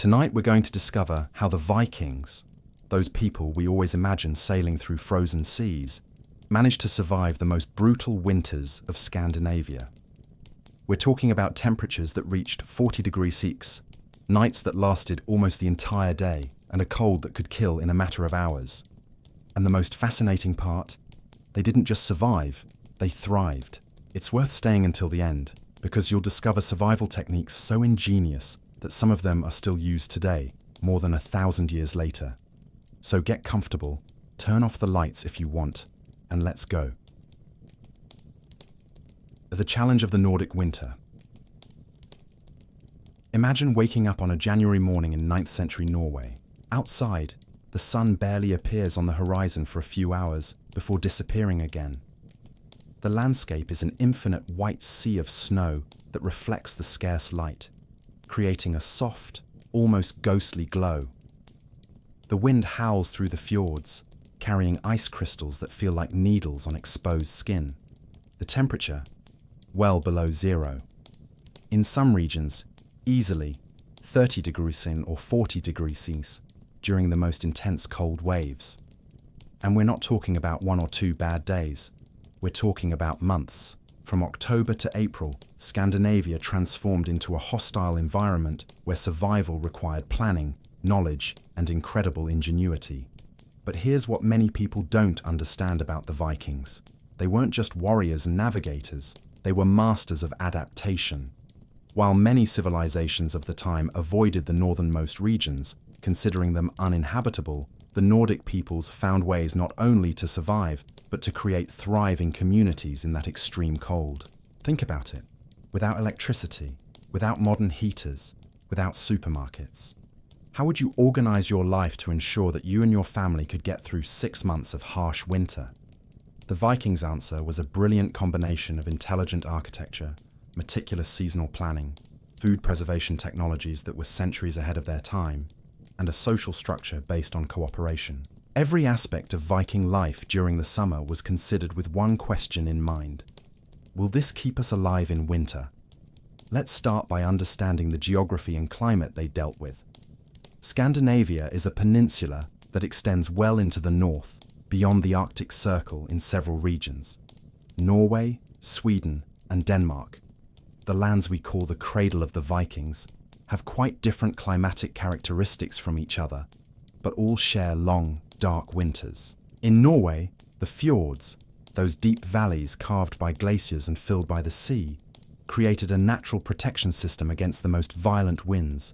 Tonight we're going to discover how the Vikings, those people we always imagine sailing through frozen seas, managed to survive the most brutal winters of Scandinavia. We're talking about temperatures that reached 40 degrees Celsius, nights that lasted almost the entire day, and a cold that could kill in a matter of hours. And the most fascinating part, they didn't just survive, they thrived. It's worth staying until the end, because you'll discover survival techniques so ingenious that some of them are still used today, more than 1,000 years later. So get comfortable, turn off the lights if you want, and let's go. The challenge of the Nordic winter. Imagine waking up on a January morning in 9th century Norway. Outside, the sun barely appears on the horizon for a few hours before disappearing again. The landscape is an infinite white sea of snow that reflects the scarce light, creating a soft, almost ghostly glow. The wind howls through the fjords, carrying ice crystals that feel like needles on exposed skin. The temperature, well below zero. In some regions, easily 30 degrees Celsius or 40 degrees Celsius during the most intense cold waves. And we're not talking about 1 or 2 bad days. We're talking about months. From October to April, Scandinavia transformed into a hostile environment where survival required planning, knowledge, and incredible ingenuity. But here's what many people don't understand about the Vikings. They weren't just warriors and navigators, they were masters of adaptation. While many civilizations of the time avoided the northernmost regions, considering them uninhabitable, the Nordic peoples found ways not only to survive, but to create thriving communities in that extreme cold. Think about it. Without electricity, without modern heaters, without supermarkets, how would you organize your life to ensure that you and your family could get through 6 months of harsh winter? The Vikings' answer was a brilliant combination of intelligent architecture, meticulous seasonal planning, food preservation technologies that were centuries ahead of their time, and a social structure based on cooperation. Every aspect of Viking life during the summer was considered with one question in mind. Will this keep us alive in winter? Let's start by understanding the geography and climate they dealt with. Scandinavia is a peninsula that extends well into the north, beyond the Arctic Circle in several regions. Norway, Sweden, and Denmark, the lands we call the cradle of the Vikings, have quite different climatic characteristics from each other, but all share long, dark winters. In Norway, the fjords, those deep valleys carved by glaciers and filled by the sea, created a natural protection system against the most violent winds,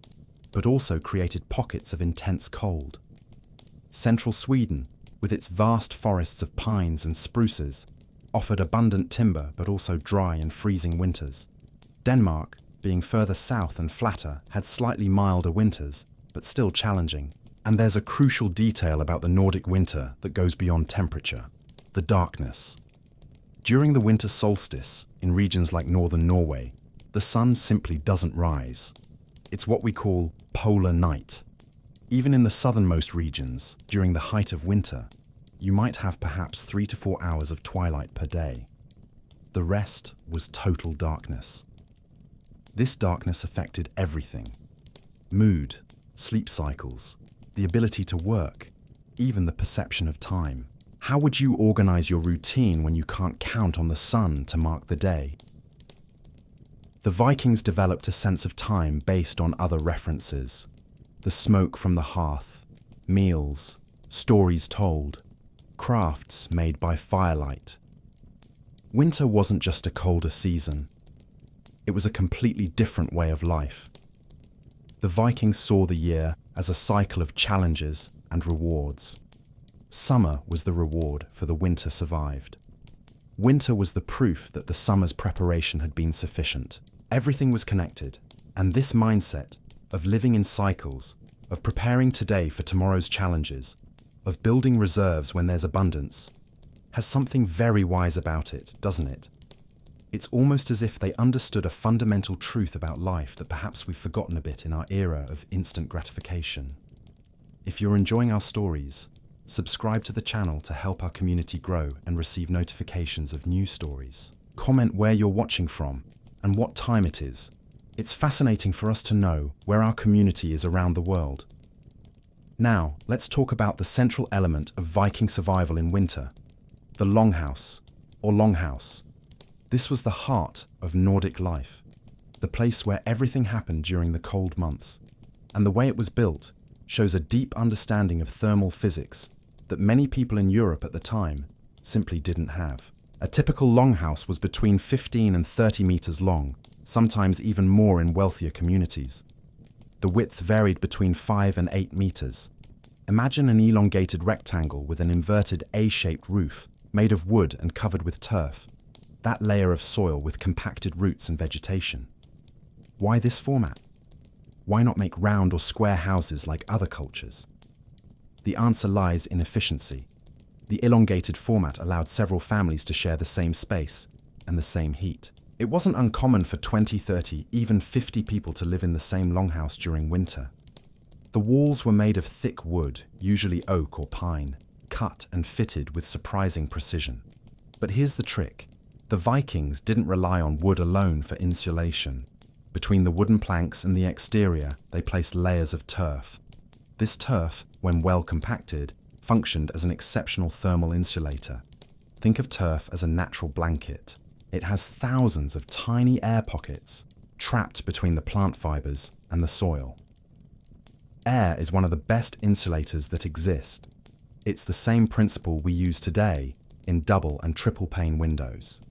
but also created pockets of intense cold. Central Sweden, with its vast forests of pines and spruces, offered abundant timber but also dry and freezing winters. Denmark, being further south and flatter, had slightly milder winters, but still challenging. And there's a crucial detail about the Nordic winter that goes beyond temperature: the darkness. During the winter solstice, in regions like northern Norway, the sun simply doesn't rise. It's what we call polar night. Even in the southernmost regions, during the height of winter, you might have perhaps 3 to 4 hours of twilight per day. The rest was total darkness. This darkness affected everything: mood, sleep cycles, the ability to work, even the perception of time. How would you organize your routine when you can't count on the sun to mark the day? The Vikings developed a sense of time based on other references: the smoke from the hearth, meals, stories told, crafts made by firelight. Winter wasn't just a colder season. It was a completely different way of life. The Vikings saw the year as a cycle of challenges and rewards. Summer was the reward for the winter survived. Winter was the proof that the summer's preparation had been sufficient. Everything was connected, and this mindset of living in cycles, of preparing today for tomorrow's challenges, of building reserves when there's abundance, has something very wise about it, doesn't it? It's almost as if they understood a fundamental truth about life that perhaps we've forgotten a bit in our era of instant gratification. If you're enjoying our stories, subscribe to the channel to help our community grow and receive notifications of new stories. Comment where you're watching from and what time it is. It's fascinating for us to know where our community is around the world. Now, let's talk about the central element of Viking survival in winter, the Longhouse, or Longhouse. This was the heart of Nordic life, the place where everything happened during the cold months. And the way it was built shows a deep understanding of thermal physics that many people in Europe at the time simply didn't have. A typical longhouse was between 15 and 30 meters long, sometimes even more in wealthier communities. The width varied between 5 and 8 meters. Imagine an elongated rectangle with an inverted A-shaped roof made of wood and covered with turf. That layer of soil with compacted roots and vegetation. Why this format? Why not make round or square houses like other cultures? The answer lies in efficiency. The elongated format allowed several families to share the same space and the same heat. It wasn't uncommon for 20, 30, even 50 people to live in the same longhouse during winter. The walls were made of thick wood, usually oak or pine, cut and fitted with surprising precision. But here's the trick. The Vikings didn't rely on wood alone for insulation. Between the wooden planks and the exterior, they placed layers of turf. This turf, when well compacted, functioned as an exceptional thermal insulator. Think of turf as a natural blanket. It has thousands of tiny air pockets trapped between the plant fibers and the soil. Air is one of the best insulators that exist. It's the same principle we use today in double and triple pane windows.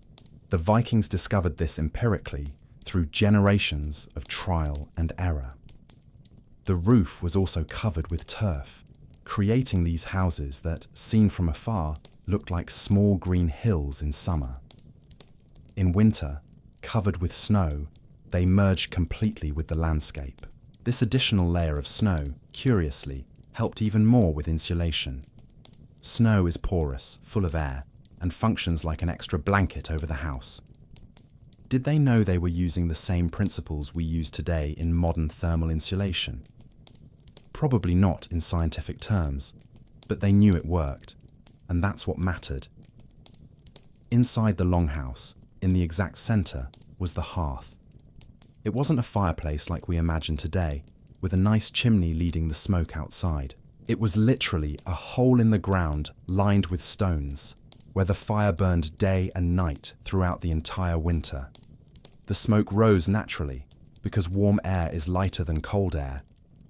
The Vikings discovered this empirically through generations of trial and error. The roof was also covered with turf, creating these houses that, seen from afar, looked like small green hills in summer. In winter, covered with snow, they merged completely with the landscape. This additional layer of snow, curiously, helped even more with insulation. Snow is porous, full of air, and functions like an extra blanket over the house. Did they know they were using the same principles we use today in modern thermal insulation? Probably not in scientific terms, but they knew it worked, and that's what mattered. Inside the longhouse, in the exact center, was the hearth. It wasn't a fireplace like we imagine today, with a nice chimney leading the smoke outside. It was literally a hole in the ground lined with stones, where the fire burned day and night throughout the entire winter. The smoke rose naturally, because warm air is lighter than cold air,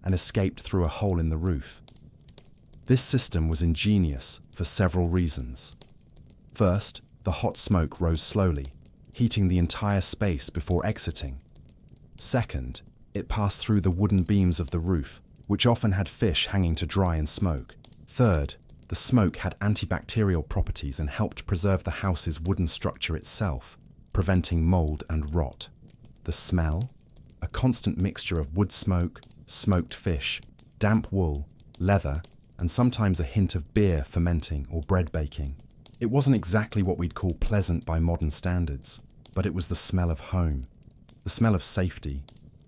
and escaped through a hole in the roof. This system was ingenious for several reasons. First, the hot smoke rose slowly, heating the entire space before exiting. Second, it passed through the wooden beams of the roof, which often had fish hanging to dry in smoke. Third, the smoke had antibacterial properties and helped preserve the house's wooden structure itself, preventing mold and rot. The smell? A constant mixture of wood smoke, smoked fish, damp wool, leather, and sometimes a hint of beer fermenting or bread baking. It wasn't exactly what we'd call pleasant by modern standards, but it was the smell of home, the smell of safety,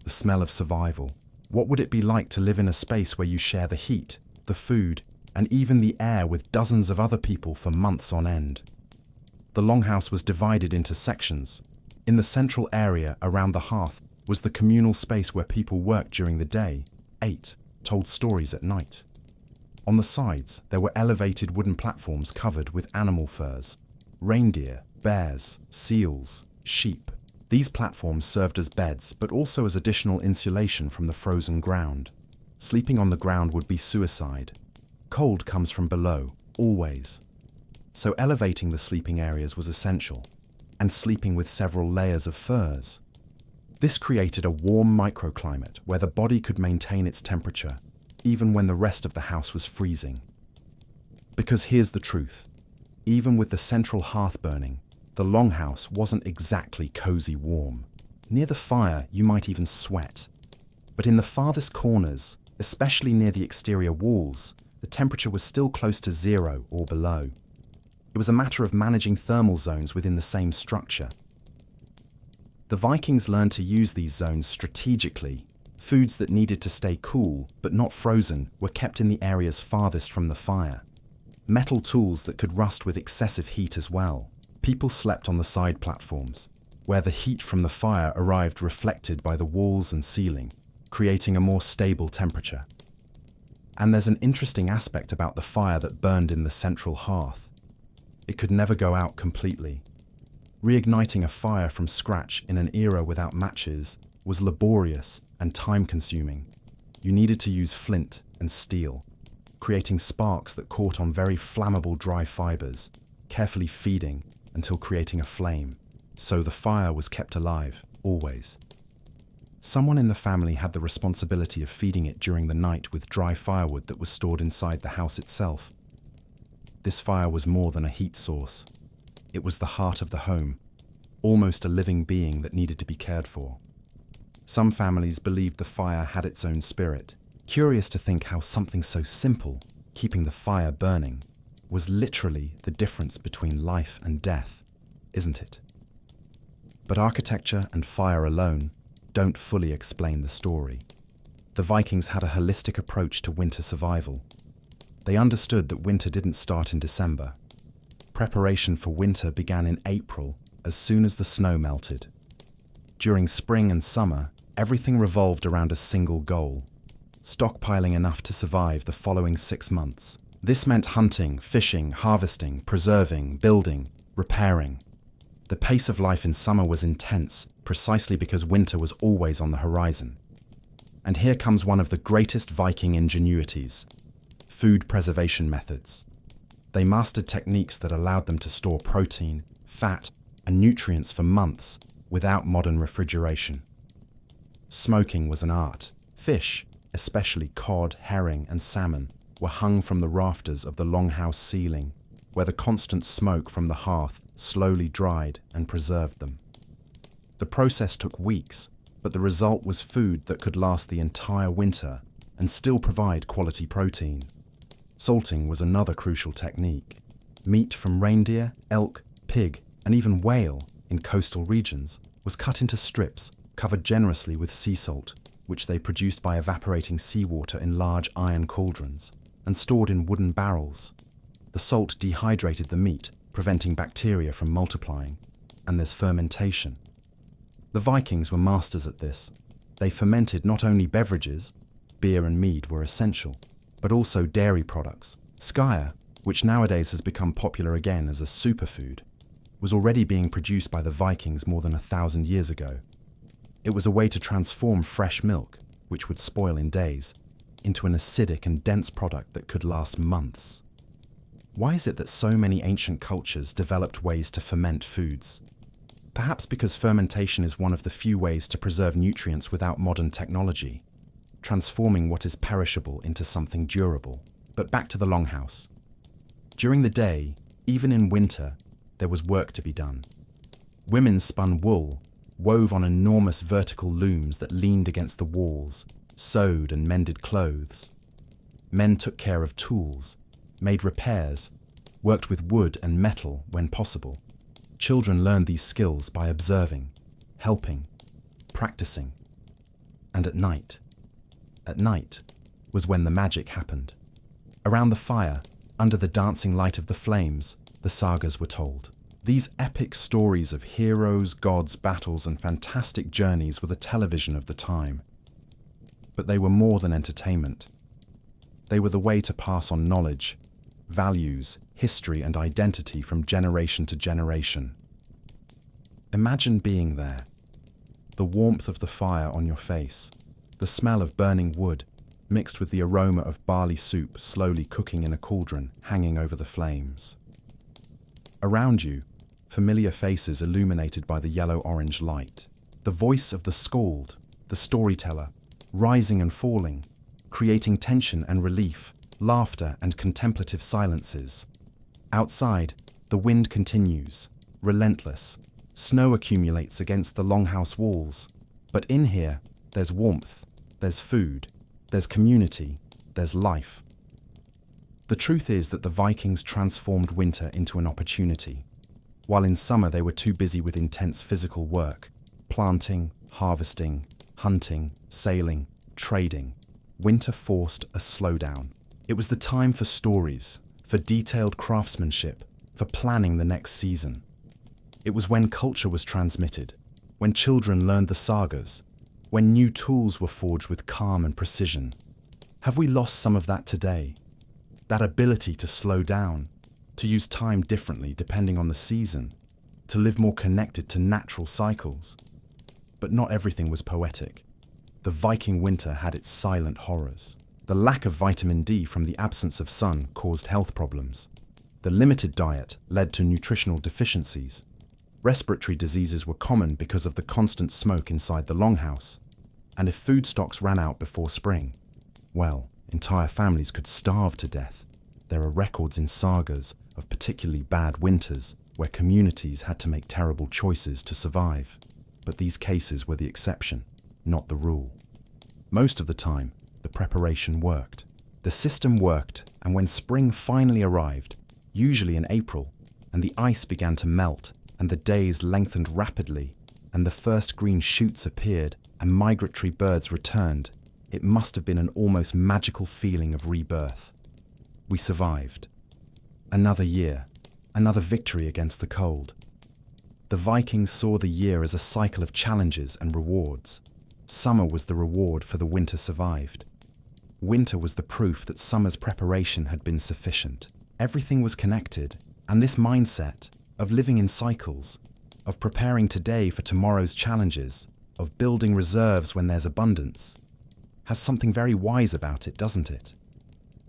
the smell of survival. What would it be like to live in a space where you share the heat, the food, and even the air with dozens of other people for months on end? The longhouse was divided into sections. In the central area around the hearth was the communal space where people worked during the day, ate, told stories at night. On the sides, there were elevated wooden platforms covered with animal furs, reindeer, bears, seals, sheep. These platforms served as beds, but also as additional insulation from the frozen ground. Sleeping on the ground would be suicide. Cold comes from below, always. So elevating the sleeping areas was essential, and sleeping with several layers of furs. This created a warm microclimate where the body could maintain its temperature, even when the rest of the house was freezing. Because here's the truth. Even with the central hearth burning, the longhouse wasn't exactly cozy warm. Near the fire, you might even sweat. But in the farthest corners, especially near the exterior walls, the temperature was still close to 0 or below. It was a matter of managing thermal zones within the same structure. The Vikings learned to use these zones strategically. Foods that needed to stay cool, but not frozen, were kept in the areas farthest from the fire. Metal tools that could rust with excessive heat as well. People slept on the side platforms. where the heat from the fire arrived reflected by the walls and ceiling, creating a more stable temperature. And there's an interesting aspect about the fire that burned in the central hearth. It could never go out completely. Reigniting a fire from scratch in an era without matches was laborious and time-consuming. You needed to use flint and steel, creating sparks that caught on very flammable dry fibers, carefully feeding until creating a flame. So the fire was kept alive, always. Someone in the family had the responsibility of feeding it during the night with dry firewood that was stored inside the house itself. This fire was more than a heat source. It was the heart of the home, almost a living being that needed to be cared for. Some families believed the fire had its own spirit. Curious to think how something so simple, keeping the fire burning, was literally the difference between life and death, isn't it? But architecture and fire alone don't fully explain the story. The Vikings had a holistic approach to winter survival. They understood that winter didn't start in December. Preparation for winter began in April, as soon as the snow melted. During spring and summer, everything revolved around a single goal: stockpiling enough to survive the following 6 months. This meant hunting, fishing, harvesting, preserving, building, repairing. The pace of life in summer was intense, precisely because winter was always on the horizon. And here comes one of the greatest Viking ingenuities: food preservation methods. They mastered techniques that allowed them to store protein, fat, and nutrients for months without modern refrigeration. Smoking was an art. Fish, especially cod, herring, and salmon, were hung from the rafters of the Longhouse ceiling, where the constant smoke from the hearth slowly dried and preserved them. The process took weeks, but the result was food that could last the entire winter and still provide quality protein. Salting was another crucial technique. Meat from reindeer, elk, pig, and even whale in coastal regions was cut into strips, covered generously with sea salt, which they produced by evaporating seawater in large iron cauldrons, and stored in wooden barrels. The salt dehydrated the meat, preventing bacteria from multiplying, and there's fermentation. The Vikings were masters at this. They fermented not only beverages, beer and mead were essential, but also dairy products. Skyr, which nowadays has become popular again as a superfood, was already being produced by the Vikings more than 1,000 years ago. It was a way to transform fresh milk, which would spoil in days, into an acidic and dense product that could last months. Why is it that so many ancient cultures developed ways to ferment foods? Perhaps because fermentation is one of the few ways to preserve nutrients without modern technology, transforming what is perishable into something durable. But back to the Longhouse. During the day, even in winter, there was work to be done. Women spun wool, wove on enormous vertical looms that leaned against the walls, sewed and mended clothes. Men took care of tools, made repairs, worked with wood and metal when possible. Children learned these skills by observing, helping, practicing. And at night was when the magic happened. Around the fire, under the dancing light of the flames, the sagas were told. These epic stories of heroes, gods, battles, and fantastic journeys were the television of the time. But they were more than entertainment. They were the way to pass on knowledge, values, history, and identity from generation to generation. Imagine being there. The warmth of the fire on your face, the smell of burning wood, mixed with the aroma of barley soup slowly cooking in a cauldron hanging over the flames. Around you, familiar faces illuminated by the yellow-orange light. The voice of the skald, the storyteller, rising and falling, creating tension and relief, laughter and contemplative silences. Outside, the wind continues, relentless. Snow accumulates against the Longhouse walls. But in here, there's warmth, there's food, there's community, there's life. The truth is that the Vikings transformed winter into an opportunity. While in summer they were too busy with intense physical work, planting, harvesting, hunting, sailing, trading, winter forced a slowdown. It was the time for stories, for detailed craftsmanship, for planning the next season. It was when culture was transmitted, when children learned the sagas, when new tools were forged with calm and precision. Have we lost some of that today? That ability to slow down, to use time differently depending on the season, to live more connected to natural cycles. But not everything was poetic. The Viking winter had its silent horrors. The lack of vitamin D from the absence of sun caused health problems. The limited diet led to nutritional deficiencies. Respiratory diseases were common because of the constant smoke inside the longhouse. And if food stocks ran out before spring, well, entire families could starve to death. There are records in sagas of particularly bad winters where communities had to make terrible choices to survive. But these cases were the exception, not the rule. Most of the time, the preparation worked. The system worked, and when spring finally arrived, usually in April, and the ice began to melt, and the days lengthened rapidly, and the first green shoots appeared, and migratory birds returned, it must have been an almost magical feeling of rebirth. We survived. Another year, another victory against the cold. The Vikings saw the year as a cycle of challenges and rewards. Summer was the reward for the winter survived. Winter was the proof that summer's preparation had been sufficient. Everything was connected, and this mindset of living in cycles, of preparing today for tomorrow's challenges, of building reserves when there's abundance, has something very wise about it, doesn't it?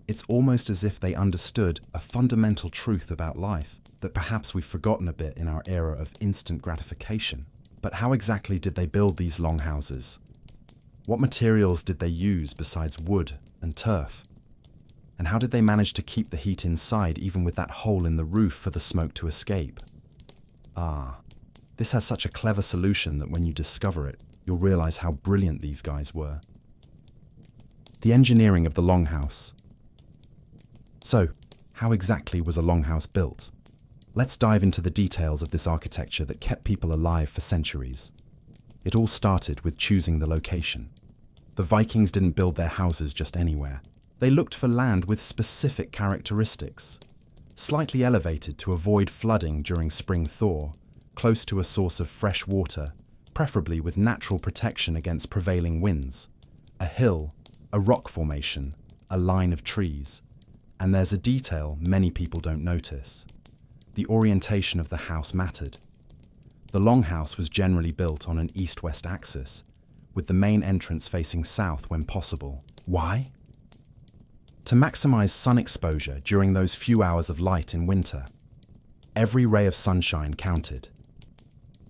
It's almost as if they understood a fundamental truth about life that perhaps we've forgotten a bit in our era of instant gratification. But how exactly did they build these longhouses? What materials did they use besides wood and turf? And how did they manage to keep the heat inside even with that hole in the roof for the smoke to escape? This has such a clever solution that when you discover it, you'll realize how brilliant these guys were. The engineering of the longhouse. So, how exactly was a longhouse built? Let's dive into the details of this architecture that kept people alive for centuries. It all started with choosing the location. The Vikings didn't build their houses just anywhere. They looked for land with specific characteristics. Slightly elevated to avoid flooding during spring thaw, close to a source of fresh water, preferably with natural protection against prevailing winds. A hill, a rock formation, a line of trees. And there's a detail many people don't notice. The orientation of the house mattered. The longhouse was generally built on an east-west axis, with the main entrance facing south when possible. Why? To maximize sun exposure during those few hours of light in winter. Every ray of sunshine counted.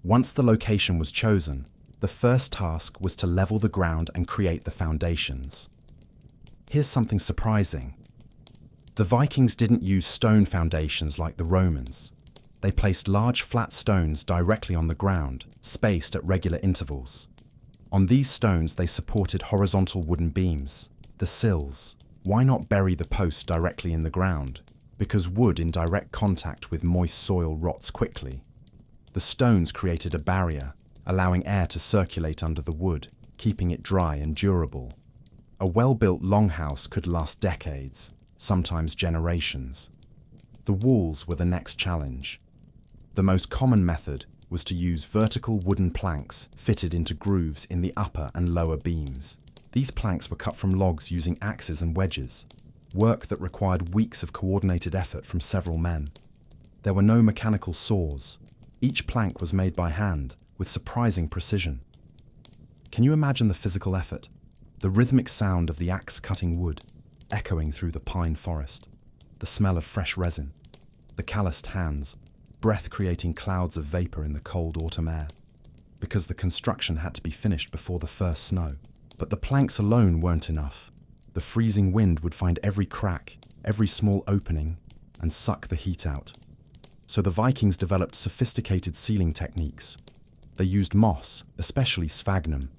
Once the location was chosen, the first task was to level the ground and create the foundations. Here's something surprising. The Vikings didn't use stone foundations like the Romans. They placed large flat stones directly on the ground, spaced at regular intervals. On these stones they supported horizontal wooden beams, the sills. Why not bury the posts directly in the ground? Because wood in direct contact with moist soil rots quickly. The stones created a barrier, allowing air to circulate under the wood, keeping it dry and durable. A well-built longhouse could last decades, sometimes generations. The walls were the next challenge. The most common method was to use vertical wooden planks fitted into grooves in the upper and lower beams. These planks were cut from logs using axes and wedges, work that required weeks of coordinated effort from several men. There were no mechanical saws. Each plank was made by hand, with surprising precision. Can you imagine the physical effort? The rhythmic sound of the axe cutting wood, echoing through the pine forest, the smell of fresh resin, the calloused hands, breath creating clouds of vapor in the cold autumn air, because the construction had to be finished before the first snow. But the planks alone weren't enough. The freezing wind would find every crack, every small opening, and suck the heat out. So the Vikings developed sophisticated sealing techniques. They used moss, especially sphagnum,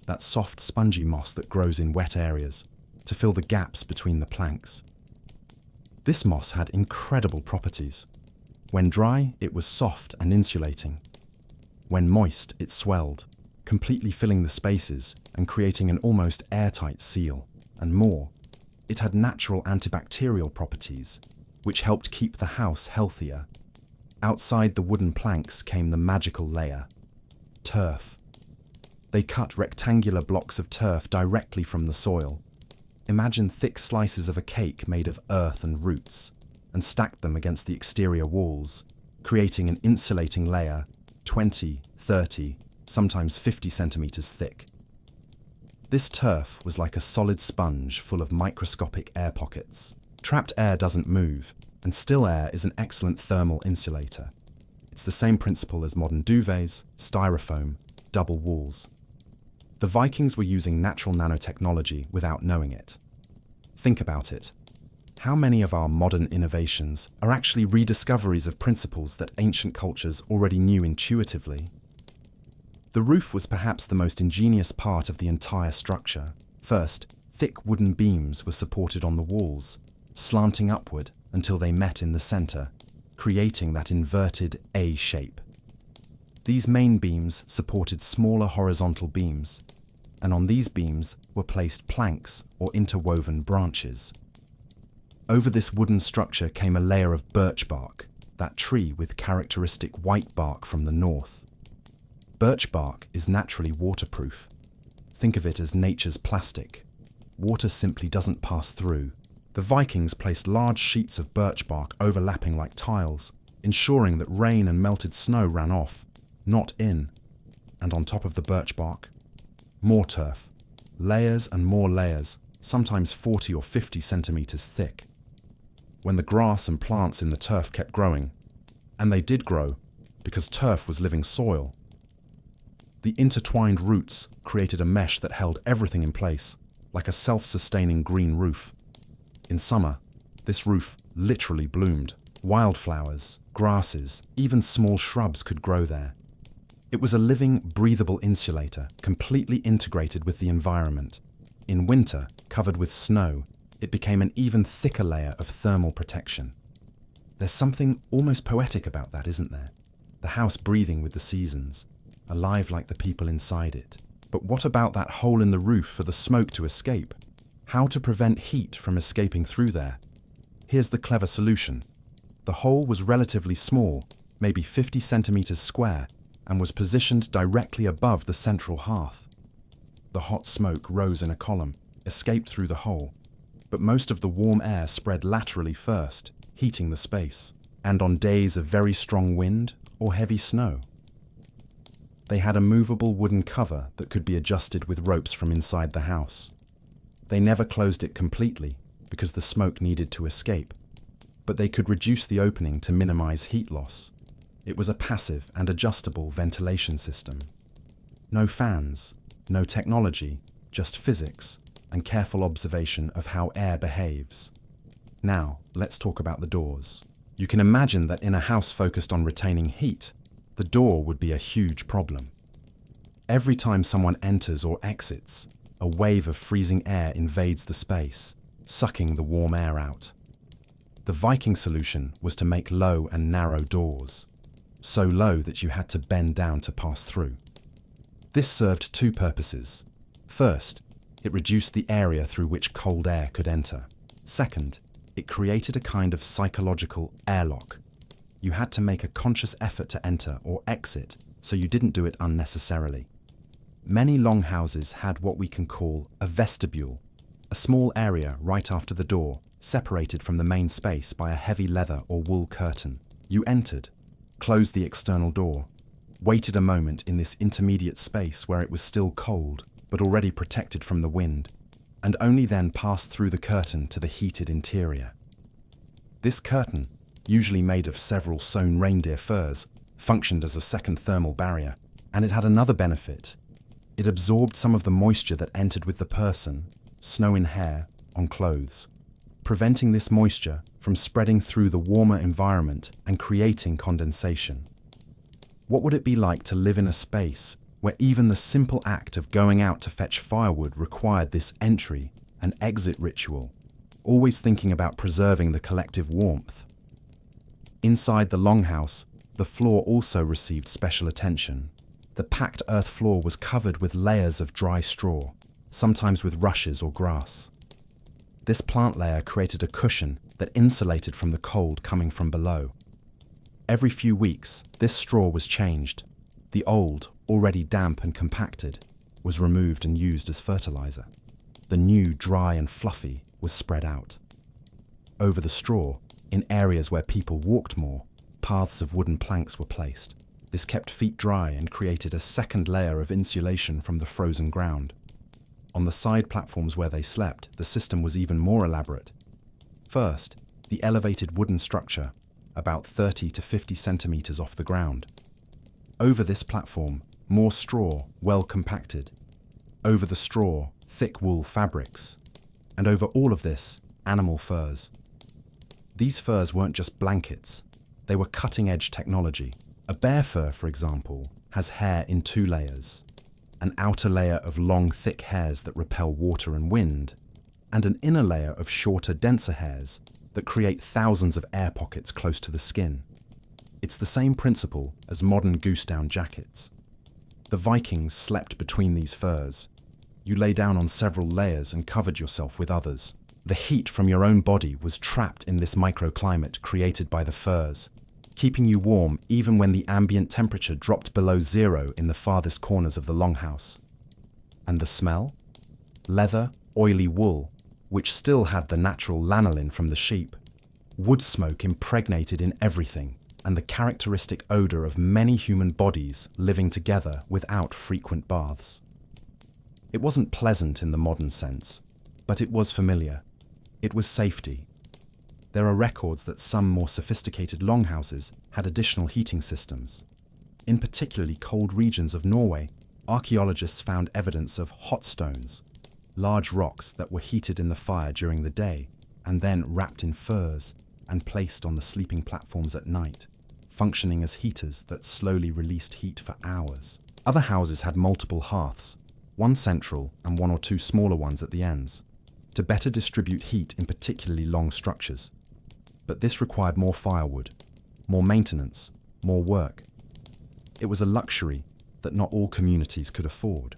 that soft, spongy moss that grows in wet areas, to fill the gaps between the planks. This moss had incredible properties. When dry, it was soft and insulating. When moist, it swelled, completely filling the spaces and creating an almost airtight seal. And more, it had natural antibacterial properties, which helped keep the house healthier. Outside the wooden planks came the magical layer, turf. They cut rectangular blocks of turf directly from the soil. Imagine thick slices of a cake made of earth and roots, and stacked them against the exterior walls, creating an insulating layer 20, 30, sometimes 50 centimeters thick. This turf was like a solid sponge full of microscopic air pockets. Trapped air doesn't move, and still air is an excellent thermal insulator. It's the same principle as modern duvets, styrofoam, double walls. The Vikings were using natural nanotechnology without knowing it. Think about it. How many of our modern innovations are actually rediscoveries of principles that ancient cultures already knew intuitively? The roof was perhaps the most ingenious part of the entire structure. First, thick wooden beams were supported on the walls, slanting upward until they met in the center, creating that inverted A shape. These main beams supported smaller horizontal beams, and on these beams were placed planks or interwoven branches. Over this wooden structure came a layer of birch bark, that tree with characteristic white bark from the north. Birch bark is naturally waterproof. Think of it as nature's plastic. Water simply doesn't pass through. The Vikings placed large sheets of birch bark overlapping like tiles, ensuring that rain and melted snow ran off, not in. And on top of the birch bark, more turf. Layers and more layers, sometimes 40 or 50 centimeters thick. When the grass and plants in the turf kept growing, and they did grow because turf was living soil, the intertwined roots created a mesh that held everything in place, like a self-sustaining green roof. In summer, this roof literally bloomed. Wildflowers, grasses, even small shrubs could grow there. It was a living, breathable insulator, completely integrated with the environment. In winter, covered with snow, it became an even thicker layer of thermal protection. There's something almost poetic about that, isn't there? The house breathing with the seasons, alive like the people inside it. But what about that hole in the roof for the smoke to escape? How to prevent heat from escaping through there? Here's the clever solution. The hole was relatively small, maybe 50 centimeters square, and was positioned directly above the central hearth. The hot smoke rose in a column, escaped through the hole, but most of the warm air spread laterally first, heating the space, and on days of very strong wind or heavy snow. They had a movable wooden cover that could be adjusted with ropes from inside the house. They never closed it completely because the smoke needed to escape, but they could reduce the opening to minimize heat loss. It was a passive and adjustable ventilation system. No fans, no technology, just physics and careful observation of how air behaves. Now, let's talk about the doors. You can imagine that in a house focused on retaining heat, the door would be a huge problem. Every time someone enters or exits, a wave of freezing air invades the space, sucking the warm air out. The Viking solution was to make low and narrow doors, so low that you had to bend down to pass through. This served two purposes. First, it reduced the area through which cold air could enter. Second, it created a kind of psychological airlock. You had to make a conscious effort to enter or exit, so you didn't do it unnecessarily. Many longhouses had what we can call a vestibule, a small area right after the door, separated from the main space by a heavy leather or wool curtain. You entered, closed the external door, waited a moment in this intermediate space where it was still cold, but already protected from the wind, and only then passed through the curtain to the heated interior. This curtain, usually made of several sewn reindeer furs, functioned as a second thermal barrier, and it had another benefit. It absorbed some of the moisture that entered with the person, snow in hair, on clothes, preventing this moisture from spreading through the warmer environment and creating condensation. What would it be like to live in a space where even the simple act of going out to fetch firewood required this entry and exit ritual, always thinking about preserving the collective warmth? Inside the longhouse, the floor also received special attention. The packed earth floor was covered with layers of dry straw, sometimes with rushes or grass. This plant layer created a cushion that insulated from the cold coming from below. Every few weeks, this straw was changed. The old, already damp and compacted, was removed and used as fertilizer. The new, dry and fluffy, was spread out. Over the straw, in areas where people walked more, paths of wooden planks were placed. This kept feet dry and created a second layer of insulation from the frozen ground. On the side platforms where they slept, the system was even more elaborate. First, the elevated wooden structure, about 30 to 50 centimeters off the ground. Over this platform, more straw, well compacted. Over the straw, thick wool fabrics. And over all of this, animal furs. These furs weren't just blankets, they were cutting-edge technology. A bear fur, for example, has hair in 2 layers. An outer layer of long, thick hairs that repel water and wind, and an inner layer of shorter, denser hairs that create thousands of air pockets close to the skin. It's the same principle as modern goose-down jackets. The Vikings slept between these furs. You lay down on several layers and covered yourself with others. The heat from your own body was trapped in this microclimate created by the furs, keeping you warm even when the ambient temperature dropped below 0 in the farthest corners of the Longhouse. And the smell? Leather, oily wool, which still had the natural lanolin from the sheep. Wood smoke impregnated in everything, and the characteristic odor of many human bodies living together without frequent baths. It wasn't pleasant in the modern sense, but it was familiar. It was safety. There are records that some more sophisticated longhouses had additional heating systems. In particularly cold regions of Norway, archaeologists found evidence of hot stones, large rocks that were heated in the fire during the day and then wrapped in furs and placed on the sleeping platforms at night, functioning as heaters that slowly released heat for hours. Other houses had multiple hearths, one central and 1 or 2 smaller ones at the ends, to better distribute heat in particularly long structures. But this required more firewood, more maintenance, more work. It was a luxury that not all communities could afford.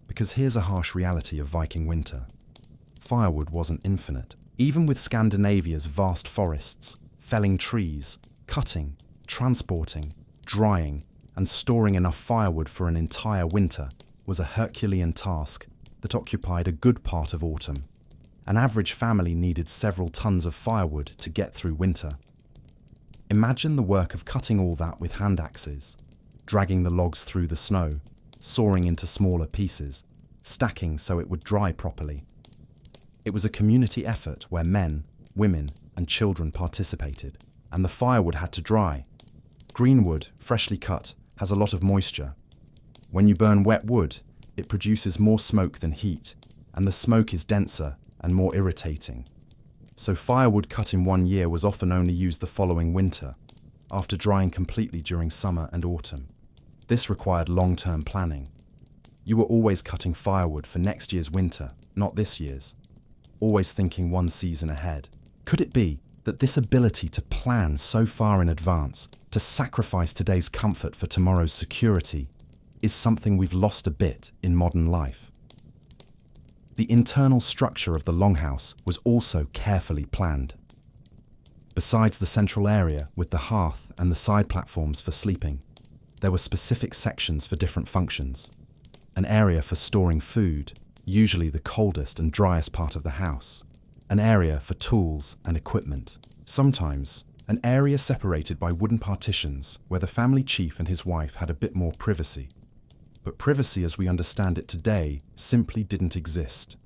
Because here's a harsh reality of Viking winter. Firewood wasn't infinite. Even with Scandinavia's vast forests, felling trees, cutting, transporting, drying, and storing enough firewood for an entire winter was a Herculean task that occupied a good part of autumn. An average family needed several tons of firewood to get through winter. Imagine the work of cutting all that with hand axes, dragging the logs through the snow, sawing into smaller pieces, stacking so it would dry properly. It was a community effort where men, women, and children participated, and the firewood had to dry. Green wood, freshly cut, has a lot of moisture. When you burn wet wood, it produces more smoke than heat, and the smoke is denser and more irritating. So firewood cut in 1 year was often only used the following winter, after drying completely during summer and autumn. This required long-term planning. You were always cutting firewood for next year's winter, not this year's. Always thinking 1 season ahead. Could it be that this ability to plan so far in advance, to sacrifice today's comfort for tomorrow's security, is something we've lost a bit in modern life? The internal structure of the Longhouse was also carefully planned. Besides the central area with the hearth and the side platforms for sleeping, there were specific sections for different functions. An area for storing food, usually the coldest and driest part of the house. An area for tools and equipment. Sometimes, an area separated by wooden partitions where the family chief and his wife had a bit more privacy. But privacy as we understand it today simply didn't exist.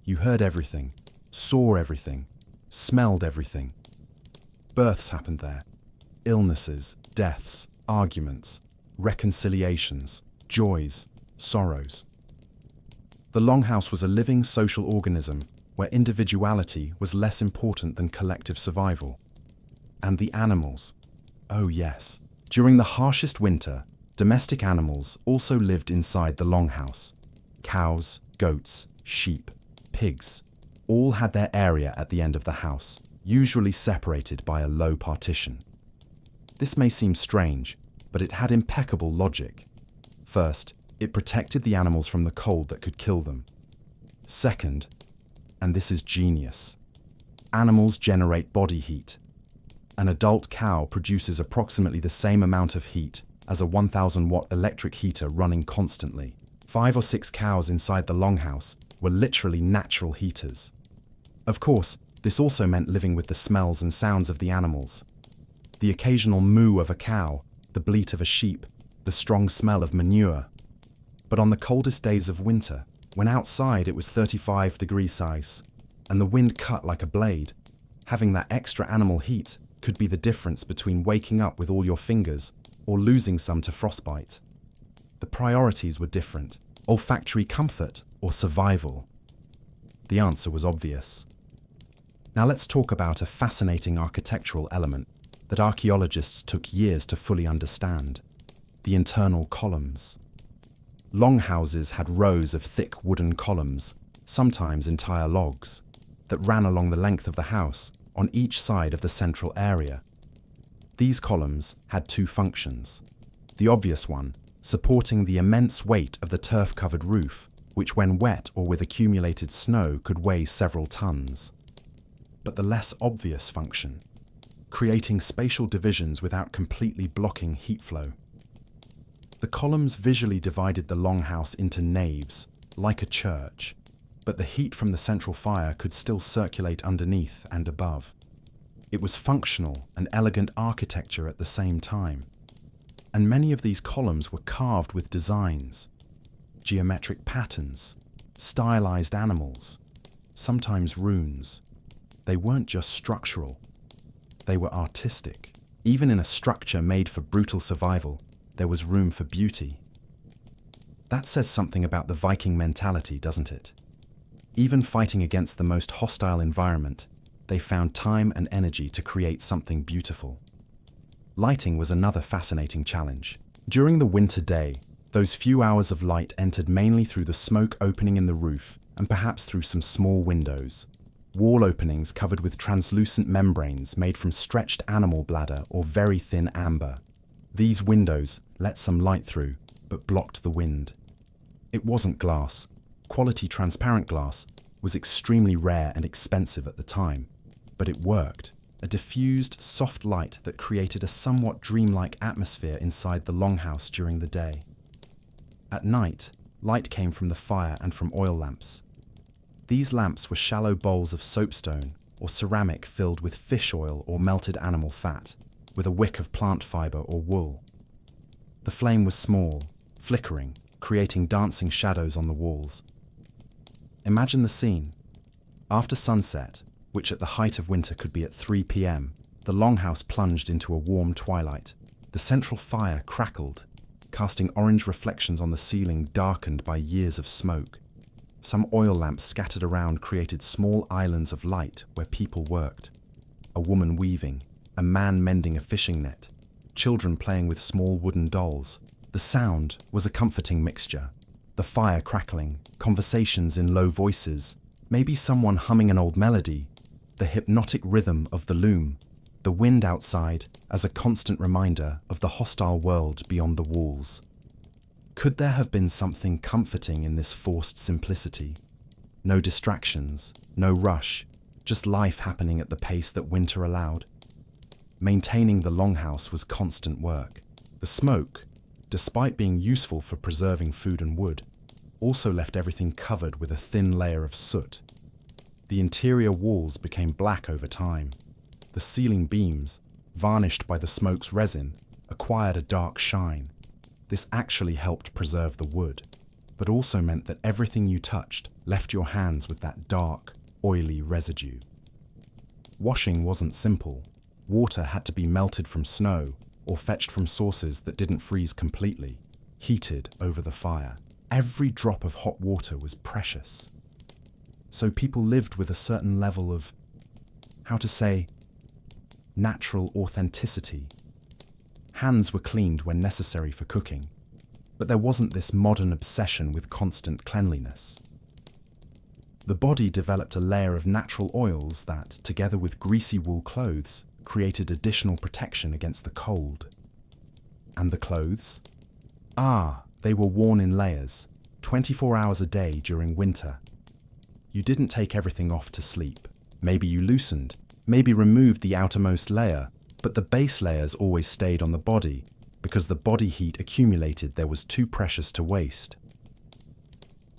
You heard everything, saw everything, smelled everything. Births happened there. Illnesses, deaths, arguments, reconciliations, joys, sorrows. The Longhouse was a living social organism where individuality was less important than collective survival. And the animals. Oh yes. During the harshest winter, domestic animals also lived inside the Longhouse. Cows, goats, sheep, pigs, all had their area at the end of the house, usually separated by a low partition. This may seem strange, but it had impeccable logic. First, it protected the animals from the cold that could kill them. Second, and this is genius, animals generate body heat. An adult cow produces approximately the same amount of heat as a 1,000-watt electric heater running constantly. 5 or 6 cows inside the longhouse were literally natural heaters. Of course, this also meant living with the smells and sounds of the animals. The occasional moo of a cow, the bleat of a sheep, the strong smell of manure. But on the coldest days of winter, when outside it was 35 degrees Celsius and the wind cut like a blade, having that extra animal heat could be the difference between waking up with all your fingers or losing some to frostbite. The priorities were different: olfactory comfort or survival. The answer was obvious. Now let's talk about a fascinating architectural element that archaeologists took years to fully understand: the internal columns. Longhouses had rows of thick wooden columns, sometimes entire logs, that ran along the length of the house on each side of the central area. These columns had 2 functions. The obvious one, supporting the immense weight of the turf-covered roof, which when wet or with accumulated snow could weigh several tons. But the less obvious function, creating spatial divisions without completely blocking heat flow. The columns visually divided the longhouse into naves, like a church, but the heat from the central fire could still circulate underneath and above. It was functional and elegant architecture at the same time. And many of these columns were carved with designs, geometric patterns, stylized animals, sometimes runes. They weren't just structural, they were artistic. Even in a structure made for brutal survival, there was room for beauty. That says something about the Viking mentality, doesn't it? Even fighting against the most hostile environment, they found time and energy to create something beautiful. Lighting was another fascinating challenge. During the winter day, those few hours of light entered mainly through the smoke opening in the roof and perhaps through some small windows. Wall openings covered with translucent membranes made from stretched animal bladder or very thin amber. These windows let some light through, but blocked the wind. It wasn't glass. Quality transparent glass was extremely rare and expensive at the time, but it worked. A diffused, soft light that created a somewhat dreamlike atmosphere inside the longhouse during the day. At night, light came from the fire and from oil lamps. These lamps were shallow bowls of soapstone or ceramic filled with fish oil or melted animal fat, with a wick of plant fiber or wool. The flame was small, flickering, creating dancing shadows on the walls. Imagine the scene. After sunset, which at the height of winter could be at 3 p.m, the longhouse plunged into a warm twilight. The central fire crackled, casting orange reflections on the ceiling darkened by years of smoke. Some oil lamps scattered around created small islands of light where people worked. A woman weaving, a man mending a fishing net, children playing with small wooden dolls. The sound was a comforting mixture. The fire crackling, conversations in low voices, maybe someone humming an old melody, the hypnotic rhythm of the loom, the wind outside as a constant reminder of the hostile world beyond the walls. Could there have been something comforting in this forced simplicity? No distractions, no rush, just life happening at the pace that winter allowed. Maintaining the longhouse was constant work. The smoke, despite being useful for preserving food and wood, also left everything covered with a thin layer of soot. The interior walls became black over time. The ceiling beams, varnished by the smoke's resin, acquired a dark shine. This actually helped preserve the wood, but also meant that everything you touched left your hands with that dark, oily residue. Washing wasn't simple. Water had to be melted from snow or fetched from sources that didn't freeze completely, heated over the fire. Every drop of hot water was precious. So people lived with a certain level of, natural authenticity. Hands were cleaned when necessary for cooking, but there wasn't this modern obsession with constant cleanliness. The body developed a layer of natural oils that, together with greasy wool clothes, created additional protection against the cold. And the clothes? They were worn in layers, 24 hours a day during winter. You didn't take everything off to sleep. Maybe you loosened, maybe removed the outermost layer, But the base layers always stayed on the body, because the body heat accumulated there was too precious to waste.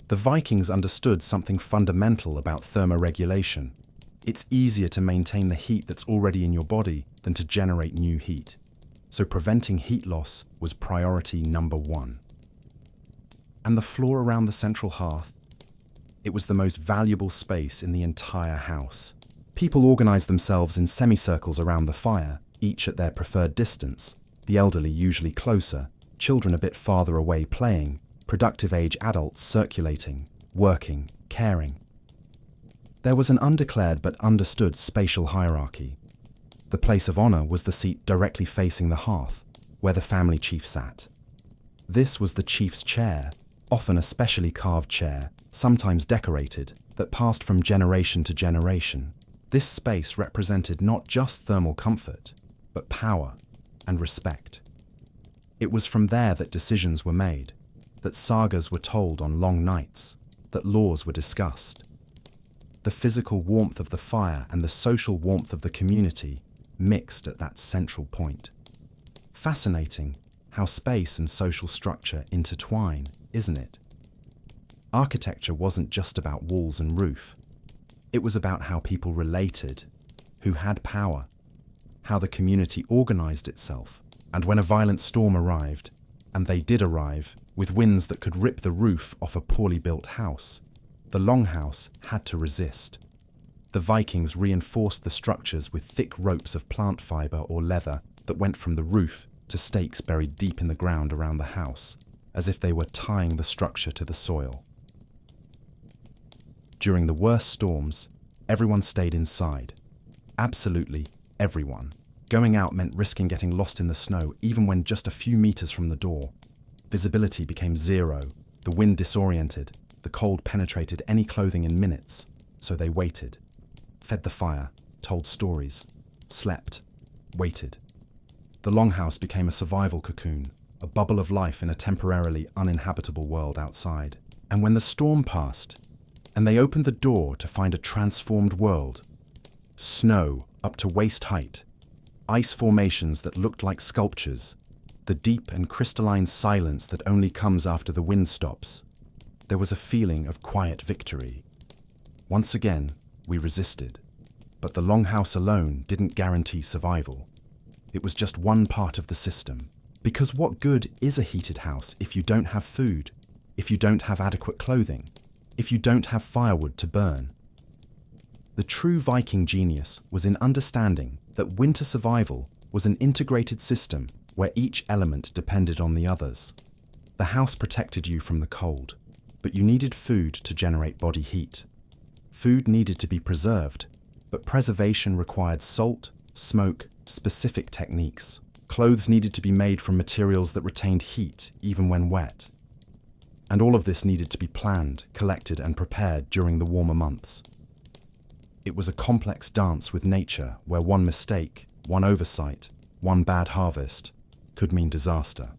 The Vikings understood something fundamental about thermoregulation. It's easier to maintain the heat that's already in your body than to generate new heat. So preventing heat loss was priority number one. And the floor around the central hearth? It was the most valuable space in the entire house. People organized themselves in semicircles around the fire, each at their preferred distance, the elderly usually closer, children a bit farther away playing, productive age adults circulating, working, caring. There was an undeclared but understood spatial hierarchy. The place of honor was the seat directly facing the hearth, where the family chief sat. This was the chief's chair, often a specially carved chair, sometimes decorated, that passed from generation to generation. This space represented not just thermal comfort, but power and respect. It was from there that decisions were made, that sagas were told on long nights, that laws were discussed. The physical warmth of the fire and the social warmth of the community mixed at that central point. Fascinating how space and social structure intertwine, isn't it? Architecture wasn't just about walls and roof. It was about how people related, who had power, how the community organized itself, and when a violent storm arrived, and they did arrive, with winds that could rip the roof off a poorly built house, the Longhouse had to resist. The Vikings reinforced the structures with thick ropes of plant fiber or leather that went from the roof to stakes buried deep in the ground around the house, as if they were tying the structure to the soil. During the worst storms, everyone stayed inside. Absolutely everyone. Going out meant risking getting lost in the snow even when just a few meters from the door. Visibility became zero, the wind disoriented, the cold penetrated any clothing in minutes, so they waited. Fed the fire, told stories, slept, waited. The Longhouse became a survival cocoon, a bubble of life in a temporarily uninhabitable world outside. And when the storm passed, and they opened the door to find a transformed world, snow up to waist height, ice formations that looked like sculptures, the deep and crystalline silence that only comes after the wind stops, there was a feeling of quiet victory. Once again, we resisted. But the Longhouse alone didn't guarantee survival. It was just one part of the system. Because what good is a heated house if you don't have food, if you don't have adequate clothing, if you don't have firewood to burn? The true Viking genius was in understanding that winter survival was an integrated system where each element depended on the others. The house protected you from the cold, but you needed food to generate body heat. Food needed to be preserved, but preservation required salt, smoke, specific techniques. Clothes needed to be made from materials that retained heat even when wet. And all of this needed to be planned, collected, and prepared during the warmer months. It was a complex dance with nature where one mistake, one oversight, one bad harvest could mean disaster.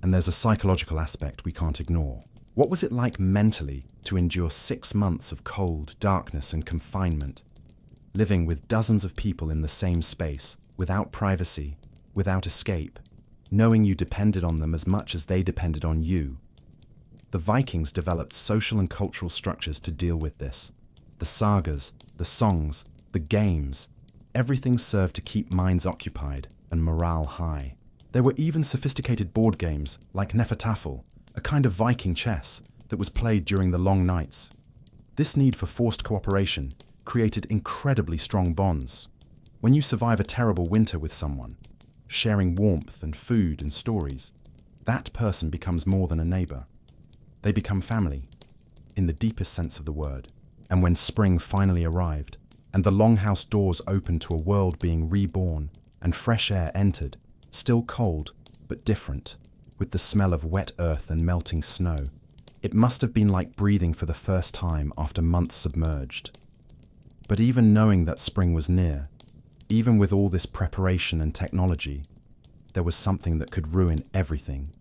And there's a psychological aspect we can't ignore. What was it like mentally to endure 6 months of cold, darkness, and confinement, living with dozens of people in the same space, without privacy, without escape, knowing you depended on them as much as they depended on you? The Vikings developed social and cultural structures to deal with this. The sagas, the songs, the games, everything served to keep minds occupied and morale high. There were even sophisticated board games like Nefertafel, a kind of Viking chess that was played during the long nights. This need for forced cooperation created incredibly strong bonds. When you survive a terrible winter with someone, sharing warmth and food and stories, that person becomes more than a neighbor. They become family, in the deepest sense of the word. And when spring finally arrived, and the Longhouse doors opened to a world being reborn, and fresh air entered, still cold, but different, with the smell of wet earth and melting snow, it must have been like breathing for the first time after months submerged. But even knowing that spring was near, even with all this preparation and technology, there was something that could ruin everything.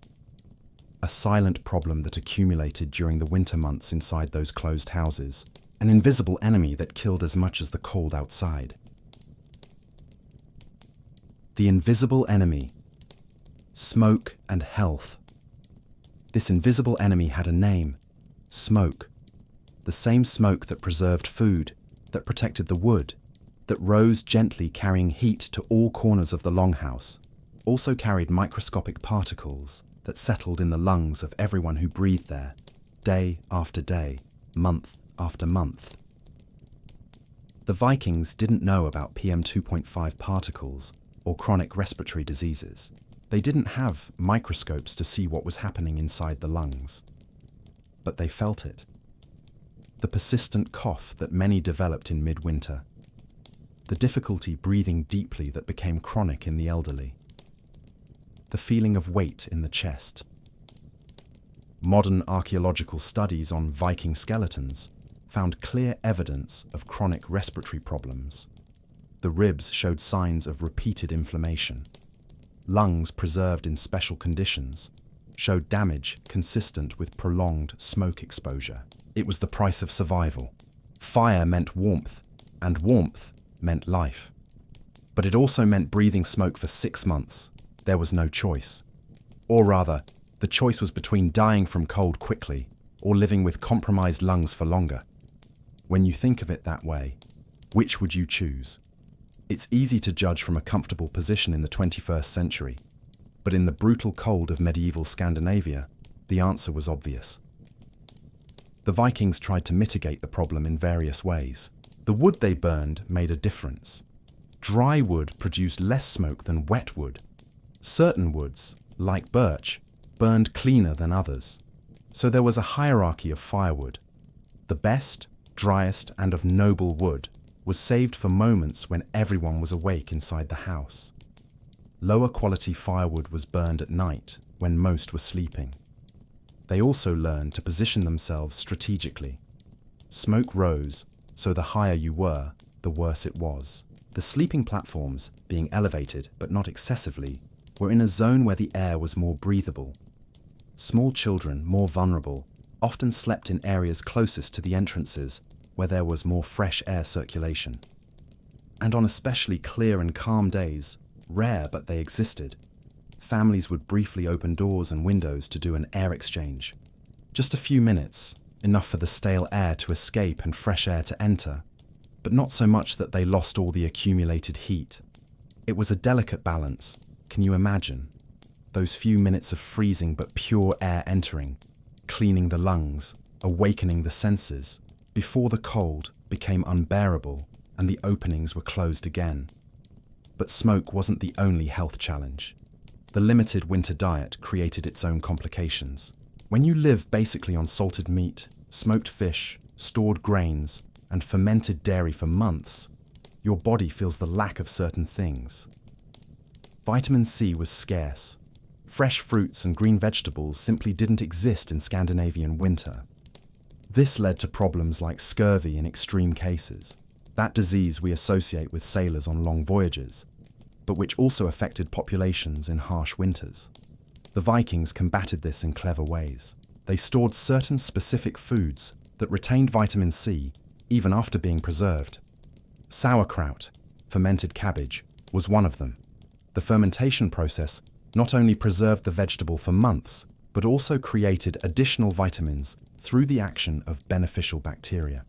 A silent problem that accumulated during the winter months inside those closed houses, an invisible enemy that killed as much as the cold outside. The invisible enemy. Smoke and health. This invisible enemy had a name: smoke. The same smoke that preserved food, that protected the wood, that rose gently carrying heat to all corners of the Longhouse, also carried microscopic particles that settled in the lungs of everyone who breathed there, day after day, month after month. The Vikings didn't know about PM 2.5 particles or chronic respiratory diseases. They didn't have microscopes to see what was happening inside the lungs. But they felt it. The persistent cough that many developed in midwinter. The difficulty breathing deeply that became chronic in the elderly. The feeling of weight in the chest. Modern archaeological studies on Viking skeletons found clear evidence of chronic respiratory problems. The ribs showed signs of repeated inflammation. Lungs preserved in special conditions showed damage consistent with prolonged smoke exposure. It was the price of survival. Fire meant warmth, and warmth meant life. But it also meant breathing smoke for 6 months. There was no choice. Or rather, the choice was between dying from cold quickly or living with compromised lungs for longer. When you think of it that way, which would you choose? It's easy to judge from a comfortable position in the 21st century, but in the brutal cold of medieval Scandinavia, the answer was obvious. The Vikings tried to mitigate the problem in various ways. The wood they burned made a difference. Dry wood produced less smoke than wet wood. Certain woods, like birch, burned cleaner than others. So there was a hierarchy of firewood. The best, driest, and of noble wood was saved for moments when everyone was awake inside the house. Lower quality firewood was burned at night when most were sleeping. They also learned to position themselves strategically. Smoke rose, so the higher you were, the worse it was. The sleeping platforms, being elevated but not excessively, were in a zone where the air was more breathable. Small children, more vulnerable, often slept in areas closest to the entrances where there was more fresh air circulation. And on especially clear and calm days, rare but they existed, families would briefly open doors and windows to do an air exchange. Just a few minutes, enough for the stale air to escape and fresh air to enter, but not so much that they lost all the accumulated heat. It was a delicate balance. Can you imagine? Those few minutes of freezing but pure air entering, cleaning the lungs, awakening the senses, before the cold became unbearable and the openings were closed again. But smoke wasn't the only health challenge. The limited winter diet created its own complications. When you live basically on salted meat, smoked fish, stored grains, and fermented dairy for months, your body feels the lack of certain things. Vitamin C was scarce. Fresh fruits and green vegetables simply didn't exist in Scandinavian winter. This led to problems like scurvy in extreme cases, that disease we associate with sailors on long voyages, but which also affected populations in harsh winters. The Vikings combated this in clever ways. They stored certain specific foods that retained vitamin C even after being preserved. Sauerkraut, fermented cabbage, was one of them. The fermentation process not only preserved the vegetable for months, but also created additional vitamins through the action of beneficial bacteria.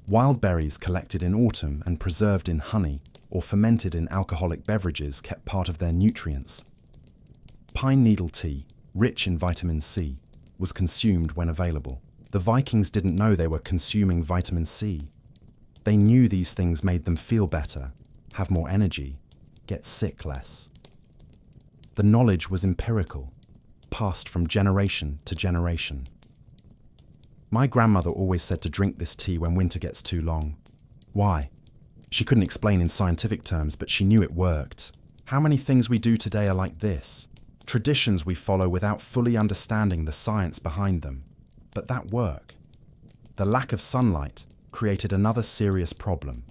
Wild berries collected in autumn and preserved in honey or fermented in alcoholic beverages kept part of their nutrients. Pine needle tea, rich in vitamin C, was consumed when available. The Vikings didn't know they were consuming vitamin C. They knew these things made them feel better, have more energy, get sick less. The knowledge was empirical, passed from generation to generation. My grandmother always said to drink this tea when winter gets too long. Why? She couldn't explain in scientific terms, but she knew it worked. How many things we do today are like this? Traditions we follow without fully understanding the science behind them. But that work. The lack of sunlight created another serious problem.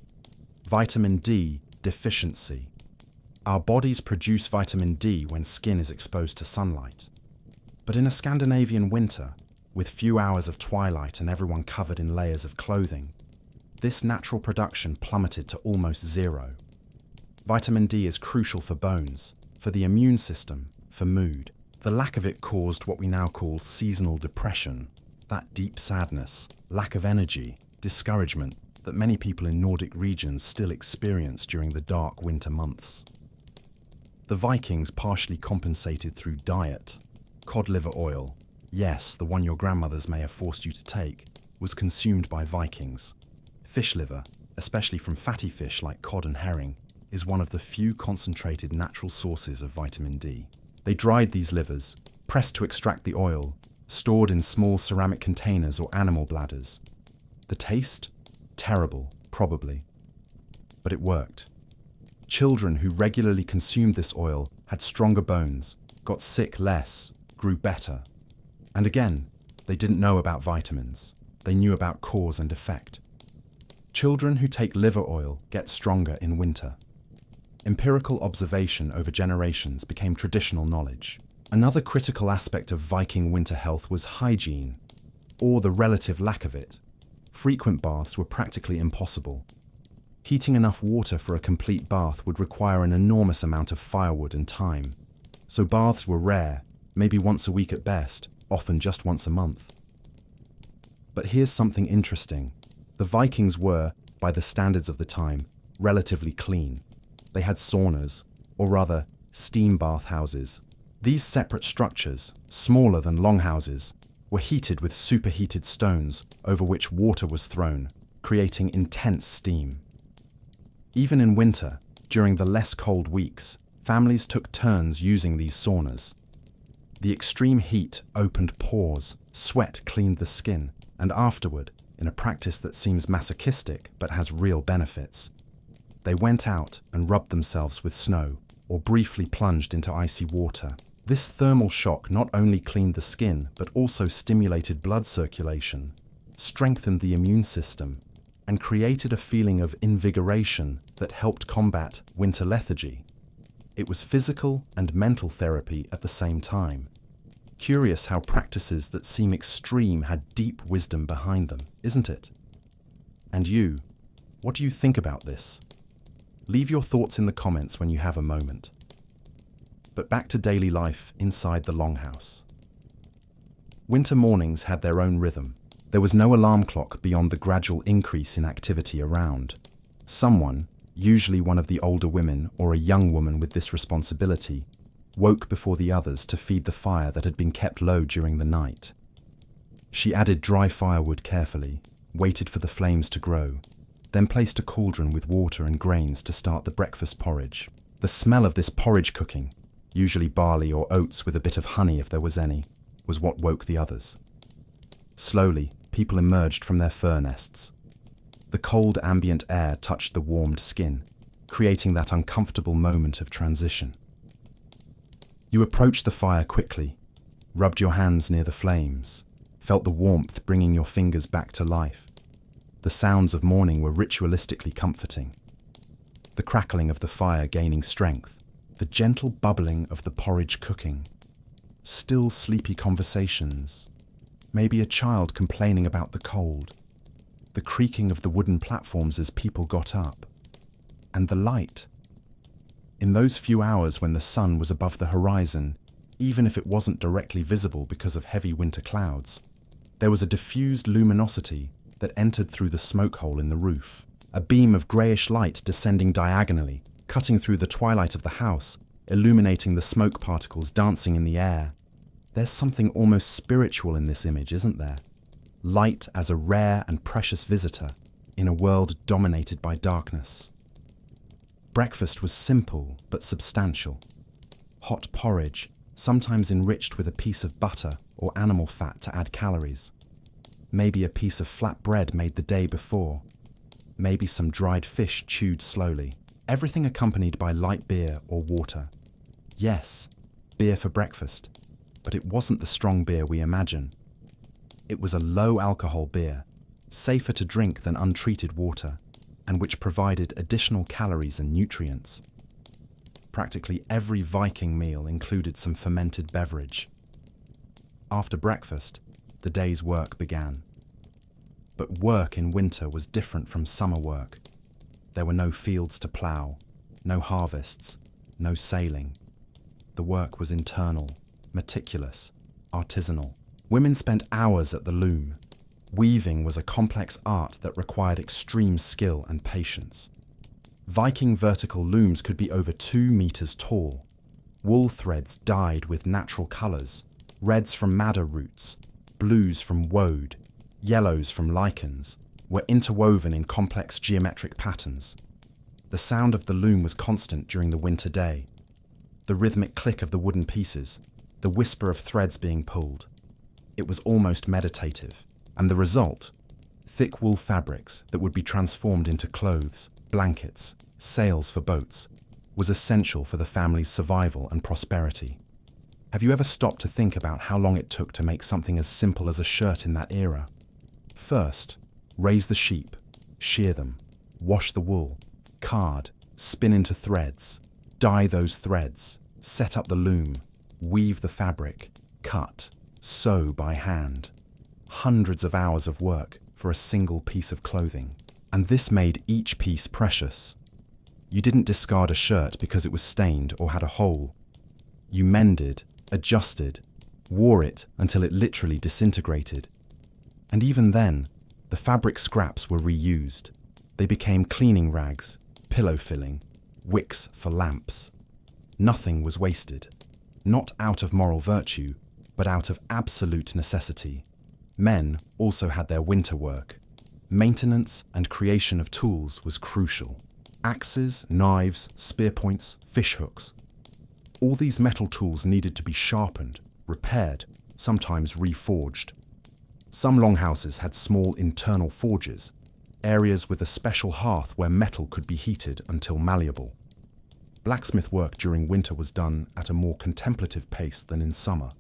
Vitamin D deficiency. Our bodies produce vitamin D when skin is exposed to sunlight. But in a Scandinavian winter, with few hours of twilight and everyone covered in layers of clothing, this natural production plummeted to almost zero. Vitamin D is crucial for bones, for the immune system, for mood. The lack of it caused what we now call seasonal depression, that deep sadness, lack of energy, discouragement that many people in Nordic regions still experience during the dark winter months. The Vikings partially compensated through diet. Cod liver oil, yes, the one your grandmothers may have forced you to take, was consumed by Vikings. Fish liver, especially from fatty fish like cod and herring, is one of the few concentrated natural sources of vitamin D. They dried these livers, pressed to extract the oil, stored in small ceramic containers or animal bladders. The taste? Terrible, probably. But it worked. Children who regularly consumed this oil had stronger bones, got sick less, grew better. And again, they didn't know about vitamins. They knew about cause and effect. Children who take liver oil get stronger in winter. Empirical observation over generations became traditional knowledge. Another critical aspect of Viking winter health was hygiene, or the relative lack of it. Frequent baths were practically impossible. Heating enough water for a complete bath would require an enormous amount of firewood and time. So baths were rare, maybe once a week at best, often just once a month. But here's something interesting. The Vikings were, by the standards of the time, relatively clean. They had saunas, or rather, steam bath houses. These separate structures, smaller than longhouses, were heated with superheated stones over which water was thrown, creating intense steam. Even in winter, during the less cold weeks, families took turns using these saunas. The extreme heat opened pores, sweat cleaned the skin, and afterward, in a practice that seems masochistic but has real benefits, they went out and rubbed themselves with snow or briefly plunged into icy water. This thermal shock not only cleaned the skin but also stimulated blood circulation, strengthened the immune system, and created a feeling of invigoration that helped combat winter lethargy. It was physical and mental therapy at the same time. Curious how practices that seem extreme had deep wisdom behind them, isn't it? And you, what do you think about this? Leave your thoughts in the comments when you have a moment. But back to daily life inside the Longhouse. Winter mornings had their own rhythm. There was no alarm clock beyond the gradual increase in activity around. Someone, usually one of the older women or a young woman with this responsibility, woke before the others to feed the fire that had been kept low during the night. She added dry firewood carefully, waited for the flames to grow, then placed a cauldron with water and grains to start the breakfast porridge. The smell of this porridge cooking, usually barley or oats with a bit of honey if there was any, was what woke the others. Slowly, people emerged from their fur nests. The cold ambient air touched the warmed skin, creating that uncomfortable moment of transition. You approached the fire quickly, rubbed your hands near the flames, felt the warmth bringing your fingers back to life. The sounds of morning were ritualistically comforting. The crackling of the fire gaining strength, the gentle bubbling of the porridge cooking, still sleepy conversations, maybe a child complaining about the cold, the creaking of the wooden platforms as people got up, and the light. In those few hours when the sun was above the horizon, even if it wasn't directly visible because of heavy winter clouds, there was a diffused luminosity that entered through the smoke hole in the roof, a beam of greyish light descending diagonally, cutting through the twilight of the house, illuminating the smoke particles dancing in the air. There's something almost spiritual in this image, isn't there? Light as a rare and precious visitor in a world dominated by darkness. Breakfast was simple but substantial. Hot porridge, sometimes enriched with a piece of butter or animal fat to add calories. Maybe a piece of flat bread made the day before. Maybe some dried fish chewed slowly. Everything accompanied by light beer or water. Yes, beer for breakfast, but it wasn't the strong beer we imagine. It was a low-alcohol beer, safer to drink than untreated water, and which provided additional calories and nutrients. Practically every Viking meal included some fermented beverage. After breakfast, the day's work began. But work in winter was different from summer work. There were no fields to plough, no harvests, no sailing. The work was internal, meticulous, artisanal. Women spent hours at the loom. Weaving was a complex art that required extreme skill and patience. Viking vertical looms could be over 2 meters tall. Wool threads dyed with natural colors, reds from madder roots, blues from woad, yellows from lichens, were interwoven in complex geometric patterns. The sound of the loom was constant during the winter day. The rhythmic click of the wooden pieces, the whisper of threads being pulled. It was almost meditative, and the result, thick wool fabrics that would be transformed into clothes, blankets, sails for boats, was essential for the family's survival and prosperity. Have you ever stopped to think about how long it took to make something as simple as a shirt in that era? First, raise the sheep, shear them, wash the wool, card, spin into threads, dye those threads, set up the loom, weave the fabric, cut, sew by hand. Hundreds of hours of work for a single piece of clothing. And this made each piece precious. You didn't discard a shirt because it was stained or had a hole. You mended, adjusted, wore it until it literally disintegrated. And even then, the fabric scraps were reused. They became cleaning rags, pillow filling, wicks for lamps. Nothing was wasted, not out of moral virtue, but out of absolute necessity. Men also had their winter work. Maintenance and creation of tools was crucial. Axes, knives, spear points, fish hooks. All these metal tools needed to be sharpened, repaired, sometimes reforged. Some longhouses had small internal forges, areas with a special hearth where metal could be heated until malleable. Blacksmith work during winter was done at a more contemplative pace than in summer.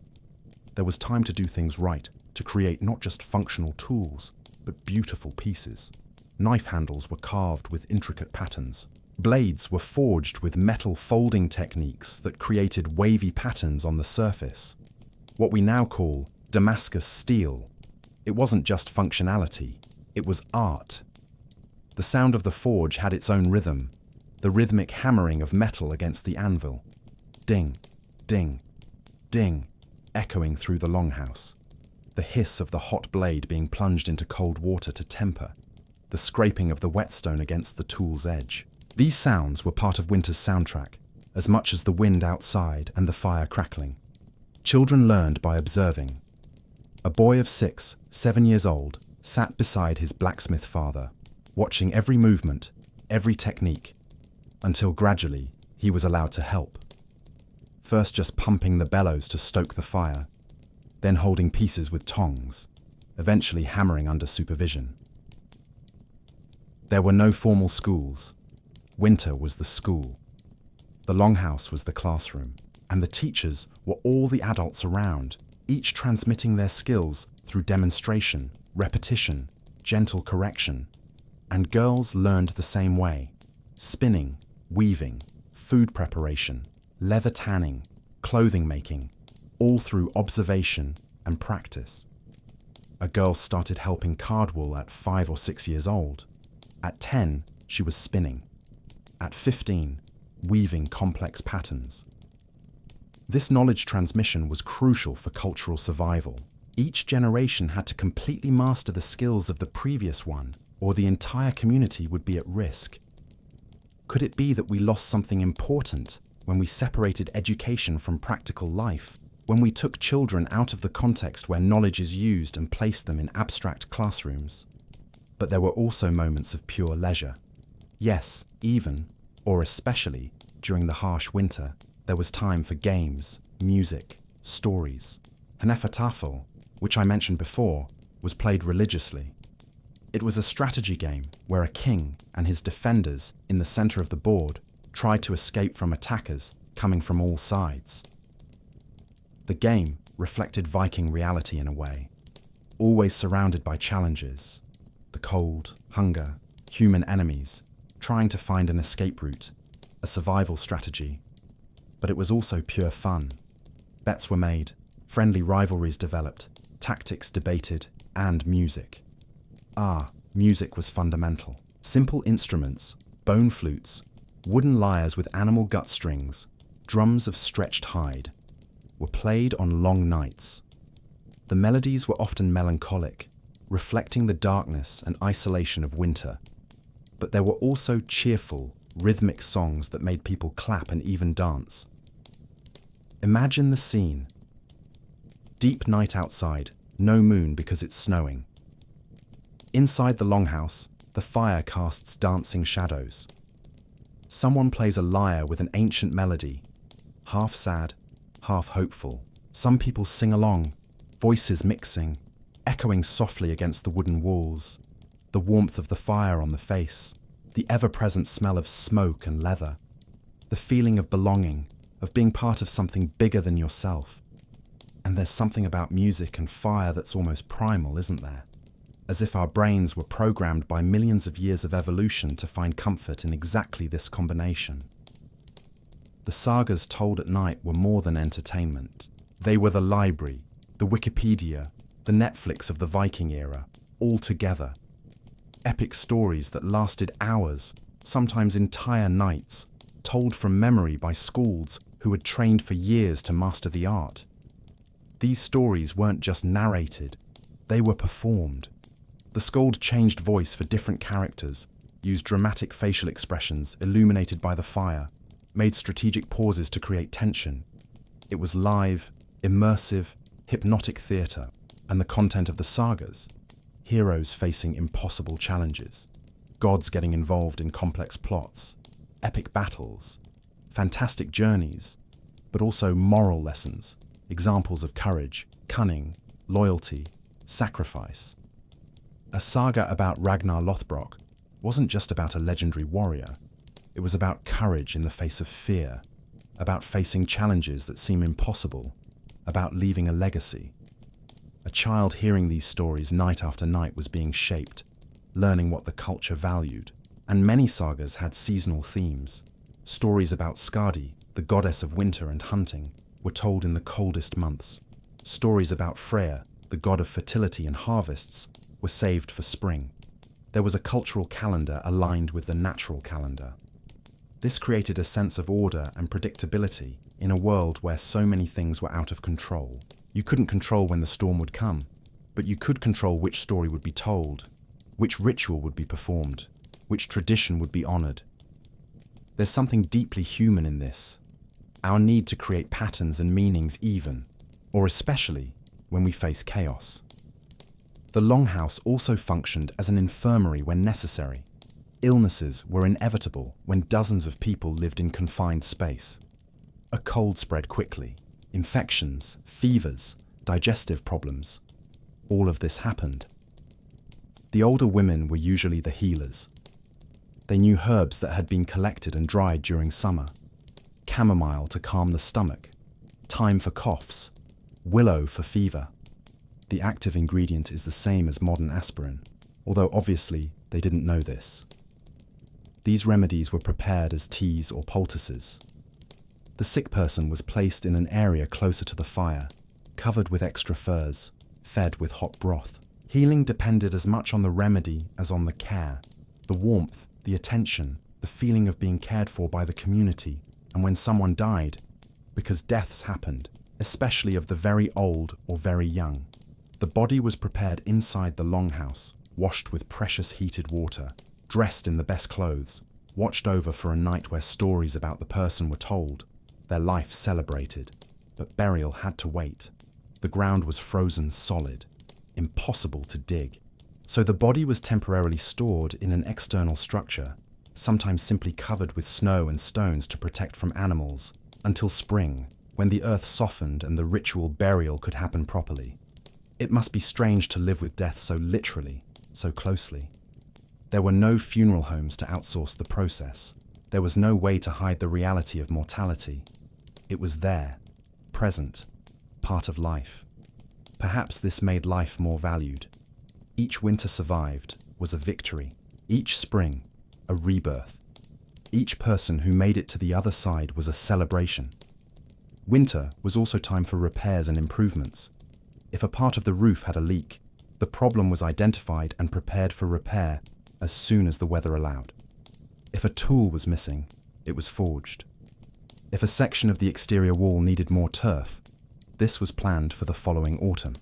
There was time to do things right, to create not just functional tools, but beautiful pieces. Knife handles were carved with intricate patterns. Blades were forged with metal folding techniques that created wavy patterns on the surface. What we now call Damascus steel. It wasn't just functionality, it was art. The sound of the forge had its own rhythm, the rhythmic hammering of metal against the anvil. Ding, ding, ding, echoing through the longhouse. The hiss of the hot blade being plunged into cold water to temper. The scraping of the whetstone against the tool's edge. These sounds were part of winter's soundtrack, as much as the wind outside and the fire crackling. Children learned by observing. A boy of 6, 7 years old, sat beside his blacksmith father, watching every movement, every technique, until gradually he was allowed to help. First just pumping the bellows to stoke the fire, then holding pieces with tongs, eventually hammering under supervision. There were no formal schools. Winter was the school. The longhouse was the classroom, and the teachers were all the adults around, each transmitting their skills through demonstration, repetition, gentle correction. And girls learned the same way: spinning, weaving, food preparation, leather tanning, clothing making, all through observation and practice. A girl started helping card wool at 5 or 6 years old. At 10, she was spinning. At 15, weaving complex patterns. This knowledge transmission was crucial for cultural survival. Each generation had to completely master the skills of the previous one, or the entire community would be at risk. Could it be that we lost something important when we separated education from practical life, when we took children out of the context where knowledge is used and placed them in abstract classrooms? But there were also moments of pure leisure. Yes, even, or especially, during the harsh winter, there was time for games, music, stories. Hnefatafel, which I mentioned before, was played religiously. It was a strategy game where a king and his defenders in the center of the board tried to escape from attackers coming from all sides. The game reflected Viking reality in a way, always surrounded by challenges, the cold, hunger, human enemies, trying to find an escape route, a survival strategy. But it was also pure fun. Bets were made, friendly rivalries developed, tactics debated, and music. Music was fundamental. Simple instruments, bone flutes, Wooden lyres with animal gut strings, drums of stretched hide, were played on long nights. The melodies were often melancholic, reflecting the darkness and isolation of winter. But there were also cheerful, rhythmic songs that made people clap and even dance. Imagine the scene. Deep night outside, no moon because it's snowing. Inside the longhouse, the fire casts dancing shadows. Someone plays a lyre with an ancient melody, half sad, half hopeful. Some people sing along, voices mixing, echoing softly against the wooden walls, the warmth of the fire on the face, the ever-present smell of smoke and leather, the feeling of belonging, of being part of something bigger than yourself. And there's something about music and fire that's almost primal, isn't there? As if our brains were programmed by millions of years of evolution to find comfort in exactly this combination. The sagas told at night were more than entertainment. They were the library, the Wikipedia, the Netflix of the Viking era, all together. Epic stories that lasted hours, sometimes entire nights, told from memory by skalds who had trained for years to master the art. These stories weren't just narrated, they were performed. The skald changed voice for different characters, used dramatic facial expressions illuminated by the fire, made strategic pauses to create tension. It was live, immersive, hypnotic theatre, and the content of the sagas. Heroes facing impossible challenges, gods getting involved in complex plots, epic battles, fantastic journeys, but also moral lessons, examples of courage, cunning, loyalty, sacrifice. A saga about Ragnar Lothbrok wasn't just about a legendary warrior. It was about courage in the face of fear, about facing challenges that seem impossible, about leaving a legacy. A child hearing these stories night after night was being shaped, learning what the culture valued. And many sagas had seasonal themes. Stories about Skadi, the goddess of winter and hunting, were told in the coldest months. Stories about Freya, the god of fertility and harvests, were saved for spring. There was a cultural calendar aligned with the natural calendar. This created a sense of order and predictability in a world where so many things were out of control. You couldn't control when the storm would come, but you could control which story would be told, which ritual would be performed, which tradition would be honored. There's something deeply human in this, our need to create patterns and meanings even, or especially, when we face chaos. The Longhouse also functioned as an infirmary when necessary. Illnesses were inevitable when dozens of people lived in confined space. A cold spread quickly. Infections, fevers, digestive problems. All of this happened. The older women were usually the healers. They knew herbs that had been collected and dried during summer. Chamomile to calm the stomach, thyme for coughs, willow for fever. The active ingredient is the same as modern aspirin, although obviously they didn't know this. These remedies were prepared as teas or poultices. The sick person was placed in an area closer to the fire, covered with extra furs, fed with hot broth. Healing depended as much on the remedy as on the care, the warmth, the attention, the feeling of being cared for by the community, and when someone died, because deaths happened, especially of the very old or very young. The body was prepared inside the longhouse, washed with precious heated water, dressed in the best clothes, watched over for a night where stories about the person were told, their life celebrated, but burial had to wait. The ground was frozen solid, impossible to dig. So the body was temporarily stored in an external structure, sometimes simply covered with snow and stones to protect from animals, until spring, when the earth softened and the ritual burial could happen properly. It must be strange to live with death so literally, so closely. There were no funeral homes to outsource the process. There was no way to hide the reality of mortality. It was there, present, part of life. Perhaps this made life more valued. Each winter survived was a victory. Each spring, a rebirth. Each person who made it to the other side was a celebration. Winter was also time for repairs and improvements. If a part of the roof had a leak, the problem was identified and prepared for repair as soon as the weather allowed. If a tool was missing, it was forged. If a section of the exterior wall needed more turf, this was planned for the following autumn.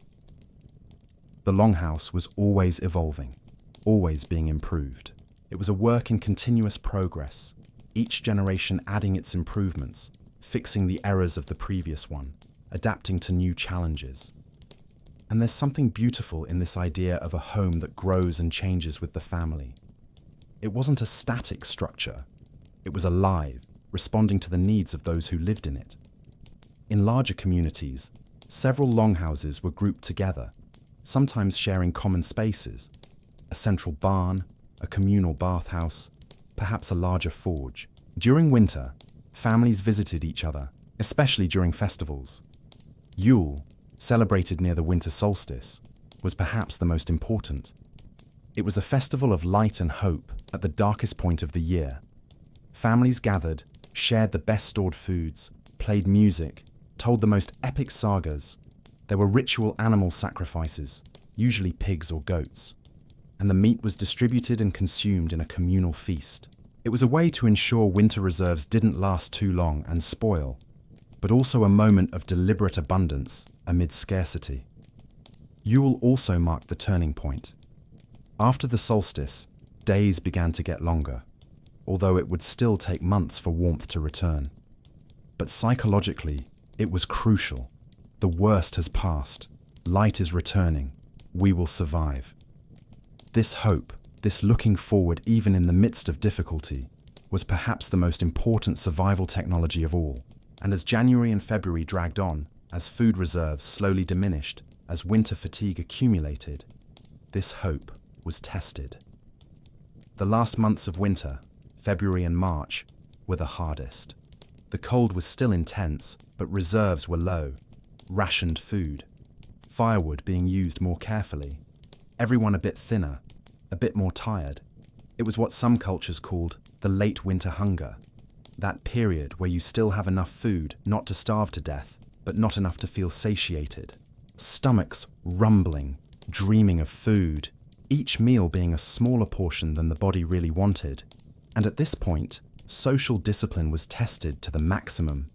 The Longhouse was always evolving, always being improved. It was a work in continuous progress, each generation adding its improvements, fixing the errors of the previous one, adapting to new challenges. And there's something beautiful in this idea of a home that grows and changes with the family. It wasn't a static structure. It was alive, responding to the needs of those who lived in it. In larger communities, several longhouses were grouped together, sometimes sharing common spaces, a central barn, a communal bathhouse, perhaps a larger forge. During winter, families visited each other, especially during festivals. Yule, celebrated near the winter solstice, was perhaps the most important. It was a festival of light and hope at the darkest point of the year. Families gathered, shared the best stored foods, played music, told the most epic sagas. There were ritual animal sacrifices, usually pigs or goats, and the meat was distributed and consumed in a communal feast. It was a way to ensure winter reserves didn't last too long and spoil, but also a moment of deliberate abundance amid scarcity. Yule also marked the turning point. After the solstice, days began to get longer, although it would still take months for warmth to return. But psychologically, it was crucial. The worst has passed. Light is returning. We will survive. This hope, this looking forward even in the midst of difficulty, was perhaps the most important survival technology of all. And as January and February dragged on, as food reserves slowly diminished, as winter fatigue accumulated, this hope was tested. The last months of winter, February and March, were the hardest. The cold was still intense, but reserves were low. Rationed food. Firewood being used more carefully. Everyone a bit thinner, a bit more tired. It was what some cultures called the late winter hunger. That period where you still have enough food not to starve to death, but not enough to feel satiated. Stomachs rumbling, dreaming of food, each meal being a smaller portion than the body really wanted. And at this point, social discipline was tested to the maximum.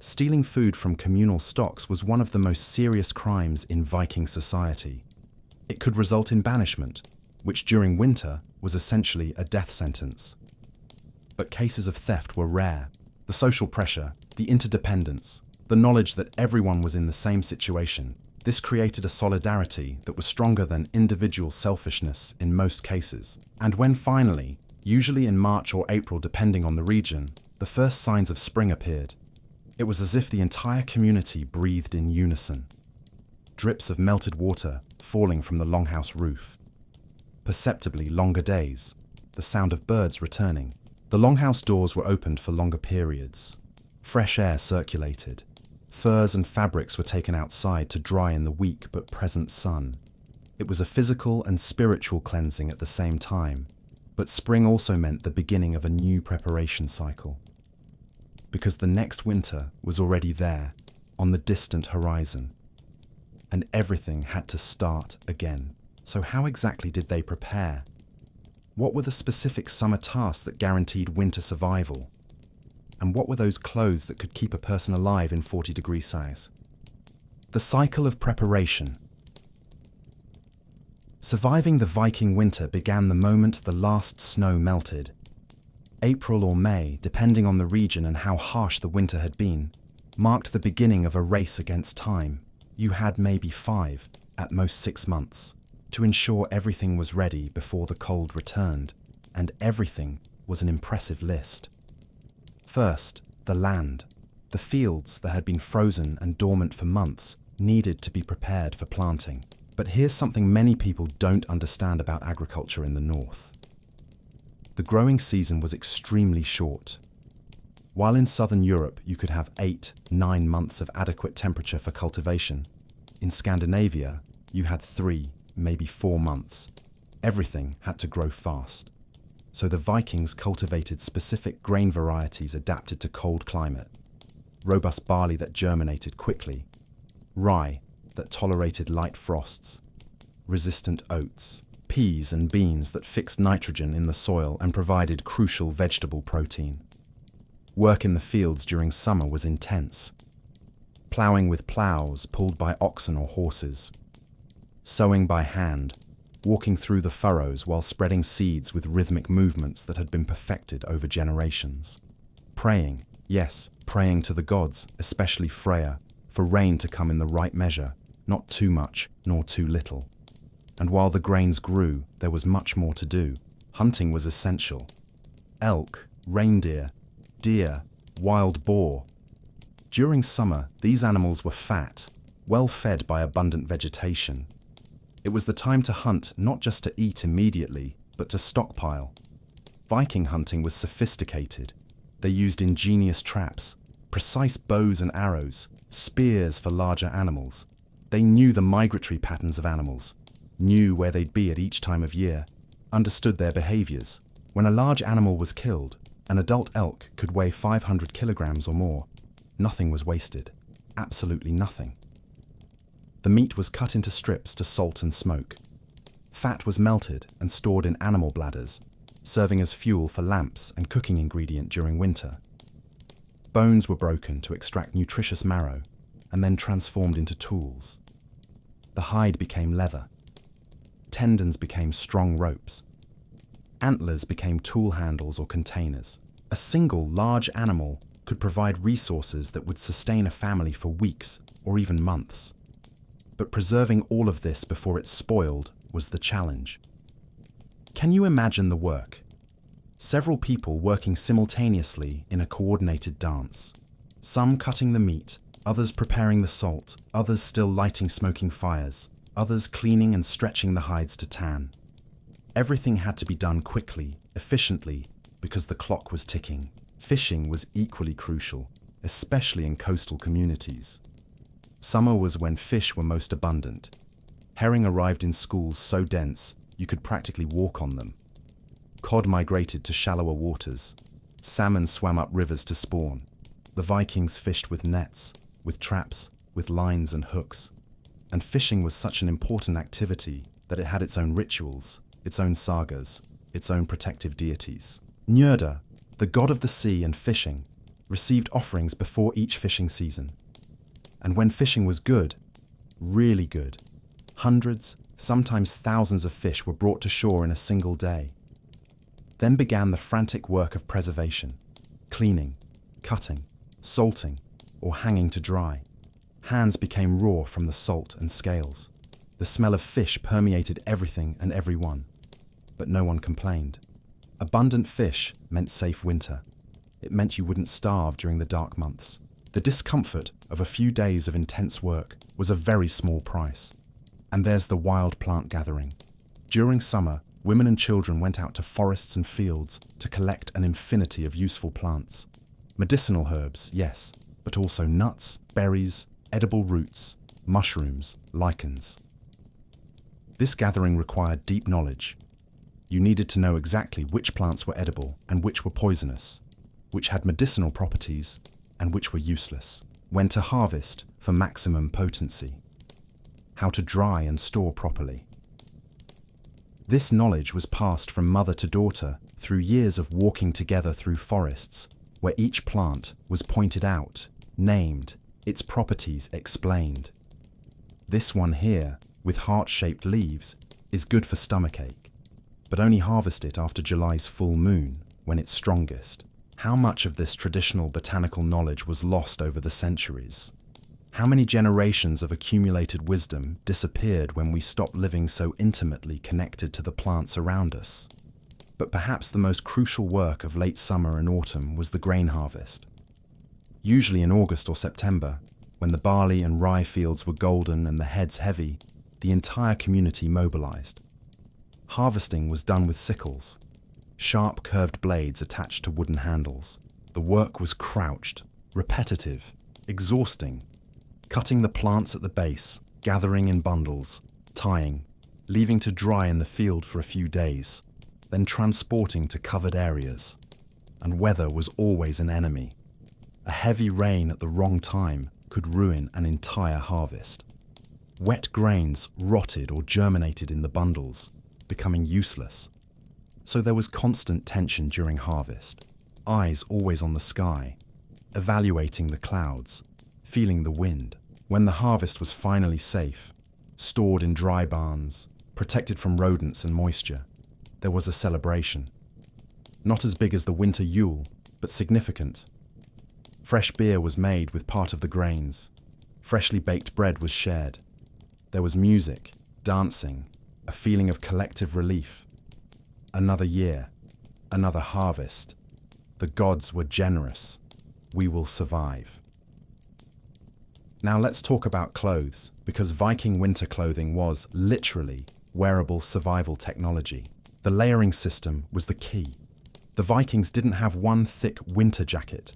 Stealing food from communal stocks was one of the most serious crimes in Viking society. It could result in banishment, which during winter was essentially a death sentence. But cases of theft were rare. The social pressure, the interdependence, the knowledge that everyone was in the same situation, this created a solidarity that was stronger than individual selfishness in most cases. And when finally, usually in March or April depending on the region, the first signs of spring appeared, it was as if the entire community breathed in unison. Drips of melted water falling from the longhouse roof. Perceptibly longer days, the sound of birds returning. The longhouse doors were opened for longer periods. Fresh air circulated. Furs and fabrics were taken outside to dry in the weak but present sun. It was a physical and spiritual cleansing at the same time, but spring also meant the beginning of a new preparation cycle. Because the next winter was already there, on the distant horizon, and everything had to start again. So how exactly did they prepare? What were the specific summer tasks that guaranteed winter survival? And what were those clothes that could keep a person alive in 40 degrees Celsius? The cycle of preparation. Surviving the Viking winter began the moment the last snow melted. April or May, depending on the region and how harsh the winter had been, marked the beginning of a race against time. You had maybe 5, at most 6 months, to ensure everything was ready before the cold returned, and everything was an impressive list. First, the land. The fields that had been frozen and dormant for months needed to be prepared for planting. But here's something many people don't understand about agriculture in the north. The growing season was extremely short. While in southern Europe you could have 8-9 months of adequate temperature for cultivation, in Scandinavia you had 3, maybe 4 months. Everything had to grow fast. So the Vikings cultivated specific grain varieties adapted to cold climate. Robust barley that germinated quickly, rye that tolerated light frosts, resistant oats, peas and beans that fixed nitrogen in the soil and provided crucial vegetable protein. Work in the fields during summer was intense. Ploughing with ploughs pulled by oxen or horses. Sowing by hand, walking through the furrows while spreading seeds with rhythmic movements that had been perfected over generations. Praying, yes, praying to the gods, especially Freya, for rain to come in the right measure, not too much nor too little. And while the grains grew, there was much more to do. Hunting was essential. Elk, reindeer, deer, wild boar. During summer, these animals were fat, well fed by abundant vegetation. It was the time to hunt not just to eat immediately, but to stockpile. Viking hunting was sophisticated. They used ingenious traps, precise bows and arrows, spears for larger animals. They knew the migratory patterns of animals, knew where they'd be at each time of year, understood their behaviors. When a large animal was killed, an adult elk could weigh 500 kilograms or more. Nothing was wasted. Absolutely nothing. The meat was cut into strips to salt and smoke. Fat was melted and stored in animal bladders, serving as fuel for lamps and cooking ingredient during winter. Bones were broken to extract nutritious marrow and then transformed into tools. The hide became leather. Tendons became strong ropes. Antlers became tool handles or containers. A single large animal could provide resources that would sustain a family for weeks or even months. But preserving all of this before it spoiled was the challenge. Can you imagine the work? Several people working simultaneously in a coordinated dance. Some cutting the meat, others preparing the salt, others still lighting smoking fires, others cleaning and stretching the hides to tan. Everything had to be done quickly, efficiently, because the clock was ticking. Fishing was equally crucial, especially in coastal communities. Summer was when fish were most abundant. Herring arrived in schools so dense you could practically walk on them. Cod migrated to shallower waters. Salmon swam up rivers to spawn. The Vikings fished with nets, with traps, with lines and hooks. And fishing was such an important activity that it had its own rituals, its own sagas, its own protective deities. Njörður, the god of the sea and fishing, received offerings before each fishing season. And when fishing was good, really good, hundreds, sometimes thousands of fish were brought to shore in a single day. Then began the frantic work of preservation, cleaning, cutting, salting, or hanging to dry. Hands became raw from the salt and scales. The smell of fish permeated everything and everyone, but no one complained. Abundant fish meant safe winter. It meant you wouldn't starve during the dark months. The discomfort of a few days of intense work was a very small price. And there's the wild plant gathering. During summer, women and children went out to forests and fields to collect an infinity of useful plants. Medicinal herbs, yes, but also nuts, berries, edible roots, mushrooms, lichens. This gathering required deep knowledge. You needed to know exactly which plants were edible and which were poisonous, which had medicinal properties and which were useless, when to harvest for maximum potency, how to dry and store properly. This knowledge was passed from mother to daughter through years of walking together through forests, where each plant was pointed out, named, its properties explained. This one here, with heart-shaped leaves, is good for stomachache, but only harvest it after July's full moon, when it's strongest. How much of this traditional botanical knowledge was lost over the centuries? How many generations of accumulated wisdom disappeared when we stopped living so intimately connected to the plants around us? But perhaps the most crucial work of late summer and autumn was the grain harvest. Usually in August or September, when the barley and rye fields were golden and the heads heavy, the entire community mobilized. Harvesting was done with sickles, sharp curved blades attached to wooden handles. The work was crouched, repetitive, exhausting, cutting the plants at the base, gathering in bundles, tying, leaving to dry in the field for a few days, then transporting to covered areas. And weather was always an enemy. A heavy rain at the wrong time could ruin an entire harvest. Wet grains rotted or germinated in the bundles, becoming useless. So there was constant tension during harvest. eyes always on the sky, evaluating the clouds, feeling the wind. When the harvest was finally safe, stored in dry barns, protected from rodents and moisture, there was a celebration. Not as big as the winter Yule, but significant. Fresh beer was made with part of the grains. Freshly baked bread was shared. There was music, dancing, a feeling of collective relief. Another year, another harvest. The gods were generous. We will survive. Now let's talk about clothes, because Viking winter clothing was, literally, wearable survival technology. The layering system was the key. The Vikings didn't have one thick winter jacket.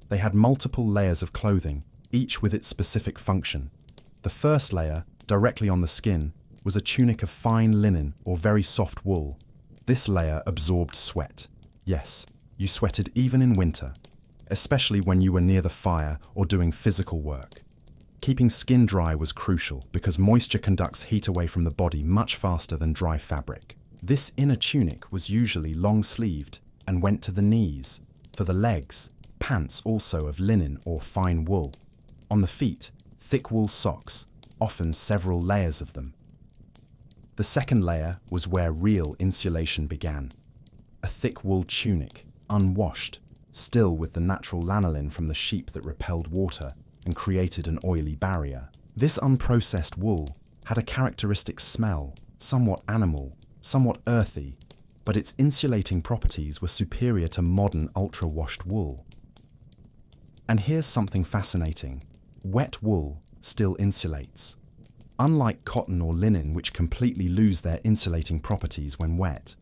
They had multiple layers of clothing, each with its specific function. The first layer, directly on the skin, was a tunic of fine linen or very soft wool. This layer absorbed sweat. Yes, you sweated even in winter, especially when you were near the fire or doing physical work. Keeping skin dry was crucial because moisture conducts heat away from the body much faster than dry fabric. This inner tunic was usually long-sleeved and went to the knees. For the legs, pants also of linen or fine wool. On the feet, thick wool socks, often several layers of them. The second layer was where real insulation began. A thick wool tunic, unwashed, still with the natural lanolin from the sheep that repelled water and created an oily barrier. This unprocessed wool had a characteristic smell, somewhat animal, somewhat earthy, but its insulating properties were superior to modern ultra-washed wool. And here's something fascinating. Wet wool still insulates. Unlike cotton or linen, which completely lose their insulating properties when wet,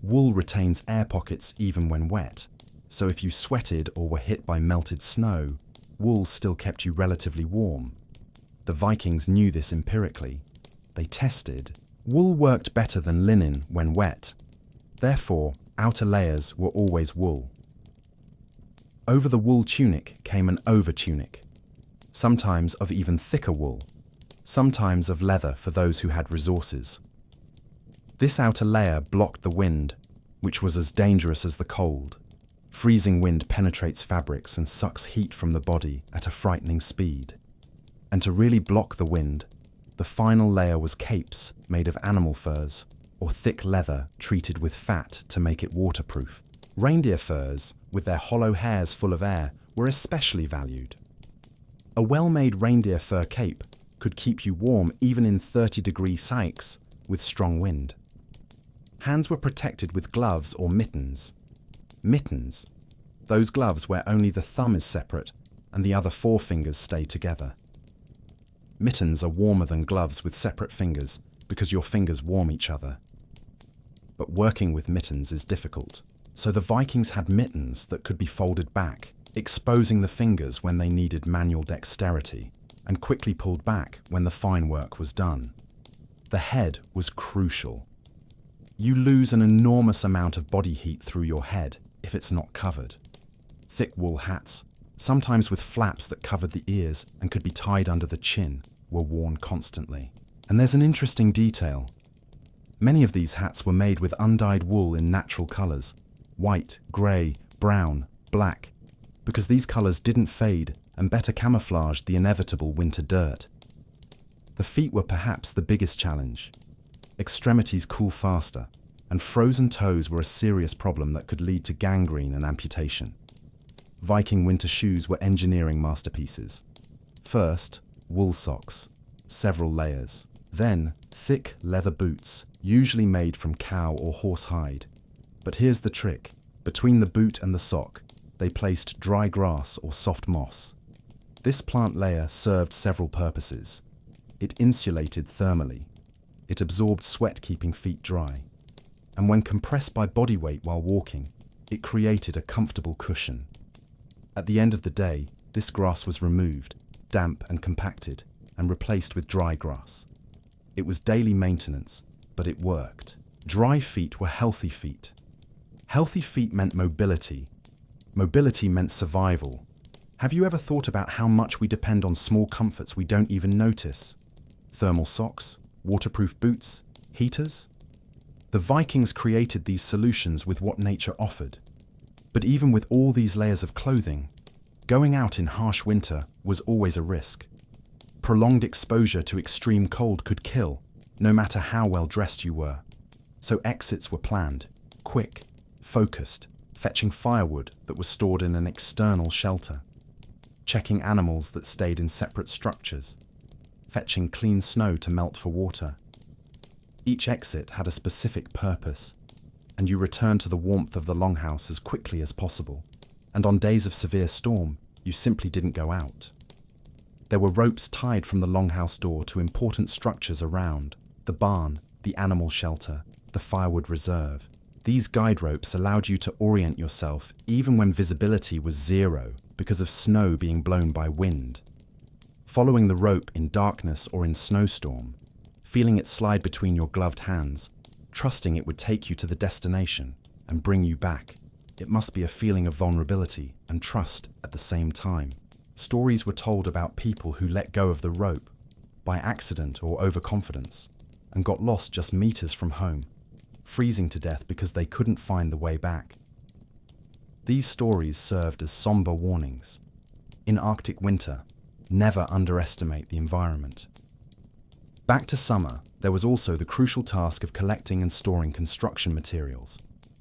wool retains air pockets even when wet. So if you sweated or were hit by melted snow, wool still kept you relatively warm. The Vikings knew this empirically. They tested. Wool worked better than linen when wet. Therefore, outer layers were always wool. Over the wool tunic came an over-tunic, sometimes of even thicker wool, sometimes of leather for those who had resources. This outer layer blocked the wind, which was as dangerous as the cold. Freezing wind penetrates fabrics and sucks heat from the body at a frightening speed. And to really block the wind, the final layer was capes made of animal furs or thick leather treated with fat to make it waterproof. Reindeer furs, with their hollow hairs full of air, were especially valued. A well-made reindeer fur cape could keep you warm even in 30-degree Sykes with strong wind. Hands were protected with gloves or mittens. Mittens, those gloves where only the thumb is separate and the other four fingers stay together. Mittens are warmer than gloves with separate fingers because your fingers warm each other. But working with mittens is difficult, so the Vikings had mittens that could be folded back, exposing the fingers when they needed manual dexterity, and quickly pulled back when the fine work was done. The head was crucial. You lose an enormous amount of body heat through your head if it's not covered. Thick wool hats, sometimes with flaps that covered the ears and could be tied under the chin, were worn constantly. And there's an interesting detail. Many of these hats were made with undyed wool in natural colours: white, grey, brown, black, because these colours didn't fade and better camouflaged the inevitable winter dirt. The feet were perhaps the biggest challenge. Extremities cool faster, and frozen toes were a serious problem that could lead to gangrene and amputation. Viking winter shoes were engineering masterpieces. First, wool socks, several layers. Then, thick leather boots, usually made from cow or horse hide. But here's the trick. Between the boot and the sock, they placed dry grass or soft moss. This plant layer served several purposes. It insulated thermally. It absorbed sweat, keeping feet dry. And when compressed by body weight while walking, it created a comfortable cushion. At the end of the day, this grass was removed, damp and compacted, and replaced with dry grass. It was daily maintenance, but it worked. Dry feet were healthy feet. Healthy feet meant mobility. Mobility meant survival. Have you ever thought about how much we depend on small comforts we don't even notice? Thermal socks, waterproof boots, heaters? The Vikings created these solutions with what nature offered. But even with all these layers of clothing, going out in harsh winter was always a risk. Prolonged exposure to extreme cold could kill, no matter how well dressed you were. So exits were planned, quick, focused, fetching firewood that was stored in an external shelter, checking animals that stayed in separate structures, fetching clean snow to melt for water. Each exit had a specific purpose, and you returned to the warmth of the Longhouse as quickly as possible. And on days of severe storm, you simply didn't go out. There were ropes tied from the Longhouse door to important structures around: the barn, the animal shelter, the firewood reserve. These guide ropes allowed you to orient yourself even when visibility was zero because of snow being blown by wind. Following the rope in darkness or in snowstorm, feeling it slide between your gloved hands, trusting it would take you to the destination and bring you back. It must be a feeling of vulnerability and trust at the same time. Stories were told about people who let go of the rope by accident or overconfidence and got lost just meters from home, freezing to death because they couldn't find the way back. These stories served as somber warnings. In Arctic winter, never underestimate the environment. Back to summer, there was also the crucial task of collecting and storing construction materials.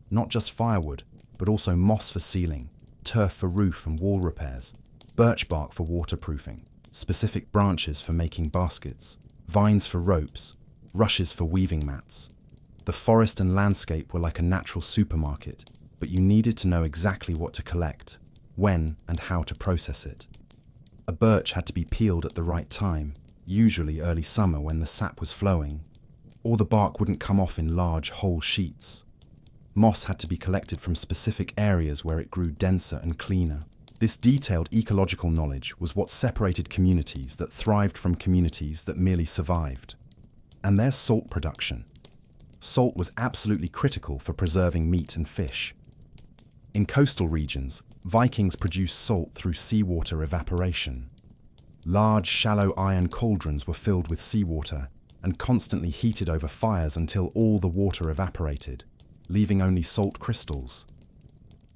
Not just firewood, but also moss for ceiling, turf for roof and wall repairs, birch bark for waterproofing, specific branches for making baskets, vines for ropes, rushes for weaving mats. The forest and landscape were like a natural supermarket, but you needed to know exactly what to collect, when and how to process it. A birch had to be peeled at the right time, usually early summer when the sap was flowing, or the bark wouldn't come off in large whole sheets. Moss had to be collected from specific areas where it grew denser and cleaner. This detailed ecological knowledge was what separated communities that thrived from communities that merely survived. And there's salt production. Salt was absolutely critical for preserving meat and fish. In coastal regions, Vikings produced salt through seawater evaporation. Large, shallow iron cauldrons were filled with seawater and constantly heated over fires until all the water evaporated, leaving only salt crystals.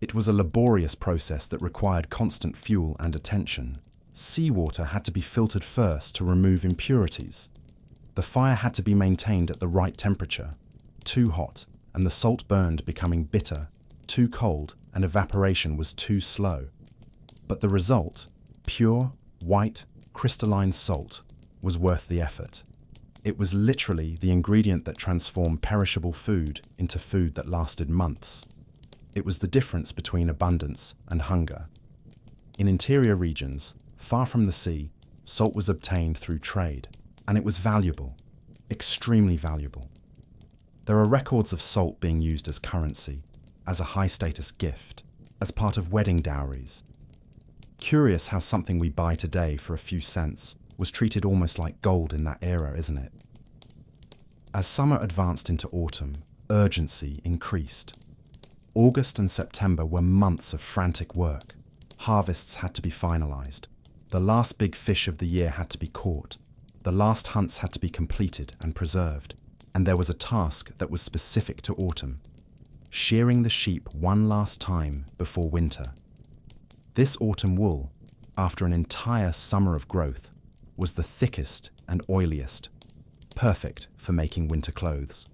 It was a laborious process that required constant fuel and attention. Seawater had to be filtered first to remove impurities. The fire had to be maintained at the right temperature. Too hot, and the salt burned, becoming bitter. Too cold, and evaporation was too slow. But the result, pure, white, crystalline salt, was worth the effort. It was literally the ingredient that transformed perishable food into food that lasted months. It was the difference between abundance and hunger. In interior regions, far from the sea, salt was obtained through trade, and it was valuable, extremely valuable. There are records of salt being used as currency, as a high-status gift, as part of wedding dowries. Curious how something we buy today for a few cents was treated almost like gold in that era, isn't it? As summer advanced into autumn, urgency increased. August and September were months of frantic work. Harvests had to be finalized. The last big fish of the year had to be caught. The last hunts had to be completed and preserved. And there was a task that was specific to autumn: shearing the sheep one last time before winter. This autumn wool, after an entire summer of growth, was the thickest and oiliest, perfect for making winter clothes.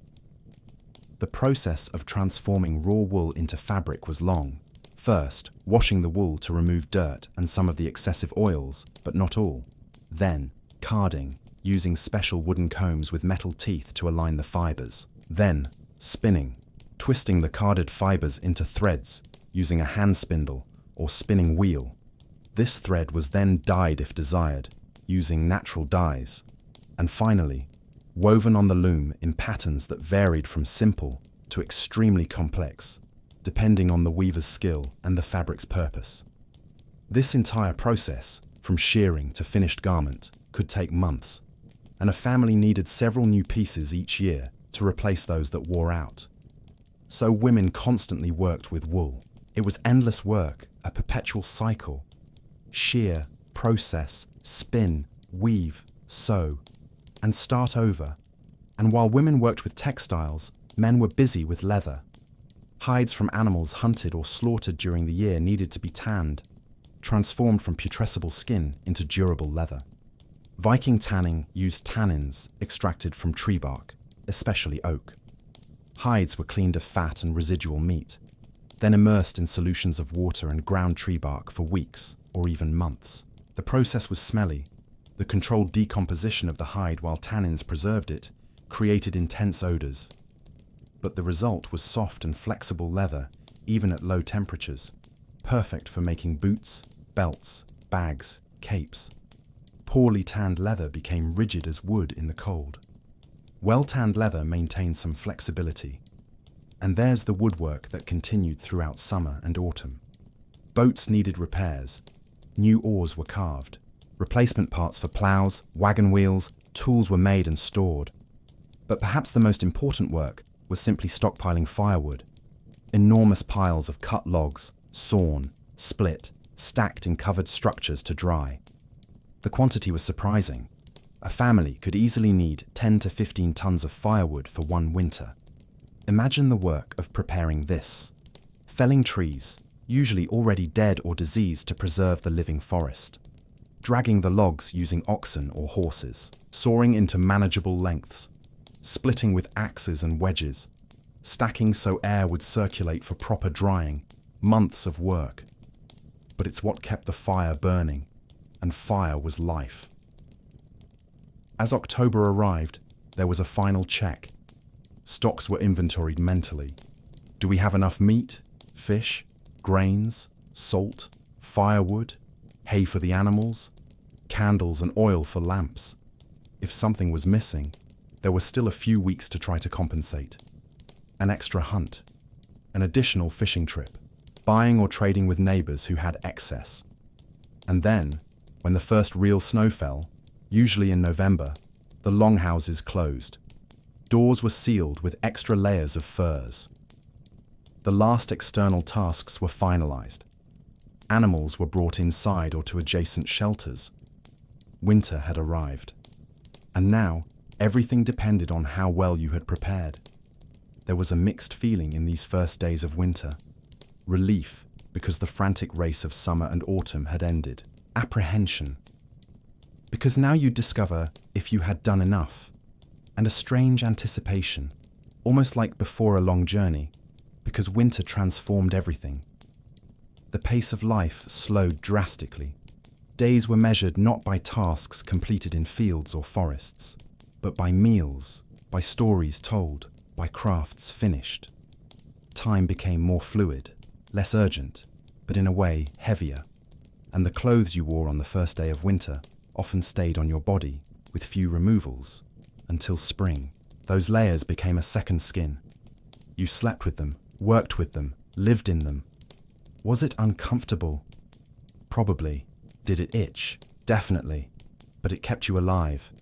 The process of transforming raw wool into fabric was long. First, washing the wool to remove dirt and some of the excessive oils, but not all. Then, carding, using special wooden combs with metal teeth to align the fibers. Then, spinning, twisting the carded fibers into threads using a hand spindle or spinning wheel. This thread was then dyed if desired, using natural dyes. And finally, woven on the loom in patterns that varied from simple to extremely complex, depending on the weaver's skill and the fabric's purpose. This entire process, from shearing to finished garment, could take months, and a family needed several new pieces each year to replace those that wore out. So women constantly worked with wool. It was endless work, a perpetual cycle. Shear, process, spin, weave, sew, and start over. And while women worked with textiles, men were busy with leather. Hides from animals hunted or slaughtered during the year needed to be tanned, transformed from putrescible skin into durable leather. Viking tanning used tannins extracted from tree bark, especially oak. Hides were cleaned of fat and residual meat, then immersed in solutions of water and ground tree bark for weeks or even months. The process was smelly. The controlled decomposition of the hide while tannins preserved it created intense odors. But the result was soft and flexible leather, even at low temperatures, perfect for making boots, belts, bags, capes. Poorly tanned leather became rigid as wood in the cold. Well-tanned leather maintained some flexibility. And there's the woodwork that continued throughout summer and autumn. Boats needed repairs. New oars were carved. Replacement parts for ploughs, wagon wheels, tools were made and stored. But perhaps the most important work was simply stockpiling firewood. Enormous piles of cut logs, sawn, split, stacked in covered structures to dry. The quantity was surprising. A family could easily need 10 to 15 tons of firewood for one winter. Imagine the work of preparing this. Felling trees, usually already dead or diseased to preserve the living forest. Dragging the logs using oxen or horses. Sawing into manageable lengths. Splitting with axes and wedges. Stacking so air would circulate for proper drying. Months of work. But it's what kept the fire burning. And fire was life. As October arrived, there was a final check. Stocks were inventoried mentally. Do we have enough meat, fish, grains, salt, firewood, hay for the animals, candles and oil for lamps? If something was missing, there were still a few weeks to try to compensate. An extra hunt, an additional fishing trip, buying or trading with neighbors who had excess. And then, when the first real snow fell, usually in November, the Longhouses closed. Doors were sealed with extra layers of furs. The last external tasks were finalized. Animals were brought inside or to adjacent shelters. Winter had arrived. And now, everything depended on how well you had prepared. There was a mixed feeling in these first days of winter. Relief, because the frantic race of summer and autumn had ended. Apprehension, because now you'd discover if you had done enough, and a strange anticipation, almost like before a long journey, because winter transformed everything. The pace of life slowed drastically. Days were measured not by tasks completed in fields or forests, but by meals, by stories told, by crafts finished. Time became more fluid, less urgent, but in a way heavier. And the clothes you wore on the first day of winter often stayed on your body, with few removals, until spring. Those layers became a second skin. You slept with them, worked with them, lived in them. Was it uncomfortable? Probably. Did it itch? Definitely. But it kept you alive,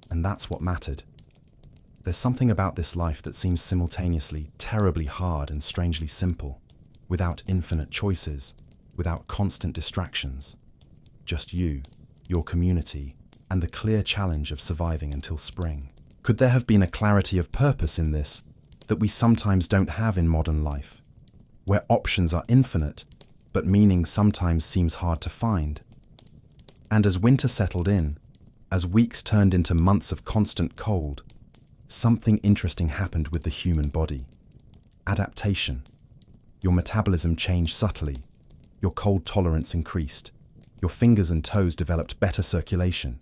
and that's what mattered. There's something about this life that seems simultaneously terribly hard and strangely simple, without infinite choices, without constant distractions. Just you, your community, and the clear challenge of surviving until spring. Could there have been a clarity of purpose in this that we sometimes don't have in modern life, where options are infinite, but meaning sometimes seems hard to find? And as winter settled in, as weeks turned into months of constant cold, something interesting happened with the human body. Adaptation. Your metabolism changed subtly. Your cold tolerance increased. Your fingers and toes developed better circulation.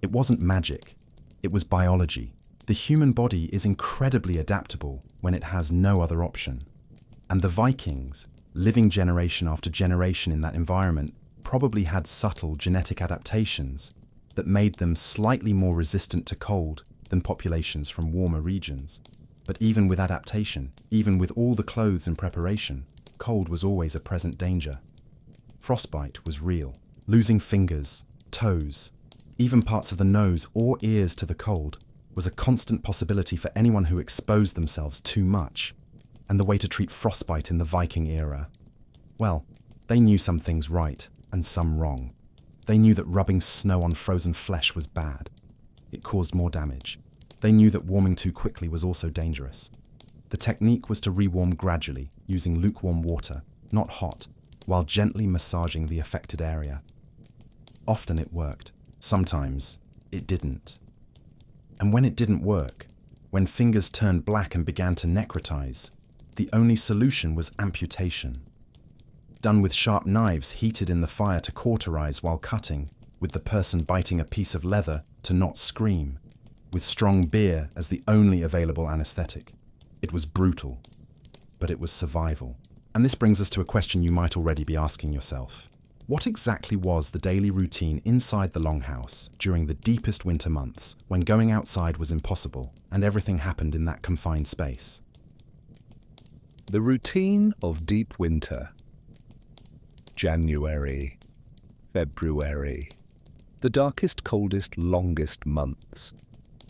It wasn't magic. It was biology. The human body is incredibly adaptable when it has no other option. And the Vikings, living generation after generation in that environment, probably had subtle genetic adaptations that made them slightly more resistant to cold than populations from warmer regions. But even with adaptation, even with all the clothes and preparation, cold was always a present danger. Frostbite was real. Losing fingers, toes, even parts of the nose or ears to the cold was a constant possibility for anyone who exposed themselves too much. And the way to treat frostbite in the Viking era? Well, they knew some things right and some wrong. They knew that rubbing snow on frozen flesh was bad. It caused more damage. They knew that warming too quickly was also dangerous. The technique was to rewarm gradually, using lukewarm water, not hot, while gently massaging the affected area. Often it worked, sometimes it didn't. And when it didn't work, when fingers turned black and began to necrotize, the only solution was amputation. Done with sharp knives heated in the fire to cauterize while cutting, with the person biting a piece of leather to not scream, with strong beer as the only available anesthetic. It was brutal, but it was survival. And this brings us to a question you might already be asking yourself. What exactly was the daily routine inside the Longhouse during the deepest winter months, when going outside was impossible and everything happened in that confined space? The routine of deep winter. January, February. The darkest, coldest, longest months.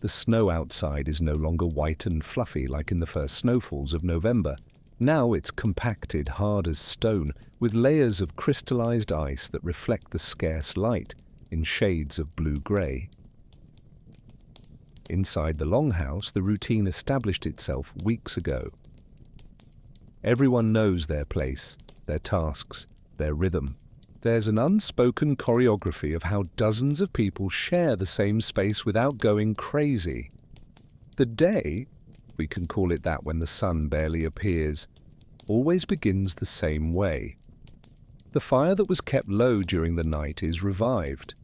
The snow outside is no longer white and fluffy like in the first snowfalls of November. Now it's compacted, hard as stone, with layers of crystallized ice that reflect the scarce light in shades of blue-grey. Inside the Longhouse, the routine established itself weeks ago. Everyone knows their place, their tasks, their rhythm. There's an unspoken choreography of how dozens of people share the same space without going crazy. The day, we can call it that when the sun barely appears, always begins the same way. The fire that was kept low during the night is revived.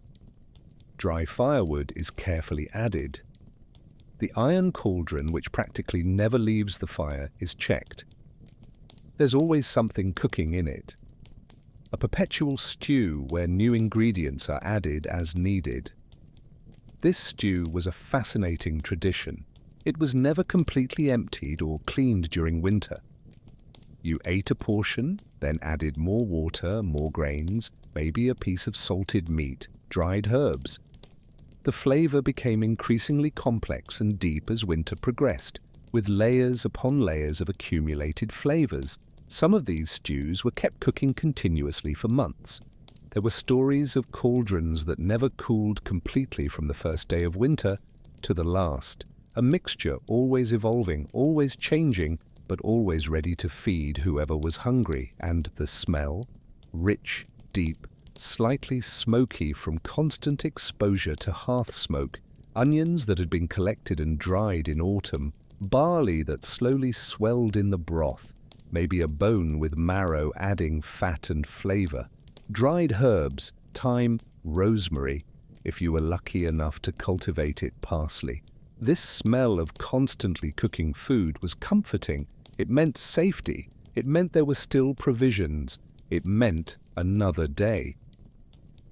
Dry firewood is carefully added. The iron cauldron, which practically never leaves the fire, is checked. There's always something cooking in it. A perpetual stew where new ingredients are added as needed. This stew was a fascinating tradition. It was never completely emptied or cleaned during winter. You ate a portion, then added more water, more grains, maybe a piece of salted meat, dried herbs. The flavor became increasingly complex and deep as winter progressed, with layers upon layers of accumulated flavors. Some of these stews were kept cooking continuously for months. There were stories of cauldrons that never cooled completely from the first day of winter to the last. A mixture always evolving, always changing, but always ready to feed whoever was hungry. And the smell, rich, deep, slightly smoky from constant exposure to hearth smoke, onions that had been collected and dried in autumn, barley that slowly swelled in the broth, maybe a bone with marrow adding fat and flavor, dried herbs, thyme, rosemary, if you were lucky enough to cultivate it, parsley. This smell of constantly cooking food was comforting. It meant safety. It meant there were still provisions. It meant another day.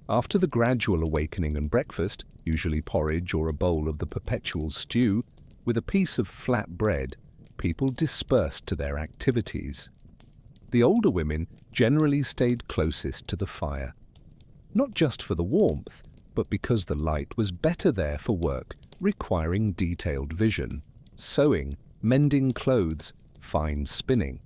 After the gradual awakening and breakfast, usually porridge or a bowl of the perpetual stew, with a piece of flat bread, people dispersed to their activities. The older women generally stayed closest to the fire, not just for the warmth, but because the light was better there for work requiring detailed vision, sewing, mending clothes, fine spinning.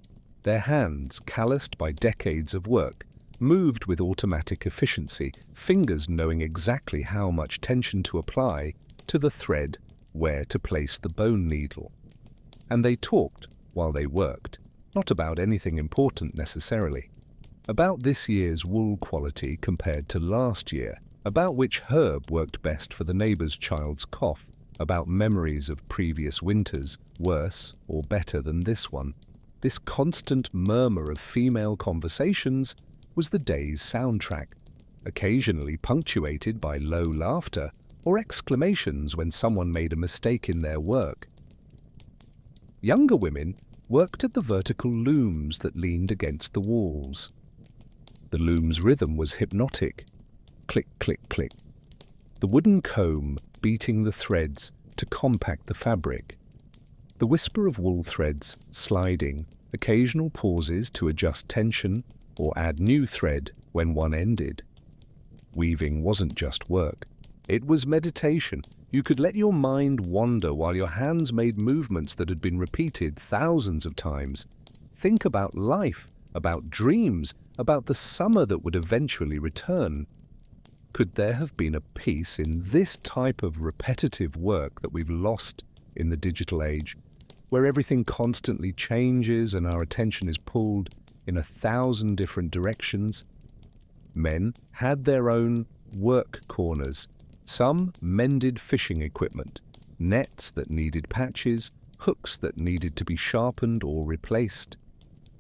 Their hands, calloused by decades of work, moved with automatic efficiency, fingers knowing exactly how much tension to apply to the thread, where to place the bone needle. And they talked while they worked, not about anything important necessarily. About this year's wool quality compared to last year, about which herb worked best for the neighbor's child's cough, about memories of previous winters, worse or better than this one. This constant murmur of female conversations was the day's soundtrack, occasionally punctuated by low laughter or exclamations when someone made a mistake in their work. Younger women worked at the vertical looms that leaned against the walls. The loom's rhythm was hypnotic. Click, click, click. The wooden comb beating the threads to compact the fabric. The whisper of wool threads sliding, occasional pauses to adjust tension or add new thread when one ended. Weaving wasn't just work. It was meditation. You could let your mind wander while your hands made movements that had been repeated thousands of times. Think about life, about dreams, about the summer that would eventually return. Could there have been a peace in this type of repetitive work that we've lost in the digital age? where everything constantly changes and our attention is pulled in 1,000 different directions. Men had their own work corners. Some mended fishing equipment, nets that needed patches, hooks that needed to be sharpened or replaced.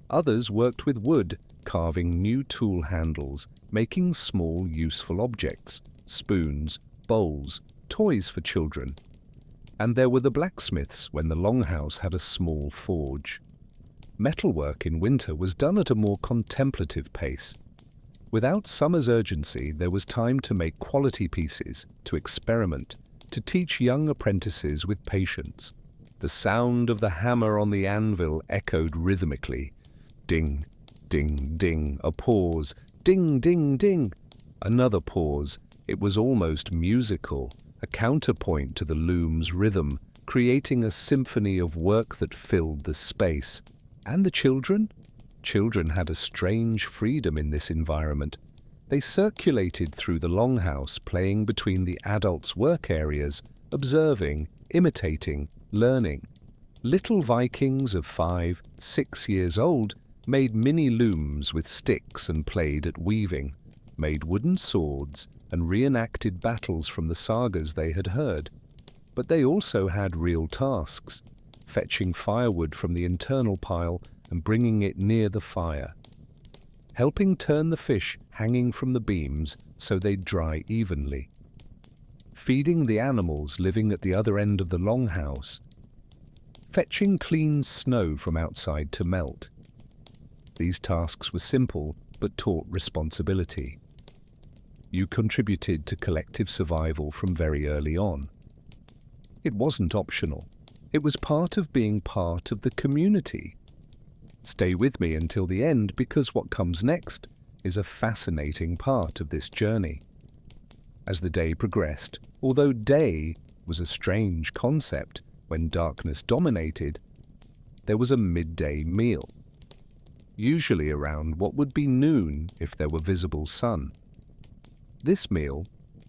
Others worked with wood, carving new tool handles, making small useful objects, spoons, bowls, toys for children. And there were the blacksmiths when the Longhouse had a small forge. Metalwork in winter was done at a more contemplative pace. Without summer's urgency, there was time to make quality pieces, to experiment, to teach young apprentices with patience. The sound of the hammer on the anvil echoed rhythmically. Ding, ding, ding, a pause. Ding, ding, ding. Another pause. It was almost musical, a counterpoint to the loom's rhythm, creating a symphony of work that filled the space. And the children? Children had a strange freedom in this environment. They circulated through the Longhouse, playing between the adults' work areas, observing, imitating, learning. Little Vikings of 5, 6 years old made mini looms with sticks and played at weaving, made wooden swords and reenacted battles from the sagas they had heard. But they also had real tasks, fetching firewood from the internal pile and bringing it near the fire, helping turn the fish hanging from the beams so they'd dry evenly, feeding the animals living at the other end of the Longhouse, fetching clean snow from outside to melt. These tasks were simple but taught responsibility. You contributed to collective survival from very early on. It wasn't optional. It was part of being part of the community. Stay with me until the end, because what comes next is a fascinating part of this journey. As the day progressed, although day was a strange concept when darkness dominated, there was a midday meal, usually around what would be noon if there were visible sun. This meal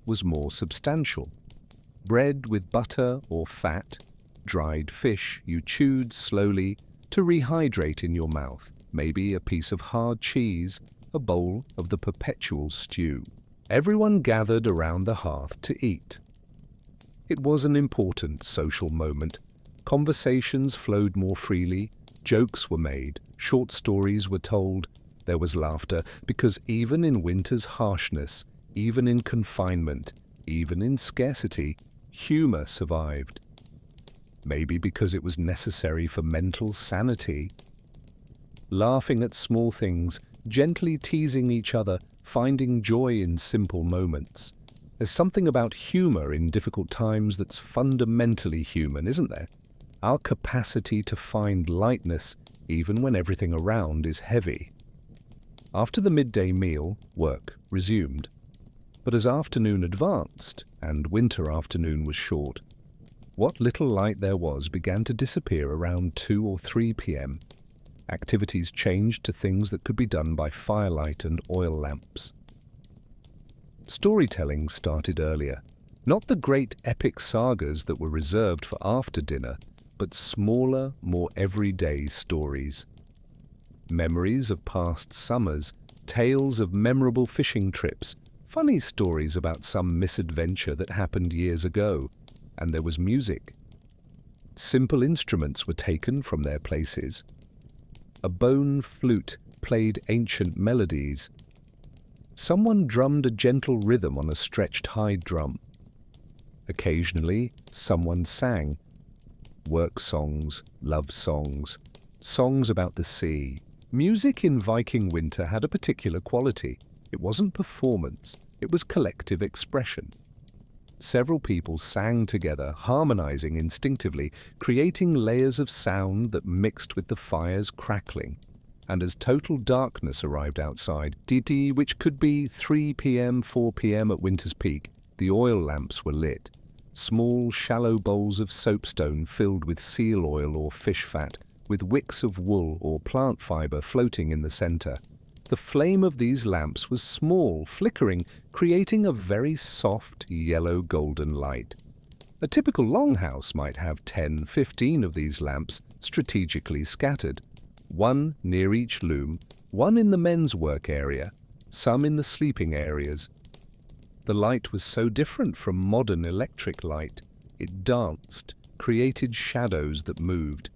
was more substantial. Bread with butter or fat, dried fish you chewed slowly to rehydrate in your mouth, maybe a piece of hard cheese, a bowl of the perpetual stew. Everyone gathered around the hearth to eat. It was an important social moment. Conversations flowed more freely, jokes were made, short stories were told. There was laughter, because even in winter's harshness, even in confinement, even in scarcity, humor survived. Maybe because it was necessary for mental sanity. Laughing at small things, gently teasing each other, finding joy in simple moments. There's something about humor in difficult times that's fundamentally human, isn't there? Our capacity to find lightness even when everything around is heavy. After the midday meal, work resumed. But as afternoon advanced, and winter afternoon was short, what little light there was began to disappear around 2 or 3 p.m. Activities changed to things that could be done by firelight and oil lamps. Storytelling started earlier, not the great epic sagas that were reserved for after dinner, but smaller, more everyday stories. Memories of past summers, tales of memorable fishing trips, funny stories about some misadventure that happened years ago. And there was music. Simple instruments were taken from their places. A bone flute played ancient melodies. Someone drummed a gentle rhythm on a stretched hide drum. Occasionally, someone sang. Work songs, love songs, songs about the sea. Music in Viking winter had a particular quality. It wasn't performance, it was collective expression. Several people sang together, harmonizing instinctively, creating layers of sound that mixed with the fire's crackling. And as total darkness arrived outside, which could be 3 p.m., 4 p.m. at winter's peak, the oil lamps were lit. Small, shallow bowls of soapstone filled with seal oil or fish fat, with wicks of wool or plant fiber floating in the center. The flame of these lamps was small, flickering, creating a very soft, yellow-golden light. A typical longhouse might have 10, 15 of these lamps strategically scattered, one near each loom, one in the men's work area, some in the sleeping areas. The light was so different from modern electric light. It danced, created shadows that moved.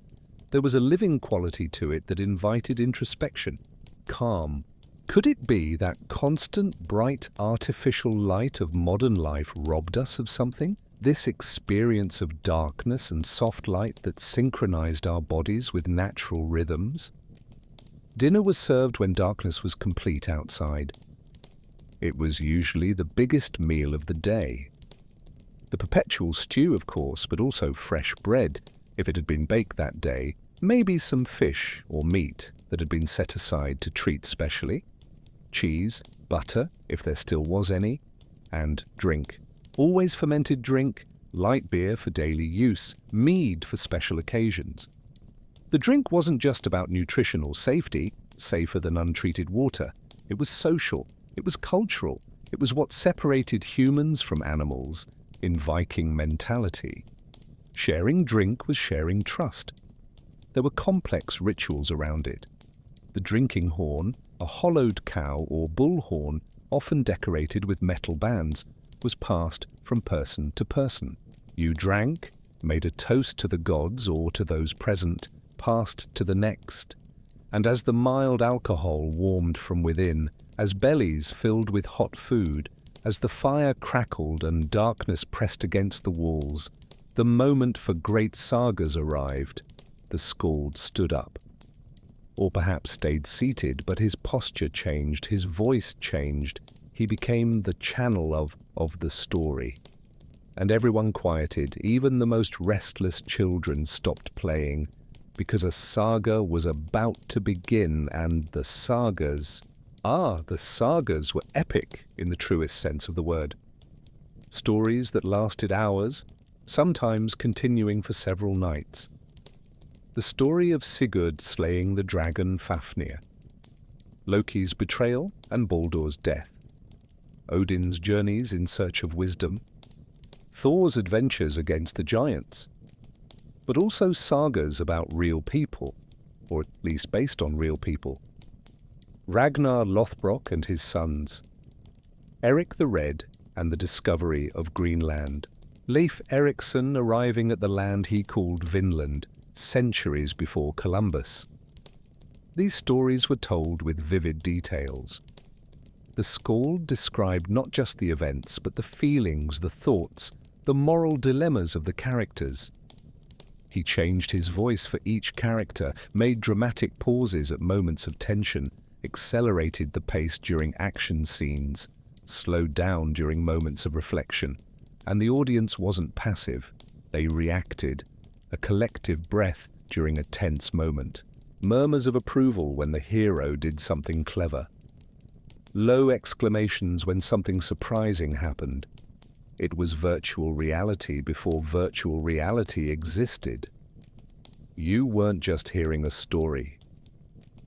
There was a living quality to it that invited introspection, calm. Could it be that constant, bright, artificial light of modern life robbed us of something? This experience of darkness and soft light that synchronized our bodies with natural rhythms? Dinner was served when darkness was complete outside. It was usually the biggest meal of the day. The perpetual stew, of course, but also fresh bread, if it had been baked that day, maybe some fish or meat that had been set aside to treat specially, cheese, butter, if there still was any, and drink. Always fermented drink, light beer for daily use, mead for special occasions. The drink wasn't just about nutrition or safety, safer than untreated water. It was social, it was cultural, it was what separated humans from animals in Viking mentality. Sharing drink was sharing trust. There were complex rituals around it. The drinking horn, a hollowed cow or bull horn, often decorated with metal bands, was passed from person to person. You drank, made a toast to the gods or to those present, passed to the next. And as the mild alcohol warmed from within, as bellies filled with hot food, as the fire crackled and darkness pressed against the walls, the moment for great sagas arrived. The skald stood up. Or perhaps stayed seated, but his posture changed, his voice changed. He became the channel of the story. And everyone quieted, even the most restless children stopped playing, because a saga was about to begin, and the sagas were epic in the truest sense of the word. Stories that lasted hours, sometimes continuing for several nights. The story of Sigurd slaying the dragon Fafnir, Loki's betrayal and Baldur's death, Odin's journeys in search of wisdom, Thor's adventures against the giants, but also sagas about real people, or at least based on real people. Ragnar Lothbrok and his sons, Eric the Red and the discovery of Greenland, Leif Erikson arriving at the land he called Vinland, centuries before Columbus. These stories were told with vivid details. The skald described not just the events, but the feelings, the thoughts, the moral dilemmas of the characters. He changed his voice for each character, made dramatic pauses at moments of tension, accelerated the pace during action scenes, slowed down during moments of reflection. And the audience wasn't passive. They reacted. A collective breath during a tense moment. Murmurs of approval when the hero did something clever. Low exclamations when something surprising happened. It was virtual reality before virtual reality existed. You weren't just hearing a story.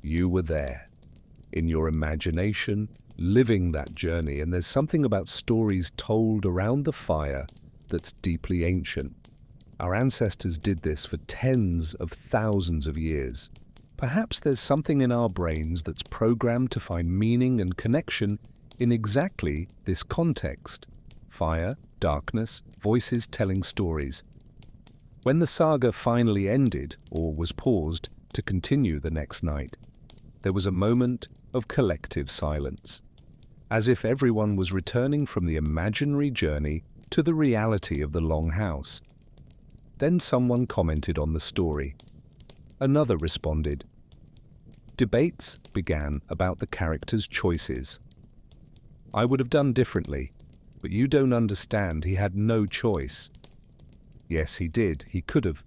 You were there, in your imagination, living that journey, and there's something about stories told around the fire that's deeply ancient. Our ancestors did this for tens of thousands of years. Perhaps there's something in our brains that's programmed to find meaning and connection in exactly this context. Fire, darkness, voices telling stories. When the saga finally ended, or was paused to continue the next night, there was a moment of collective silence, as if everyone was returning from the imaginary journey to the reality of the Longhouse. Then someone commented on the story. Another responded. Debates began about the character's choices. I would have done differently, but you don't understand, he had no choice. Yes, he did, he could have.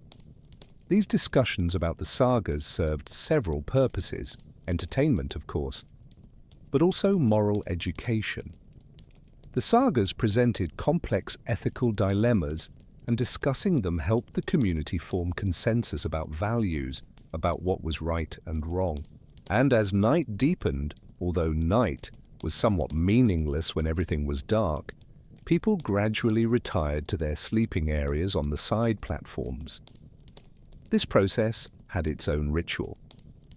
These discussions about the sagas served several purposes. Entertainment, of course, but also moral education. The sagas presented complex ethical dilemmas, and discussing them helped the community form consensus about values, about what was right and wrong. And as night deepened, although night was somewhat meaningless when everything was dark, people gradually retired to their sleeping areas on the side platforms. This process had its own ritual.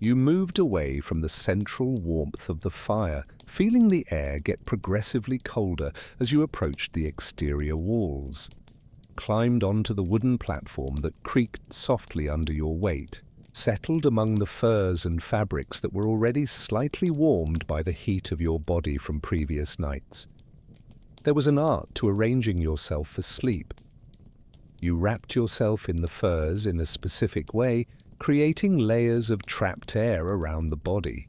You moved away from the central warmth of the fire, feeling the air get progressively colder as you approached the exterior walls. Climbed onto the wooden platform that creaked softly under your weight, settled among the furs and fabrics that were already slightly warmed by the heat of your body from previous nights. There was an art to arranging yourself for sleep. You wrapped yourself in the furs in a specific way, creating layers of trapped air around the body.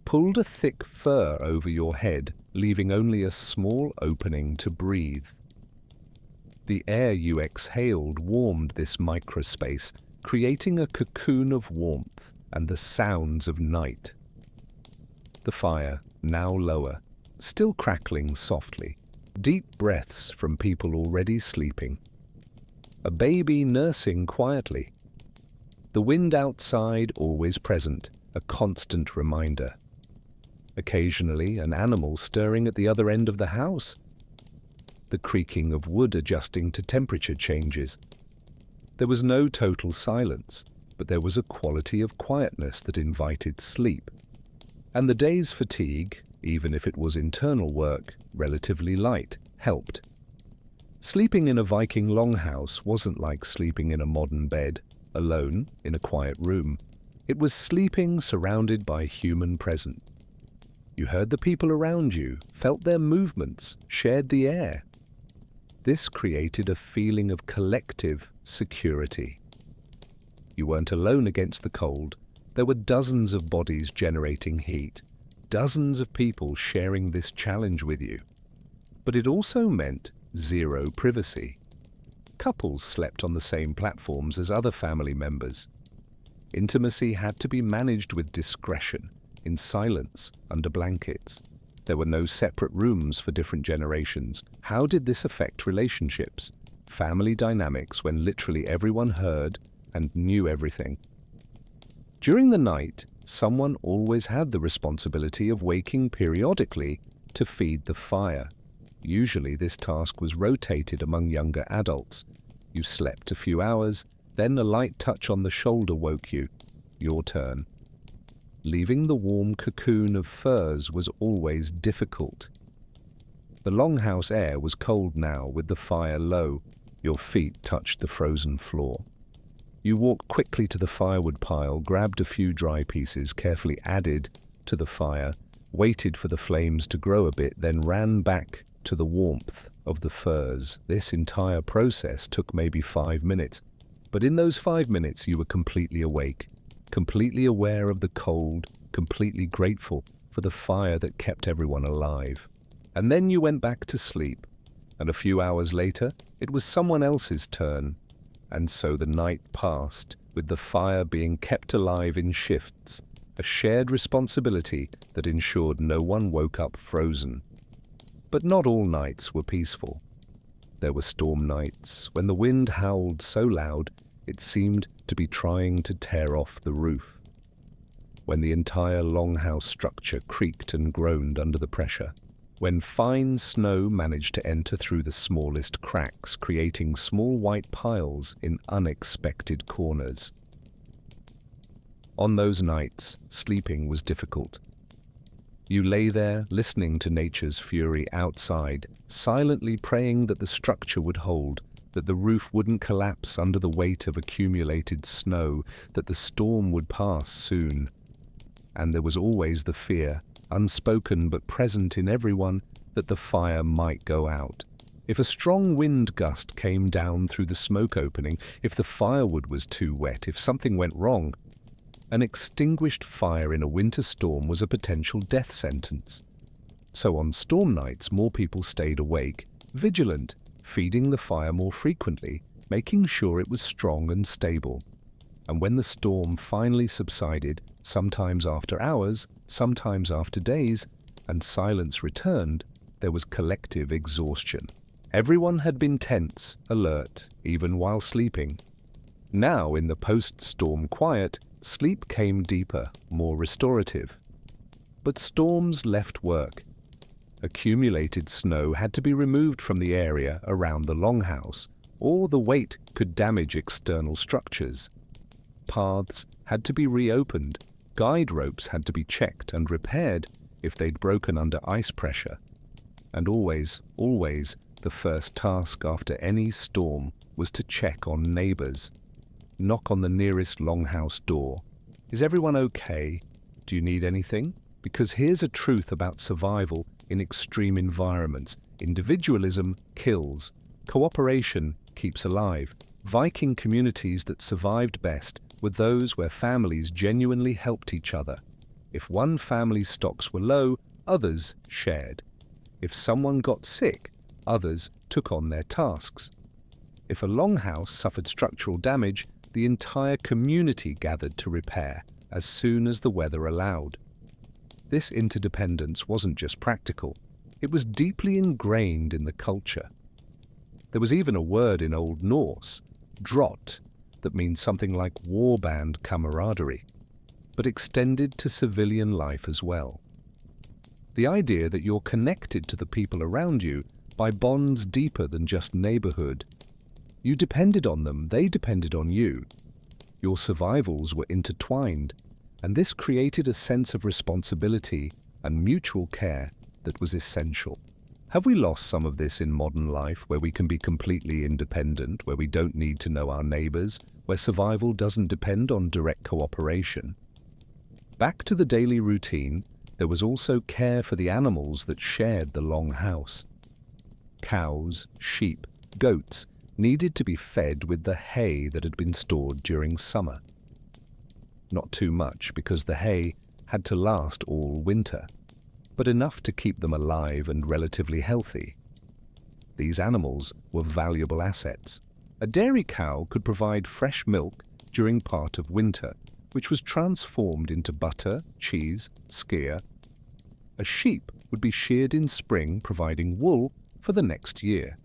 Pulled a thick fur over your head, leaving only a small opening to breathe. The air you exhaled warmed this microspace, creating a cocoon of warmth and the sounds of night. The fire, now lower, still crackling softly. Deep breaths from people already sleeping. A baby nursing quietly. The wind outside always present, a constant reminder. Occasionally, an animal stirring at the other end of the house. The creaking of wood adjusting to temperature changes. There was no total silence, but there was a quality of quietness that invited sleep. And the day's fatigue, even if it was internal work, relatively light, helped. Sleeping in a Viking Longhouse wasn't like sleeping in a modern bed, alone, in a quiet room. It was sleeping surrounded by human presence. You heard the people around you, felt their movements, shared the air. This created a feeling of collective security. You weren't alone against the cold. There were dozens of bodies generating heat, dozens of people sharing this challenge with you. But it also meant zero privacy. Couples slept on the same platforms as other family members. Intimacy had to be managed with discretion, in silence, under blankets. There were no separate rooms for different generations. How did this affect relationships, family dynamics, when literally everyone heard and knew everything? During the night, someone always had the responsibility of waking periodically to feed the fire. Usually this task was rotated among younger adults. You slept a few hours, then a light touch on the shoulder woke you. Your turn. Leaving the warm cocoon of furs was always difficult. The longhouse air was cold now, with the fire low. Your feet touched the frozen floor. You walked quickly to the firewood pile, grabbed a few dry pieces, carefully added to the fire, waited for the flames to grow a bit, then ran back to the warmth of the furs. This entire process took maybe 5 minutes, but in those 5 minutes you were completely awake, completely aware of the cold, completely grateful for the fire that kept everyone alive. And then you went back to sleep, and a few hours later it was someone else's turn. And so the night passed, with the fire being kept alive in shifts, a shared responsibility that ensured no one woke up frozen. But not all nights were peaceful. There were storm nights when the wind howled so loud it seemed to be trying to tear off the roof. When the entire longhouse structure creaked and groaned under the pressure. When fine snow managed to enter through the smallest cracks, creating small white piles in unexpected corners. On those nights, sleeping was difficult. You lay there, listening to nature's fury outside, silently praying that the structure would hold, that the roof wouldn't collapse under the weight of accumulated snow, that the storm would pass soon. And there was always the fear, unspoken but present in everyone, that the fire might go out. If a strong wind gust came down through the smoke opening, if the firewood was too wet, if something went wrong, an extinguished fire in a winter storm was a potential death sentence. So on storm nights, more people stayed awake, vigilant, feeding the fire more frequently, making sure it was strong and stable. And when the storm finally subsided, sometimes after hours, sometimes after days, and silence returned, there was collective exhaustion. Everyone had been tense, alert, even while sleeping. Now, in the post-storm quiet, sleep came deeper, more restorative. But storms left work, Accumulated snow had to be removed from the area around the longhouse, or the weight could damage external structures. Paths had to be reopened, guide ropes had to be checked and repaired if they'd broken under ice pressure. And always, the first task after any storm was to check on neighbors. Knock on the nearest longhouse door. Is everyone okay? Do you need anything? Because here's a truth about survival in extreme environments. Individualism kills. Cooperation keeps alive. Viking communities that survived best were those where families genuinely helped each other. If one family's stocks were low, others shared. If someone got sick, others took on their tasks. If a longhouse suffered structural damage, the entire community gathered to repair as soon as the weather allowed. This interdependence wasn't just practical, it was deeply ingrained in the culture. There was even a word in Old Norse, drott, that means something like warband camaraderie, but extended to civilian life as well. The idea that you're connected to the people around you by bonds deeper than just neighborhood. You depended on them, they depended on you. Your survivals were intertwined, and this created a sense of responsibility and mutual care that was essential. Have we lost some of this in modern life, where we can be completely independent, where we don't need to know our neighbors, where survival doesn't depend on direct cooperation? Back to the daily routine, there was also care for the animals that shared the longhouse. Cows, sheep, goats needed to be fed with the hay that had been stored during summer. Not too much, because the hay had to last all winter, but enough to keep them alive and relatively healthy. These animals were valuable assets. A dairy cow could provide fresh milk during part of winter, which was transformed into butter, cheese, skyr. A sheep would be sheared in spring, providing wool for the next year.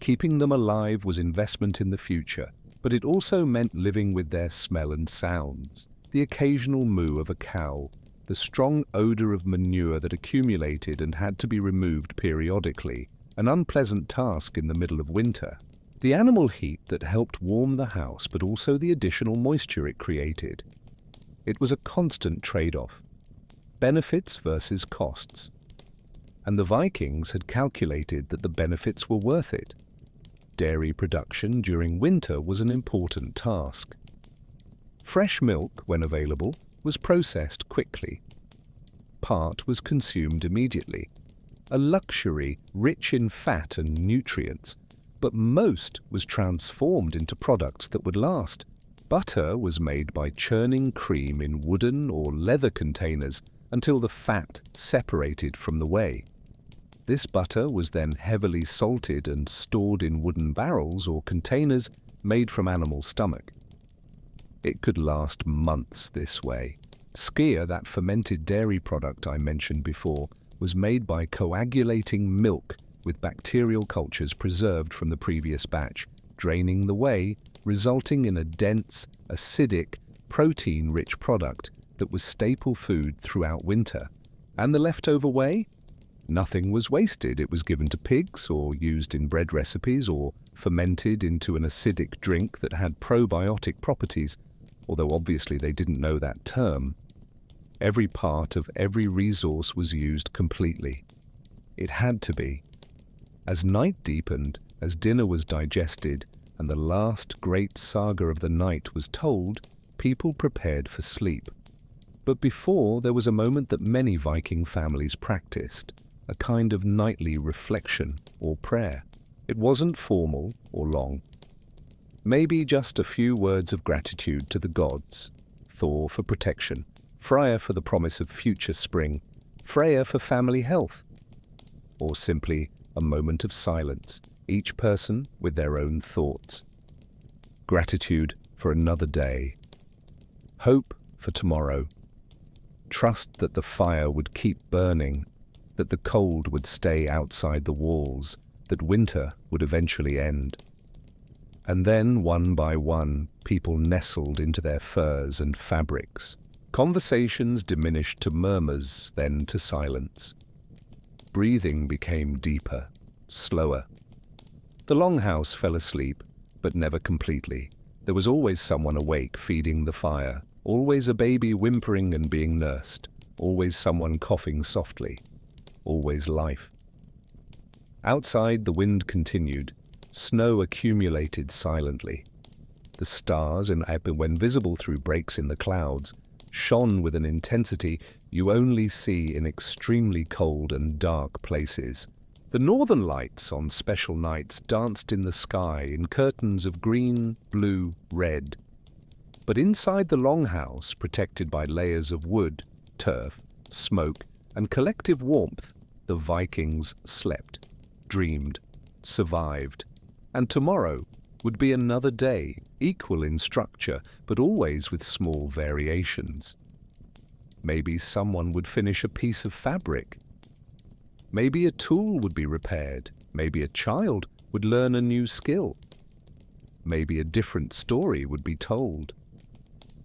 Keeping them alive was investment in the future, but it also meant living with their smell and sounds. The occasional moo of a cow, the strong odor of manure that accumulated and had to be removed periodically, an unpleasant task in the middle of winter. The animal heat that helped warm the house, but also the additional moisture it created. It was a constant trade-off. Benefits versus costs. And the Vikings had calculated that the benefits were worth it. Dairy production during winter was an important task. Fresh milk, when available, was processed quickly. Part was consumed immediately, a luxury rich in fat and nutrients, but most was transformed into products that would last. Butter was made by churning cream in wooden or leather containers until the fat separated from the whey. This butter was then heavily salted and stored in wooden barrels or containers made from animal stomach. It could last months this way. Skyr, that fermented dairy product I mentioned before, was made by coagulating milk with bacterial cultures preserved from the previous batch, draining the whey, resulting in a dense, acidic, protein-rich product that was staple food throughout winter. And the leftover whey? Nothing was wasted. It was given to pigs or used in bread recipes or fermented into an acidic drink that had probiotic properties, although obviously they didn't know that term. Every part of every resource was used completely. It had to be. As night deepened, as dinner was digested, and the last great saga of the night was told, people prepared for sleep. But before, there was a moment that many Viking families practiced, a kind of nightly reflection or prayer. It wasn't formal or long. Maybe just a few words of gratitude to the gods. Thor for protection, Freya for the promise of future spring, Freya for family health. Or simply a moment of silence, each person with their own thoughts. Gratitude for another day. Hope for tomorrow. Trust that the fire would keep burning, that the cold would stay outside the walls, that winter would eventually end. And then, one by one, people nestled into their furs and fabrics. Conversations diminished to murmurs, then to silence. breathing became deeper, slower. The Longhouse fell asleep, but never completely. There was always someone awake feeding the fire, always a baby whimpering and being nursed, always someone coughing softly, always life. Outside, the wind continued. Snow accumulated silently. The stars, when visible through breaks in the clouds, shone with an intensity you only see in extremely cold and dark places. The northern lights on special nights danced in the sky in curtains of green, blue, red. But inside the Longhouse, protected by layers of wood, turf, smoke, and collective warmth, the Vikings slept, dreamed, survived, and tomorrow would be another day, equal in structure, but always with small variations. Maybe someone would finish a piece of fabric. Maybe a tool would be repaired. Maybe a child would learn a new skill. Maybe a different story would be told.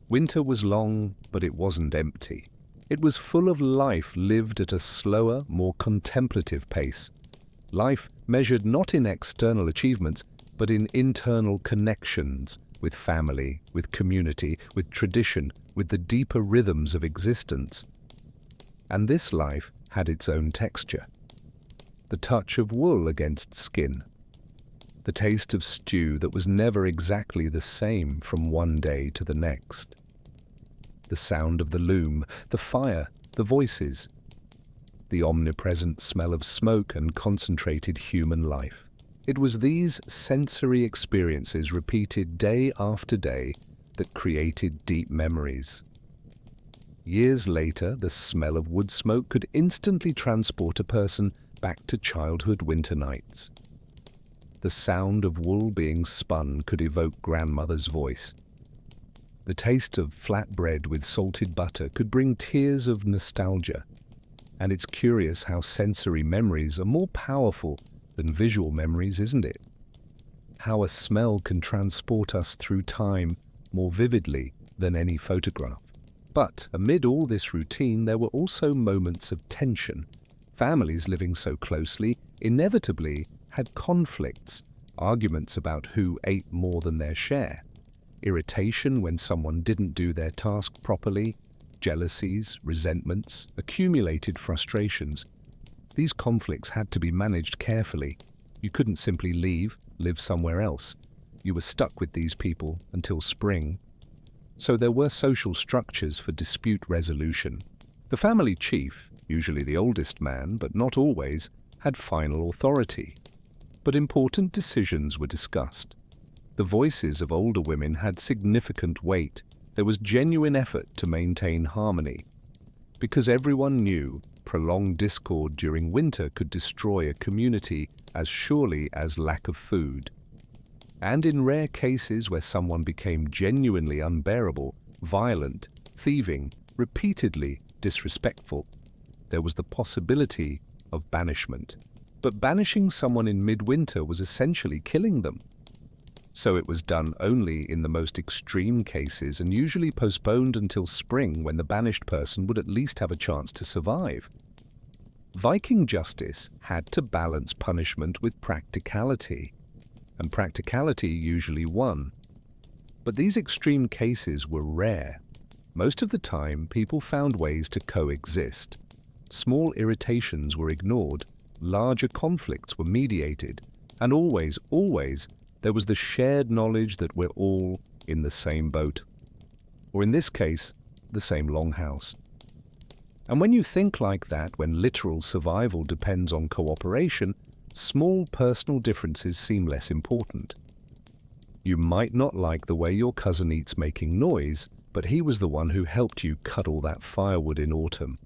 Winter was long, but it wasn't empty. It was full of life lived at a slower, more contemplative pace. Life measured not in external achievements, but in internal connections with family, with community, with tradition, with the deeper rhythms of existence. And this life had its own texture. The touch of wool against skin. The taste of stew that was never exactly the same from one day to the next. The sound of the loom, the fire, the voices. The omnipresent smell of smoke and concentrated human life. It was these sensory experiences repeated day after day that created deep memories. Years later, the smell of wood smoke could instantly transport a person back to childhood winter nights. The sound of wool being spun could evoke grandmother's voice. The taste of flat bread with salted butter could bring tears of nostalgia. And it's curious how sensory memories are more powerful than visual memories, isn't it? How a smell can transport us through time more vividly than any photograph. But amid all this routine, there were also moments of tension. Families living so closely inevitably had conflicts, arguments about who ate more than their share, irritation when someone didn't do their task properly, jealousies, resentments, accumulated frustrations. These conflicts had to be managed carefully. You couldn't simply leave, live somewhere else. You were stuck with these people until spring. So there were social structures for dispute resolution. The family chief, usually the oldest man, but not always, had final authority. But important decisions were discussed. The voices of older women had significant weight. There was genuine effort to maintain harmony. Because everyone knew prolonged discord during winter could destroy a community as surely as lack of food. And in rare cases where someone became genuinely unbearable, violent, thieving, repeatedly disrespectful, there was the possibility of banishment. But banishing someone in midwinter was essentially killing them. So it was done only in the most extreme cases and usually postponed until spring, when the banished person would at least have a chance to survive. Viking justice had to balance punishment with practicality, and practicality usually won. But these extreme cases were rare. Most of the time, people found ways to coexist. Small irritations were ignored, larger conflicts were mediated, and always, there was the shared knowledge that we're all in the same boat. Or in this case, the same longhouse. And when you think like that, when literal survival depends on cooperation, small personal differences seem less important. You might not like the way your cousin eats making noise, but he was the one who helped you cut all that firewood in autumn.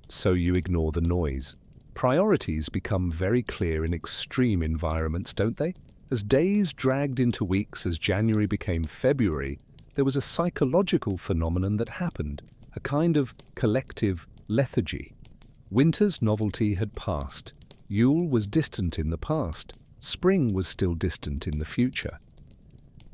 So you ignore the noise. Priorities become very clear in extreme environments, don't they? As days dragged into weeks, as January became February, there was a psychological phenomenon that happened, a kind of collective lethargy. Winter's novelty had passed. Yule was distant in the past. Spring was still distant in the future.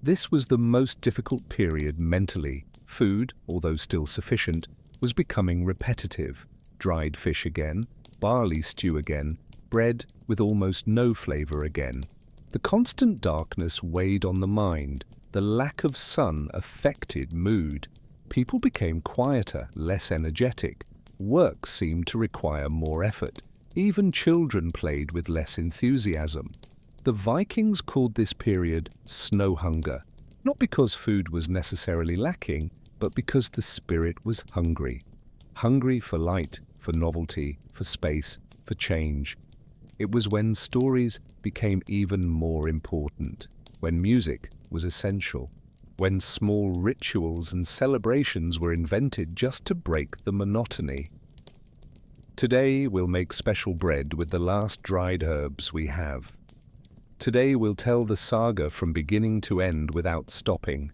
This was the most difficult period mentally. Food, although still sufficient, was becoming repetitive. Dried fish again, barley stew again, bread with almost no flavor again. The constant darkness weighed on the mind. The lack of sun affected mood. People became quieter, less energetic. Work seemed to require more effort. Even children played with less enthusiasm. The Vikings called this period snow hunger, not because food was necessarily lacking, but because the spirit was hungry. Hungry for light, for novelty, for space, for change. It was when stories became even more important, when music was essential, when small rituals and celebrations were invented just to break the monotony. Today we'll make special bread with the last dried herbs we have. Today we'll tell the saga from beginning to end without stopping.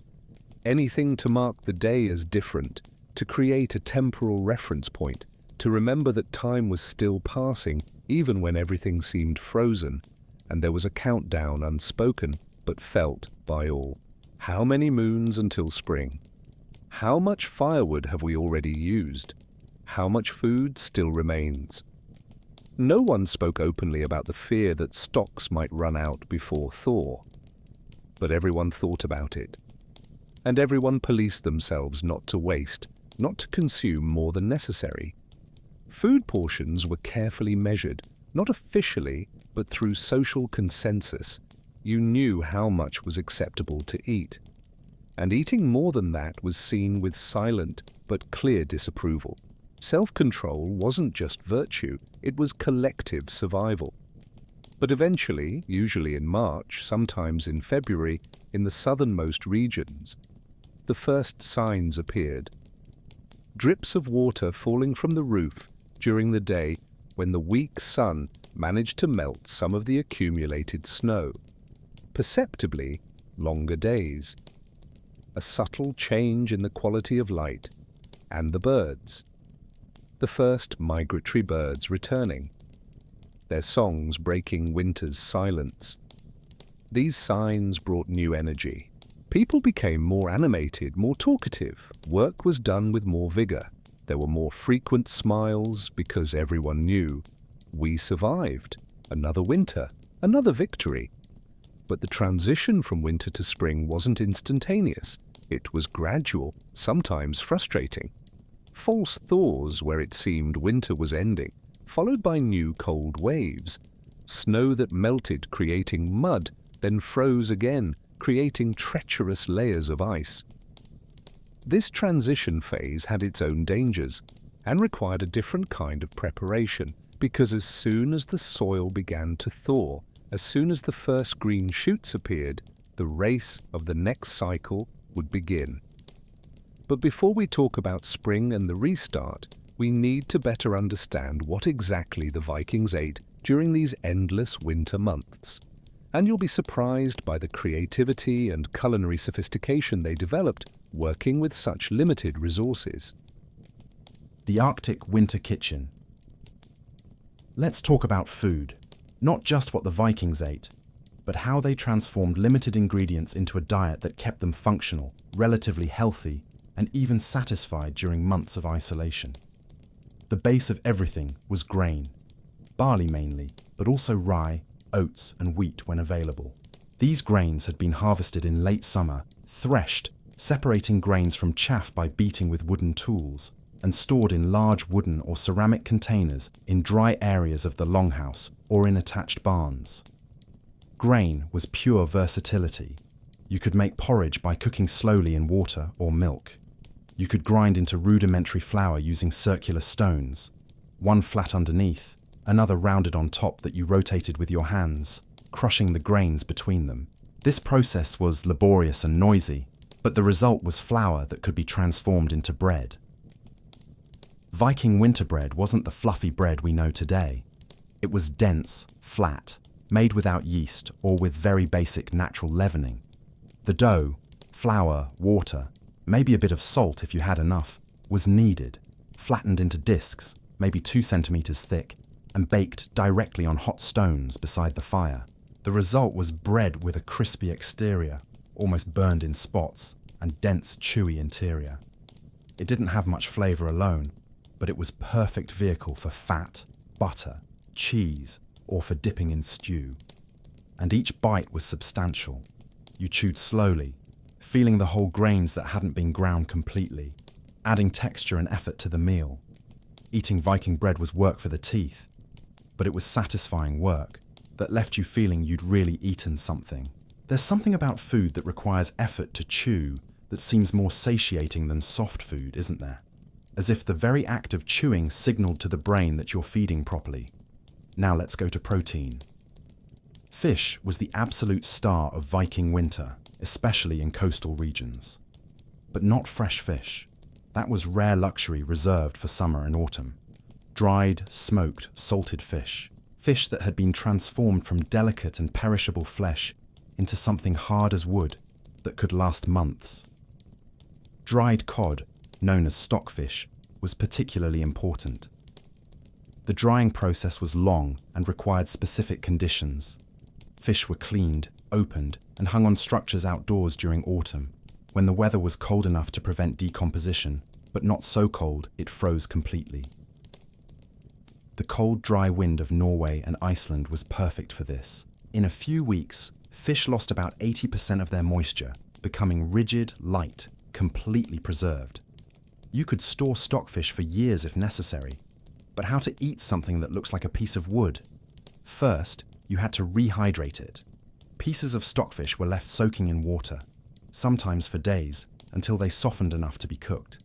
Anything to mark the day as different, to create a temporal reference point, to remember that time was still passing even when everything seemed frozen, and there was a countdown unspoken but felt by all. How many moons until spring? How much firewood have we already used? How much food still remains? No one spoke openly about the fear that stocks might run out before thaw. But everyone thought about it. And everyone policed themselves not to waste, not to consume more than necessary. Food portions were carefully measured, not officially, but through social consensus. You knew how much was acceptable to eat. And eating more than that was seen with silent but clear disapproval. Self-control wasn't just virtue, it was collective survival. But eventually, usually in March, sometimes in February, in the southernmost regions, the first signs appeared. Drips of water falling from the roof during the day when the weak sun managed to melt some of the accumulated snow. Perceptibly, longer days. A subtle change in the quality of light, and the birds. The first migratory birds returning, their songs breaking winter's silence. These signs brought new energy. People became more animated, more talkative. Work was done with more vigor. There were more frequent smiles because everyone knew we survived. Another winter, another victory. But the transition from winter to spring wasn't instantaneous. It was gradual, sometimes frustrating. False thaws where it seemed winter was ending, followed by new cold waves. Snow that melted, creating mud, then froze again, creating treacherous layers of ice. This transition phase had its own dangers and required a different kind of preparation, because as soon as the soil began to thaw, as soon as the first green shoots appeared, the race of the next cycle would begin. But before we talk about spring and the restart, we need to better understand what exactly the Vikings ate during these endless winter months. And you'll be surprised by the creativity and culinary sophistication they developed working with such limited resources. The Arctic winter kitchen. Let's talk about food. Not just what the Vikings ate, but how they transformed limited ingredients into a diet that kept them functional, relatively healthy, and even satisfied during months of isolation. The base of everything was grain, barley mainly, but also rye, oats, and wheat when available. These grains had been harvested in late summer, threshed, separating grains from chaff by beating with wooden tools, and stored in large wooden or ceramic containers in dry areas of the Longhouse or in attached barns. Grain was pure versatility. You could make porridge by cooking slowly in water or milk. You could grind into rudimentary flour using circular stones, one flat underneath, another rounded on top that you rotated with your hands, crushing the grains between them. This process was laborious and noisy, but the result was flour that could be transformed into bread. Viking winter bread wasn't the fluffy bread we know today. It was dense, flat, made without yeast or with very basic natural leavening. The dough, flour, water, maybe a bit of salt if you had enough, was kneaded, flattened into discs, maybe 2 centimeters thick, and baked directly on hot stones beside the fire. The result was bread with a crispy exterior, almost burned in spots, and dense, chewy interior. It didn't have much flavor alone, but it was perfect vehicle for fat, butter, cheese, or for dipping in stew. And each bite was substantial. You chewed slowly, feeling the whole grains that hadn't been ground completely, adding texture and effort to the meal. Eating Viking bread was work for the teeth, but it was satisfying work that left you feeling you'd really eaten something. There's something about food that requires effort to chew that seems more satiating than soft food, isn't there? As if the very act of chewing signaled to the brain that you're feeding properly. Now let's go to protein. Fish was the absolute star of Viking winter, especially in coastal regions. But not fresh fish. That was rare luxury reserved for summer and autumn. Dried, smoked, salted fish. Fish that had been transformed from delicate and perishable flesh into something hard as wood that could last months. Dried cod, known as stockfish, was particularly important. The drying process was long and required specific conditions. Fish were cleaned, opened, and hung on structures outdoors during autumn, when the weather was cold enough to prevent decomposition, but not so cold it froze completely. The cold, dry wind of Norway and Iceland was perfect for this. In a few weeks, fish lost about 80% of their moisture, becoming rigid, light, completely preserved. You could store stockfish for years if necessary, but how to eat something that looks like a piece of wood? First, you had to rehydrate it. Pieces of stockfish were left soaking in water, sometimes for days, until they softened enough to be cooked.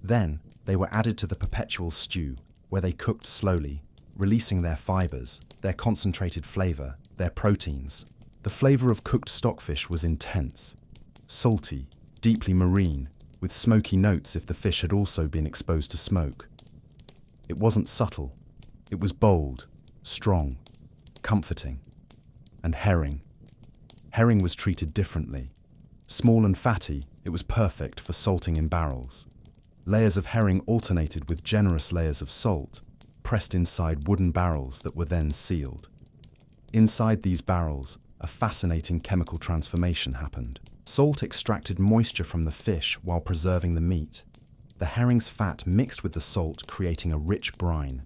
Then, they were added to the perpetual stew, where they cooked slowly, releasing their fibers, their concentrated flavor, their proteins. The flavor of cooked stockfish was intense, salty, deeply marine, with smoky notes if the fish had also been exposed to smoke. It wasn't subtle. It was bold, strong, comforting. And herring. Herring was treated differently. Small and fatty, it was perfect for salting in barrels. Layers of herring alternated with generous layers of salt, pressed inside wooden barrels that were then sealed. Inside these barrels, a fascinating chemical transformation happened. Salt extracted moisture from the fish while preserving the meat. The herring's fat mixed with the salt, creating a rich brine.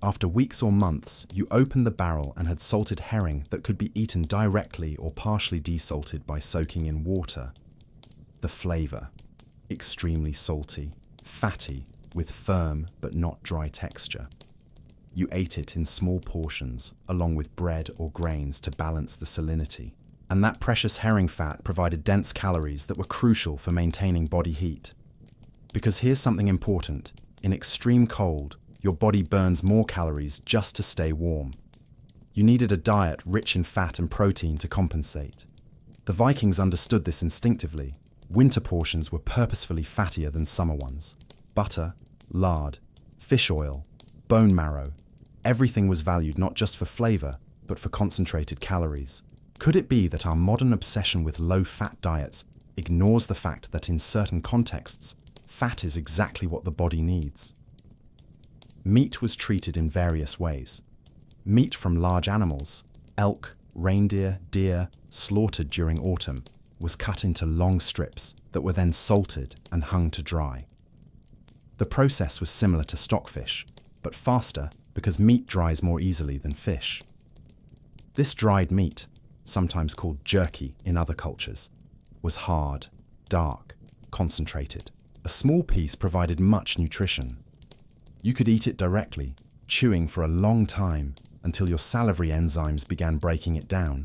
After weeks or months, you opened the barrel and had salted herring that could be eaten directly or partially desalted by soaking in water. The flavor: extremely salty, fatty, with firm but not dry texture. You ate it in small portions, along with bread or grains to balance the salinity. And that precious herring fat provided dense calories that were crucial for maintaining body heat. Because here's something important: in extreme cold, your body burns more calories just to stay warm. You needed a diet rich in fat and protein to compensate. The Vikings understood this instinctively. Winter portions were purposefully fattier than summer ones. Butter, lard, fish oil, bone marrow, everything was valued not just for flavor, but for concentrated calories. Could it be that our modern obsession with low-fat diets ignores the fact that in certain contexts, fat is exactly what the body needs? Meat was treated in various ways. Meat from large animals, elk, reindeer, deer, slaughtered during autumn, was cut into long strips that were then salted and hung to dry. The process was similar to stockfish, but faster because meat dries more easily than fish. This dried meat, sometimes called jerky in other cultures, was hard, dark, concentrated. A small piece provided much nutrition. You could eat it directly, chewing for a long time until your salivary enzymes began breaking it down.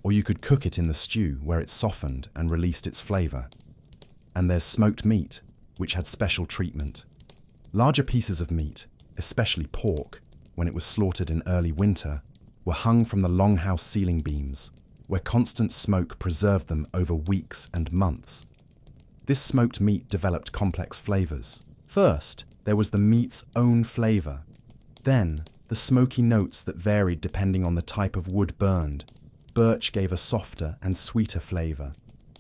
Or you could cook it in the stew where it softened and released its flavor. And there's smoked meat, which had special treatment. Larger pieces of meat, especially pork, when it was slaughtered in early winter, were hung from the Longhouse ceiling beams, where constant smoke preserved them over weeks and months. This smoked meat developed complex flavors. First, there was the meat's own flavor. Then, the smoky notes that varied depending on the type of wood burned. Birch gave a softer and sweeter flavor,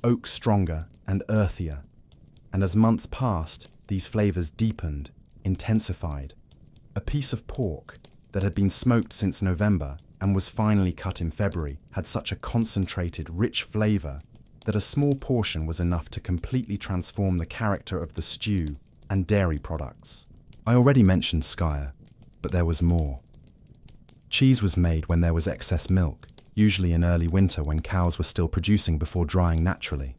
oak stronger and earthier. And as months passed, these flavors deepened, intensified. A piece of pork that had been smoked since November and was finally cut in February had such a concentrated, rich flavor that a small portion was enough to completely transform the character of the stew and dairy products. I already mentioned skyer, but there was more. Cheese was made when there was excess milk, usually in early winter when cows were still producing before drying naturally.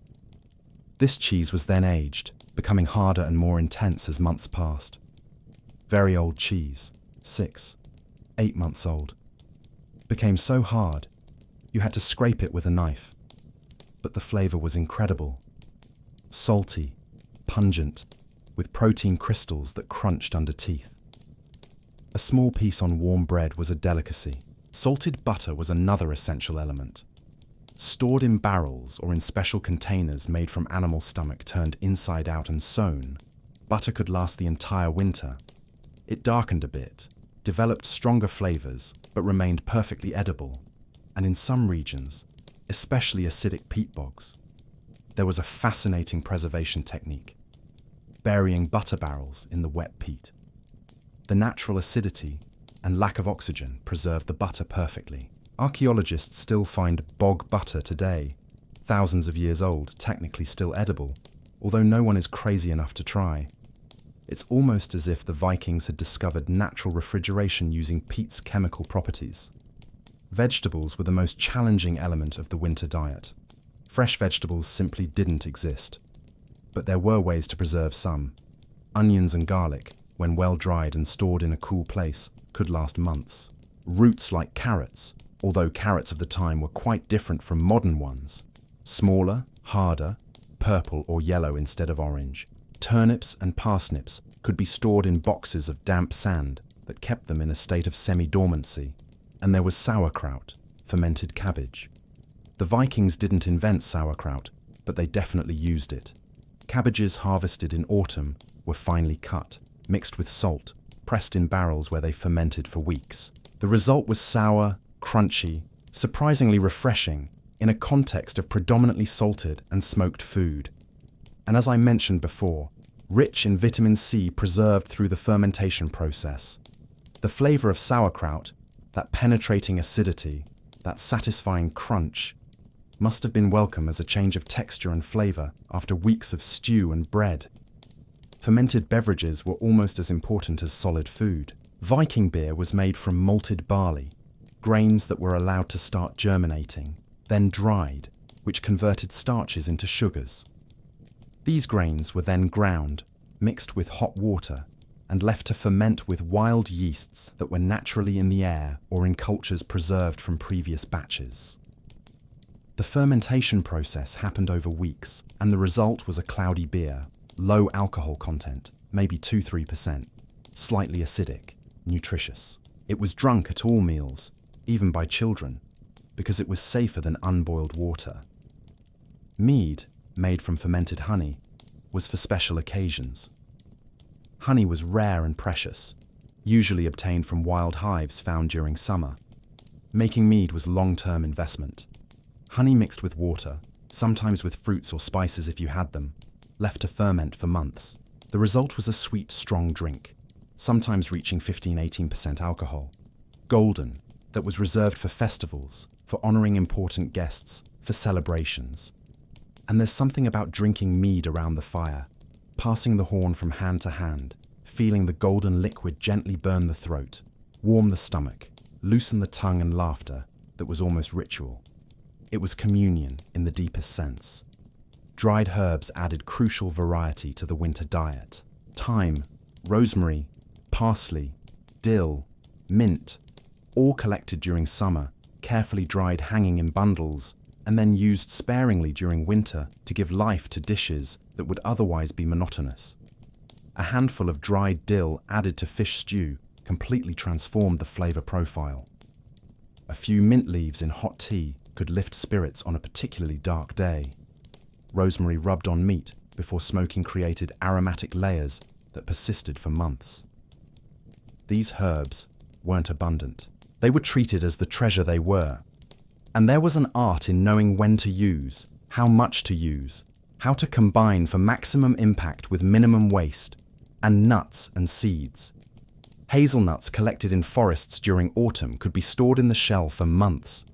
This cheese was then aged, becoming harder and more intense as months passed. Very old cheese, 6, 8 months old, became so hard you had to scrape it with a knife. But the flavor was incredible. Salty, pungent, with protein crystals that crunched under teeth. A small piece on warm bread was a delicacy. Salted butter was another essential element. Stored in barrels or in special containers made from animal stomach turned inside out and sewn, butter could last the entire winter. It darkened a bit, developed stronger flavors, but remained perfectly edible. And in some regions, especially acidic peat bogs, there was a fascinating preservation technique: burying butter barrels in the wet peat. The natural acidity and lack of oxygen preserved the butter perfectly. Archaeologists still find bog butter today, thousands of years old, technically still edible, although no one is crazy enough to try. It's almost as if the Vikings had discovered natural refrigeration using peat's chemical properties. Vegetables were the most challenging element of the winter diet. Fresh vegetables simply didn't exist. But there were ways to preserve some. Onions and garlic, when well dried and stored in a cool place, could last months. Roots like carrots, although carrots of the time were quite different from modern ones. Smaller, harder, purple or yellow instead of orange. Turnips and parsnips could be stored in boxes of damp sand that kept them in a state of semi-dormancy. And there was sauerkraut, fermented cabbage. The Vikings didn't invent sauerkraut, but they definitely used it. Cabbages harvested in autumn were finely cut, mixed with salt, pressed in barrels where they fermented for weeks. The result was sour, crunchy, surprisingly refreshing in a context of predominantly salted and smoked food. And as I mentioned before, rich in vitamin C preserved through the fermentation process. The flavor of sauerkraut, that penetrating acidity, that satisfying crunch, must have been welcome as a change of texture and flavor after weeks of stew and bread. Fermented beverages were almost as important as solid food. Viking beer was made from malted barley, grains that were allowed to start germinating, then dried, which converted starches into sugars. These grains were then ground, mixed with hot water, and left to ferment with wild yeasts that were naturally in the air or in cultures preserved from previous batches. The fermentation process happened over weeks, and the result was a cloudy beer, low alcohol content, maybe 2–3%, slightly acidic, nutritious. It was drunk at all meals, even by children, because it was safer than unboiled water. Mead, made from fermented honey, was for special occasions. Honey was rare and precious, usually obtained from wild hives found during summer. Making mead was long-term investment. Honey mixed with water, sometimes with fruits or spices if you had them, left to ferment for months. The result was a sweet, strong drink, sometimes reaching 15–18% alcohol. Golden, that was reserved for festivals, for honoring important guests, for celebrations. And there's something about drinking mead around the fire, passing the horn from hand to hand, feeling the golden liquid gently burn the throat, warm the stomach, loosen the tongue and laughter, that was almost ritual. It was communion in the deepest sense. Dried herbs added crucial variety to the winter diet. Thyme, rosemary, parsley, dill, mint, all collected during summer, carefully dried hanging in bundles, and then used sparingly during winter to give life to dishes that would otherwise be monotonous. A handful of dried dill added to fish stew completely transformed the flavor profile. A few mint leaves in hot tea could lift spirits on a particularly dark day. Rosemary rubbed on meat before smoking created aromatic layers that persisted for months. These herbs weren't abundant. They were treated as the treasure they were. And there was an art in knowing when to use, how much to use, how to combine for maximum impact with minimum waste, and nuts and seeds. Hazelnuts collected in forests during autumn could be stored in the shell for months.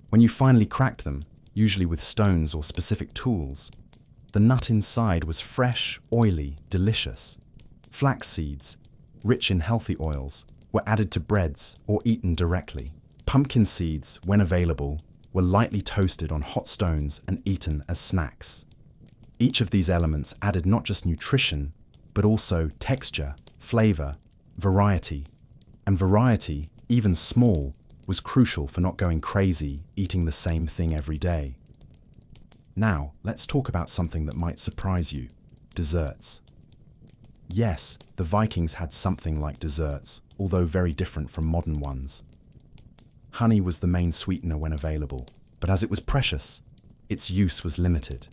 When you finally cracked them, usually with stones or specific tools, the nut inside was fresh, oily, delicious. Flax seeds, rich in healthy oils, were added to breads or eaten directly. Pumpkin seeds, when available, were lightly toasted on hot stones and eaten as snacks. Each of these elements added not just nutrition, but also texture, flavor, variety. And variety, even small, was crucial for not going crazy eating the same thing every day. Now, let's talk about something that might surprise you: desserts. Yes, the Vikings had something like desserts, although very different from modern ones. Honey was the main sweetener when available, but as it was precious, its use was limited.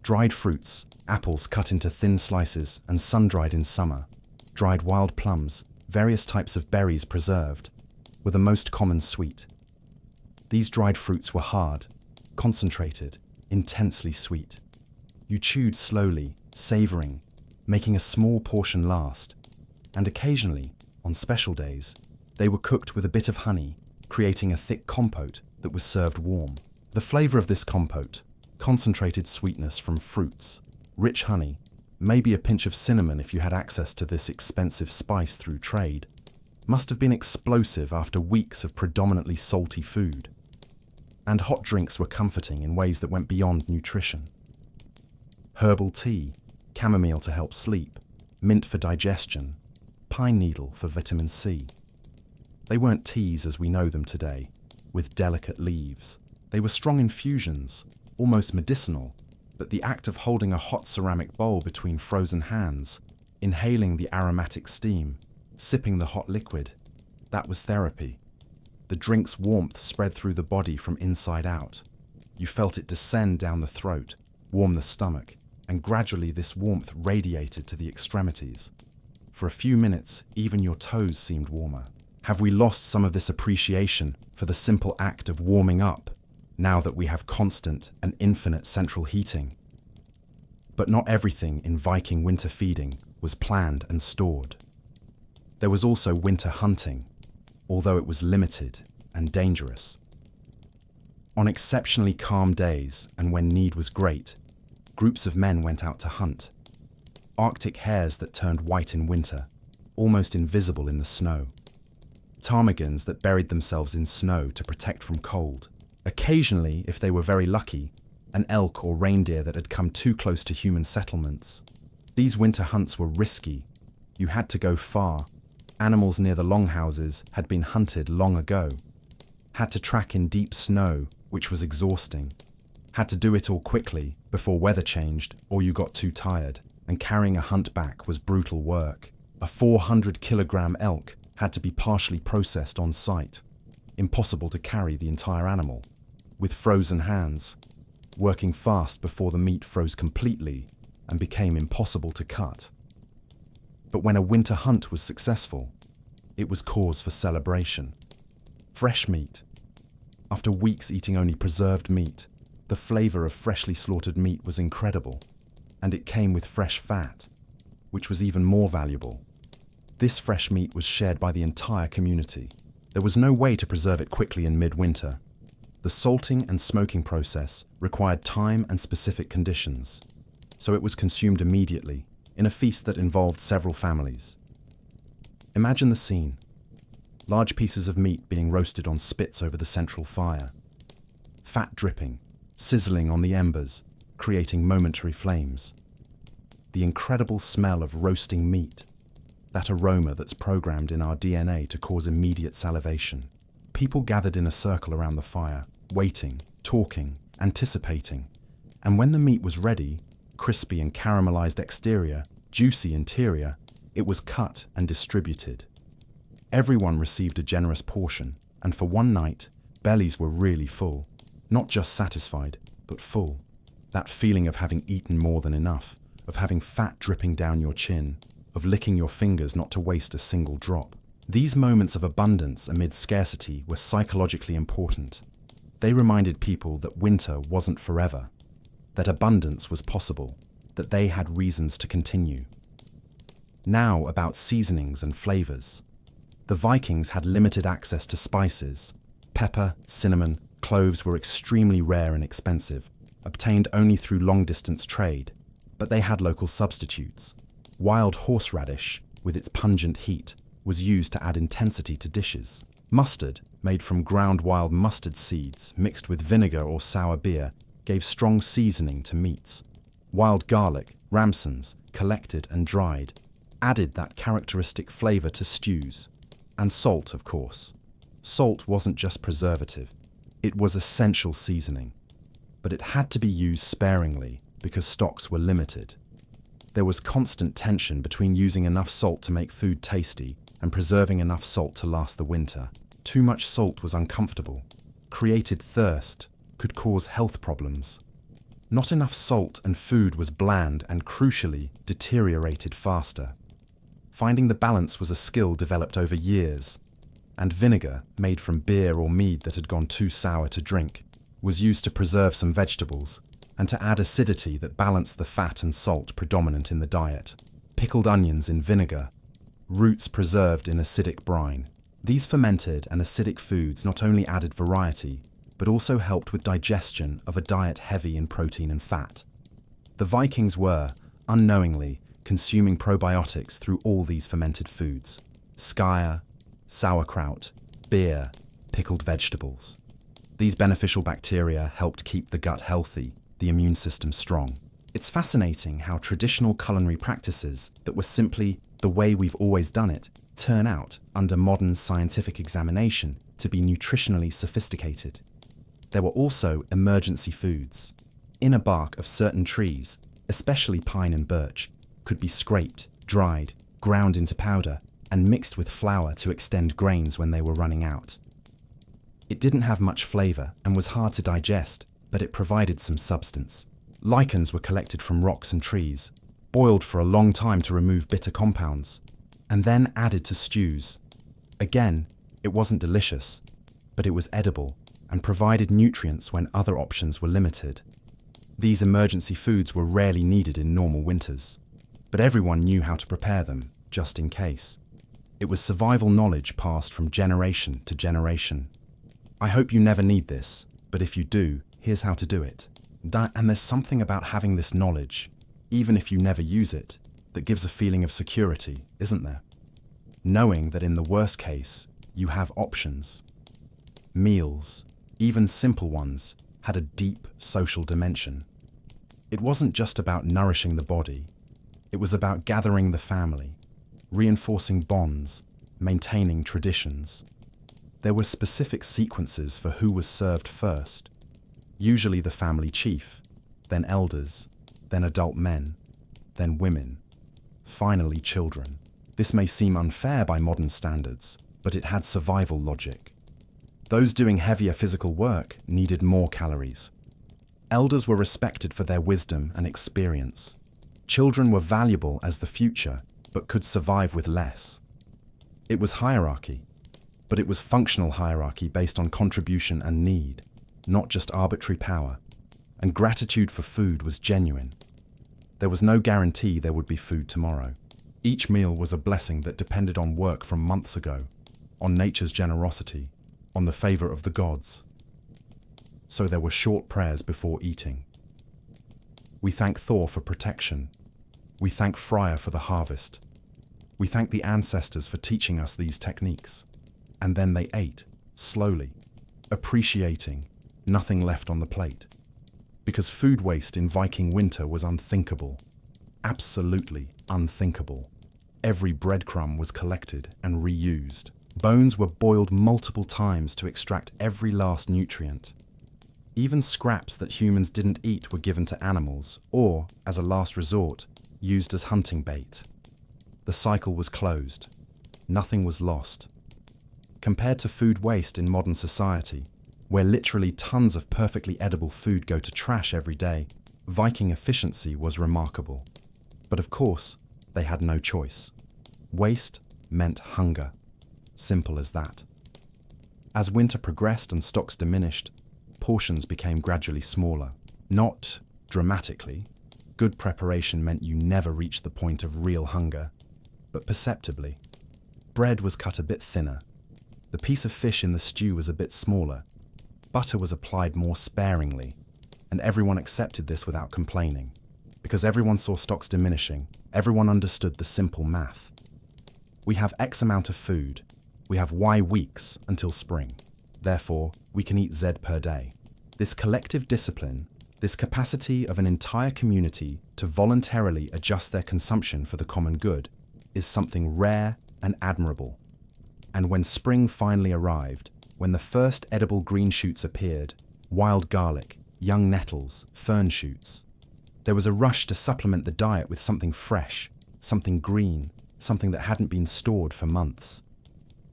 Dried fruits, apples cut into thin slices and sun-dried in summer, dried wild plums, various types of berries preserved, were the most common sweet. These dried fruits were hard, concentrated, intensely sweet. You chewed slowly, savoring, making a small portion last, and occasionally, on special days, they were cooked with a bit of honey, creating a thick compote that was served warm. The flavor of this compote, concentrated sweetness from fruits, rich honey, maybe a pinch of cinnamon if you had access to this expensive spice through trade, must have been explosive after weeks of predominantly salty food. And hot drinks were comforting in ways that went beyond nutrition. Herbal tea, chamomile to help sleep, mint for digestion, pine needle for vitamin C. They weren't teas as we know them today, with delicate leaves. They were strong infusions, almost medicinal, but the act of holding a hot ceramic bowl between frozen hands, inhaling the aromatic steam, sipping the hot liquid, that was therapy. The drink's warmth spread through the body from inside out. You felt it descend down the throat, warm the stomach, and gradually this warmth radiated to the extremities. For a few minutes, even your toes seemed warmer. Have we lost some of this appreciation for the simple act of warming up, now that we have constant and infinite central heating? But not everything in Viking winter feeding was planned and stored. There was also winter hunting, although it was limited and dangerous. On exceptionally calm days and when need was great, groups of men went out to hunt. Arctic hares that turned white in winter, almost invisible in the snow. Ptarmigans that buried themselves in snow to protect from cold. Occasionally, if they were very lucky, an elk or reindeer that had come too close to human settlements. These winter hunts were risky. You had to go far. Animals near the Longhouses had been hunted long ago. Had to track in deep snow, which was exhausting. Had to do it all quickly, before weather changed or you got too tired, and carrying a hunt back was brutal work. A 400-kilogram elk had to be partially processed on site. Impossible to carry the entire animal. With frozen hands, working fast before the meat froze completely and became impossible to cut. But when a winter hunt was successful, it was cause for celebration. Fresh meat. After weeks eating only preserved meat, the flavor of freshly slaughtered meat was incredible, and it came with fresh fat, which was even more valuable. This fresh meat was shared by the entire community. There was no way to preserve it quickly in midwinter. The salting and smoking process required time and specific conditions, so it was consumed immediately, in a feast that involved several families. Imagine the scene. Large pieces of meat being roasted on spits over the central fire. Fat dripping, sizzling on the embers, creating momentary flames. The incredible smell of roasting meat, that aroma that's programmed in our DNA to cause immediate salivation. People gathered in a circle around the fire, waiting, talking, anticipating. And when the meat was ready, crispy and caramelized exterior, juicy interior, it was cut and distributed. Everyone received a generous portion, and for one night, bellies were really full. Not just satisfied, but full. That feeling of having eaten more than enough, of having fat dripping down your chin, of licking your fingers not to waste a single drop. These moments of abundance amid scarcity were psychologically important. They reminded people that winter wasn't forever, that abundance was possible, that they had reasons to continue. Now about seasonings and flavors. The Vikings had limited access to spices. Pepper, cinnamon, cloves were extremely rare and expensive, obtained only through long-distance trade, but they had local substitutes. Wild horseradish, with its pungent heat, was used to add intensity to dishes. Mustard, made from ground wild mustard seeds mixed with vinegar or sour beer, gave strong seasoning to meats. Wild garlic, ramsons, collected and dried, added that characteristic flavor to stews. And salt, of course. Salt wasn't just preservative, it was essential seasoning. But it had to be used sparingly because stocks were limited. There was constant tension between using enough salt to make food tasty and preserving enough salt to last the winter. Too much salt was uncomfortable, created thirst, could cause health problems. Not enough salt and food was bland and, crucially, deteriorated faster. Finding the balance was a skill developed over years, and vinegar, made from beer or mead that had gone too sour to drink, was used to preserve some vegetables and to add acidity that balanced the fat and salt predominant in the diet. Pickled onions in vinegar, roots preserved in acidic brine. These fermented and acidic foods not only added variety, but also helped with digestion of a diet heavy in protein and fat. The Vikings were, unknowingly, consuming probiotics through all these fermented foods: skyr, sauerkraut, beer, pickled vegetables. These beneficial bacteria helped keep the gut healthy, the immune system strong. It's fascinating how traditional culinary practices that were simply the way we've always done it turn out, under modern scientific examination, to be nutritionally sophisticated. There were also emergency foods. Inner bark of certain trees, especially pine and birch, could be scraped, dried, ground into powder, and mixed with flour to extend grains when they were running out. It didn't have much flavor and was hard to digest, but it provided some substance. Lichens were collected from rocks and trees, boiled for a long time to remove bitter compounds, and then added to stews. Again, it wasn't delicious, but it was edible and provided nutrients when other options were limited. These emergency foods were rarely needed in normal winters, but everyone knew how to prepare them, just in case. It was survival knowledge passed from generation to generation. I hope you never need this, but if you do, here's how to do it. And there's something about having this knowledge, even if you never use it, that gives a feeling of security, isn't there? Knowing that in the worst case, you have options. Meals, even simple ones, had a deep social dimension. It wasn't just about nourishing the body. It was about gathering the family, reinforcing bonds, maintaining traditions. There were specific sequences for who was served first. Usually the family chief, then elders, then adult men, then women, finally children. This may seem unfair by modern standards, but it had survival logic. Those doing heavier physical work needed more calories. Elders were respected for their wisdom and experience. Children were valuable as the future, but could survive with less. It was hierarchy, but it was functional hierarchy based on contribution and need, not just arbitrary power. And gratitude for food was genuine. There was no guarantee there would be food tomorrow. Each meal was a blessing that depended on work from months ago, on nature's generosity, on the favor of the gods. So there were short prayers before eating. We thank Thor for protection. We thank Freya for the harvest. We thank the ancestors for teaching us these techniques. And then they ate, slowly, appreciating, nothing left on the plate. Because food waste in Viking winter was unthinkable. Absolutely unthinkable. Every breadcrumb was collected and reused. Bones were boiled multiple times to extract every last nutrient. Even scraps that humans didn't eat were given to animals, or, as a last resort, used as hunting bait. The cycle was closed. Nothing was lost. Compared to food waste in modern society, where literally tons of perfectly edible food go to trash every day, Viking efficiency was remarkable. But of course, they had no choice. Waste meant hunger. Simple as that. As winter progressed and stocks diminished, portions became gradually smaller. Not dramatically. Good preparation meant you never reached the point of real hunger, but perceptibly. Bread was cut a bit thinner. The piece of fish in the stew was a bit smaller. Butter was applied more sparingly, and everyone accepted this without complaining. Because everyone saw stocks diminishing, everyone understood the simple math. We have X amount of food. We have Y weeks until spring. Therefore, we can eat Z per day. This collective discipline, this capacity of an entire community to voluntarily adjust their consumption for the common good, is something rare and admirable. And when spring finally arrived, when the first edible green shoots appeared, wild garlic, young nettles, fern shoots, there was a rush to supplement the diet with something fresh, something green, something that hadn't been stored for months.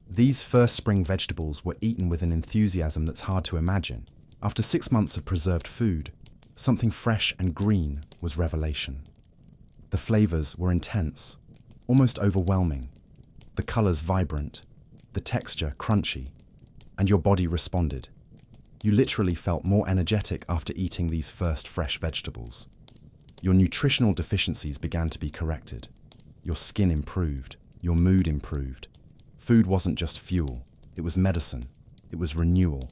These first spring vegetables were eaten with an enthusiasm that's hard to imagine. After 6 months of preserved food, something fresh and green was revelation. The flavors were intense, almost overwhelming, the colors vibrant, the texture crunchy, and your body responded. You literally felt more energetic after eating these first fresh vegetables. Your nutritional deficiencies began to be corrected. Your skin improved, your mood improved. Food wasn't just fuel, it was medicine, it was renewal.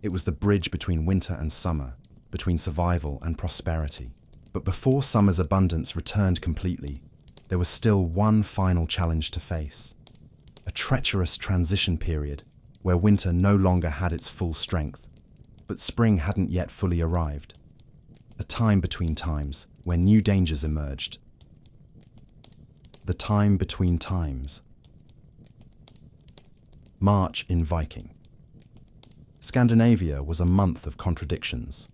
It was the bridge between winter and summer, between survival and prosperity. But before summer's abundance returned completely, there was still one final challenge to face. A treacherous transition period where winter no longer had its full strength, but spring hadn't yet fully arrived. A time between times where new dangers emerged. The time between times. March in Viking. Scandinavia was a month of contradictions.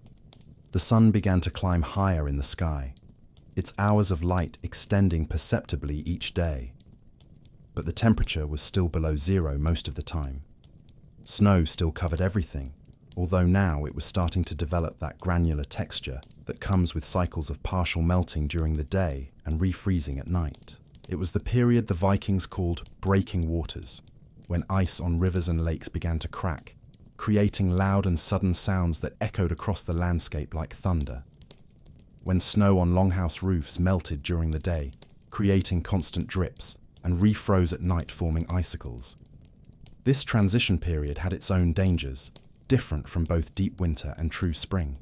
The sun began to climb higher in the sky, its hours of light extending perceptibly each day. But the temperature was still below zero most of the time. Snow still covered everything, although now it was starting to develop that granular texture that comes with cycles of partial melting during the day and refreezing at night. It was the period the Vikings called breaking waters, when ice on rivers and lakes began to crack, creating loud and sudden sounds that echoed across the landscape like thunder. When snow on Longhouse roofs melted during the day, creating constant drips, and refroze at night forming icicles. This transition period had its own dangers, different from both deep winter and true spring.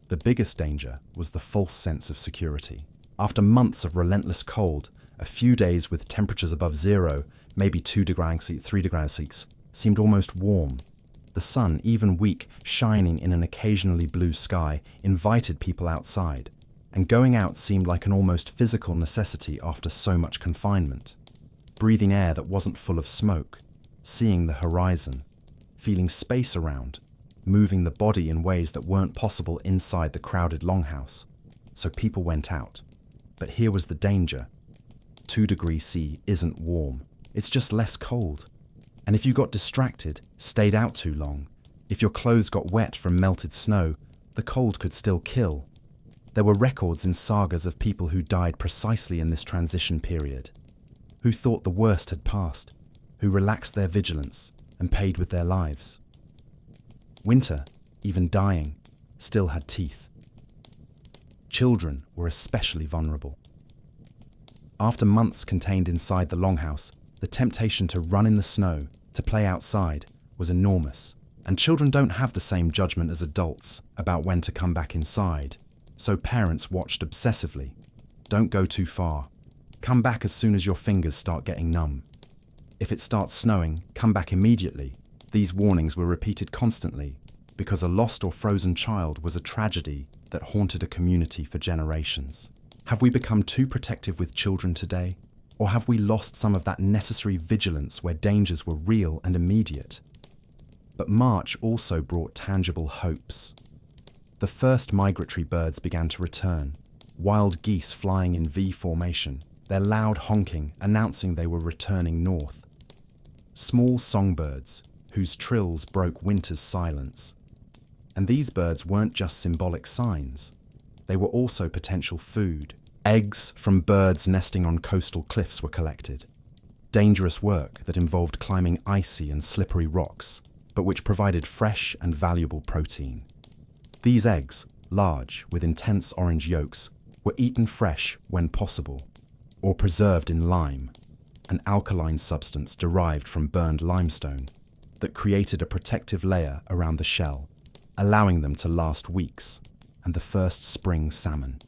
The biggest danger was the false sense of security. After months of relentless cold, a few days with temperatures above zero, maybe 2 degrees Celsius, 3 degrees Celsius, seemed almost warm. The sun, even weak, shining in an occasionally blue sky, invited people outside, and going out seemed like an almost physical necessity after so much confinement. Breathing air that wasn't full of smoke, seeing the horizon, feeling space around, moving the body in ways that weren't possible inside the crowded longhouse. So people went out. But here was the danger. 2 degrees C isn't warm, it's just less cold. And if you got distracted, stayed out too long, if your clothes got wet from melted snow, the cold could still kill. There were records in sagas of people who died precisely in this transition period, who thought the worst had passed, who relaxed their vigilance and paid with their lives. Winter, even dying, still had teeth. Children were especially vulnerable. After months contained inside the longhouse, the temptation to run in the snow, to play outside, was enormous. And children don't have the same judgment as adults about when to come back inside, so parents watched obsessively. Don't go too far. Come back as soon as your fingers start getting numb. If it starts snowing, come back immediately. These warnings were repeated constantly, because a lost or frozen child was a tragedy that haunted a community for generations. Have we become too protective with children today? Or have we lost some of that necessary vigilance where dangers were real and immediate? But March also brought tangible hopes. The first migratory birds began to return, wild geese flying in V formation, their loud honking announcing they were returning north. Small songbirds, whose trills broke winter's silence. And these birds weren't just symbolic signs. They were also potential food. Eggs from birds nesting on coastal cliffs were collected. Dangerous work that involved climbing icy and slippery rocks, but which provided fresh and valuable protein. These eggs, large with intense orange yolks, were eaten fresh when possible, or preserved in lime, an alkaline substance derived from burned limestone that created a protective layer around the shell, allowing them to last weeks, and the first spring salmon.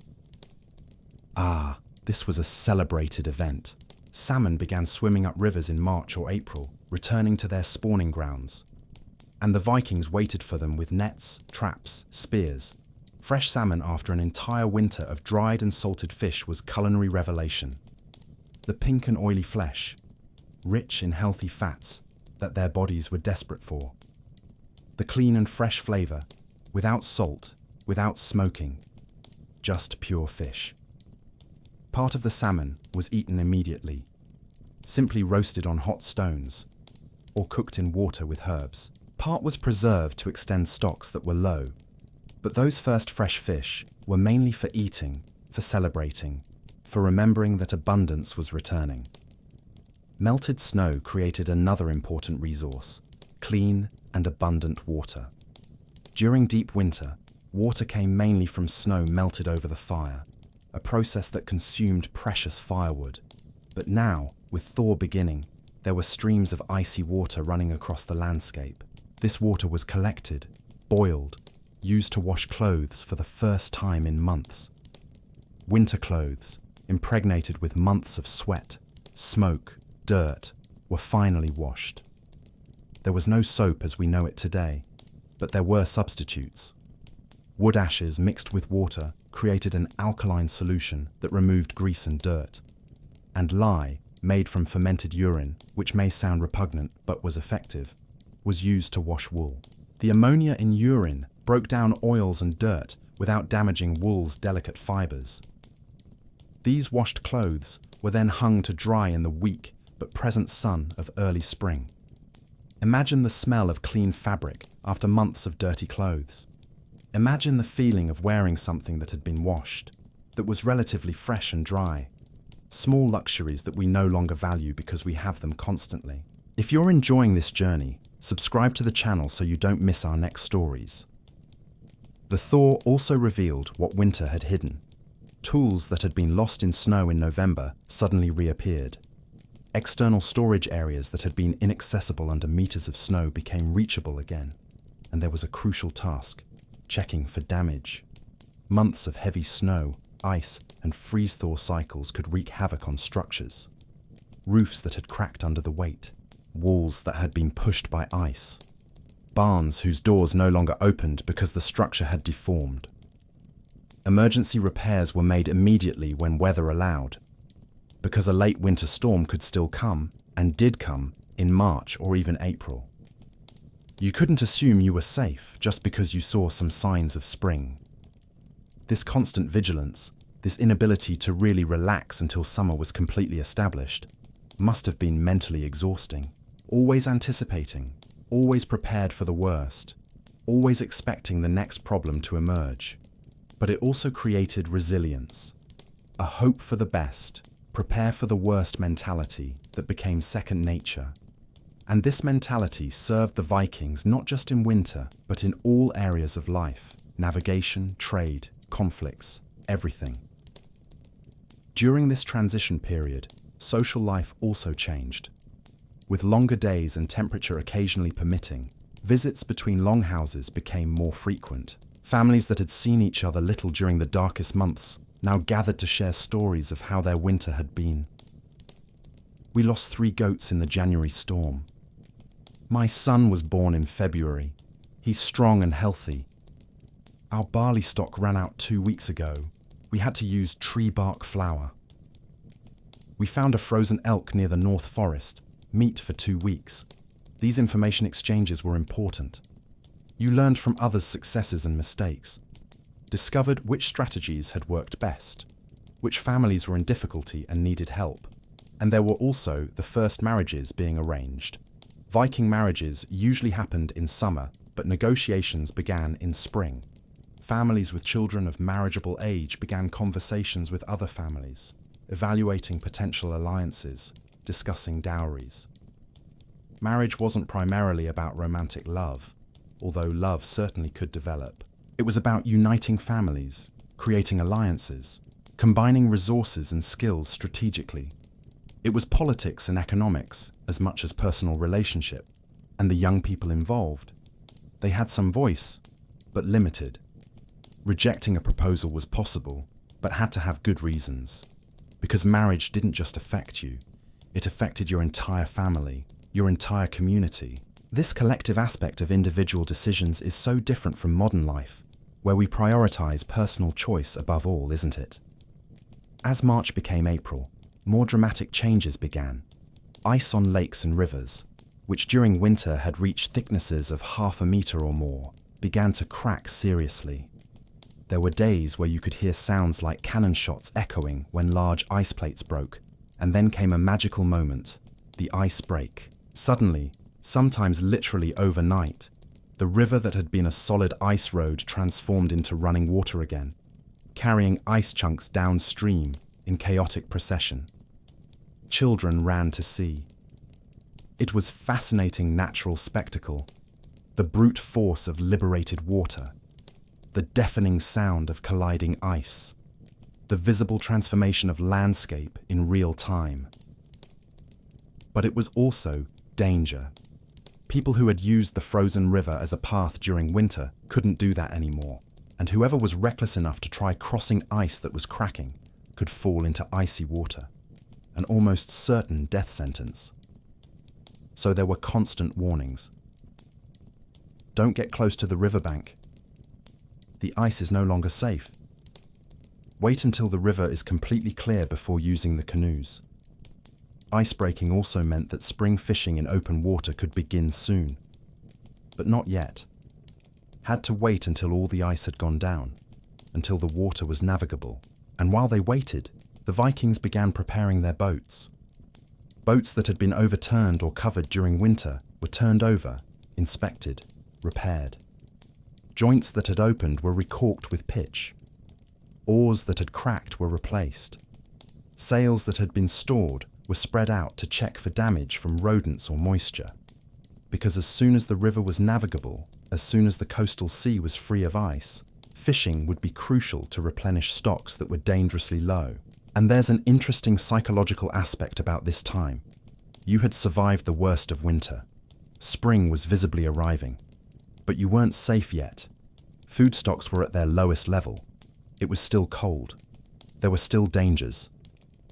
Ah, this was a celebrated event. Salmon began swimming up rivers in March or April, returning to their spawning grounds. And the Vikings waited for them with nets, traps, spears. Fresh salmon after an entire winter of dried and salted fish was culinary revelation. The pink and oily flesh, rich in healthy fats that their bodies were desperate for. The clean and fresh flavor, without salt, without smoking, just pure fish. Part of the salmon was eaten immediately, simply roasted on hot stones, or cooked in water with herbs. Part was preserved to extend stocks that were low, but those first fresh fish were mainly for eating, for celebrating, for remembering that abundance was returning. Melted snow created another important resource, clean and abundant water. During deep winter, water came mainly from snow melted over the fire, a process that consumed precious firewood. But now, with thaw beginning, there were streams of icy water running across the landscape. This water was collected, boiled, used to wash clothes for the first time in months. Winter clothes, impregnated with months of sweat, smoke, dirt, were finally washed. There was no soap as we know it today, but there were substitutes. Wood ashes mixed with water created an alkaline solution that removed grease and dirt. And lye, made from fermented urine, which may sound repugnant but was effective, was used to wash wool. The ammonia in urine broke down oils and dirt without damaging wool's delicate fibers. These washed clothes were then hung to dry in the weak but present sun of early spring. Imagine the smell of clean fabric after months of dirty clothes. Imagine the feeling of wearing something that had been washed, that was relatively fresh and dry. Small luxuries that we no longer value because we have them constantly. If you're enjoying this journey, subscribe to the channel so you don't miss our next stories. The thaw also revealed what winter had hidden. Tools that had been lost in snow in November suddenly reappeared. External storage areas that had been inaccessible under meters of snow became reachable again. And there was a crucial task: checking for damage. Months of heavy snow, ice, and freeze-thaw cycles could wreak havoc on structures. Roofs that had cracked under the weight, walls that had been pushed by ice, barns whose doors no longer opened because the structure had deformed. Emergency repairs were made immediately when weather allowed, because a late winter storm could still come, and did come, in March or even April. You couldn't assume you were safe just because you saw some signs of spring. This constant vigilance, this inability to really relax until summer was completely established, must have been mentally exhausting. Always anticipating, always prepared for the worst, always expecting the next problem to emerge. But it also created resilience, a hope for the best, prepare for the worst mentality that became second nature. And this mentality served the Vikings not just in winter, but in all areas of life: navigation, trade, conflicts, everything. During this transition period, social life also changed. With longer days and temperature occasionally permitting, visits between Longhouses became more frequent. Families that had seen each other little during the darkest months now gathered to share stories of how their winter had been. We lost 3 goats in the January storm. My son was born in February. He's strong and healthy. Our barley stock ran out 2 weeks ago. We had to use tree bark flour. We found a frozen elk near the North Forest, meat for 2 weeks. These information exchanges were important. You learned from others' successes and mistakes, discovered which strategies had worked best, which families were in difficulty and needed help. And there were also the first marriages being arranged. Viking marriages usually happened in summer, but negotiations began in spring. Families with children of marriageable age began conversations with other families, evaluating potential alliances, discussing dowries. Marriage wasn't primarily about romantic love, although love certainly could develop. It was about uniting families, creating alliances, combining resources and skills strategically. It was politics and economics as much as personal relationship, and the young people involved. They had some voice, but limited. Rejecting a proposal was possible, but had to have good reasons. Because marriage didn't just affect you, It affected your entire family, your entire community. This collective aspect of individual decisions is so different from modern life, where we prioritize personal choice above all, isn't it? As March became April, more dramatic changes began. Ice on lakes and rivers, which during winter had reached thicknesses of 1/2 meter or more, began to crack seriously. There were days where you could hear sounds like cannon shots echoing when large ice plates broke, and then came a magical moment, the ice break. Suddenly, sometimes literally overnight, the river that had been a solid ice road transformed into running water again, carrying ice chunks downstream in chaotic procession. Children ran to see. It was fascinating natural spectacle, the brute force of liberated water, the deafening sound of colliding ice, the visible transformation of landscape in real time. But it was also danger. People who had used the frozen river as a path during winter couldn't do that anymore, and whoever was reckless enough to try crossing ice that was cracking could fall into icy water, an almost certain death sentence. So there were constant warnings. Don't get close to the riverbank. The ice is no longer safe. Wait until the river is completely clear before using the canoes. Icebreaking also meant that spring fishing in open water could begin soon. But not yet. Had to wait until all the ice had gone down, until the water was navigable. And while they waited, the Vikings began preparing their boats. Boats that had been overturned or covered during winter were turned over, inspected, repaired. Joints that had opened were recorked with pitch. Oars that had cracked were replaced. Sails that had been stored were spread out to check for damage from rodents or moisture. Because as soon as the river was navigable, as soon as the coastal sea was free of ice, fishing would be crucial to replenish stocks that were dangerously low. And there's an interesting psychological aspect about this time. You had survived the worst of winter. Spring was visibly arriving. But you weren't safe yet. Food stocks were at their lowest level. It was still cold. There were still dangers.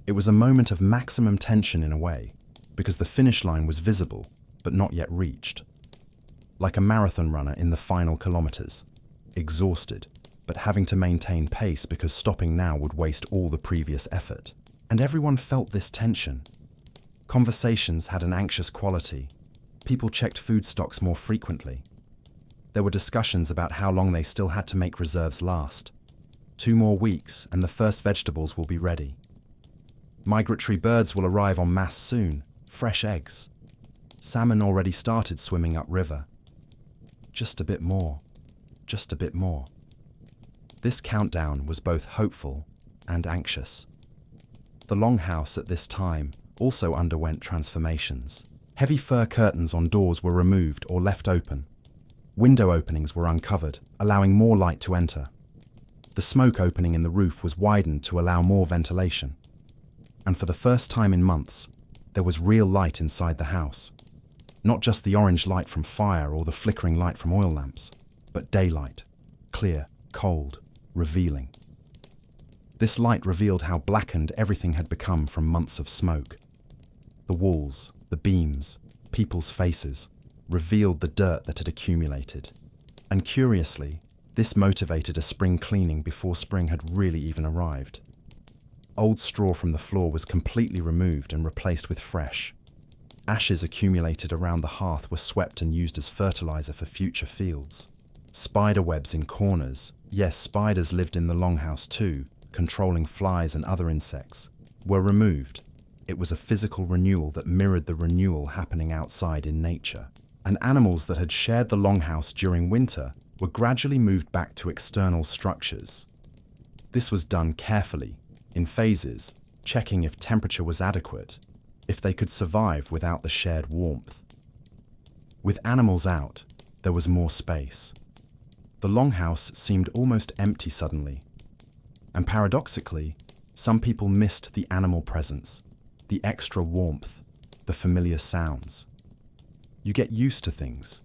It was a moment of maximum tension in a way, because the finish line was visible, but not yet reached. Like a marathon runner in the final kilometers, exhausted, but having to maintain pace because stopping now would waste all the previous effort. And everyone felt this tension. Conversations had an anxious quality. People checked food stocks more frequently. There were discussions about how long they still had to make reserves last. 2 more weeks and the first vegetables will be ready. Migratory birds will arrive en masse soon, fresh eggs. Salmon already started swimming upriver. Just a bit more, just a bit more. This countdown was both hopeful and anxious. The Longhouse at this time also underwent transformations. Heavy fir curtains on doors were removed or left open. Window openings were uncovered, allowing more light to enter. The smoke opening in the roof was widened to allow more ventilation. And for the first time in months, there was real light inside the house. Not just the orange light from fire or the flickering light from oil lamps, but daylight, clear, cold, revealing. This light revealed how blackened everything had become from months of smoke. The walls, the beams, people's faces, revealed the dirt that had accumulated. And curiously, this motivated a spring cleaning before spring had really even arrived. Old straw from the floor was completely removed and replaced with fresh. Ashes accumulated around the hearth were swept and used as fertilizer for future fields. Spider webs in corners, yes, spiders lived in the Longhouse too, controlling flies and other insects, were removed. It was a physical renewal that mirrored the renewal happening outside in nature. And animals that had shared the Longhouse during winter were gradually moved back to external structures. This was done carefully, in phases, checking if temperature was adequate, if they could survive without the shared warmth. With animals out, there was more space. The Longhouse seemed almost empty suddenly. And paradoxically, some people missed the animal presence, the extra warmth, the familiar sounds. You get used to things,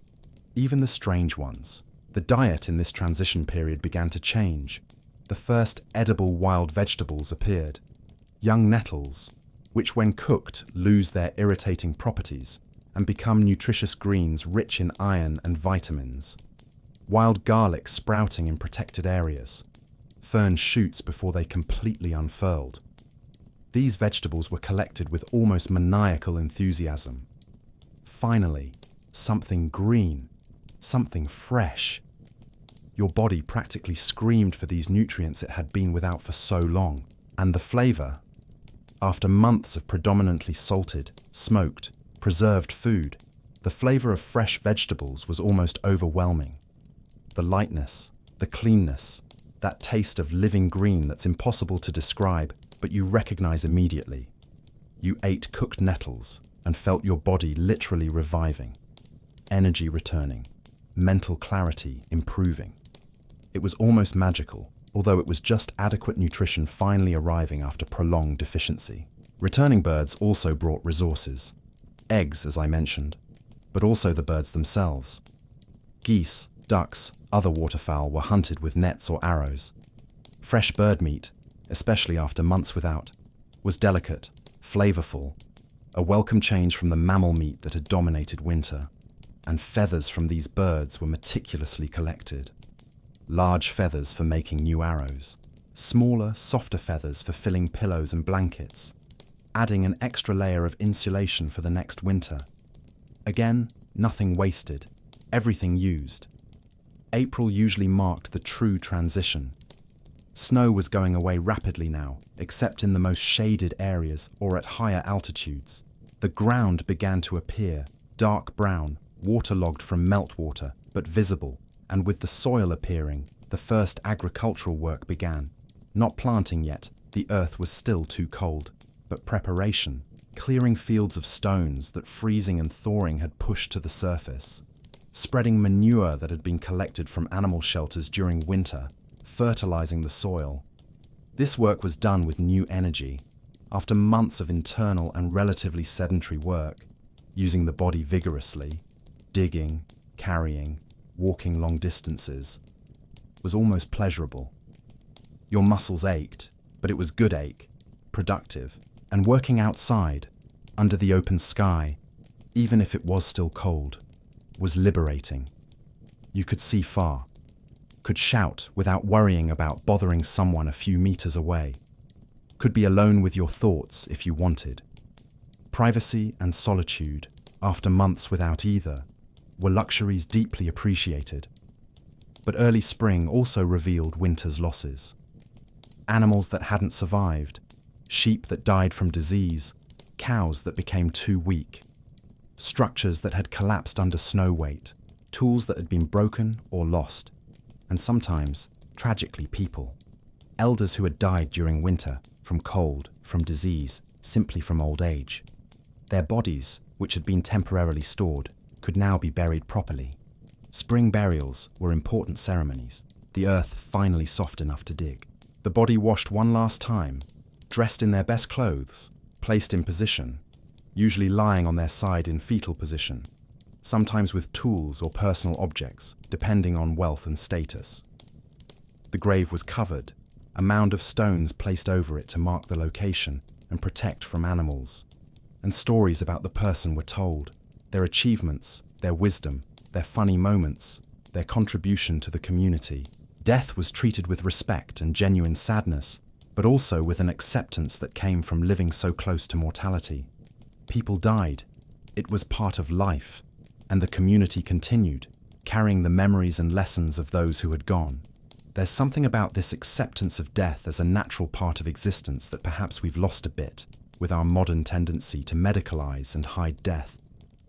even the strange ones. The diet in this transition period began to change. The first edible wild vegetables appeared. Young nettles, which when cooked lose their irritating properties and become nutritious greens rich in iron and vitamins. Wild garlic sprouting in protected areas. Fern shoots before they completely unfurled. These vegetables were collected with almost maniacal enthusiasm. Finally, something green, something fresh. Your body practically screamed for these nutrients it had been without for so long. And the flavor? After months of predominantly salted, smoked, preserved food, the flavor of fresh vegetables was almost overwhelming. The lightness, the cleanness, that taste of living green that's impossible to describe, but you recognize immediately. You ate cooked nettles and felt your body literally reviving, energy returning, mental clarity improving. It was almost magical, although it was just adequate nutrition finally arriving after prolonged deficiency. Returning birds also brought resources. Eggs, as I mentioned, but also the birds themselves. Geese, ducks, other waterfowl were hunted with nets or arrows. Fresh bird meat, especially after months without, was delicate, flavorful, a welcome change from the mammal meat that had dominated winter. And feathers from these birds were meticulously collected. Large feathers for making new arrows, smaller, softer feathers for filling pillows and blankets, adding an extra layer of insulation for the next winter. Again, nothing wasted, everything used. April usually marked the true transition. Snow was going away rapidly now, except in the most shaded areas or at higher altitudes. The ground began to appear, dark brown, waterlogged from meltwater, but visible, and with the soil appearing, the first agricultural work began. Not planting yet, the earth was still too cold, but preparation, clearing fields of stones that freezing and thawing had pushed to the surface, spreading manure that had been collected from animal shelters during winter, fertilizing the soil. This work was done with new energy, after months of internal and relatively sedentary work, using the body vigorously, digging, carrying, walking long distances, was almost pleasurable. Your muscles ached, but it was good ache, productive, and working outside, under the open sky, even if it was still cold, was liberating. You could see far, could shout without worrying about bothering someone a few meters away, could be alone with your thoughts if you wanted. Privacy and solitude, after months without either, were luxuries deeply appreciated. But early spring also revealed winter's losses. Animals that hadn't survived, sheep that died from disease, cows that became too weak, structures that had collapsed under snow weight, tools that had been broken or lost, and sometimes, tragically, people. Elders who had died during winter, from cold, from disease, simply from old age. Their bodies, which had been temporarily stored, could now be buried properly. Spring burials were important ceremonies, the earth finally soft enough to dig. The body washed one last time, dressed in their best clothes, placed in position, usually lying on their side in fetal position, sometimes with tools or personal objects, depending on wealth and status. The grave was covered, a mound of stones placed over it to mark the location and protect from animals. And stories about the person were told, their achievements, their wisdom, their funny moments, their contribution to the community. Death was treated with respect and genuine sadness, but also with an acceptance that came from living so close to mortality. People died. It was part of life, and the community continued, carrying the memories and lessons of those who had gone. There's something about this acceptance of death as a natural part of existence that perhaps we've lost a bit, with our modern tendency to medicalize and hide death.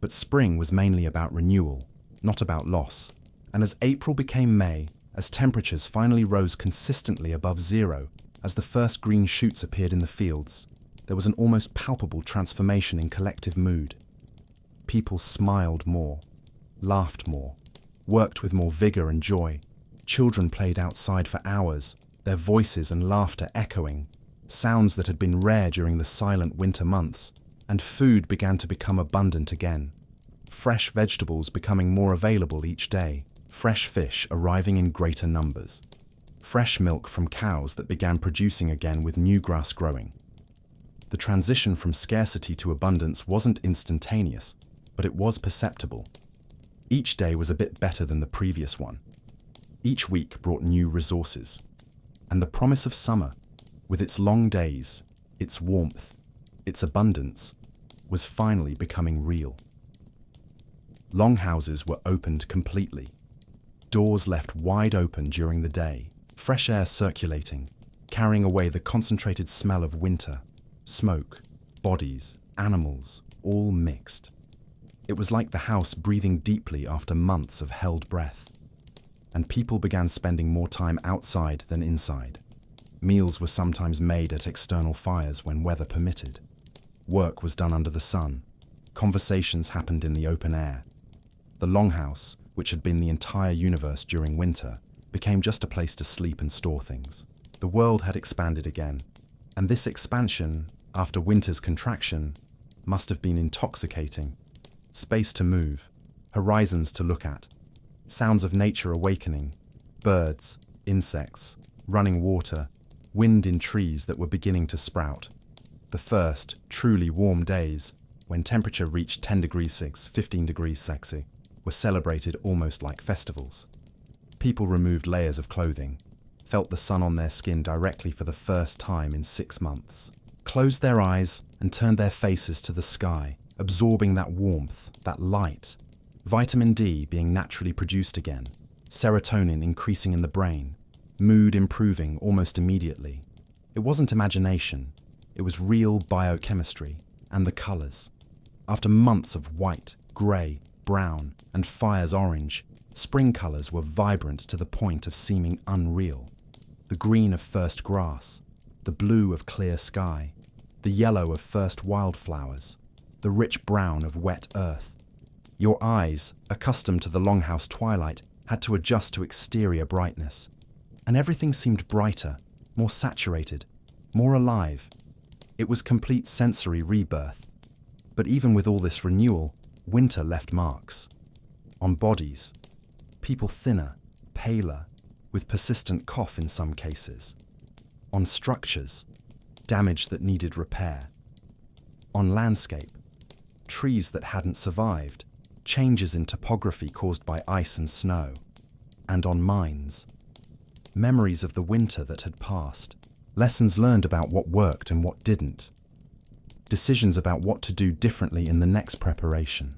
But spring was mainly about renewal, not about loss. And as April became May, as temperatures finally rose consistently above zero, as the first green shoots appeared in the fields, there was an almost palpable transformation in collective mood. People smiled more, laughed more, worked with more vigor and joy. Children played outside for hours, their voices and laughter echoing, sounds that had been rare during the silent winter months, and food began to become abundant again. Fresh vegetables becoming more available each day, fresh fish arriving in greater numbers, fresh milk from cows that began producing again with new grass growing. The transition from scarcity to abundance wasn't instantaneous, but it was perceptible. Each day was a bit better than the previous one. Each week brought new resources. And the promise of summer, with its long days, its warmth, its abundance, was finally becoming real. Longhouses were opened completely. Doors left wide open during the day, fresh air circulating, carrying away the concentrated smell of winter, smoke, bodies, animals, all mixed. It was like the house breathing deeply after months of held breath. And people began spending more time outside than inside. Meals were sometimes made at external fires when weather permitted. Work was done under the sun. Conversations happened in the open air. The Longhouse, which had been the entire universe during winter, became just a place to sleep and store things. The world had expanded again, and this expansion, after winter's contraction, must have been intoxicating. Space to move, horizons to look at, sounds of nature awakening, birds, insects, running water, wind in trees that were beginning to sprout. The first, truly warm days, when temperature reached 10 degrees 6, 15 degrees sexy, were celebrated almost like festivals. People removed layers of clothing, felt the sun on their skin directly for the first time in 6 months, closed their eyes and turned their faces to the sky, absorbing that warmth, that light. Vitamin D being naturally produced again, serotonin increasing in the brain, mood improving almost immediately. It wasn't imagination, it was real biochemistry, and the colors. After months of white, grey, brown, and fire's orange, spring colors were vibrant to the point of seeming unreal. The green of first grass, the blue of clear sky, the yellow of first wildflowers, the rich brown of wet earth. Your eyes, accustomed to the Longhouse twilight, had to adjust to exterior brightness. And everything seemed brighter, more saturated, more alive. It was complete sensory rebirth. But even with all this renewal, winter left marks. On bodies, people thinner, paler, with persistent cough in some cases. On structures, damage that needed repair. On landscape, trees that hadn't survived, changes in topography caused by ice and snow. And on minds, memories of the winter that had passed, lessons learned about what worked and what didn't, decisions about what to do differently in the next preparation.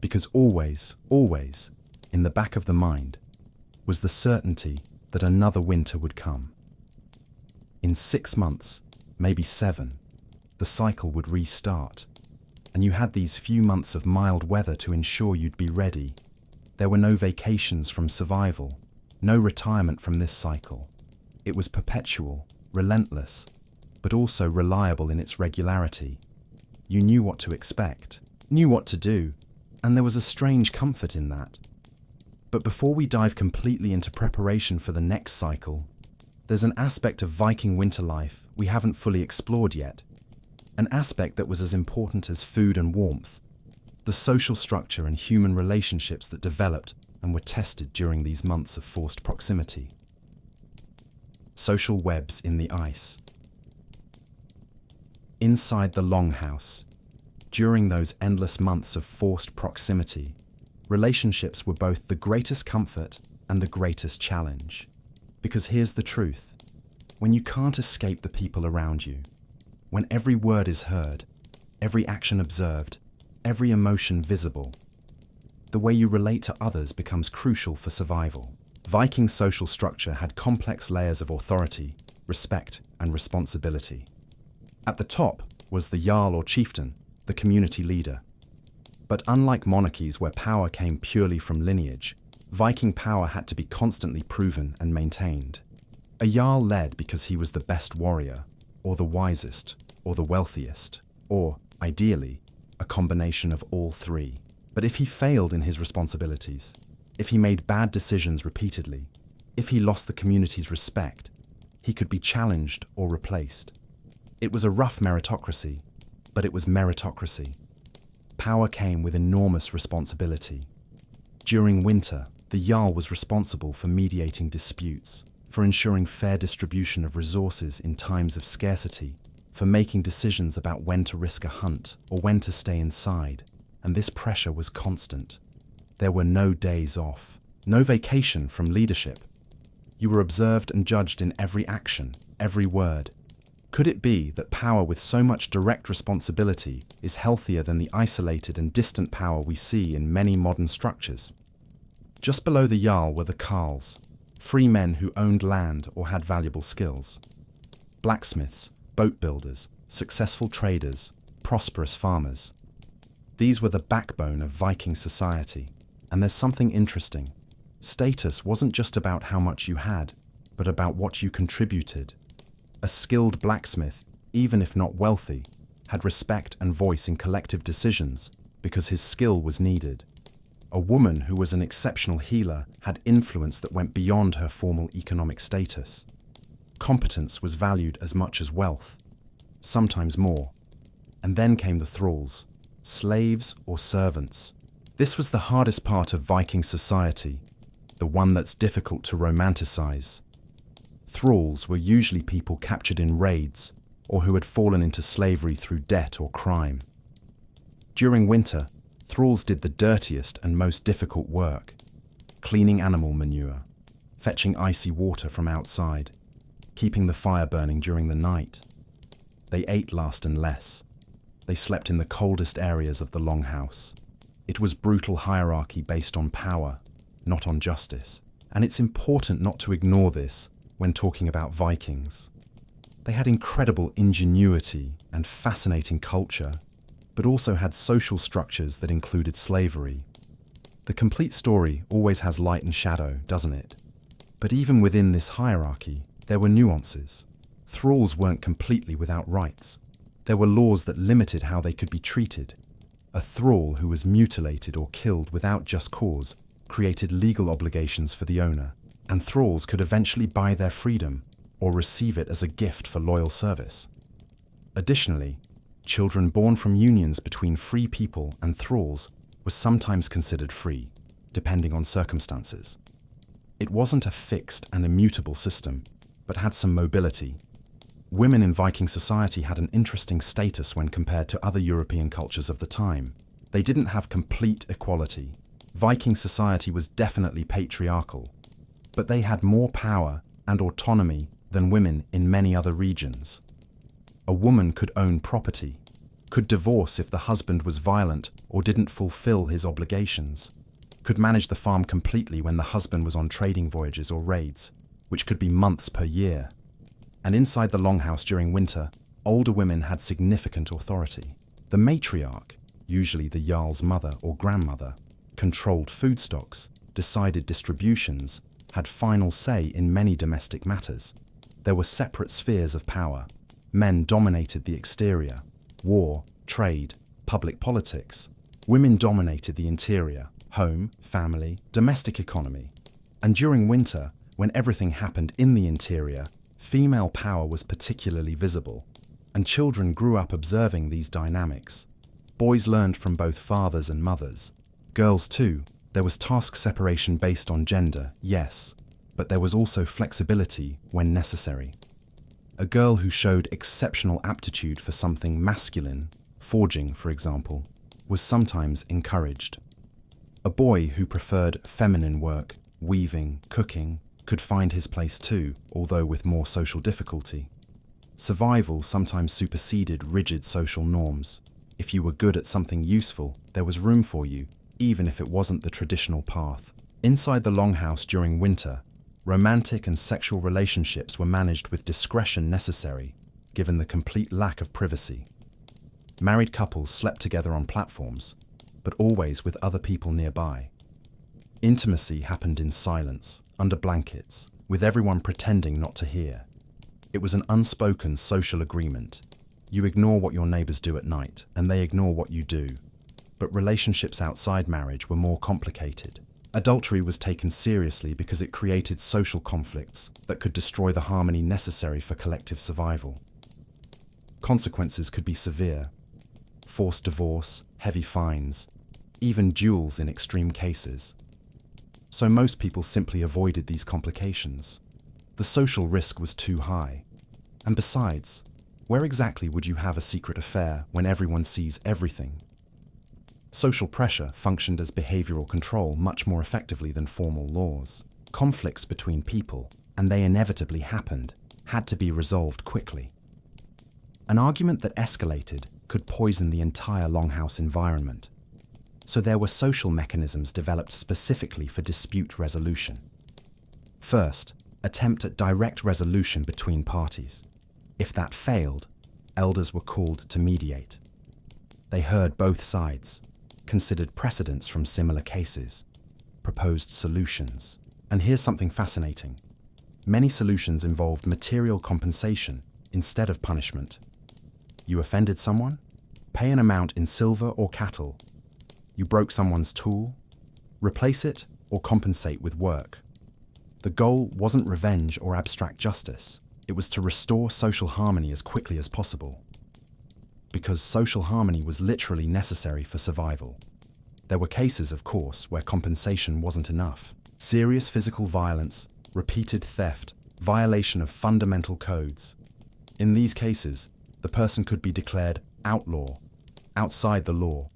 Because always, always, in the back of the mind, was the certainty that another winter would come. In 6 months, maybe 7, the cycle would restart, and you had these few months of mild weather to ensure you'd be ready. There were no vacations from survival, no retirement from this cycle. It was perpetual, relentless, but also reliable in its regularity. You knew what to expect, knew what to do, and there was a strange comfort in that. But before we dive completely into preparation for the next cycle, there's an aspect of Viking winter life we haven't fully explored yet. An aspect that was as important as food and warmth. The social structure and human relationships that developed and were tested during these months of forced proximity. Social webs in the ice. Inside the Longhouse, during those endless months of forced proximity, relationships were both the greatest comfort and the greatest challenge. Because here's the truth. When you can't escape the people around you, when every word is heard, every action observed, every emotion visible, the way you relate to others becomes crucial for survival. Viking social structure had complex layers of authority, respect, and responsibility. At the top was the Jarl or chieftain, the community leader. But unlike monarchies where power came purely from lineage, Viking power had to be constantly proven and maintained. A Jarl led because he was the best warrior, or the wisest, or the wealthiest, or, ideally, a combination of all three. But if he failed in his responsibilities, if he made bad decisions repeatedly, if he lost the community's respect, he could be challenged or replaced. It was a rough meritocracy, but it was meritocracy. Power came with enormous responsibility. During winter, the Jarl was responsible for mediating disputes, for ensuring fair distribution of resources in times of scarcity, for making decisions about when to risk a hunt or when to stay inside, and this pressure was constant. There were no days off, no vacation from leadership. You were observed and judged in every action, every word. Could it be that power with so much direct responsibility is healthier than the isolated and distant power we see in many modern structures? Just below the Jarl were the Carls, free men who owned land or had valuable skills. Blacksmiths, boat builders, successful traders, prosperous farmers. These were the backbone of Viking society. And there's something interesting. Status wasn't just about how much you had, but about what you contributed. A skilled blacksmith, even if not wealthy, had respect and voice in collective decisions because his skill was needed. A woman who was an exceptional healer had influence that went beyond her formal economic status. Competence was valued as much as wealth, sometimes more. And then came the thralls, slaves or servants. This was the hardest part of Viking society, the one that's difficult to romanticize. Thralls were usually people captured in raids or who had fallen into slavery through debt or crime. During winter, thralls did the dirtiest and most difficult work, cleaning animal manure, fetching icy water from outside, keeping the fire burning during the night. They ate last and less. They slept in the coldest areas of the Longhouse. It was brutal hierarchy based on power, not on justice. And it's important not to ignore this when talking about Vikings. They had incredible ingenuity and fascinating culture, but also had social structures that included slavery. The complete story always has light and shadow, doesn't it? But even within this hierarchy, there were nuances. Thralls weren't completely without rights. There were laws that limited how they could be treated. A thrall who was mutilated or killed without just cause created legal obligations for the owner, and thralls could eventually buy their freedom or receive it as a gift for loyal service. Additionally, children born from unions between free people and thralls were sometimes considered free, depending on circumstances. It wasn't a fixed and immutable system, but had some mobility. Women in Viking society had an interesting status when compared to other European cultures of the time. They didn't have complete equality. Viking society was definitely patriarchal, but they had more power and autonomy than women in many other regions. A woman could own property, could divorce if the husband was violent or didn't fulfill his obligations, could manage the farm completely when the husband was on trading voyages or raids, which could be months per year. And inside the Longhouse during winter, older women had significant authority. The matriarch, usually the Jarl's mother or grandmother, controlled food stocks, decided distributions, had final say in many domestic matters. There were separate spheres of power. Men dominated the exterior, war, trade, public politics. Women dominated the interior, home, family, domestic economy. And during winter, when everything happened in the interior, female power was particularly visible, and children grew up observing these dynamics. Boys learned from both fathers and mothers. Girls too. There was task separation based on gender, yes, but there was also flexibility when necessary. A girl who showed exceptional aptitude for something masculine, forging for example, was sometimes encouraged. A boy who preferred feminine work, weaving, cooking, could find his place too, although with more social difficulty. Survival sometimes superseded rigid social norms. If you were good at something useful, there was room for you, even if it wasn't the traditional path. Inside the Longhouse during winter, romantic and sexual relationships were managed with discretion necessary, given the complete lack of privacy. Married couples slept together on platforms, but always with other people nearby. Intimacy happened in silence, under blankets, with everyone pretending not to hear. It was an unspoken social agreement. You ignore what your neighbors do at night, and they ignore what you do. But relationships outside marriage were more complicated. Adultery was taken seriously because it created social conflicts that could destroy the harmony necessary for collective survival. Consequences could be severe: forced divorce, heavy fines, even duels in extreme cases. So most people simply avoided these complications. The social risk was too high. And besides, Where exactly would you have a secret affair when everyone sees everything? Social pressure functioned as behavioral control much more effectively than formal laws. Conflicts between people, and they inevitably happened, had to be resolved quickly. An argument that escalated could poison the entire Longhouse environment. So there were social mechanisms developed specifically for dispute resolution. First, attempt at direct resolution between parties. If that failed, elders were called to mediate. They heard both sides, considered precedents from similar cases, proposed solutions. And here's something fascinating. Many solutions involved material compensation instead of punishment. You offended someone? Pay an amount in silver or cattle. You broke someone's tool? Replace it or compensate with work. The goal wasn't revenge or abstract justice. It was to restore social harmony as quickly as possible. Because social harmony was literally necessary for survival. There were cases, of course, where compensation wasn't enough. Serious physical violence, repeated theft, violation of fundamental codes. In these cases, the person could be declared outlaw, outside the law.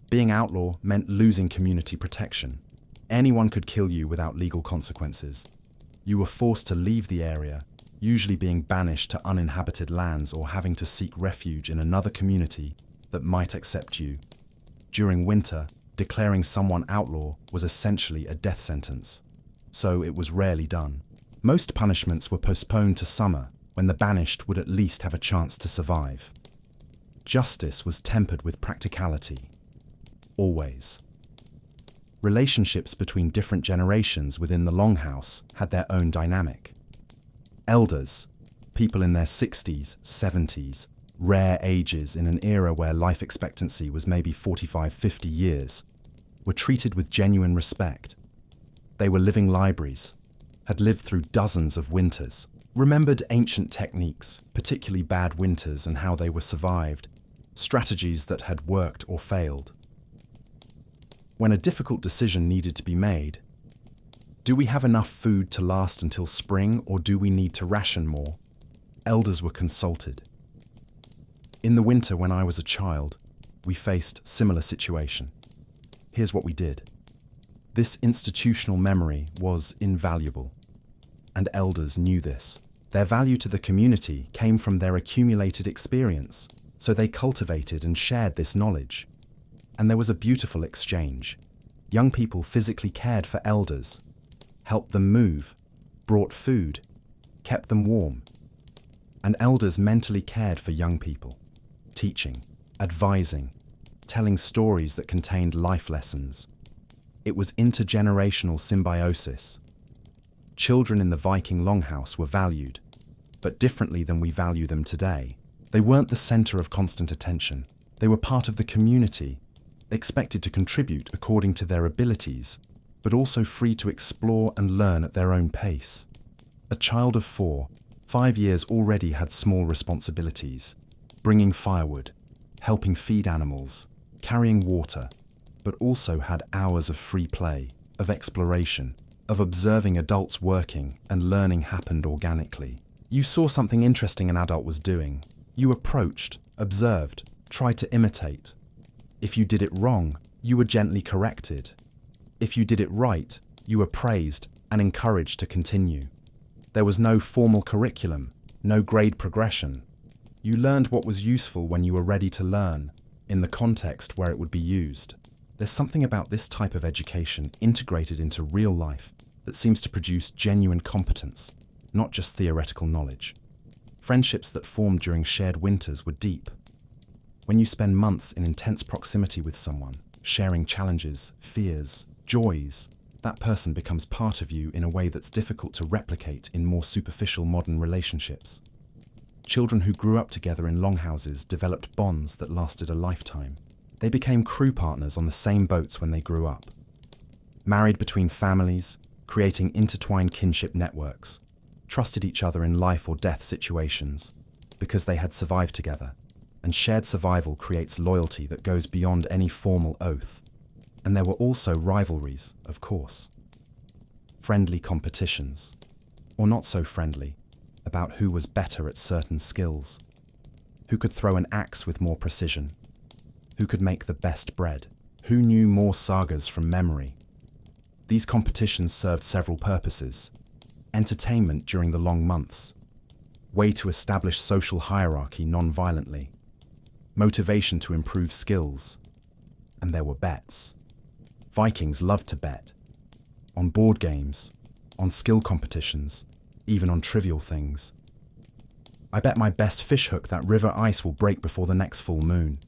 Being outlaw meant losing community protection. Anyone could kill you without legal consequences. You were forced to leave the area, usually being banished to uninhabited lands or having to seek refuge in another community that might accept you. During winter, declaring someone outlaw was essentially a death sentence, so it was rarely done. Most punishments were postponed to summer, when the banished would at least have a chance to survive. Justice was tempered with practicality. Always. Relationships between different generations within the Longhouse had their own dynamic. Elders, people in their 60s, 70s, rare ages in an era where life expectancy was maybe 45, 50 years, were treated with genuine respect. They were living libraries, had lived through dozens of winters, remembered ancient techniques, particularly bad winters and how they were survived, strategies that had worked or failed. When a difficult decision needed to be made, do we have enough food to last until spring or do we need to ration more? Elders were consulted. In the winter when I was a child, we faced similar situation. Here's what we did. This institutional memory was invaluable, and elders knew this. Their value to the community came from their accumulated experience, so they cultivated and shared this knowledge. And there was a beautiful exchange. Young people physically cared for elders, helped them move, brought food, kept them warm. And elders mentally cared for young people, teaching, advising, telling stories that contained life lessons. It was intergenerational symbiosis. Children in the Viking Longhouse were valued, but differently than we value them today. They weren't the center of constant attention. They were part of the community, expected to contribute according to their abilities, but also free to explore and learn at their own pace. A child of 4, 5 years already had small responsibilities, bringing firewood, helping feed animals, carrying water, but also had hours of free play, of exploration, of observing adults working and learning happened organically. You saw something interesting an adult was doing. You approached, observed, tried to imitate. If you did it wrong, you were gently corrected. If you did it right, you were praised and encouraged to continue. There was no formal curriculum, no grade progression. You learned what was useful when you were ready to learn, in the context where it would be used. There's something about this type of education integrated into real life that seems to produce genuine competence, not just theoretical knowledge. Friendships that formed during shared winters were deep. When you spend months in intense proximity with someone, sharing challenges, fears, joys, that person becomes part of you in a way that's difficult to replicate in more superficial modern relationships. Children who grew up together in longhouses developed bonds that lasted a lifetime. They became crew partners on the same boats when they grew up. Married between families, creating intertwined kinship networks, trusted each other in life or death situations because they had survived together, and shared survival creates loyalty that goes beyond any formal oath. And there were also rivalries, of course. Friendly competitions, or not so friendly, about who was better at certain skills. Who could throw an axe with more precision? Who could make the best bread? Who knew more sagas from memory? These competitions served several purposes. Entertainment during the long months. Way to establish social hierarchy non-violently. Motivation to improve skills. And there were bets. Vikings loved to bet. On board games, on skill competitions, even on trivial things. I bet my best fish hook that river ice will break before the next full moon.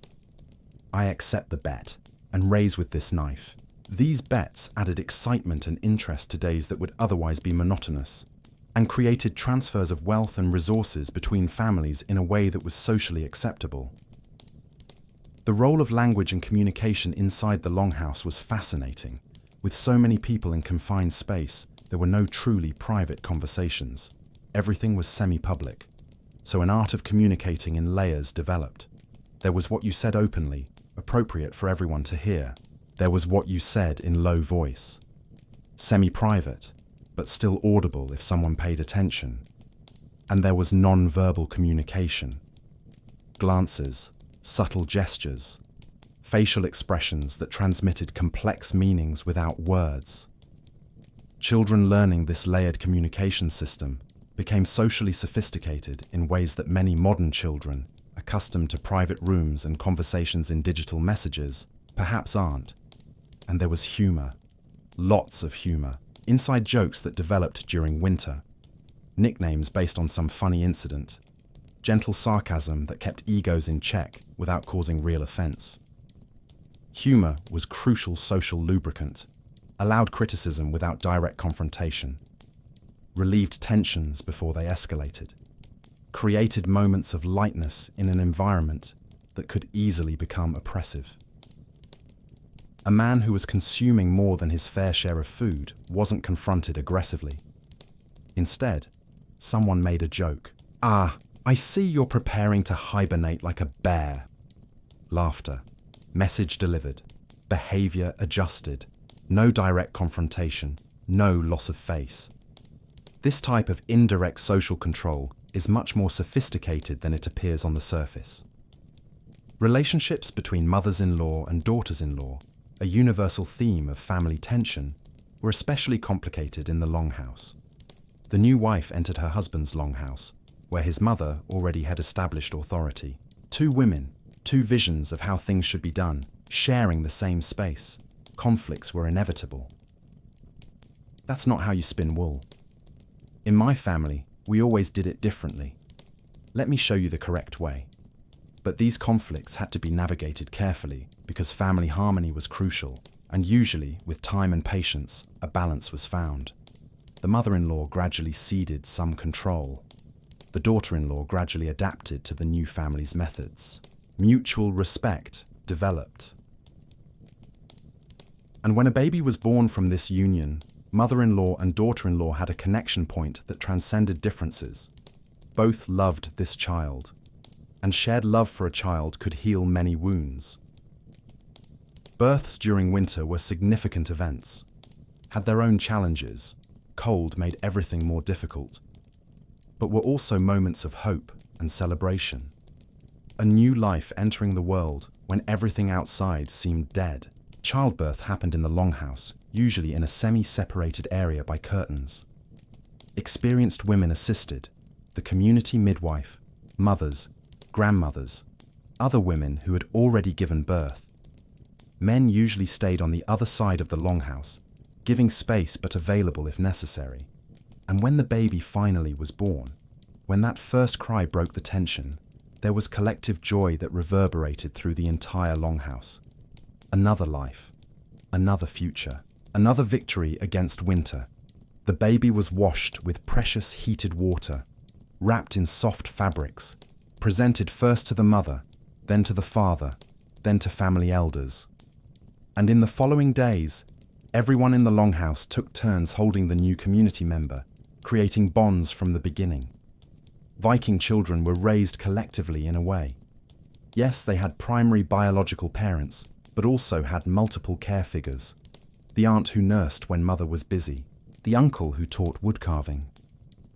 I accept the bet and raise with this knife. These bets added excitement and interest to days that would otherwise be monotonous, and created transfers of wealth and resources between families in a way that was socially acceptable. The role of language and communication inside the Longhouse was fascinating. With so many people in confined space, there were no truly private conversations. Everything was semi-public. So an art of communicating in layers developed. There was what you said openly, appropriate for everyone to hear. There was what you said in low voice. Semi-private, but still audible if someone paid attention. And there was non-verbal communication. Glances, subtle gestures, facial expressions that transmitted complex meanings without words. Children learning this layered communication system became socially sophisticated in ways that many modern children, accustomed to private rooms and conversations in digital messages, perhaps aren't. And there was humor, lots of humor, inside jokes that developed during winter, nicknames based on some funny incident, gentle sarcasm that kept egos in check without causing real offense. Humor was crucial social lubricant, allowed criticism without direct confrontation, relieved tensions before they escalated, created moments of lightness in an environment that could easily become oppressive. A man who was consuming more than his fair share of food wasn't confronted aggressively. Instead, someone made a joke. "Ah, I see you're preparing to hibernate like a bear." Laughter. Message delivered. Behavior adjusted. No direct confrontation. No loss of face. This type of indirect social control is much more sophisticated than it appears on the surface. Relationships between mothers-in-law and daughters-in-law, a universal theme of family tension, were especially complicated in the Longhouse. The new wife entered her husband's Longhouse, where his mother already had established authority. Two women, two visions of how things should be done, sharing the same space. Conflicts were inevitable. That's not how you spin wool. In my family, we always did it differently. Let me show you the correct way. But these conflicts had to be navigated carefully because family harmony was crucial, and usually, with time and patience, a balance was found. The mother-in-law gradually ceded some control. The daughter-in-law gradually adapted to the new family's methods. Mutual respect developed. And when a baby was born from this union, mother-in-law and daughter-in-law had a connection point that transcended differences. Both loved this child, and shared love for a child could heal many wounds. Births during winter were significant events, had their own challenges. Cold made everything more difficult, but were also moments of hope and celebration. A new life entering the world when everything outside seemed dead. Childbirth happened in the Longhouse, usually in a semi-separated area by curtains. Experienced women assisted, the community midwife, mothers, grandmothers, other women who had already given birth. Men usually stayed on the other side of the Longhouse, giving space but available if necessary. And when the baby finally was born, when that first cry broke the tension, there was collective joy that reverberated through the entire Longhouse. Another life, another future, another victory against winter. The baby was washed with precious heated water, wrapped in soft fabrics, presented first to the mother, then to the father, then to family elders. And in the following days, everyone in the Longhouse took turns holding the new community member, creating bonds from the beginning. Viking children were raised collectively in a way. Yes, they had primary biological parents, but also had multiple care figures. The aunt who nursed when mother was busy, the uncle who taught woodcarving,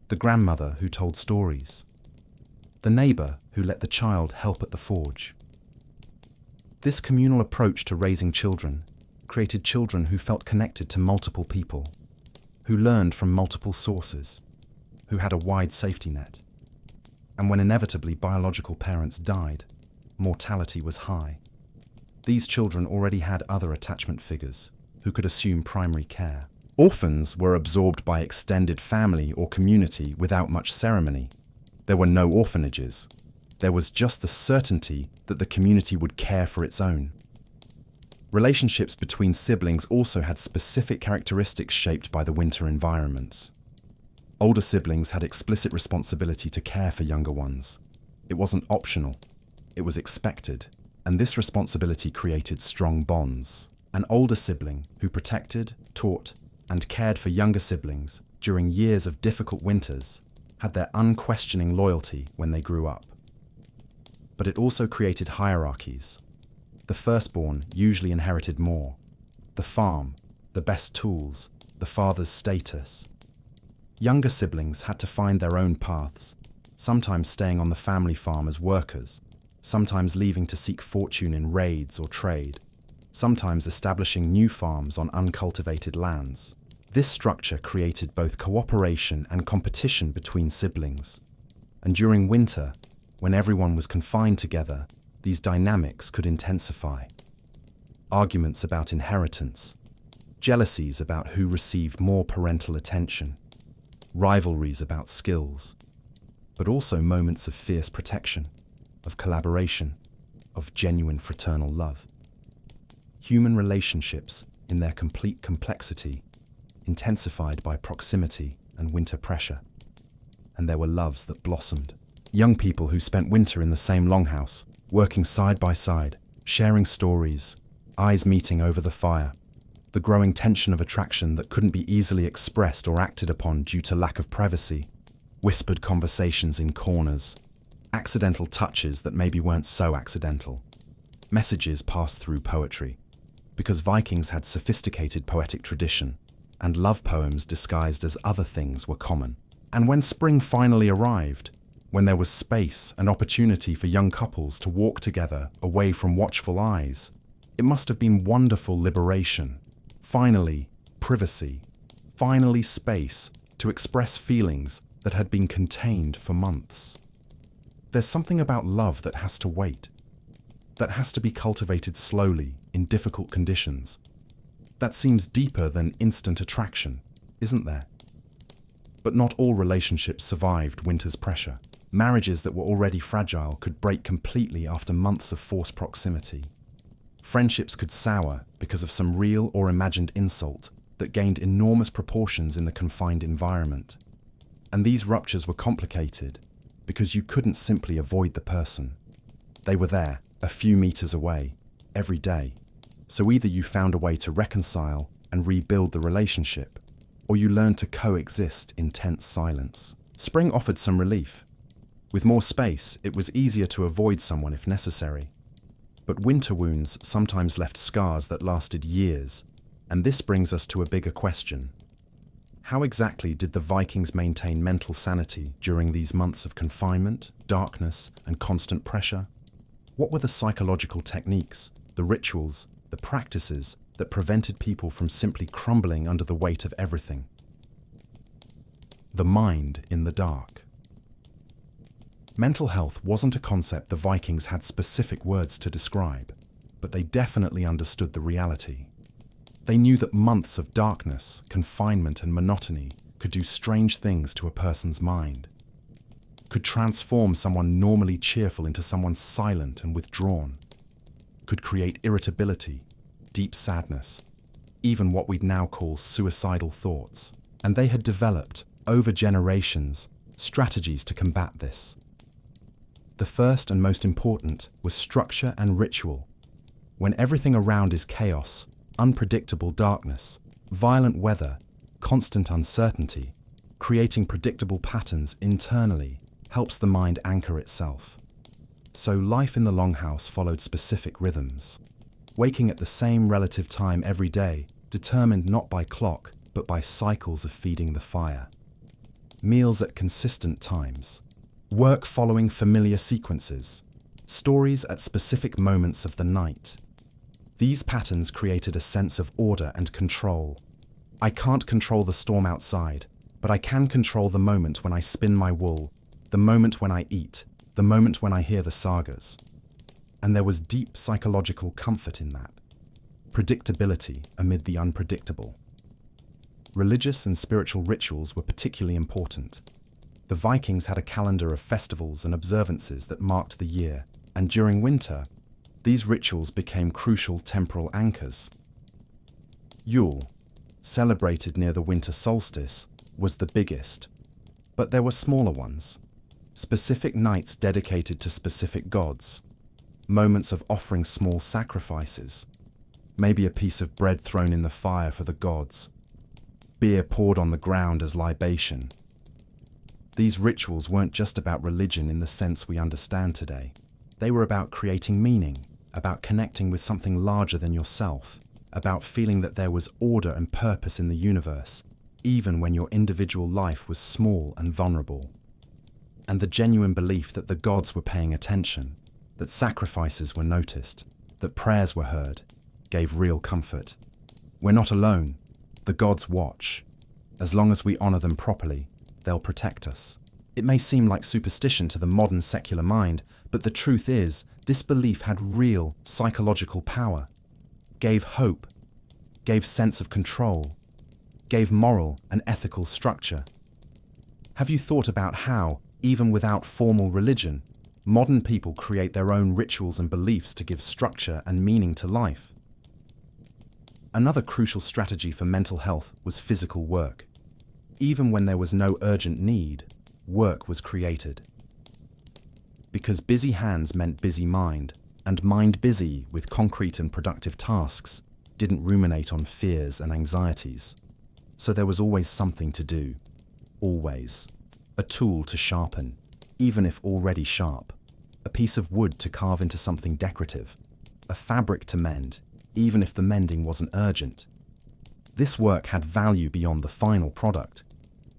the grandmother who told stories. the neighbor who let the child help at the forge. This communal approach to raising children created children who felt connected to multiple people, who learned from multiple sources, who had a wide safety net. And when inevitably biological parents died, mortality was high. These children already had other attachment figures who could assume primary care. Orphans were absorbed by extended family or community without much ceremony. There were no orphanages. There was just the certainty that the community would care for its own. Relationships between siblings also had specific characteristics shaped by the winter environment. Older siblings had explicit responsibility to care for younger ones. It wasn't optional, it was expected, and this responsibility created strong bonds. An older sibling who protected, taught, and cared for younger siblings during years of difficult winters had their unquestioning loyalty when they grew up. But it also created hierarchies. The firstborn usually inherited more: the farm, the best tools, the father's status. Younger siblings had to find their own paths, sometimes staying on the family farm as workers, sometimes leaving to seek fortune in raids or trade, sometimes establishing new farms on uncultivated lands. This structure created both cooperation and competition between siblings. And during winter, when everyone was confined together, these dynamics could intensify. Arguments about inheritance, jealousies about who received more parental attention, rivalries about skills, but also moments of fierce protection, of collaboration, of genuine fraternal love. Human relationships, in their complete complexity, intensified by proximity and winter pressure. And there were loves that blossomed. Young people who spent winter in the same longhouse, working side by side, sharing stories, eyes meeting over the fire. The growing tension of attraction that couldn't be easily expressed or acted upon due to lack of privacy. Whispered conversations in corners. Accidental touches that maybe weren't so accidental. Messages passed through poetry. Because Vikings had sophisticated poetic tradition, and love poems disguised as other things were common. And when spring finally arrived, when there was space and opportunity for young couples to walk together away from watchful eyes, it must have been wonderful liberation. Finally, privacy. Finally, space to express feelings that had been contained for months. There's something about love that has to wait, that has to be cultivated slowly in difficult conditions. That seems deeper than instant attraction, isn't there? But not all relationships survived winter's pressure. Marriages that were already fragile could break completely after months of forced proximity. Friendships could sour because of some real or imagined insult that gained enormous proportions in the confined environment. And these ruptures were complicated because you couldn't simply avoid the person. They were there, a few meters away, every day. So either you found a way to reconcile and rebuild the relationship, or you learned to coexist in tense silence. Spring offered some relief. With more space, it was easier to avoid someone if necessary. But winter wounds sometimes left scars that lasted years, and this brings us to a bigger question. How exactly did the Vikings maintain mental sanity during these months of confinement, darkness, and constant pressure? What were the psychological techniques, the rituals, the practices that prevented people from simply crumbling under the weight of everything? The mind in the dark. Mental health wasn't a concept the Vikings had specific words to describe, but they definitely understood the reality. They knew that months of darkness, confinement, and monotony could do strange things to a person's mind, could transform someone normally cheerful into someone silent and withdrawn, could create irritability, deep sadness, even what we'd now call suicidal thoughts. And they had developed, over generations, strategies to combat this. The first and most important was structure and ritual. When everything around is chaos, unpredictable darkness, violent weather, constant uncertainty, creating predictable patterns internally helps the mind anchor itself. So life in the Longhouse followed specific rhythms. Waking at the same relative time every day, determined not by clock, but by cycles of feeding the fire. Meals at consistent times. Work following familiar sequences. Stories at specific moments of the night. These patterns created a sense of order and control. I can't control the storm outside, but I can control the moment when I spin my wool, the moment when I eat, the moment when I hear the sagas. And there was deep psychological comfort in that. Predictability amid the unpredictable. Religious and spiritual rituals were particularly important. The Vikings had a calendar of festivals and observances that marked the year, and during winter, these rituals became crucial temporal anchors. Yule, celebrated near the winter solstice, was the biggest, but there were smaller ones. Specific nights dedicated to specific gods, moments of offering small sacrifices, maybe a piece of bread thrown in the fire for the gods, beer poured on the ground as libation. These rituals weren't just about religion in the sense we understand today. They were about creating meaning, about connecting with something larger than yourself, about feeling that there was order and purpose in the universe, even when your individual life was small and vulnerable. And the genuine belief that the gods were paying attention, that sacrifices were noticed, that prayers were heard, gave real comfort. We're not alone. The gods watch. As long as we honor them properly, they'll protect us. It may seem like superstition to the modern secular mind, but the truth is, this belief had real psychological power, gave hope, gave sense of control, gave moral and ethical structure. Have you thought about how, even without formal religion, modern people create their own rituals and beliefs to give structure and meaning to life? Another crucial strategy for mental health was physical work. Even when there was no urgent need, work was created. Because busy hands meant busy mind, and mind busy with concrete and productive tasks didn't ruminate on fears and anxieties. So there was always something to do. Always. A tool to sharpen, even if already sharp. A piece of wood to carve into something decorative. A fabric to mend, even if the mending wasn't urgent. This work had value beyond the final product.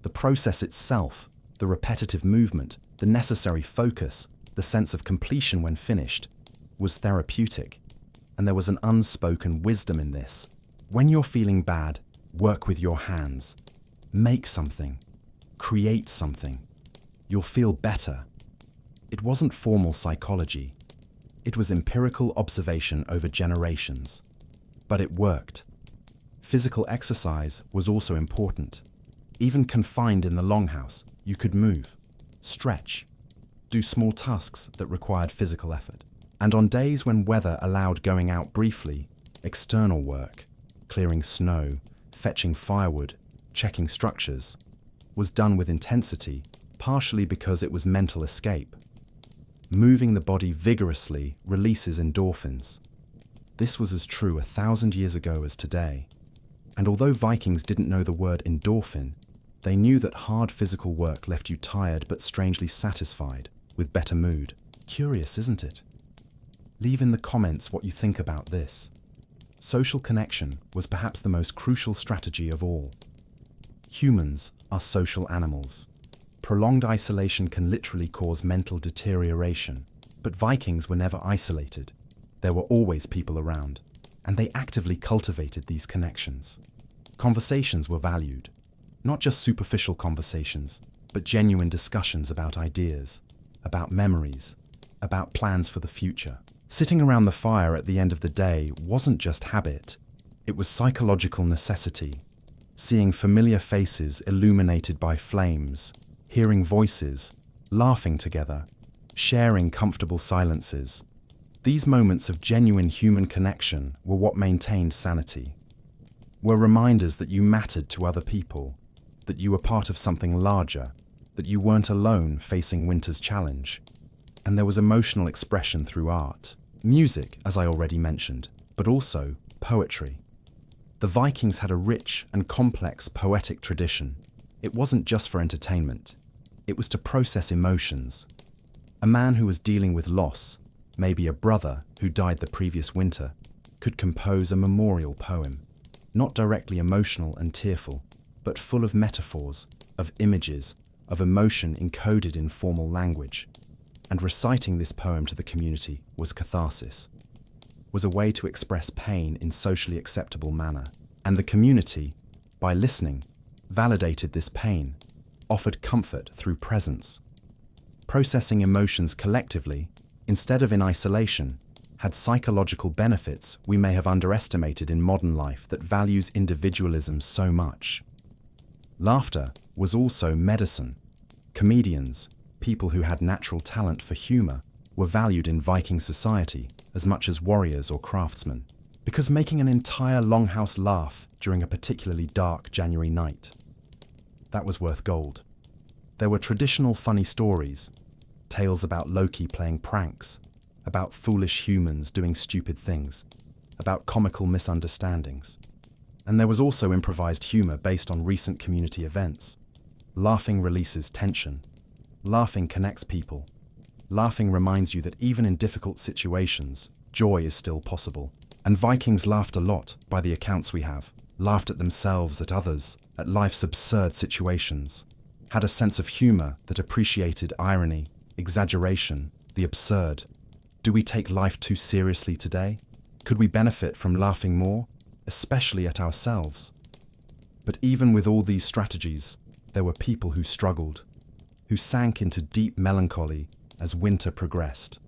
The process itself, the repetitive movement, the necessary focus, the sense of completion when finished, was therapeutic. And there was an unspoken wisdom in this. When you're feeling bad, work with your hands. Make something. Create something. You'll feel better. It wasn't formal psychology. It was empirical observation over generations. But it worked. Physical exercise was also important. Even confined in the Longhouse, you could move, stretch, do small tasks that required physical effort. And on days when weather allowed going out briefly, external work, clearing snow, fetching firewood, checking structures, was done with intensity, partially because it was mental escape. Moving the body vigorously releases endorphins. This was as true 1,000 years ago as today. And although Vikings didn't know the word endorphin, they knew that hard physical work left you tired but strangely satisfied, with better mood. Curious, isn't it? Leave in the comments what you think about this. Social connection was perhaps the most crucial strategy of all. Humans are social animals. Prolonged isolation can literally cause mental deterioration, but Vikings were never isolated. There were always people around, and they actively cultivated these connections. Conversations were valued. Not just superficial conversations, but genuine discussions about ideas, about memories, about plans for the future. Sitting around the fire at the end of the day wasn't just habit, it was psychological necessity. Seeing familiar faces illuminated by flames, hearing voices, laughing together, sharing comfortable silences. These moments of genuine human connection were what maintained sanity. Were reminders that you mattered to other people, that you were part of something larger, that you weren't alone facing winter's challenge. And there was emotional expression through art. Music, as I already mentioned, but also poetry. The Vikings had a rich and complex poetic tradition. It wasn't just for entertainment. It was to process emotions. A man who was dealing with loss, maybe a brother who died the previous winter, could compose a memorial poem, not directly emotional and tearful, but full of metaphors, of images, of emotion encoded in formal language, and reciting this poem to the community was catharsis, was a way to express pain in socially acceptable manner. And the community, by listening, validated this pain, offered comfort through presence. Processing emotions collectively, instead of in isolation, had psychological benefits we may have underestimated in modern life that values individualism so much. Laughter was also medicine. Comedians, people who had natural talent for humor, were valued in Viking society as much as warriors or craftsmen, because making an entire longhouse laugh during a particularly dark January night, that was worth gold. There were traditional funny stories, tales about Loki playing pranks, about foolish humans doing stupid things, about comical misunderstandings. And there was also improvised humor based on recent community events. Laughing releases tension. Laughing connects people. Laughing reminds you that even in difficult situations, joy is still possible. And Vikings laughed a lot, by the accounts we have. Laughed at themselves, at others, at life's absurd situations. Had a sense of humor that appreciated irony, exaggeration, the absurd. Do we take life too seriously today? Could we benefit from laughing more, especially at ourselves? But even with all these strategies, there were people who struggled, who sank into deep melancholy as winter progressed,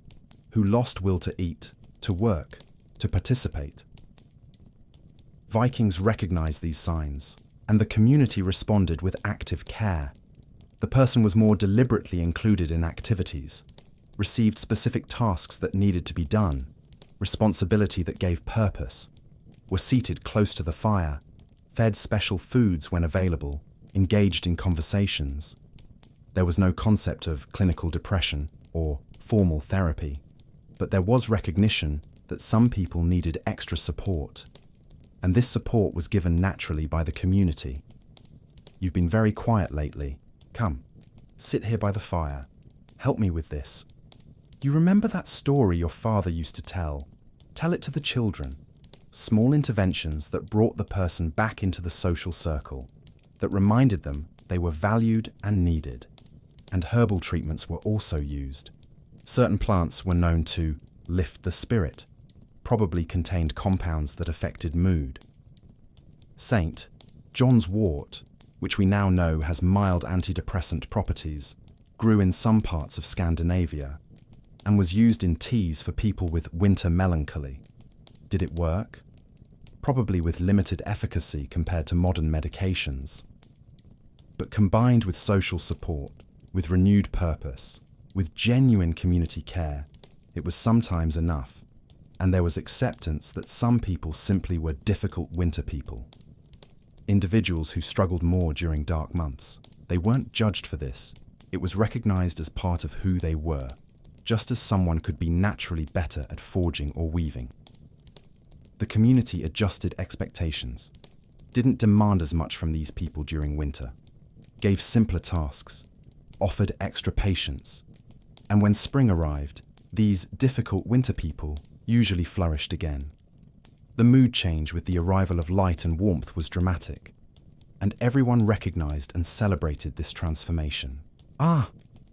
who lost will to eat, to work, to participate. Vikings recognized these signs, and the community responded with active care. The person was more deliberately included in activities, received specific tasks that needed to be done, responsibility that gave purpose, were seated close to the fire, fed special foods when available, engaged in conversations. There was no concept of clinical depression or formal therapy, but there was recognition that some people needed extra support, and this support was given naturally by the community. You've been very quiet lately. Come, sit here by the fire. Help me with this. You remember that story your father used to tell? Tell it to the children. Small interventions that brought the person back into the social circle, that reminded them they were valued and needed. And herbal treatments were also used. Certain plants were known to lift the spirit, probably contained compounds that affected mood. St. John's wort, which we now know has mild antidepressant properties, grew in some parts of Scandinavia and was used in teas for people with winter melancholy. Did it work? Probably with limited efficacy compared to modern medications. But combined with social support, with renewed purpose, with genuine community care, it was sometimes enough, and there was acceptance that some people simply were difficult winter people. Individuals who struggled more during dark months. They weren't judged for this. It was recognized as part of who they were, just as someone could be naturally better at forging or weaving. The community adjusted expectations, didn't demand as much from these people during winter, gave simpler tasks, offered extra patience, and when spring arrived, these difficult winter people usually flourished again. The mood change with the arrival of light and warmth was dramatic, and everyone recognized and celebrated this transformation. Ah,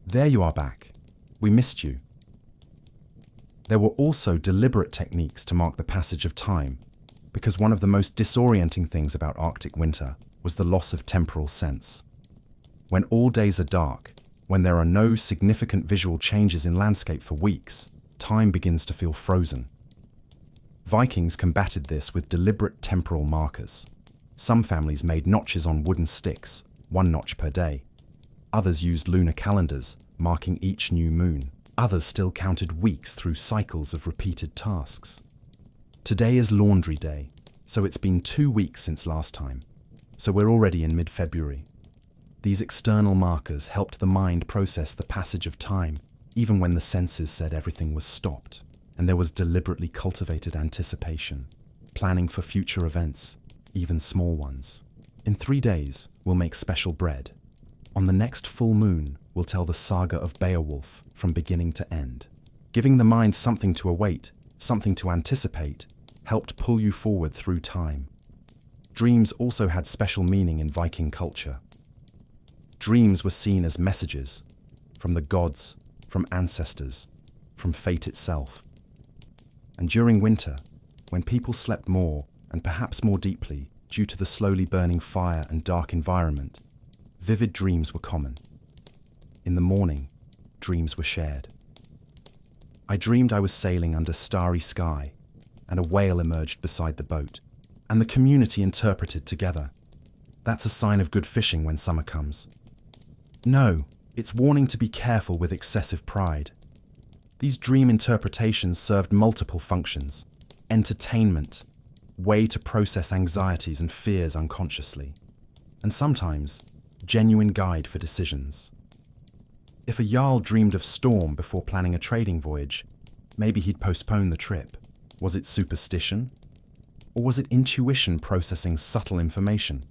there you are back. We missed you. There were also deliberate techniques to mark the passage of time, because one of the most disorienting things about Arctic winter was the loss of temporal sense. When all days are dark, when there are no significant visual changes in landscape for weeks, time begins to feel frozen. Vikings combated this with deliberate temporal markers. Some families made notches on wooden sticks, 1 notch per day. Others used lunar calendars, marking each new moon. Others still counted weeks through cycles of repeated tasks. Today is laundry day, so it's been 2 weeks since last time. So we're already in mid-February. These external markers helped the mind process the passage of time, even when the senses said everything was stopped. And there was deliberately cultivated anticipation, planning for future events, even small ones. In 3 days, we'll make special bread. On the next full moon, we'll tell the saga of Beowulf from beginning to end. Giving the mind something to await, something to anticipate, helped pull you forward through time. Dreams also had special meaning in Viking culture. Dreams were seen as messages from the gods, from ancestors, from fate itself. And during winter, when people slept more and perhaps more deeply due to the slowly burning fire and dark environment, vivid dreams were common. In the morning, dreams were shared. I dreamed I was sailing under starry sky, and a whale emerged beside the boat, and the community interpreted together. That's a sign of good fishing when summer comes. No, it's warning to be careful with excessive pride. These dream interpretations served multiple functions: entertainment, way to process anxieties and fears unconsciously, and sometimes genuine guide for decisions. If a Jarl dreamed of storm before planning a trading voyage, maybe he'd postpone the trip. Was it superstition? Or was it intuition processing subtle information?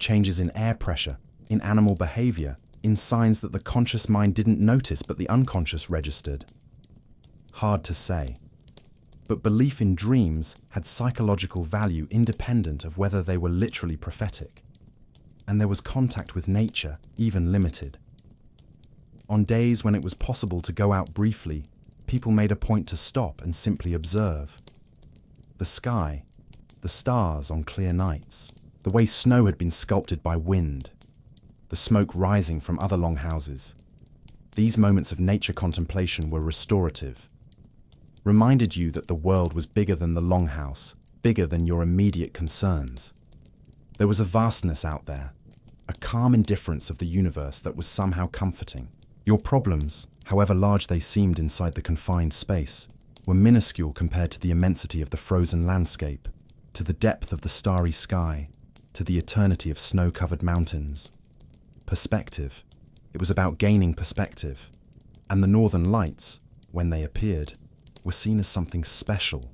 Changes in air pressure, in animal behavior, in signs that the conscious mind didn't notice but the unconscious registered? Hard to say. But belief in dreams had psychological value independent of whether they were literally prophetic. And there was contact with nature, even limited. On days when it was possible to go out briefly, people made a point to stop and simply observe. The sky, the stars on clear nights, the way snow had been sculpted by wind, the smoke rising from other longhouses. These moments of nature contemplation were restorative, reminded you that the world was bigger than the longhouse, bigger than your immediate concerns. There was a vastness out there, a calm indifference of the universe that was somehow comforting. Your problems, however large they seemed inside the confined space, were minuscule compared to the immensity of the frozen landscape, to the depth of the starry sky, to the eternity of snow-covered mountains. Perspective. It was about gaining perspective. And the northern lights, when they appeared, were seen as something special,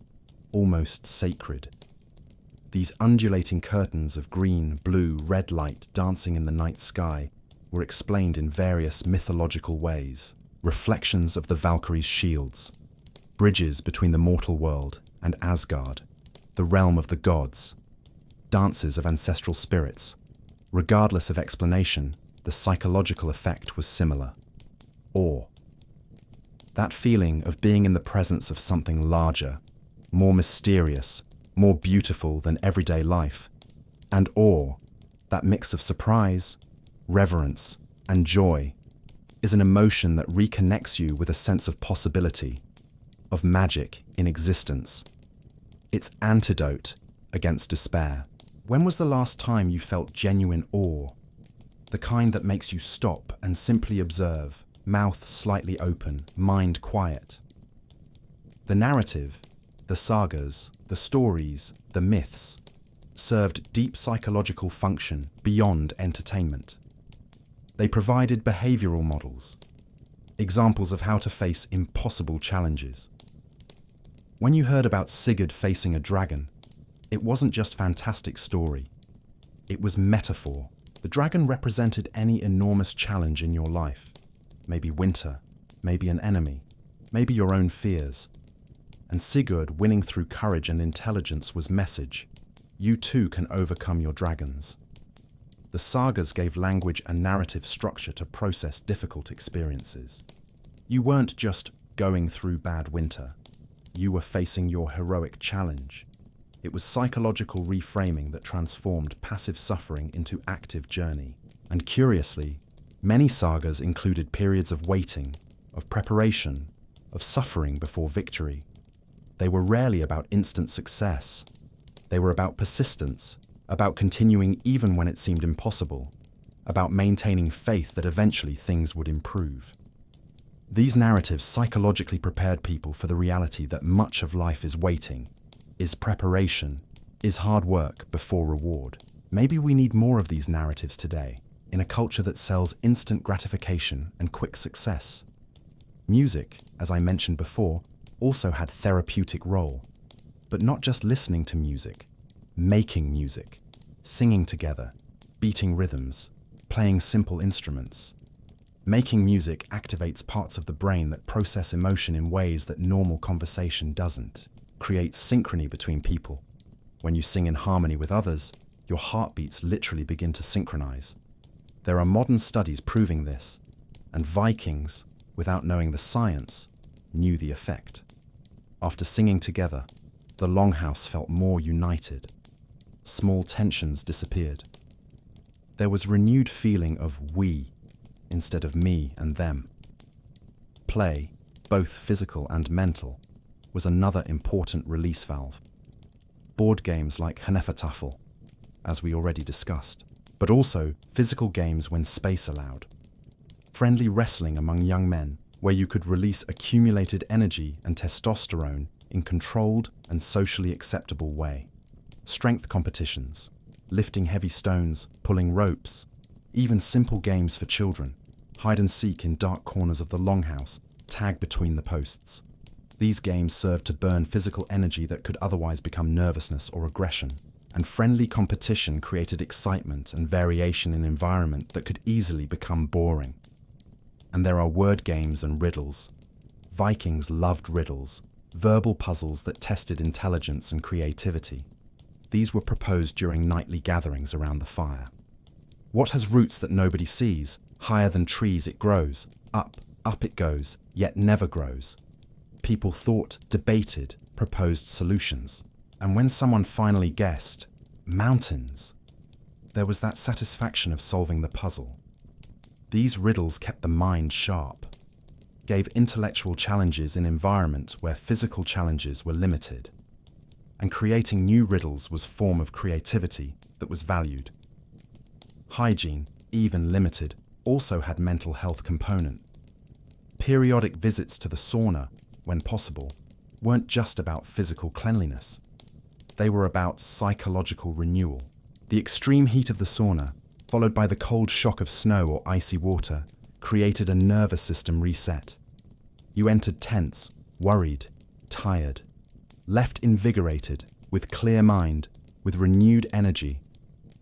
almost sacred. These undulating curtains of green, blue, red light dancing in the night sky were explained in various mythological ways. Reflections of the Valkyries' shields, bridges between the mortal world and Asgard, the realm of the gods, dances of ancestral spirits. Regardless of explanation, the psychological effect was similar. Awe. That feeling of being in the presence of something larger, more mysterious, more beautiful than everyday life. And awe, that mix of surprise, reverence, and joy, is an emotion that reconnects you with a sense of possibility, of magic in existence. It's antidote against despair. When was the last time you felt genuine awe? The kind that makes you stop and simply observe, mouth slightly open, mind quiet. The narrative, the sagas, the stories, the myths, served deep psychological function beyond entertainment. They provided behavioral models, examples of how to face impossible challenges. When you heard about Sigurd facing a dragon, it wasn't just fantastic story. It was metaphor. The dragon represented any enormous challenge in your life. Maybe winter, maybe an enemy, maybe your own fears. And Sigurd winning through courage and intelligence was message. You too can overcome your dragons. The sagas gave language and narrative structure to process difficult experiences. You weren't just going through bad winter. You were facing your heroic challenge. It was psychological reframing that transformed passive suffering into active journey. And curiously, many sagas included periods of waiting, of preparation, of suffering before victory. They were rarely about instant success. They were about persistence, about continuing even when it seemed impossible, about maintaining faith that eventually things would improve. These narratives psychologically prepared people for the reality that much of life is waiting, is preparation, is hard work before reward. Maybe we need more of these narratives today, in a culture that sells instant gratification and quick success. Music, as I mentioned before, also had therapeutic role, but not just listening to music, making music, singing together, beating rhythms, playing simple instruments. Making music activates parts of the brain that process emotion in ways that normal conversation doesn't, creates synchrony between people. When you sing in harmony with others, your heartbeats literally begin to synchronize. There are modern studies proving this, and Vikings, without knowing the science, knew the effect. After singing together, the Longhouse felt more united. Small tensions disappeared. There was renewed feeling of we instead of me and them. Play, both physical and mental, was another important release valve. Board games like Hnefatafl, as we already discussed, but also physical games when space allowed. Friendly wrestling among young men, where you could release accumulated energy and testosterone in controlled and socially acceptable way. Strength competitions, lifting heavy stones, pulling ropes, even simple games for children, hide and seek in dark corners of the Longhouse, tag between the posts. These games served to burn physical energy that could otherwise become nervousness or aggression, and friendly competition created excitement and variation in environment that could easily become boring. And there are word games and riddles. Vikings loved riddles, verbal puzzles that tested intelligence and creativity. These were proposed during nightly gatherings around the fire. What has roots that nobody sees? Higher than trees it grows. Up, up it goes, yet never grows. People thought, debated, proposed solutions. And when someone finally guessed, mountains, there was that satisfaction of solving the puzzle. These riddles kept the mind sharp, gave intellectual challenges in environment where physical challenges were limited. And creating new riddles was a form of creativity that was valued. Hygiene, even limited, also had mental health component. Periodic visits to the sauna, when possible, weren't just about physical cleanliness. They were about psychological renewal. The extreme heat of the sauna, followed by the cold shock of snow or icy water, created a nervous system reset. You entered tense, worried, tired, left invigorated, with clear mind, with renewed energy,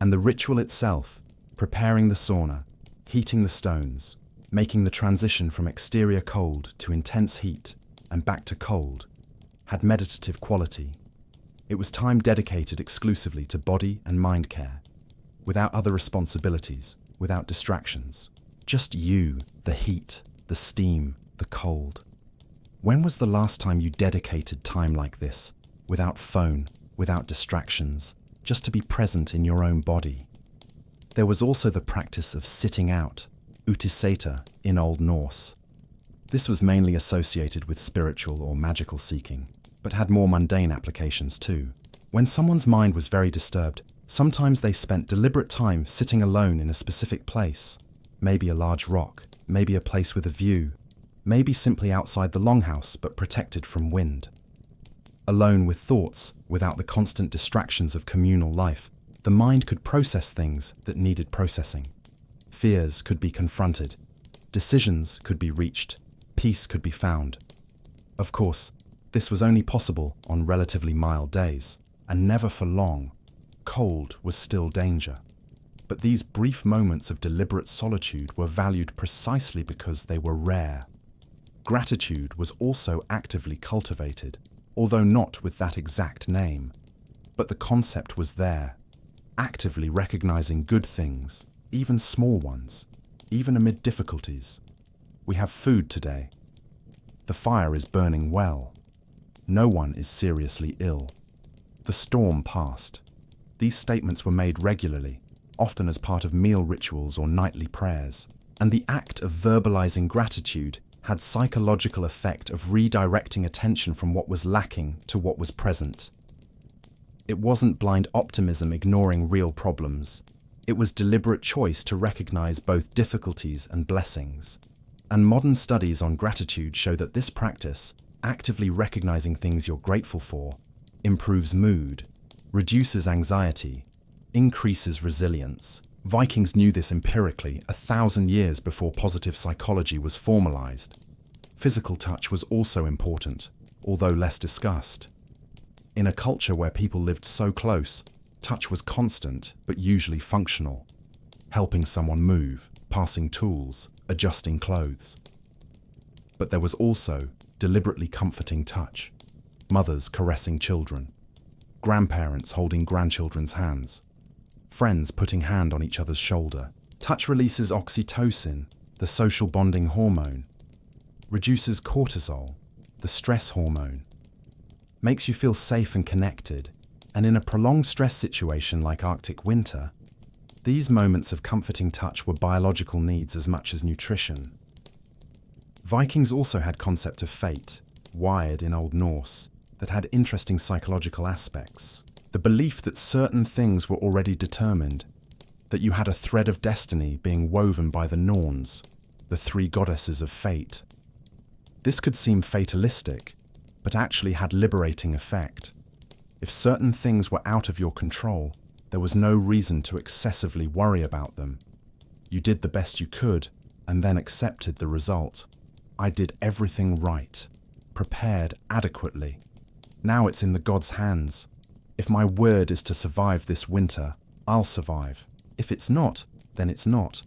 and the ritual itself, preparing the sauna, heating the stones, making the transition from exterior cold to intense heat and back to cold, had meditative quality. It was time dedicated exclusively to body and mind care, without other responsibilities, without distractions. Just you, the heat, the steam, the cold. When was the last time you dedicated time like this, without phone, without distractions, just to be present in your own body? There was also the practice of sitting out, utiseta in Old Norse. This was mainly associated with spiritual or magical seeking, but had more mundane applications too. When someone's mind was very disturbed, sometimes they spent deliberate time sitting alone in a specific place. Maybe a large rock, maybe a place with a view, maybe simply outside the Longhouse but protected from wind. Alone with thoughts, without the constant distractions of communal life, the mind could process things that needed processing. Fears could be confronted, decisions could be reached, peace could be found. Of course, this was only possible on relatively mild days, and never for long. Cold was still danger. But these brief moments of deliberate solitude were valued precisely because they were rare. Gratitude was also actively cultivated, although not with that exact name. But the concept was there, actively recognizing good things, even small ones, even amid difficulties. We have food today. The fire is burning well. No one is seriously ill. The storm passed. These statements were made regularly, often as part of meal rituals or nightly prayers, and the act of verbalizing gratitude had psychological effect of redirecting attention from what was lacking to what was present. It wasn't blind optimism ignoring real problems. It was deliberate choice to recognize both difficulties and blessings. And modern studies on gratitude show that this practice, actively recognizing things you're grateful for, improves mood, reduces anxiety, increases resilience. Vikings knew this empirically 1,000 years before positive psychology was formalized. Physical touch was also important, although less discussed. In a culture where people lived so close, touch was constant but usually functional. Helping someone move, passing tools, adjusting clothes. But there was also deliberately comforting touch. Mothers caressing children, grandparents holding grandchildren's hands, friends putting hand on each other's shoulder, Touch releases oxytocin, the social bonding hormone, reduces cortisol, the stress hormone, makes you feel safe and connected, and in a prolonged stress situation like Arctic winter, these moments of comforting touch were biological needs as much as nutrition. Vikings also had concept of fate, wired in Old Norse, that had interesting psychological aspects. The belief that certain things were already determined, that you had a thread of destiny being woven by the Norns, the three goddesses of fate. This could seem fatalistic, but actually had liberating effect. If certain things were out of your control, there was no reason to excessively worry about them. You did the best you could, and then accepted the result. I did everything right, prepared adequately. Now it's in the gods' hands. If my word is to survive this winter, I'll survive. If it's not, then it's not.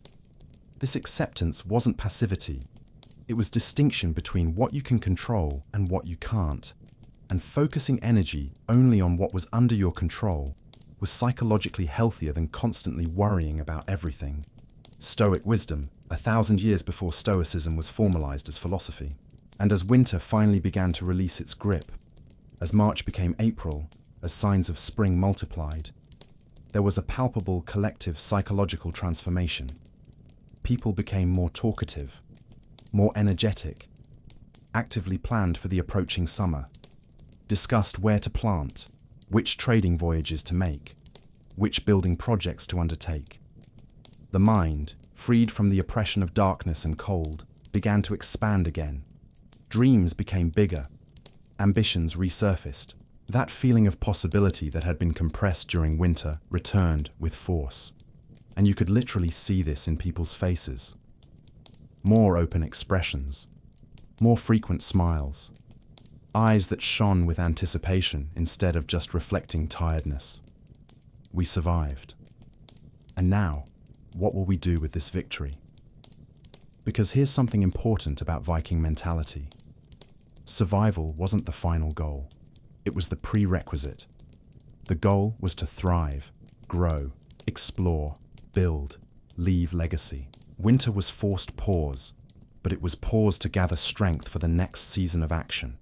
This acceptance wasn't passivity. It was distinction between what you can control and what you can't. And focusing energy only on what was under your control was psychologically healthier than constantly worrying about everything. Stoic wisdom, 1,000 years before Stoicism was formalized as philosophy. And as winter finally began to release its grip, as March became April, as signs of spring multiplied, there was a palpable collective psychological transformation. People became more talkative, more energetic, actively planned for the approaching summer, discussed where to plant, which trading voyages to make, which building projects to undertake. The mind, freed from the oppression of darkness and cold, began to expand again. Dreams became bigger, ambitions resurfaced. That feeling of possibility that had been compressed during winter returned with force. And you could literally see this in people's faces. More open expressions, more frequent smiles, eyes that shone with anticipation instead of just reflecting tiredness. We survived. And now, what will we do with this victory? Because here's something important about Viking mentality. Survival wasn't the final goal. It was the prerequisite. The goal was to thrive, grow, explore, build, leave legacy. Winter was forced pause, but it was pause to gather strength for the next season of action.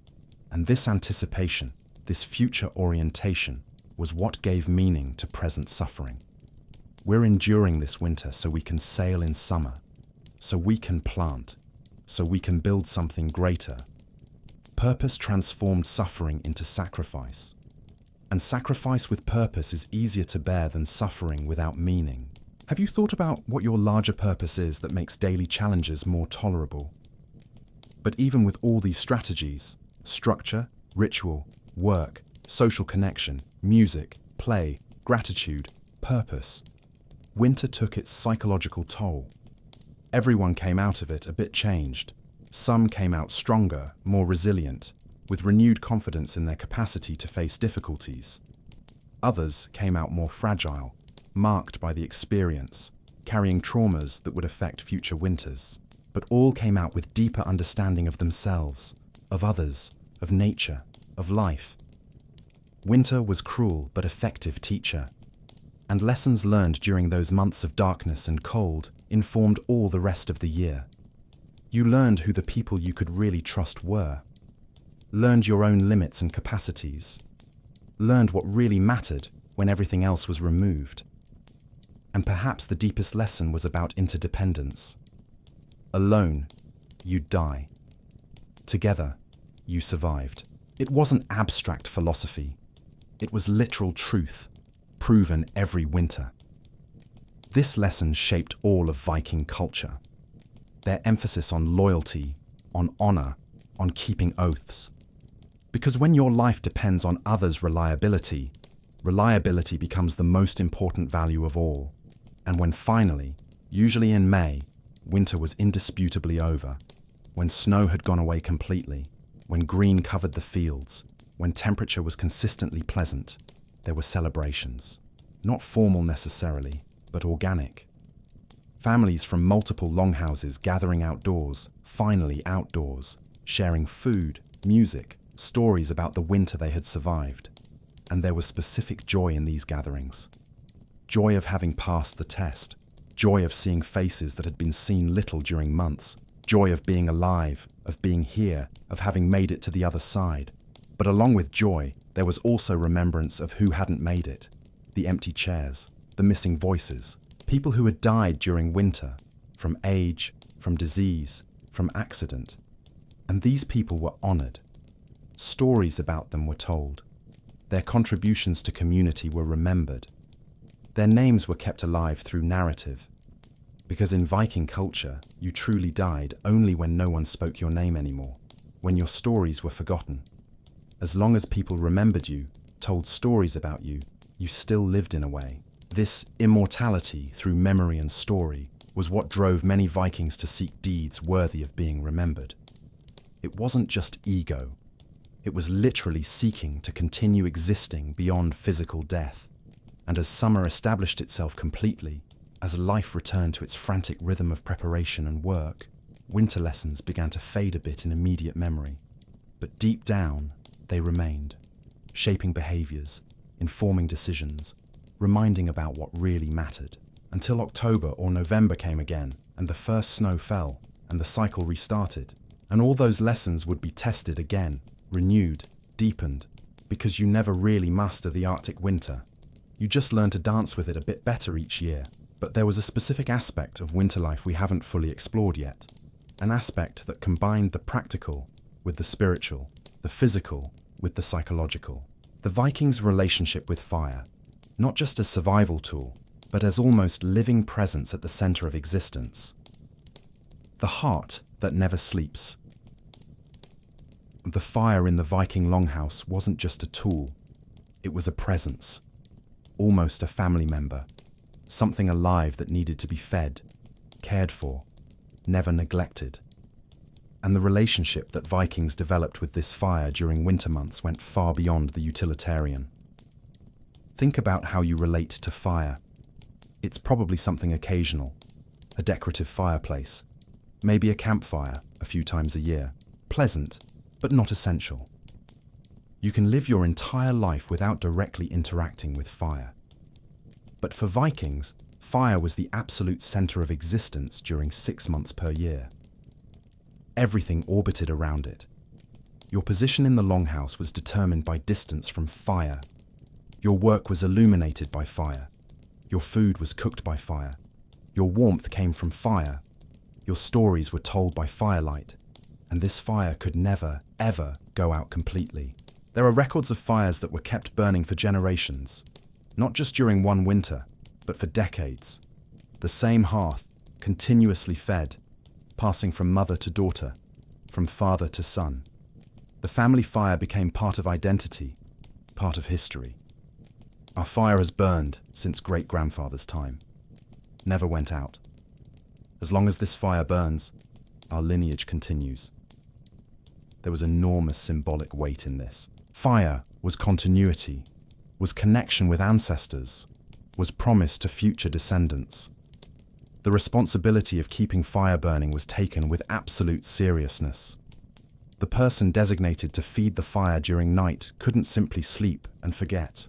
And this anticipation, this future orientation, was what gave meaning to present suffering. We're enduring this winter so we can sail in summer, so we can plant, so we can build something greater. Purpose transformed suffering into sacrifice. And sacrifice with purpose is easier to bear than suffering without meaning. Have you thought about what your larger purpose is that makes daily challenges more tolerable? But even with all these strategies, structure, ritual, work, social connection, music, play, gratitude, purpose, winter took its psychological toll. Everyone came out of it a bit changed. Some came out stronger, more resilient, with renewed confidence in their capacity to face difficulties. Others came out more fragile, marked by the experience, carrying traumas that would affect future winters. But all came out with deeper understanding of themselves, of others, of nature, of life. Winter was cruel but effective teacher, and lessons learned during those months of darkness and cold informed all the rest of the year. You learned who the people you could really trust were, learned your own limits and capacities, learned what really mattered when everything else was removed. And perhaps the deepest lesson was about interdependence. Alone, you'd die. Together, you survived. It wasn't abstract philosophy. It was literal truth, proven every winter. This lesson shaped all of Viking culture. Their emphasis on loyalty, on honor, on keeping oaths. Because when your life depends on others' reliability, reliability becomes the most important value of all. And when finally, usually in May, winter was indisputably over, when snow had gone away completely, when green covered the fields, when temperature was consistently pleasant, there were celebrations. Not formal necessarily, but organic. Families from multiple longhouses gathering outdoors, finally outdoors, sharing food, music, stories about the winter they had survived. And there was specific joy in these gatherings. Joy of having passed the test. Joy of seeing faces that had been seen little during months. Joy of being alive, of being here, of having made it to the other side. But along with joy, there was also remembrance of who hadn't made it. The empty chairs, the missing voices, people who had died during winter, from age, from disease, from accident. And these people were honored. Stories about them were told. Their contributions to community were remembered. Their names were kept alive through narrative. Because in Viking culture, you truly died only when no one spoke your name anymore, when your stories were forgotten. As long as people remembered you, told stories about you, you still lived in a way. This immortality through memory and story was what drove many Vikings to seek deeds worthy of being remembered. It wasn't just ego. It was literally seeking to continue existing beyond physical death. And as summer established itself completely, as life returned to its frantic rhythm of preparation and work, winter lessons began to fade a bit in immediate memory. But deep down, they remained, shaping behaviors, informing decisions, reminding about what really mattered. Until October or November came again, and the first snow fell, and the cycle restarted, and all those lessons would be tested again, renewed, deepened, because you never really master the Arctic winter. You just learn to dance with it a bit better each year. But there was a specific aspect of winter life we haven't fully explored yet. An aspect that combined the practical with the spiritual, the physical with the psychological. The Vikings' relationship with fire, not just as survival tool, but as almost living presence at the center of existence. The heart that never sleeps. The fire in the Viking Longhouse wasn't just a tool, it was a presence. Almost a family member, something alive that needed to be fed, cared for, never neglected. And the relationship that Vikings developed with this fire during winter months went far beyond the utilitarian. Think about how you relate to fire. It's probably something occasional, a decorative fireplace, maybe a campfire a few times a year, pleasant, but not essential. You can live your entire life without directly interacting with fire. But for Vikings, fire was the absolute center of existence during 6 months per year. Everything orbited around it. Your position in the Longhouse was determined by distance from fire. Your work was illuminated by fire. Your food was cooked by fire. Your warmth came from fire. Your stories were told by firelight. And this fire could never, ever go out completely. There are records of fires that were kept burning for generations, not just during one winter, but for decades. The same hearth, continuously fed, passing from mother to daughter, from father to son. The family fire became part of identity, part of history. Our fire has burned since great-grandfather's time, never went out. As long as this fire burns, our lineage continues. There was enormous symbolic weight in this. Fire was continuity, was connection with ancestors, was promise to future descendants. The responsibility of keeping fire burning was taken with absolute seriousness. The person designated to feed the fire during night couldn't simply sleep and forget.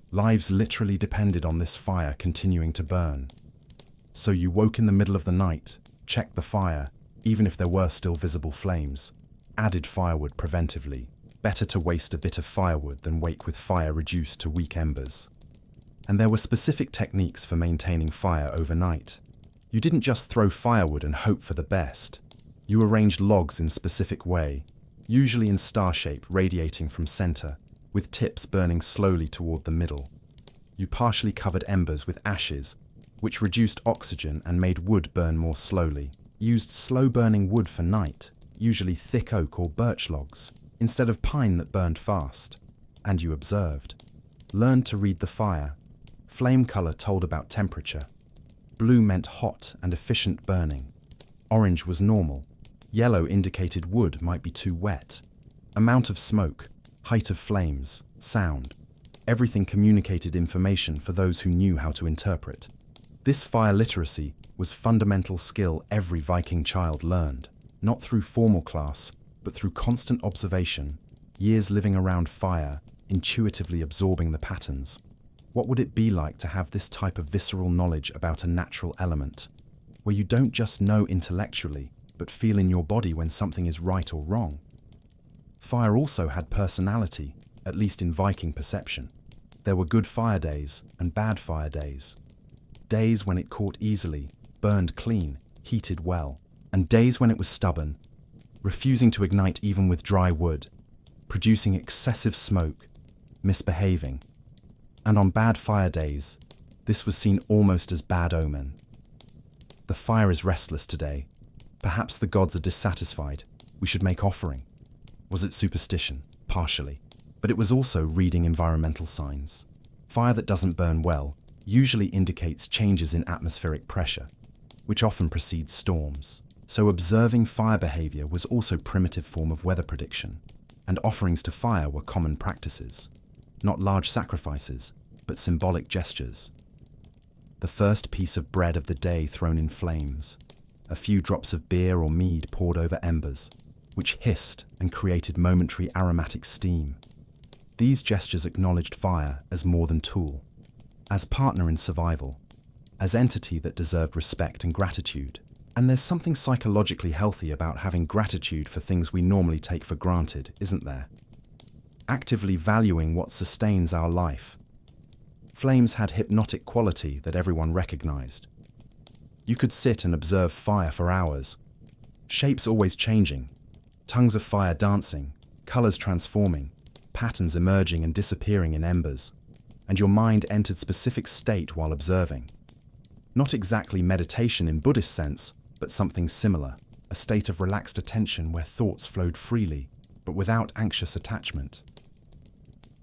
Lives literally depended on this fire continuing to burn. So you woke in the middle of the night, checked the fire, even if there were still visible flames, added firewood preventively. Better to waste a bit of firewood than wake with fire reduced to weak embers. And there were specific techniques for maintaining fire overnight. You didn't just throw firewood and hope for the best. You arranged logs in specific way, usually in star shape radiating from center, with tips burning slowly toward the middle. You partially covered embers with ashes, which reduced oxygen and made wood burn more slowly. Used slow-burning wood for night, usually thick oak or birch logs, instead of pine that burned fast. And you observed. Learned to read the fire. Flame color told about temperature. Blue meant hot and efficient burning. Orange was normal. Yellow indicated wood might be too wet. Amount of smoke, height of flames, sound. Everything communicated information for those who knew how to interpret. This fire literacy was fundamental skill every Viking child learned, not through formal class, but through constant observation, years living around fire, intuitively absorbing the patterns. What would it be like to have this type of visceral knowledge about a natural element, where you don't just know intellectually, but feel in your body when something is right or wrong? Fire also had personality, at least in Viking perception. There were good fire days and bad fire days. Days when it caught easily, burned clean, heated well, and days when it was stubborn, refusing to ignite even with dry wood, producing excessive smoke, misbehaving. And on bad fire days, this was seen almost as bad omen. The fire is restless today. Perhaps the gods are dissatisfied. We should make offering. Was it superstition? Partially. But it was also reading environmental signs. Fire that doesn't burn well usually indicates changes in atmospheric pressure, which often precedes storms. So observing fire behavior was also a primitive form of weather prediction, and offerings to fire were common practices. Not large sacrifices, but symbolic gestures. The first piece of bread of the day thrown in flames, a few drops of beer or mead poured over embers, which hissed and created momentary aromatic steam. These gestures acknowledged fire as more than tool, as partner in survival, as entity that deserved respect and gratitude. And there's something psychologically healthy about having gratitude for things we normally take for granted, isn't there? Actively valuing what sustains our life. Flames had hypnotic quality that everyone recognized. You could sit and observe fire for hours. Shapes always changing, tongues of fire dancing, colors transforming, patterns emerging and disappearing in embers, and your mind entered specific state while observing. Not exactly meditation in Buddhist sense, but something similar, a state of relaxed attention where thoughts flowed freely, but without anxious attachment.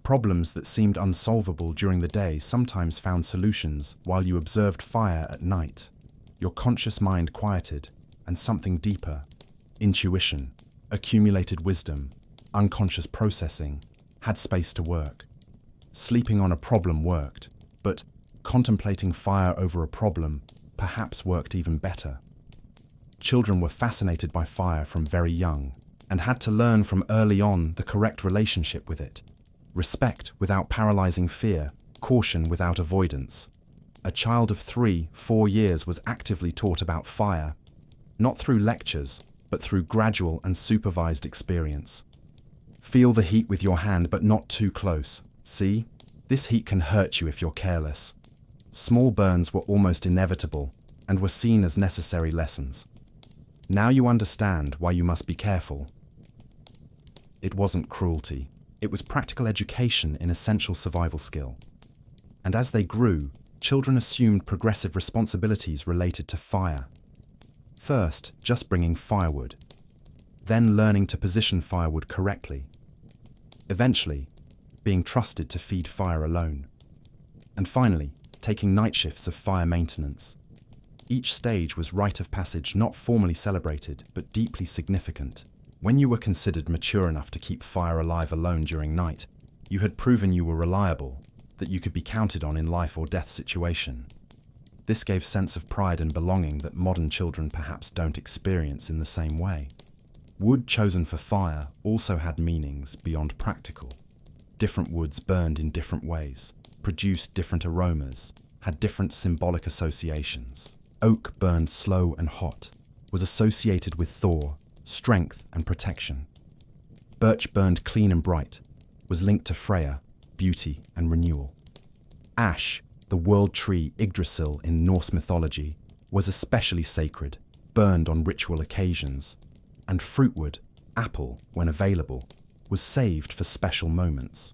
Problems that seemed unsolvable during the day sometimes found solutions while you observed fire at night. Your conscious mind quieted, and something deeper, intuition, accumulated wisdom, unconscious processing, had space to work. Sleeping on a problem worked, but contemplating fire over a problem perhaps worked even better. Children were fascinated by fire from very young, and had to learn from early on the correct relationship with it. Respect without paralyzing fear, caution without avoidance. A child of 3-4 years was actively taught about fire, not through lectures, but through gradual and supervised experience. Feel the heat with your hand, but not too close. See? This heat can hurt you if you're careless. Small burns were almost inevitable and were seen as necessary lessons. Now you understand why you must be careful. It wasn't cruelty. It was practical education in essential survival skill. And as they grew, children assumed progressive responsibilities related to fire. First, just bringing firewood. Then learning to position firewood correctly. Eventually, being trusted to feed fire alone. And finally, taking night shifts of fire maintenance. Each stage was rite of passage not formally celebrated, but deeply significant. When you were considered mature enough to keep fire alive alone during night, you had proven you were reliable, that you could be counted on in life or death situation. This gave sense of pride and belonging that modern children perhaps don't experience in the same way. Wood chosen for fire also had meanings beyond practical. Different woods burned in different ways, produced different aromas, had different symbolic associations. Oak burned slow and hot, was associated with Thor, strength and protection. Birch burned clean and bright, was linked to Freya, beauty and renewal. Ash, the world tree Yggdrasil in Norse mythology, was especially sacred, burned on ritual occasions. And fruitwood, apple, when available, was saved for special moments.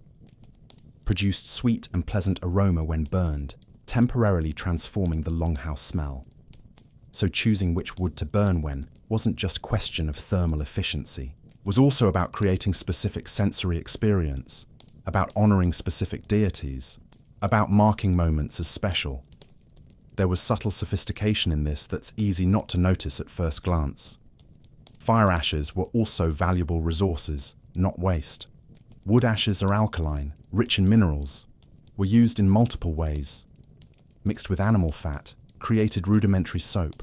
Produced sweet and pleasant aroma when burned, temporarily transforming the longhouse smell. So choosing which wood to burn when wasn't just question of thermal efficiency, was also about creating specific sensory experience, about honoring specific deities, about marking moments as special. There was subtle sophistication in this that's easy not to notice at first glance. Fire ashes were also valuable resources, not waste. Wood ashes are alkaline, rich in minerals, were used in multiple ways. Mixed with animal fat, created rudimentary soap.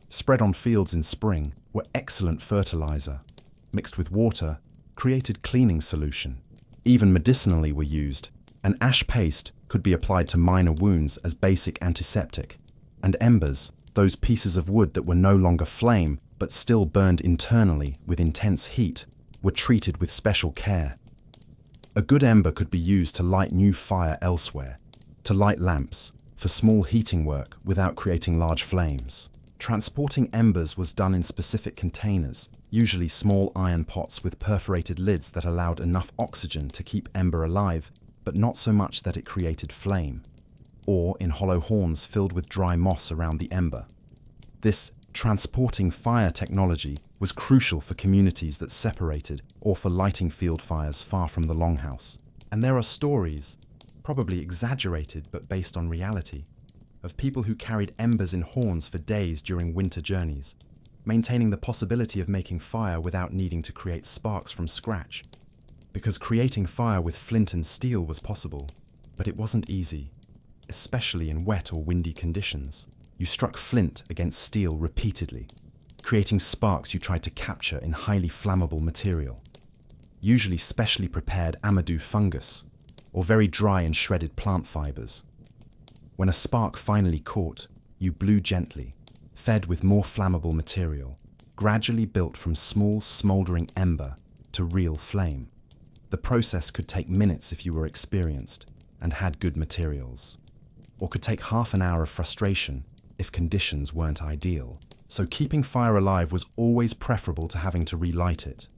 Spread on fields in spring, were excellent fertilizer. Mixed with water, created cleaning solution. Even medicinally were used. An ash paste could be applied to minor wounds as basic antiseptic, and embers, those pieces of wood that were no longer flame but still burned internally with intense heat, were treated with special care. A good ember could be used to light new fire elsewhere, to light lamps, for small heating work without creating large flames. Transporting embers was done in specific containers, usually small iron pots with perforated lids that allowed enough oxygen to keep ember alive, but not so much that it created flame, or in hollow horns filled with dry moss around the ember. This transporting fire technology was crucial for communities that separated or for lighting field fires far from the Longhouse. And there are stories, probably exaggerated but based on reality, of people who carried embers in horns for days during winter journeys, maintaining the possibility of making fire without needing to create sparks from scratch. Because creating fire with flint and steel was possible, but it wasn't easy, especially in wet or windy conditions. You struck flint against steel repeatedly, creating sparks you tried to capture in highly flammable material, usually specially prepared amadou fungus, or very dry and shredded plant fibers. When a spark finally caught, you blew gently, fed with more flammable material, gradually built from small smouldering ember to real flame. The process could take minutes if you were experienced and had good materials, or could take half an hour of frustration if conditions weren't ideal. So keeping fire alive was always preferable to having to relight it.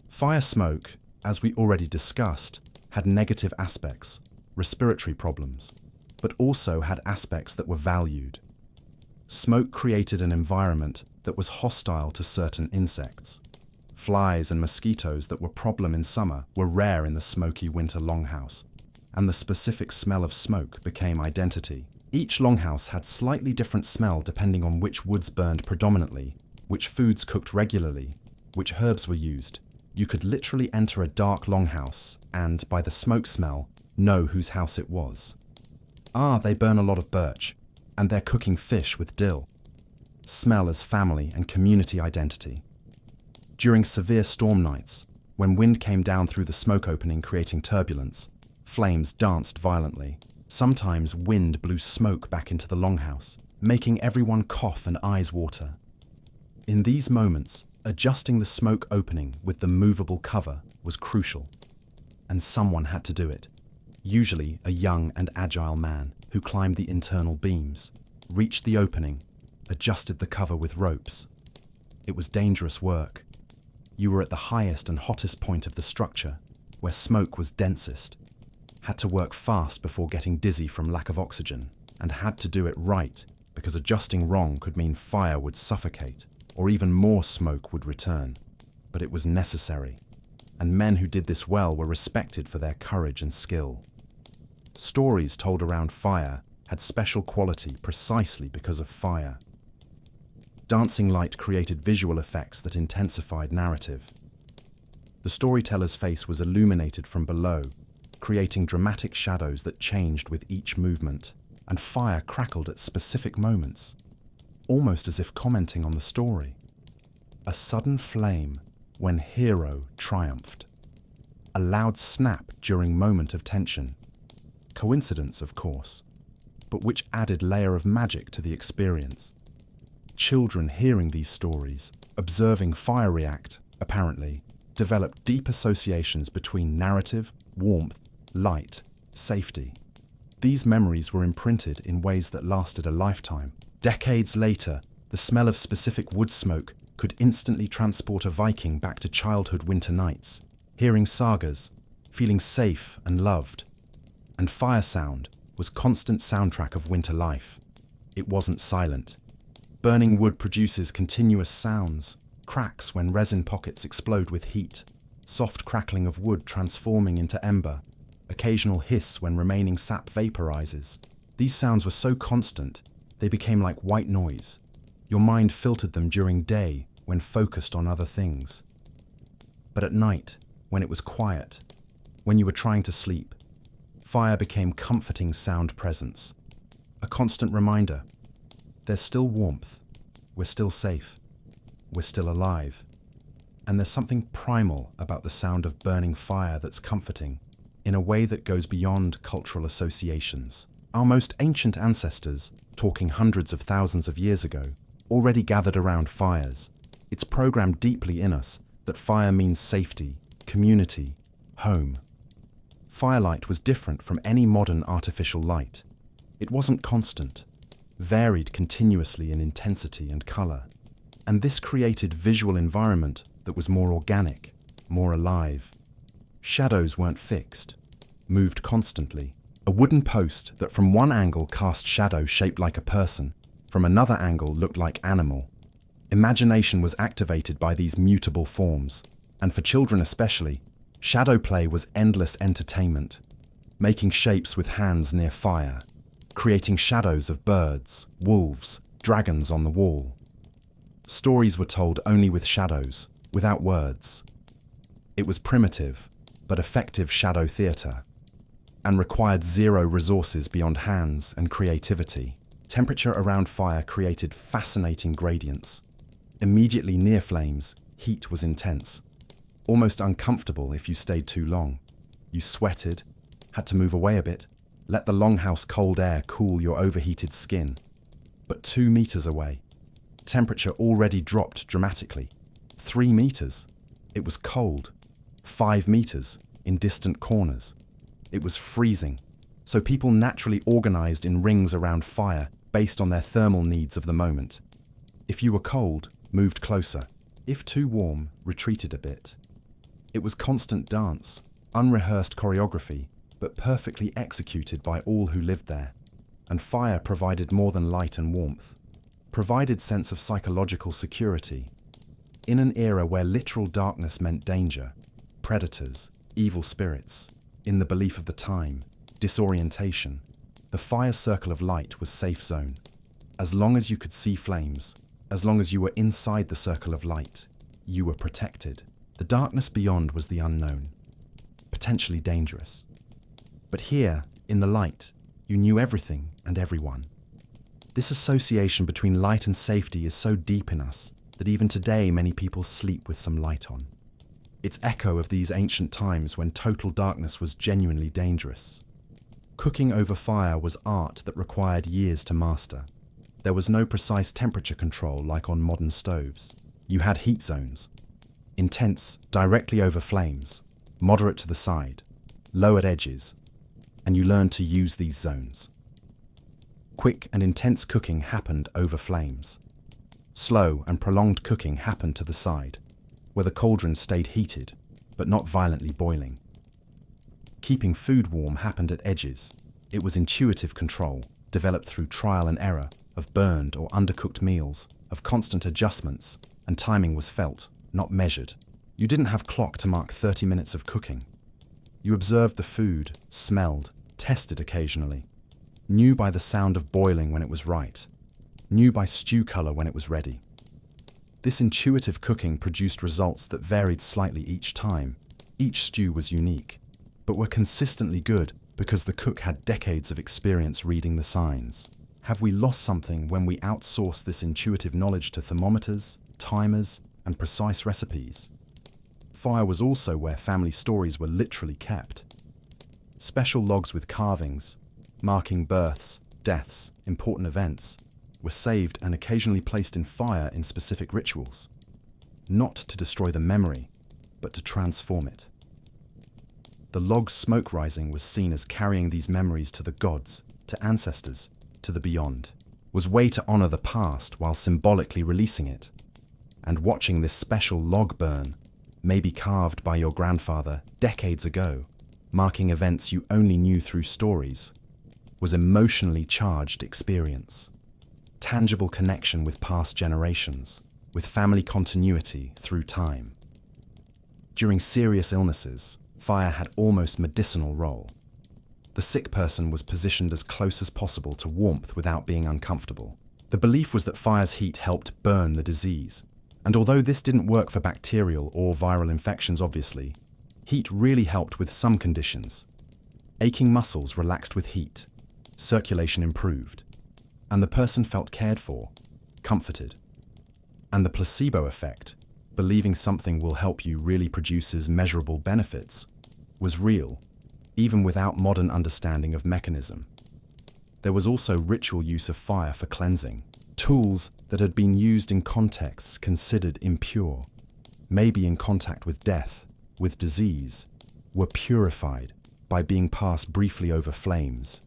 Fire smoke, as we already discussed, had negative aspects, respiratory problems, but also had aspects that were valued. Smoke created an environment that was hostile to certain insects. Flies and mosquitoes that were a problem in summer were rare in the smoky winter longhouse, and the specific smell of smoke became identity. Each longhouse had slightly different smell depending on which woods burned predominantly, which foods cooked regularly, which herbs were used. You could literally enter a dark longhouse and, by the smoke smell, know whose house it was. They burn a lot of birch, and they're cooking fish with dill. Smell as family and community identity. During severe storm nights, when wind came down through the smoke opening creating turbulence, flames danced violently. Sometimes wind blew smoke back into the longhouse, making everyone cough and eyes water. In these moments, adjusting the smoke opening with the movable cover was crucial, and someone had to do it. Usually a young and agile man who climbed the internal beams, reached the opening, adjusted the cover with ropes. It was dangerous work. You were at the highest and hottest point of the structure, where smoke was densest, had to work fast before getting dizzy from lack of oxygen, and had to do it right because adjusting wrong could mean fire would suffocate or even more smoke would return. But it was necessary, and men who did this well were respected for their courage and skill. Stories told around fire had special quality precisely because of fire. Dancing light created visual effects that intensified narrative. The storyteller's face was illuminated from below, creating dramatic shadows that changed with each movement, and fire crackled at specific moments, almost as if commenting on the story. A sudden flame when hero triumphed. A loud snap during moment of tension. Coincidence, of course, but which added layer of magic to the experience. Children hearing these stories, observing fire react, apparently, developed deep associations between narrative, warmth, light, safety. These memories were imprinted in ways that lasted a lifetime. Decades later, the smell of specific wood smoke could instantly transport a Viking back to childhood winter nights, hearing sagas, feeling safe and loved. And fire sound was constant soundtrack of winter life. It wasn't silent. Burning wood produces continuous sounds, cracks when resin pockets explode with heat, soft crackling of wood transforming into ember, occasional hiss when remaining sap vaporizes. These sounds were so constant, they became like white noise. Your mind filtered them during day when focused on other things. But at night, when it was quiet, when you were trying to sleep, fire became comforting sound presence, a constant reminder. There's still warmth, we're still safe, we're still alive. And there's something primal about the sound of burning fire that's comforting. in a way that goes beyond cultural associations. Our most ancient ancestors, talking hundreds of thousands of years ago, already gathered around fires. It's programmed deeply in us that fire means safety, community, home. Firelight was different from any modern artificial light. It wasn't constant, varied continuously in intensity and color. And this created visual environment that was more organic, more alive. Shadows weren't fixed, moved constantly. A wooden post that from one angle cast shadow shaped like a person, from another angle looked like animal. Imagination was activated by these mutable forms, and for children especially, shadow play was endless entertainment, making shapes with hands near fire, creating shadows of birds, wolves, dragons on the wall. Stories were told only with shadows, without words. It was primitive, but effective shadow theatre, and required zero resources beyond hands and creativity. Temperature around fire created fascinating gradients. Immediately near flames, heat was intense, almost uncomfortable if you stayed too long. You sweated, had to move away a bit, let the longhouse cold air cool your overheated skin. But 2 meters away, temperature already dropped dramatically. 3 meters, it was cold. 5 meters, in distant corners. It was freezing, so people naturally organized in rings around fire based on their thermal needs of the moment. If you were cold, moved closer. If too warm, retreated a bit. It was constant dance, unrehearsed choreography, but perfectly executed by all who lived there. And fire provided more than light and warmth. Provided sense of psychological security. In an era where literal darkness meant danger, predators, evil spirits, in the belief of the time, disorientation, the fire circle of light was safe zone. As long as you could see flames, as long as you were inside the circle of light, you were protected. The darkness beyond was the unknown, potentially dangerous. But here, in the light, you knew everything and everyone. This association between light and safety is so deep in us that even today many people sleep with some light on. It's echo of these ancient times when total darkness was genuinely dangerous. Cooking over fire was art that required years to master. There was no precise temperature control like on modern stoves. You had heat zones. Intense, directly over flames, moderate to the side, low at edges, and you learned to use these zones. Quick and intense cooking happened over flames. Slow and prolonged cooking happened to the side, where the cauldron stayed heated, but not violently boiling. Keeping food warm happened at edges. It was intuitive control, developed through trial and error, of burned or undercooked meals, of constant adjustments, and timing was felt, not measured. You didn't have clock to mark 30 minutes of cooking. You observed the food, smelled, tested occasionally, knew by the sound of boiling when it was right, knew by stew color when it was ready. This intuitive cooking produced results that varied slightly each time. Each stew was unique, but were consistently good because the cook had decades of experience reading the signs. Have we lost something when we outsource this intuitive knowledge to thermometers, timers, and precise recipes? Fire was also where family stories were literally kept. Special logs with carvings, marking births, deaths, important events, were saved and occasionally placed in fire in specific rituals, not to destroy the memory, but to transform it. The log's smoke rising was seen as carrying these memories to the gods, to ancestors, to the beyond, was way to honor the past while symbolically releasing it. And watching this special log burn, maybe carved by your grandfather decades ago, marking events you only knew through stories, was emotionally charged experience. Tangible connection with past generations, with family continuity through time. During serious illnesses, fire had almost medicinal role. The sick person was positioned as close as possible to warmth without being uncomfortable. The belief was that fire's heat helped burn the disease. And although this didn't work for bacterial or viral infections, obviously, heat really helped with some conditions. Aching muscles relaxed with heat, circulation improved, and the person felt cared for, comforted. And the placebo effect, believing something will help you really produces measurable benefits, was real. even without modern understanding of mechanism. There was also ritual use of fire for cleansing. Tools that had been used in contexts considered impure, maybe in contact with death, with disease, were purified by being passed briefly over flames.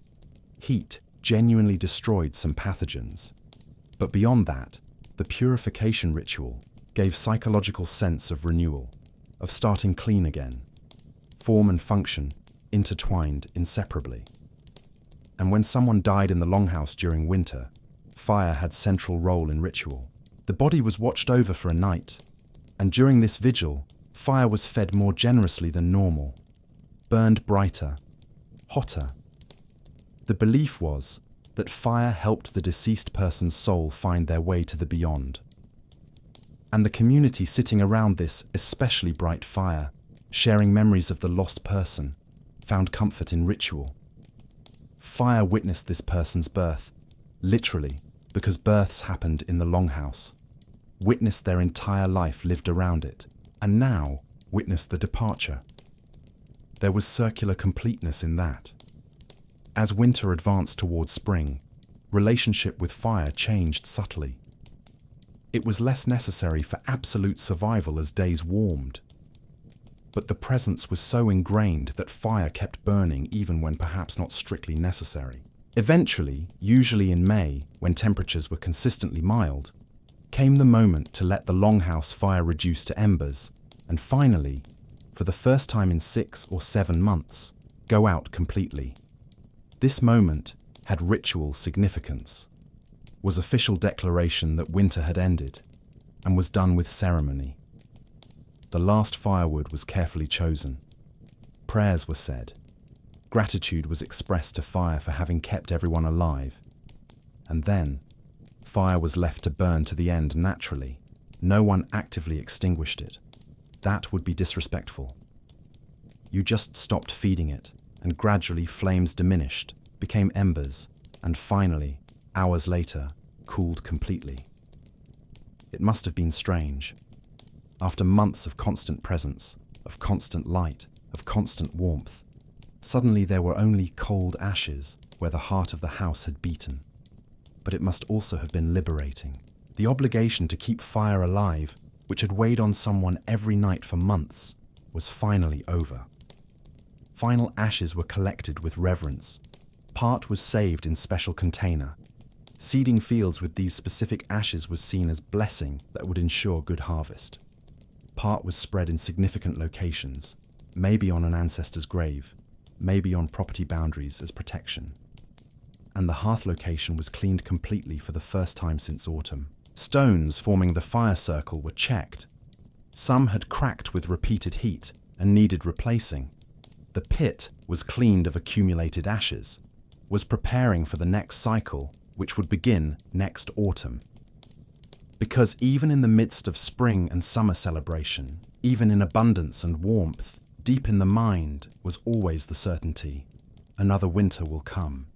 Heat genuinely destroyed some pathogens. But beyond that, the purification ritual gave psychological sense of renewal, of starting clean again. Form and function intertwined inseparably. And when someone died in the Longhouse during winter, fire had central role in ritual. The body was watched over for a night, and during this vigil, fire was fed more generously than normal, burned brighter, hotter. The belief was that fire helped the deceased person's soul find their way to the beyond. And the community sitting around this especially bright fire, sharing memories of the lost person, found comfort in ritual. Fire witnessed this person's birth, literally, because births happened in the Longhouse, witnessed their entire life lived around it, and now witnessed the departure. There was circular completeness in that. As winter advanced towards spring, relationship with fire changed subtly. It was less necessary for absolute survival as days warmed. But the presence was so ingrained that fire kept burning even when perhaps not strictly necessary. Eventually, usually in May, when temperatures were consistently mild, came the moment to let the Longhouse fire reduce to embers, and finally, for the first time in 6 or 7 months, go out completely. This moment had ritual significance, was official declaration that winter had ended, and was done with ceremony. The last firewood was carefully chosen. Prayers were said. Gratitude was expressed to fire for having kept everyone alive. And then, fire was left to burn to the end naturally. No one actively extinguished it. That would be disrespectful. You just stopped feeding it, and gradually flames diminished, became embers, and finally, hours later, cooled completely. It must have been strange. After months of constant presence, of constant light, of constant warmth, suddenly there were only cold ashes where the heart of the house had beaten. But it must also have been liberating. The obligation to keep fire alive, which had weighed on someone every night for months, was finally over. Final ashes were collected with reverence. Part was saved in special container. Seeding fields with these specific ashes was seen as blessing that would ensure good harvest. Part was spread in significant locations, maybe on an ancestor's grave, maybe on property boundaries as protection. And the hearth location was cleaned completely for the first time since autumn. Stones forming the fire circle were checked. Some had cracked with repeated heat and needed replacing. The pit was cleaned of accumulated ashes, was preparing for the next cycle, which would begin next autumn. Because even in the midst of spring and summer celebration, even in abundance and warmth, deep in the mind was always the certainty, another winter will come.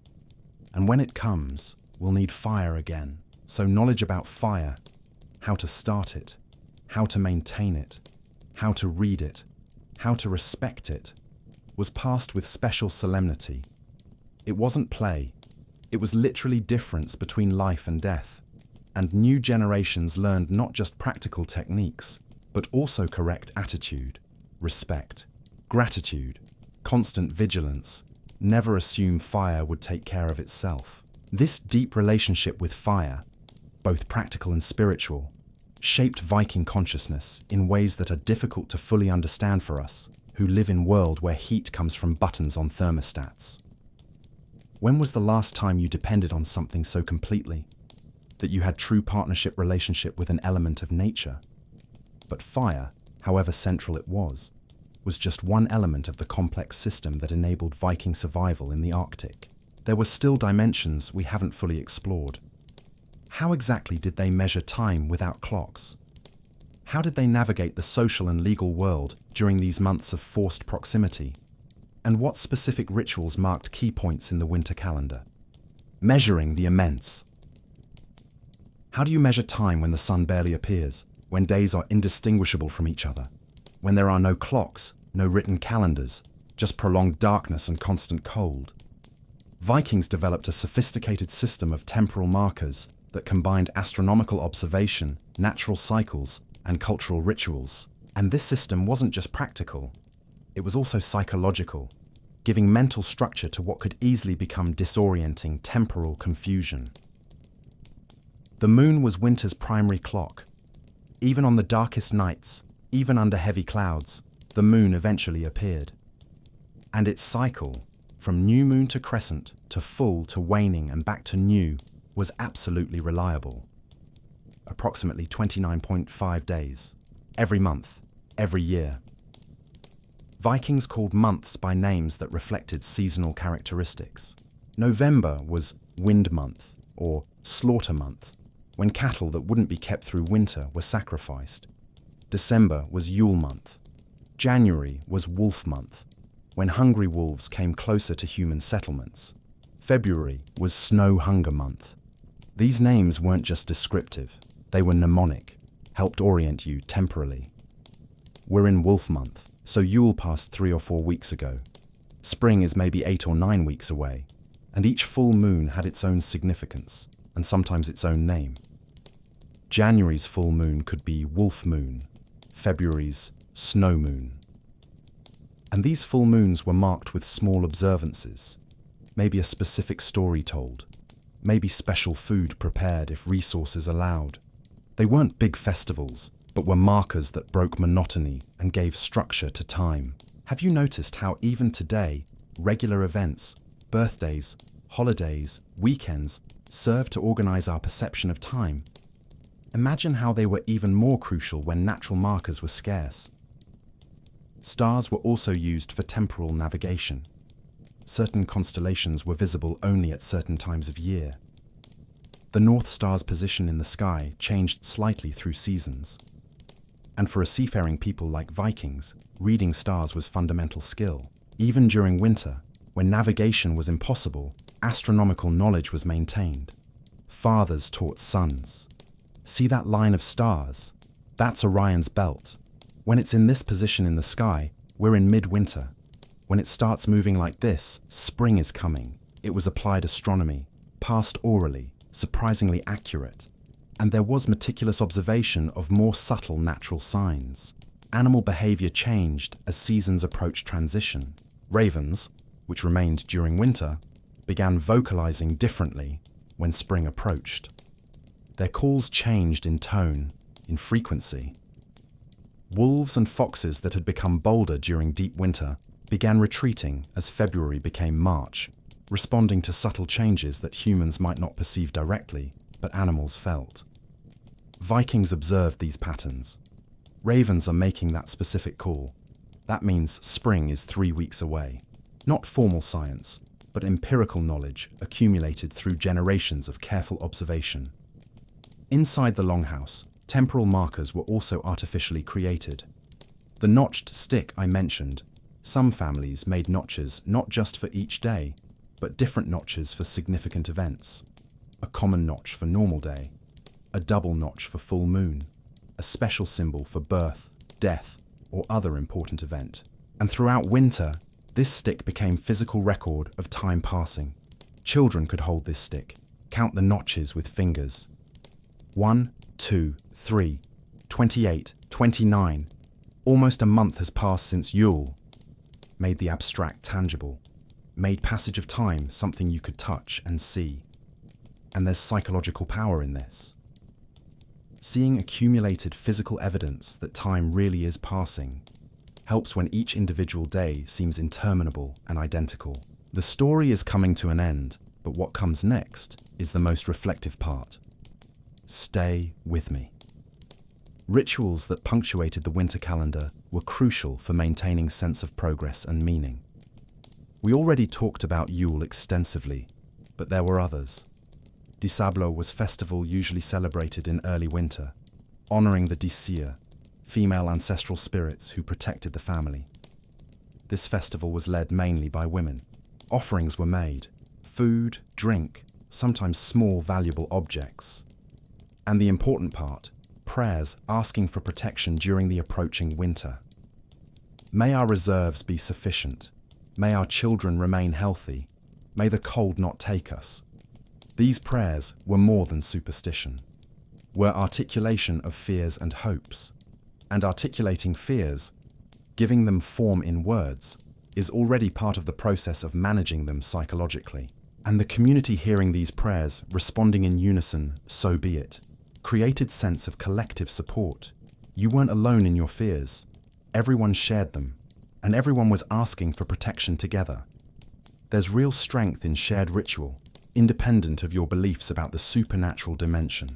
And when it comes, we'll need fire again. So knowledge about fire, how to start it, how to maintain it, how to read it, how to respect it, was passed with special solemnity. It wasn't play. It was literally difference between life and death. And new generations learned not just practical techniques, but also correct attitude, respect, gratitude, constant vigilance. Never assume fire would take care of itself. This deep relationship with fire, both practical and spiritual, shaped Viking consciousness in ways that are difficult to fully understand for us, who live in a world where heat comes from buttons on thermostats. When was the last time you depended on something so completely that you had true partnership relationship with an element of nature? But fire, however central it was just one element of the complex system that enabled Viking survival in the Arctic. There were still dimensions we haven't fully explored. How exactly did they measure time without clocks? How did they navigate the social and legal world during these months of forced proximity? And what specific rituals marked key points in the winter calendar? Measuring the immense. How do you measure time when the sun barely appears, when days are indistinguishable from each other, when there are no clocks, no written calendars, just prolonged darkness and constant cold. Vikings developed a sophisticated system of temporal markers that combined astronomical observation, natural cycles, and cultural rituals. And this system wasn't just practical, it was also psychological, giving mental structure to what could easily become disorienting temporal confusion. The moon was winter's primary clock. Even on the darkest nights, even under heavy clouds, the moon eventually appeared. And its cycle, from new moon to crescent, to full to waning and back to new, was absolutely reliable. Approximately 29.5 days, every month, every year. Vikings called months by names that reflected seasonal characteristics. November was wind month, or slaughter month, when cattle that wouldn't be kept through winter were sacrificed. December was Yule month. January was wolf month, when hungry wolves came closer to human settlements. February was snow hunger month. These names weren't just descriptive, they were mnemonic, helped orient you temporally. We're in wolf month, so Yule passed 3 or 4 weeks ago. Spring is maybe 8 or 9 weeks away, and each full moon had its own significance, and sometimes its own name. January's full moon could be wolf moon, February's snow moon. And these full moons were marked with small observances, maybe a specific story told, maybe special food prepared if resources allowed. They weren't big festivals, but were markers that broke monotony and gave structure to time. Have you noticed how even today, regular events, birthdays, holidays, weekends, serve to organize our perception of time? Imagine how they were even more crucial when natural markers were scarce. Stars were also used for temporal navigation. Certain constellations were visible only at certain times of year. The North Star's position in the sky changed slightly through seasons. And for a seafaring people like Vikings, reading stars was fundamental skill. Even during winter, when navigation was impossible, astronomical knowledge was maintained. Fathers taught sons. See that line of stars? That's Orion's belt. When it's in this position in the sky, we're in midwinter. When it starts moving like this, spring is coming. It was applied astronomy, passed orally, surprisingly accurate. And there was meticulous observation of more subtle natural signs. Animal behavior changed as seasons approached transition. Ravens, which remained during winter, began vocalizing differently when spring approached. Their calls changed in tone, in frequency. Wolves and foxes that had become bolder during deep winter began retreating as February became March, responding to subtle changes that humans might not perceive directly, but animals felt. Vikings observed these patterns. Ravens are making that specific call. That means spring is 3 weeks away. Not formal science, but empirical knowledge accumulated through generations of careful observation. Inside the Longhouse, temporal markers were also artificially created. The notched stick I mentioned, some families made notches not just for each day, but different notches for significant events. A common notch for normal day, a double notch for full moon, a special symbol for birth, death, or other important event. And throughout winter, this stick became physical record of time passing. Children could hold this stick, count the notches with fingers. 1, 2, 3, 28, 29. Almost a month has passed since Yule. Made the abstract tangible. Made passage of time something you could touch and see. And there's psychological power in this. Seeing accumulated physical evidence that time really is passing helps when each individual day seems interminable and identical. The story is coming to an end, but what comes next is the most reflective part. Stay with me. Rituals that punctuated the winter calendar were crucial for maintaining sense of progress and meaning. We already talked about Yule extensively, but there were others. Disablo was festival usually celebrated in early winter, honoring the Disir, female ancestral spirits who protected the family. This festival was led mainly by women. Offerings were made, food, drink, sometimes small valuable objects. And the important part, prayers asking for protection during the approaching winter. May our reserves be sufficient. May our children remain healthy. May the cold not take us. These prayers were more than superstition, were articulation of fears and hopes. And articulating fears, giving them form in words, is already part of the process of managing them psychologically. And the community hearing these prayers, responding in unison, so be it, created sense of collective support. You weren't alone in your fears. Everyone shared them, and everyone was asking for protection together. There's real strength in shared ritual, independent of your beliefs about the supernatural dimension.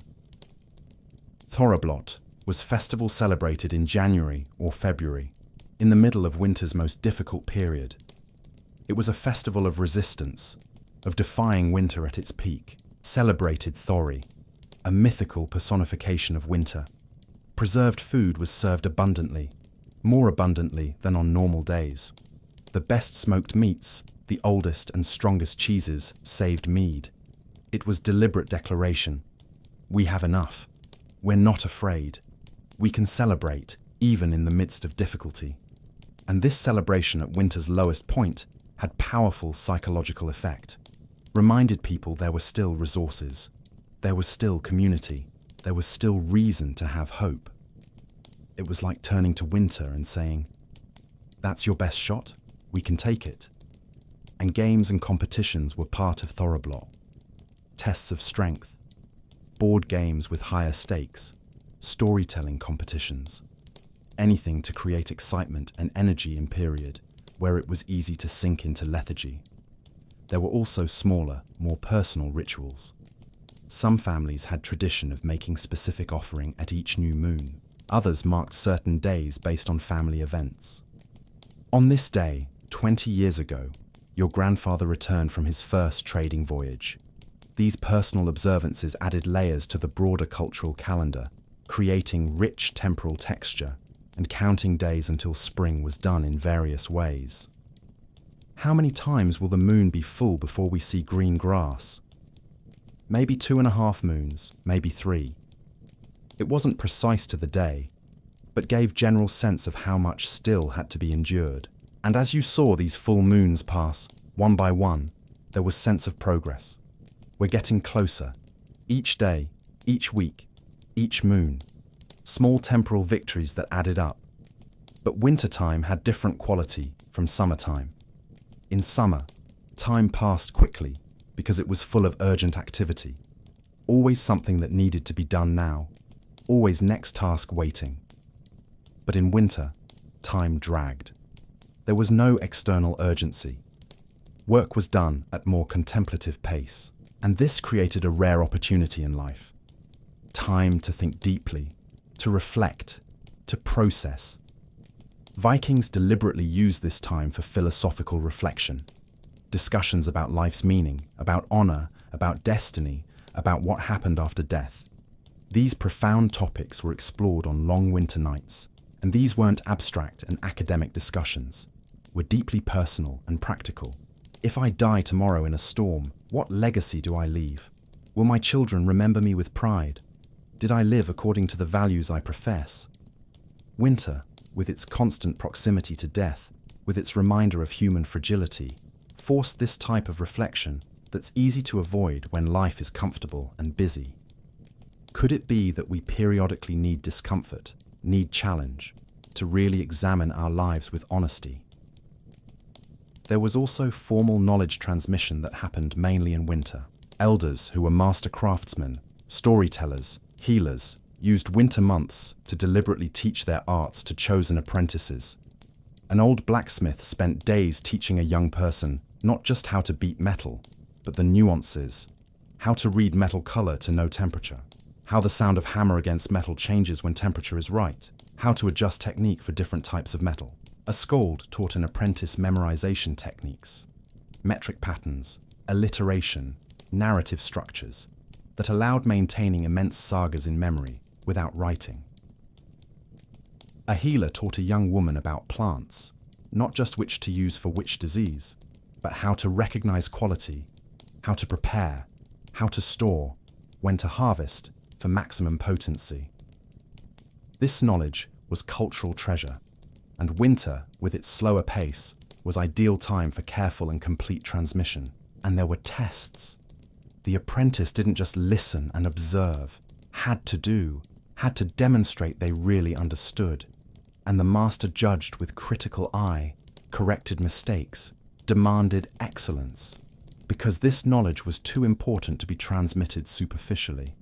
Thorablot was festival celebrated in January or February, in the middle of winter's most difficult period. It was a festival of resistance, of defying winter at its peak. Celebrated Thori, a mythical personification of winter. Preserved food was served abundantly, more abundantly than on normal days. The best smoked meats, the oldest and strongest cheeses, saved mead. It was deliberate declaration. We have enough. We're not afraid. We can celebrate, even in the midst of difficulty. And this celebration at winter's lowest point had powerful psychological effect. Reminded people there were still resources. There was still community. There was still reason to have hope. It was like turning to winter and saying, "That's your best shot? We can take it." And games and competitions were part of Thorablot. Tests of strength, board games with higher stakes, storytelling competitions. Anything to create excitement and energy in period where it was easy to sink into lethargy. There were also smaller, more personal rituals. Some families had tradition of making specific offering at each new moon. Others marked certain days based on family events. On this day, 20 years ago, your grandfather returned from his first trading voyage. These personal observances added layers to the broader cultural calendar, creating rich temporal texture and counting days until spring was done in various ways. How many times will the moon be full before we see green grass? Maybe 2.5 moons, maybe 3. It wasn't precise to the day, but gave general sense of how much still had to be endured. And as you saw these full moons pass, one by one, there was sense of progress. We're getting closer. Each day, each week, each moon. Small temporal victories that added up. But wintertime had different quality from summertime. In summer, time passed quickly because it was full of urgent activity. Always something that needed to be done now. Always next task waiting. But in winter, time dragged. There was no external urgency. Work was done at more contemplative pace, and this created a rare opportunity in life. Time to think deeply, to reflect, to process. Vikings deliberately used this time for philosophical reflection, discussions about life's meaning, about honor, about destiny, about what happened after death. These profound topics were explored on long winter nights, and these weren't abstract and academic discussions, were deeply personal and practical. If I die tomorrow in a storm, what legacy do I leave? Will my children remember me with pride? Did I live according to the values I profess? Winter, with its constant proximity to death, with its reminder of human fragility, forced this type of reflection that's easy to avoid when life is comfortable and busy. Could it be that we periodically need discomfort, need challenge, to really examine our lives with honesty? There was also formal knowledge transmission that happened mainly in winter. Elders who were master craftsmen, storytellers, healers, used winter months to deliberately teach their arts to chosen apprentices. An old blacksmith spent days teaching a young person not just how to beat metal, but the nuances, how to read metal color to know temperature, how the sound of hammer against metal changes when temperature is right, how to adjust technique for different types of metal. A skald taught an apprentice memorization techniques, metric patterns, alliteration, narrative structures that allowed maintaining immense sagas in memory without writing. A healer taught a young woman about plants, not just which to use for which disease, but how to recognize quality, how to prepare, how to store, when to harvest for maximum potency. This knowledge was cultural treasure, and winter, with its slower pace, was ideal time for careful and complete transmission. And there were tests. The apprentice didn't just listen and observe, had to demonstrate they really understood. And the master judged with critical eye, corrected mistakes, demanded excellence, because this knowledge was too important to be transmitted superficially.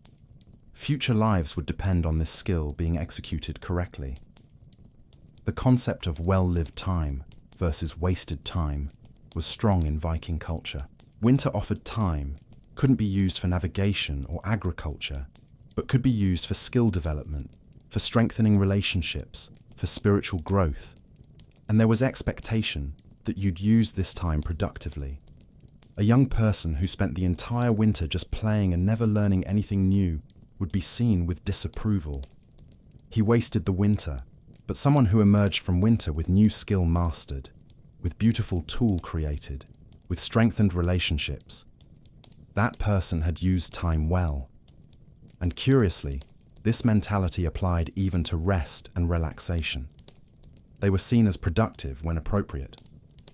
Future lives would depend on this skill being executed correctly. The concept of well-lived time versus wasted time was strong in Viking culture. Winter offered time, couldn't be used for navigation or agriculture, but could be used for skill development, for strengthening relationships, for spiritual growth. And there was expectation that you'd use this time productively. A young person who spent the entire winter just playing and never learning anything new would be seen with disapproval. He wasted the winter, but someone who emerged from winter with new skill mastered, with beautiful tool created, with strengthened relationships, that person had used time well. And curiously, this mentality applied even to rest and relaxation. They were seen as productive when appropriate.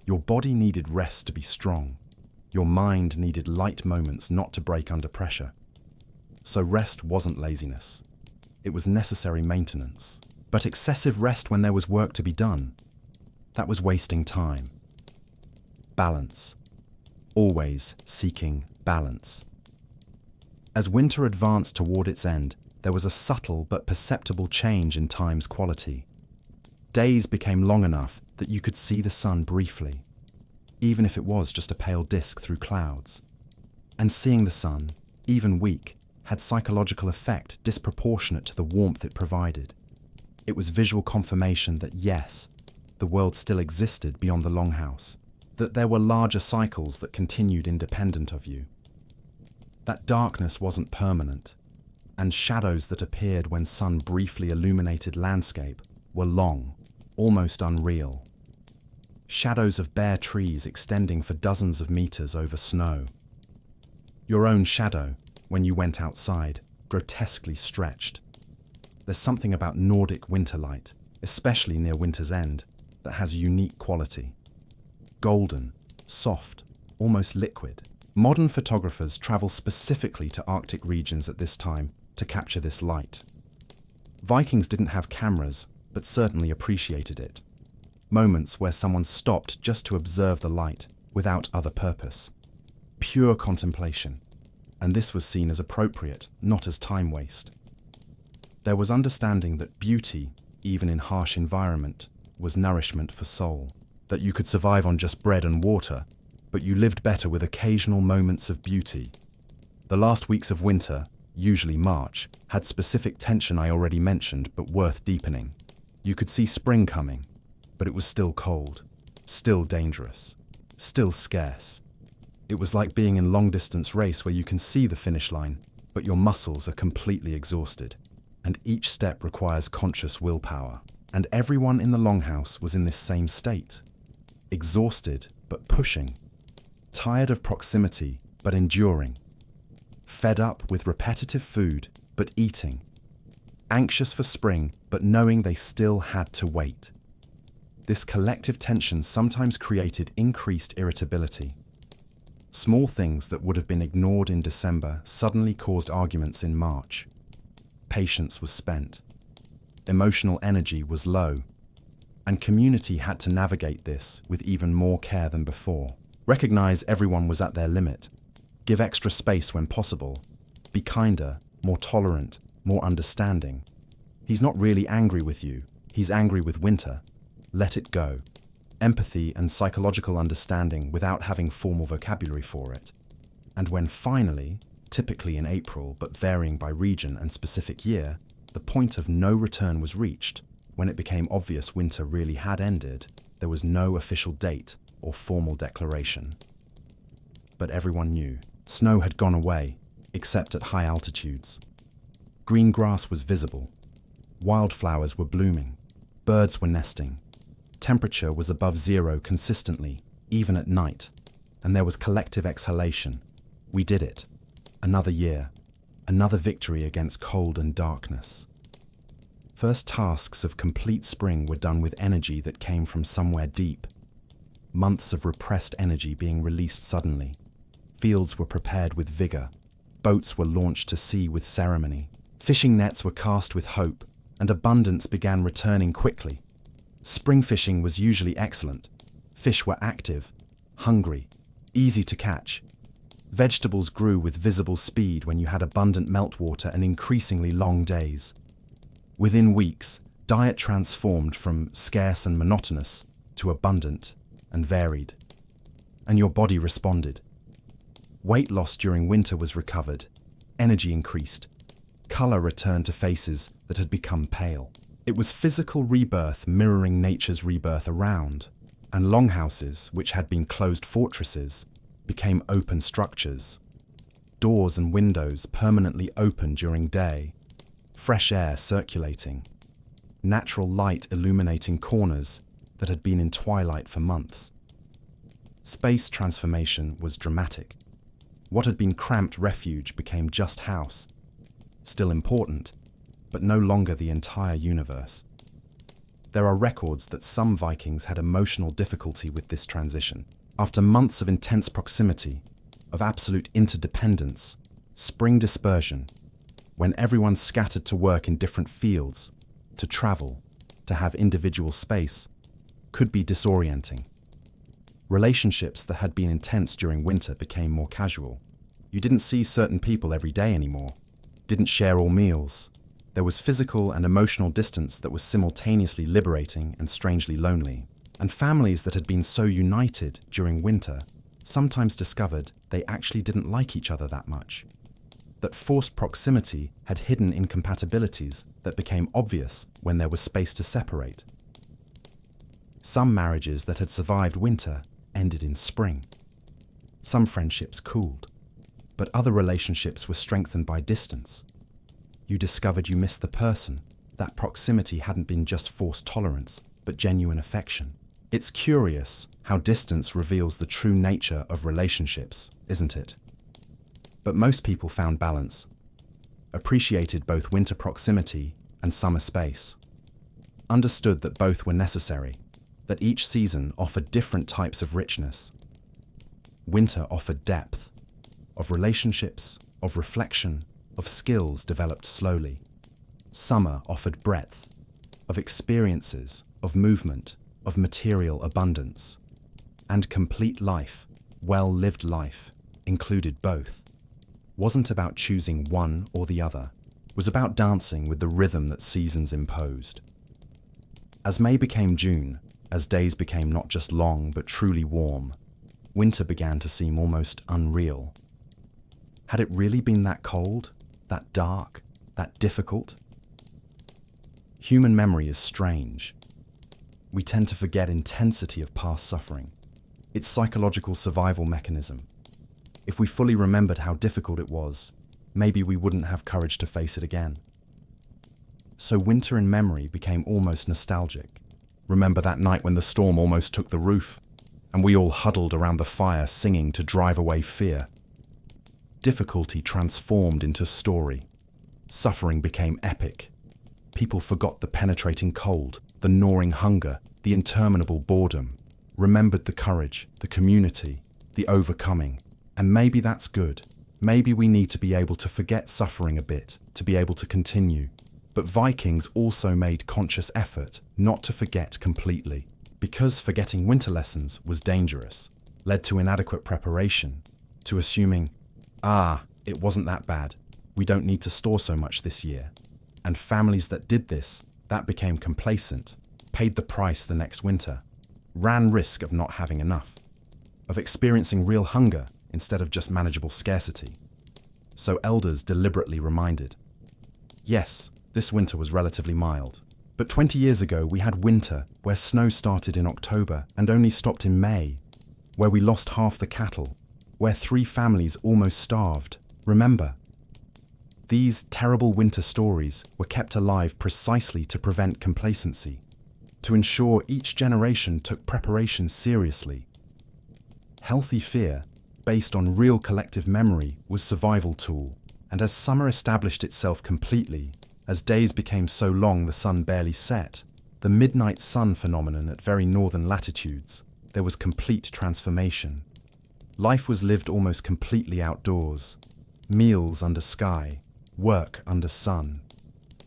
Your body needed rest to be strong. Your mind needed light moments not to break under pressure. So rest wasn't laziness. It was necessary maintenance. But excessive rest when there was work to be done, that was wasting time. Balance. Always seeking balance. As winter advanced toward its end, there was a subtle but perceptible change in time's quality. Days became long enough that you could see the sun briefly, even if it was just a pale disk through clouds. And seeing the sun, even weak, had psychological effect disproportionate to the warmth it provided. It was visual confirmation that yes, the world still existed beyond the Longhouse, that there were larger cycles that continued independent of you. That darkness wasn't permanent, and shadows that appeared when sun briefly illuminated landscape were long, almost unreal. Shadows of bare trees extending for dozens of meters over snow. Your own shadow, when you went outside, grotesquely stretched. There's something about Nordic winter light, especially near winter's end, that has unique quality. Golden, soft, almost liquid. Modern photographers travel specifically to Arctic regions at this time to capture this light. Vikings didn't have cameras, but certainly appreciated it. Moments where someone stopped just to observe the light without other purpose. Pure contemplation. And this was seen as appropriate, not as time waste. There was understanding that beauty, even in harsh environment, was nourishment for soul. That you could survive on just bread and water, but you lived better with occasional moments of beauty. The last weeks of winter, usually March, had specific tension I already mentioned, but worth deepening. You could see spring coming, but it was still cold, still dangerous, still scarce. It was like being in long-distance race where you can see the finish line, but your muscles are completely exhausted. And each step requires conscious willpower. And everyone in the Longhouse was in this same state. Exhausted, but pushing. Tired of proximity, but enduring. Fed up with repetitive food, but eating. Anxious for spring, but knowing they still had to wait. This collective tension sometimes created increased irritability. Small things that would have been ignored in December suddenly caused arguments in March. Patience was spent. Emotional energy was low. And community had to navigate this with even more care than before. Recognize everyone was at their limit. Give extra space when possible. Be kinder, more tolerant, more understanding. He's not really angry with you. He's angry with winter. Let it go. Empathy and psychological understanding without having formal vocabulary for it. And when finally, typically in April but varying by region and specific year, the point of no return was reached, when it became obvious winter really had ended, there was no official date or formal declaration. But everyone knew. Snow had gone away, except at high altitudes. Green grass was visible. Wildflowers were blooming. Birds were nesting. Temperature was above zero consistently, even at night. And there was collective exhalation. We did it. Another year. Another victory against cold and darkness. First tasks of complete spring were done with energy that came from somewhere deep. months of repressed energy being released suddenly. Fields were prepared with vigor. Boats were launched to sea with ceremony. Fishing nets were cast with hope, and abundance began returning quickly. Spring fishing was usually excellent. Fish were active, hungry, easy to catch. Vegetables grew with visible speed when you had abundant meltwater and increasingly long days. Within weeks, diet transformed from scarce and monotonous to abundant and varied. And your body responded. Weight loss during winter was recovered, energy increased, color returned to faces that had become pale. It was physical rebirth mirroring nature's rebirth around, and longhouses, which had been closed fortresses, became open structures. Doors and windows permanently open during day, fresh air circulating, natural light illuminating corners that had been in twilight for months. Space transformation was dramatic. What had been cramped refuge became just house, still important, but no longer the entire universe. There are records that some Vikings had emotional difficulty with this transition. After months of intense proximity, of absolute interdependence, spring dispersion, when everyone scattered to work in different fields, to travel, to have individual space, could be disorienting. Relationships that had been intense during winter became more casual. You didn't see certain people every day anymore, didn't share all meals. There was physical and emotional distance that was simultaneously liberating and strangely lonely. And families that had been so united during winter sometimes discovered they actually didn't like each other that much. That forced proximity had hidden incompatibilities that became obvious when there was space to separate. Some marriages that had survived winter ended in spring. Some friendships cooled, but other relationships were strengthened by distance. You discovered you missed the person. That proximity hadn't been just forced tolerance, but genuine affection. It's curious how distance reveals the true nature of relationships, isn't it? But most people found balance, appreciated both winter proximity and summer space, understood that both were necessary, that each season offered different types of richness. Winter offered depth, of relationships, of reflection, of skills developed slowly. Summer offered breadth, of experiences, of movement, of material abundance. And complete life, well-lived life, included both. Wasn't about choosing one or the other, was about dancing with the rhythm that seasons imposed. As May became June, as days became not just long but truly warm, winter began to seem almost unreal. Had it really been that cold, that dark, that difficult? Human memory is strange. We tend to forget intensity of past suffering, its psychological survival mechanism. If we fully remembered how difficult it was, maybe we wouldn't have courage to face it again. So winter in memory became almost nostalgic. Remember that night when the storm almost took the roof, and we all huddled around the fire singing to drive away fear? Difficulty transformed into story. Suffering became epic. People forgot the penetrating cold, the gnawing hunger, the interminable boredom, remembered the courage, the community, the overcoming. And maybe that's good. Maybe we need to be able to forget suffering a bit, to be able to continue. But Vikings also made conscious effort not to forget completely, because forgetting winter lessons was dangerous, led to inadequate preparation, to assuming, it wasn't that bad, we don't need to store so much this year. And families that did this, that became complacent, paid the price the next winter, ran risk of not having enough, of experiencing real hunger instead of just manageable scarcity. So elders deliberately reminded, yes, this winter was relatively mild, but 20 years ago we had winter where snow started in October and only stopped in May, where we lost half the cattle, where 3 families almost starved. Remember? These terrible winter stories were kept alive precisely to prevent complacency, to ensure each generation took preparation seriously. Healthy fear, based on real collective memory, was survival tool, and as summer established itself completely, as days became so long the sun barely set, the midnight sun phenomenon at very northern latitudes, there was complete transformation. Life was lived almost completely outdoors. Meals under sky, work under sun.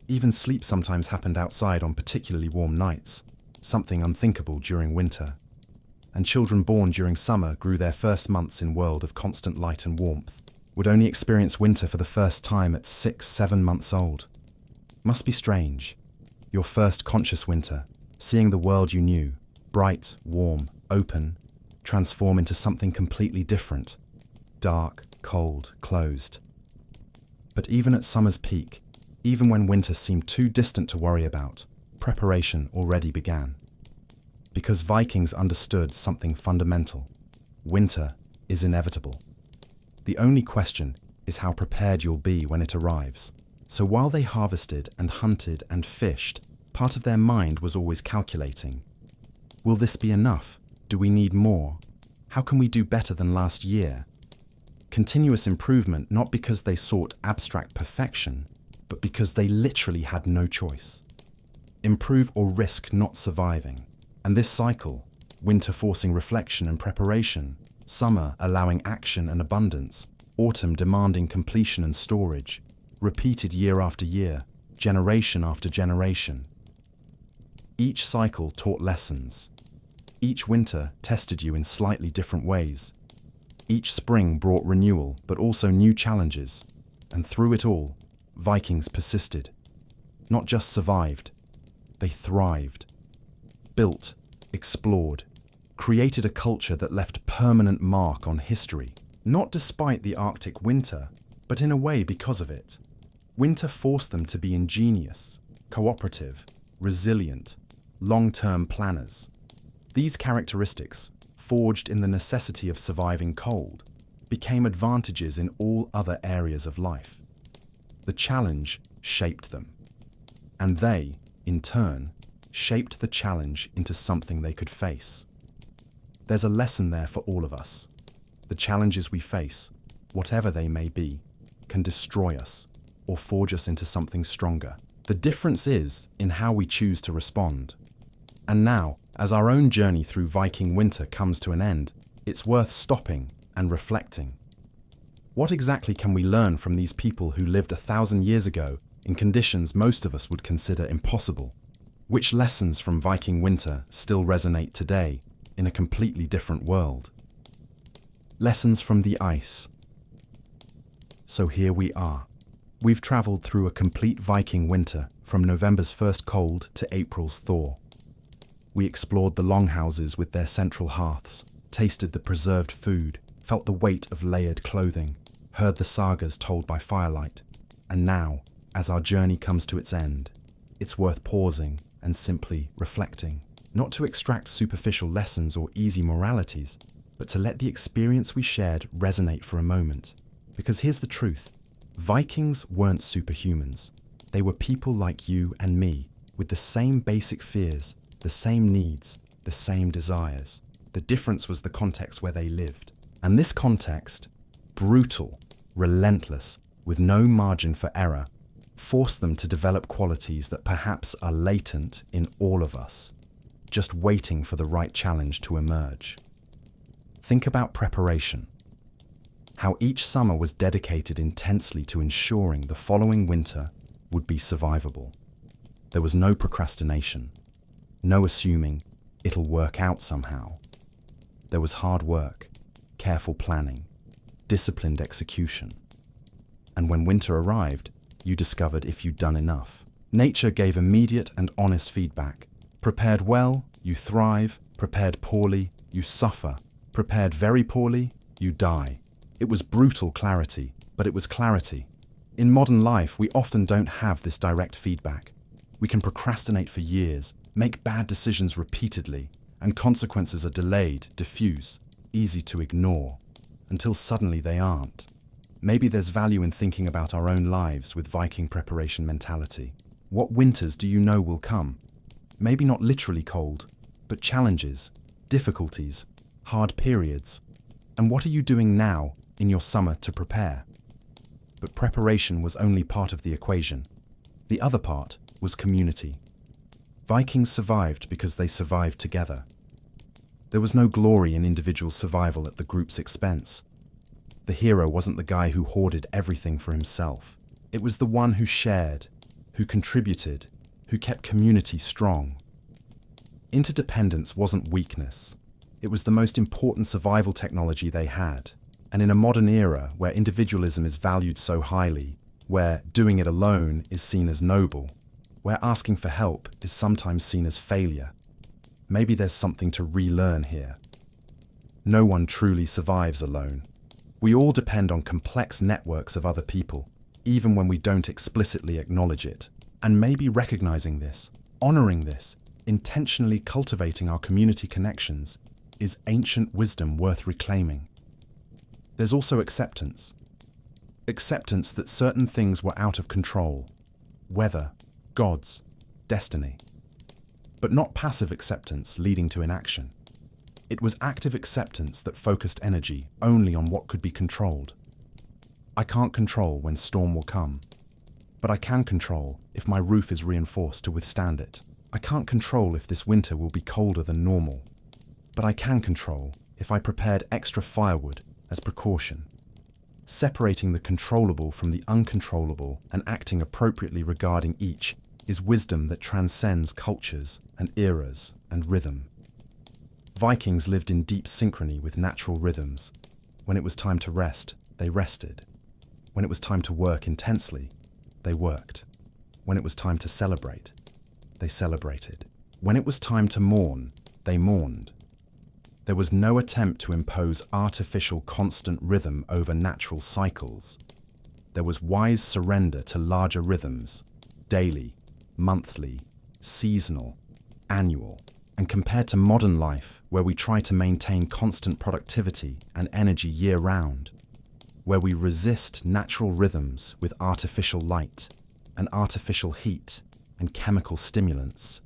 Even sleep sometimes happened outside on particularly warm nights, something unthinkable during winter. And children born during summer grew their first months in a world of constant light and warmth, would only experience winter for the first time at 6-7 months old. Must be strange. Your first conscious winter, seeing the world you knew, bright, warm, open, transform into something completely different. Dark, cold, closed. But even at summer's peak, even when winter seemed too distant to worry about, preparation already began. Because Vikings understood something fundamental. Winter is inevitable. The only question is how prepared you'll be when it arrives. So while they harvested and hunted and fished, part of their mind was always calculating. Will this be enough? Do we need more? How can we do better than last year? Continuous improvement not because they sought abstract perfection, but because they literally had no choice. Improve or risk not surviving. And this cycle, winter forcing reflection and preparation, summer allowing action and abundance, autumn demanding completion and storage, repeated year after year, generation after generation. Each cycle taught lessons. Each winter tested you in slightly different ways. Each spring brought renewal, but also new challenges. And through it all, Vikings persisted. Not just survived, they thrived. Built, explored, created a culture that left permanent mark on history. Not despite the Arctic winter, but in a way because of it. Winter forced them to be ingenious, cooperative, resilient, long-term planners. These characteristics, forged in the necessity of surviving cold, became advantages in all other areas of life. The challenge shaped them. And they, in turn, shaped the challenge into something they could face. There's a lesson there for all of us. The challenges we face, whatever they may be, can destroy us or forge us into something stronger. The difference is in how we choose to respond. And now, as our own journey through Viking winter comes to an end, it's worth stopping and reflecting. What exactly can we learn from these people who lived 1,000 years ago in conditions most of us would consider impossible? Which lessons from Viking winter still resonate today in a completely different world? Lessons from the ice. So here we are. We've travelled through a complete Viking winter from November's first cold to April's thaw. We explored the Longhouses with their central hearths, tasted the preserved food, felt the weight of layered clothing, heard the sagas told by firelight. And now, as our journey comes to its end, it's worth pausing and simply reflecting, not to extract superficial lessons or easy moralities, but to let the experience we shared resonate for a moment. Because here's the truth. Vikings weren't superhumans. They were people like you and me, with the same basic fears, the same needs, the same desires. The difference was the context where they lived. And this context, brutal, relentless, with no margin for error, forced them to develop qualities that perhaps are latent in all of us, just waiting for the right challenge to emerge. Think about preparation. How each summer was dedicated intensely to ensuring the following winter would be survivable. There was no procrastination, no assuming it'll work out somehow. There was hard work, careful planning, disciplined execution. And when winter arrived, you discovered if you'd done enough. Nature gave immediate and honest feedback. Prepared well, you thrive. Prepared poorly, you suffer. Prepared very poorly, you die. It was brutal clarity, but it was clarity. In modern life, we often don't have this direct feedback. We can procrastinate for years, make bad decisions repeatedly, and consequences are delayed, diffuse, easy to ignore, until suddenly they aren't. Maybe there's value in thinking about our own lives with Viking preparation mentality. What winters do you know will come? Maybe not literally cold, but challenges, difficulties, hard periods. And what are you doing now in your summer to prepare? But preparation was only part of the equation. The other part was community. Vikings survived because they survived together. There was no glory in individual survival at the group's expense. The hero wasn't the guy who hoarded everything for himself. It was the one who shared, who contributed, who kept community strong. Interdependence wasn't weakness. It was the most important survival technology they had. And in a modern era where individualism is valued so highly, where doing it alone is seen as noble, where asking for help is sometimes seen as failure, maybe there's something to relearn here. No one truly survives alone. We all depend on complex networks of other people, even when we don't explicitly acknowledge it. And maybe recognizing this, honoring this, intentionally cultivating our community connections is ancient wisdom worth reclaiming. There's also acceptance. Acceptance that certain things were out of control. Weather, gods, destiny. But not passive acceptance leading to inaction. It was active acceptance that focused energy only on what could be controlled. I can't control when storm will come, but I can control if my roof is reinforced to withstand it. I can't control if this winter will be colder than normal, but I can control if I prepared extra firewood as precaution. Separating the controllable from the uncontrollable and acting appropriately regarding each is wisdom that transcends cultures and eras and rhythm. Vikings lived in deep synchrony with natural rhythms. When it was time to rest, they rested. When it was time to work intensely, they worked. When it was time to celebrate, they celebrated. When it was time to mourn, they mourned. There was no attempt to impose artificial constant rhythm over natural cycles. There was wise surrender to larger rhythms, daily, monthly, seasonal, annual. And compared to modern life, where we try to maintain constant productivity and energy year-round, where we resist natural rhythms with artificial light and artificial heat and chemical stimulants,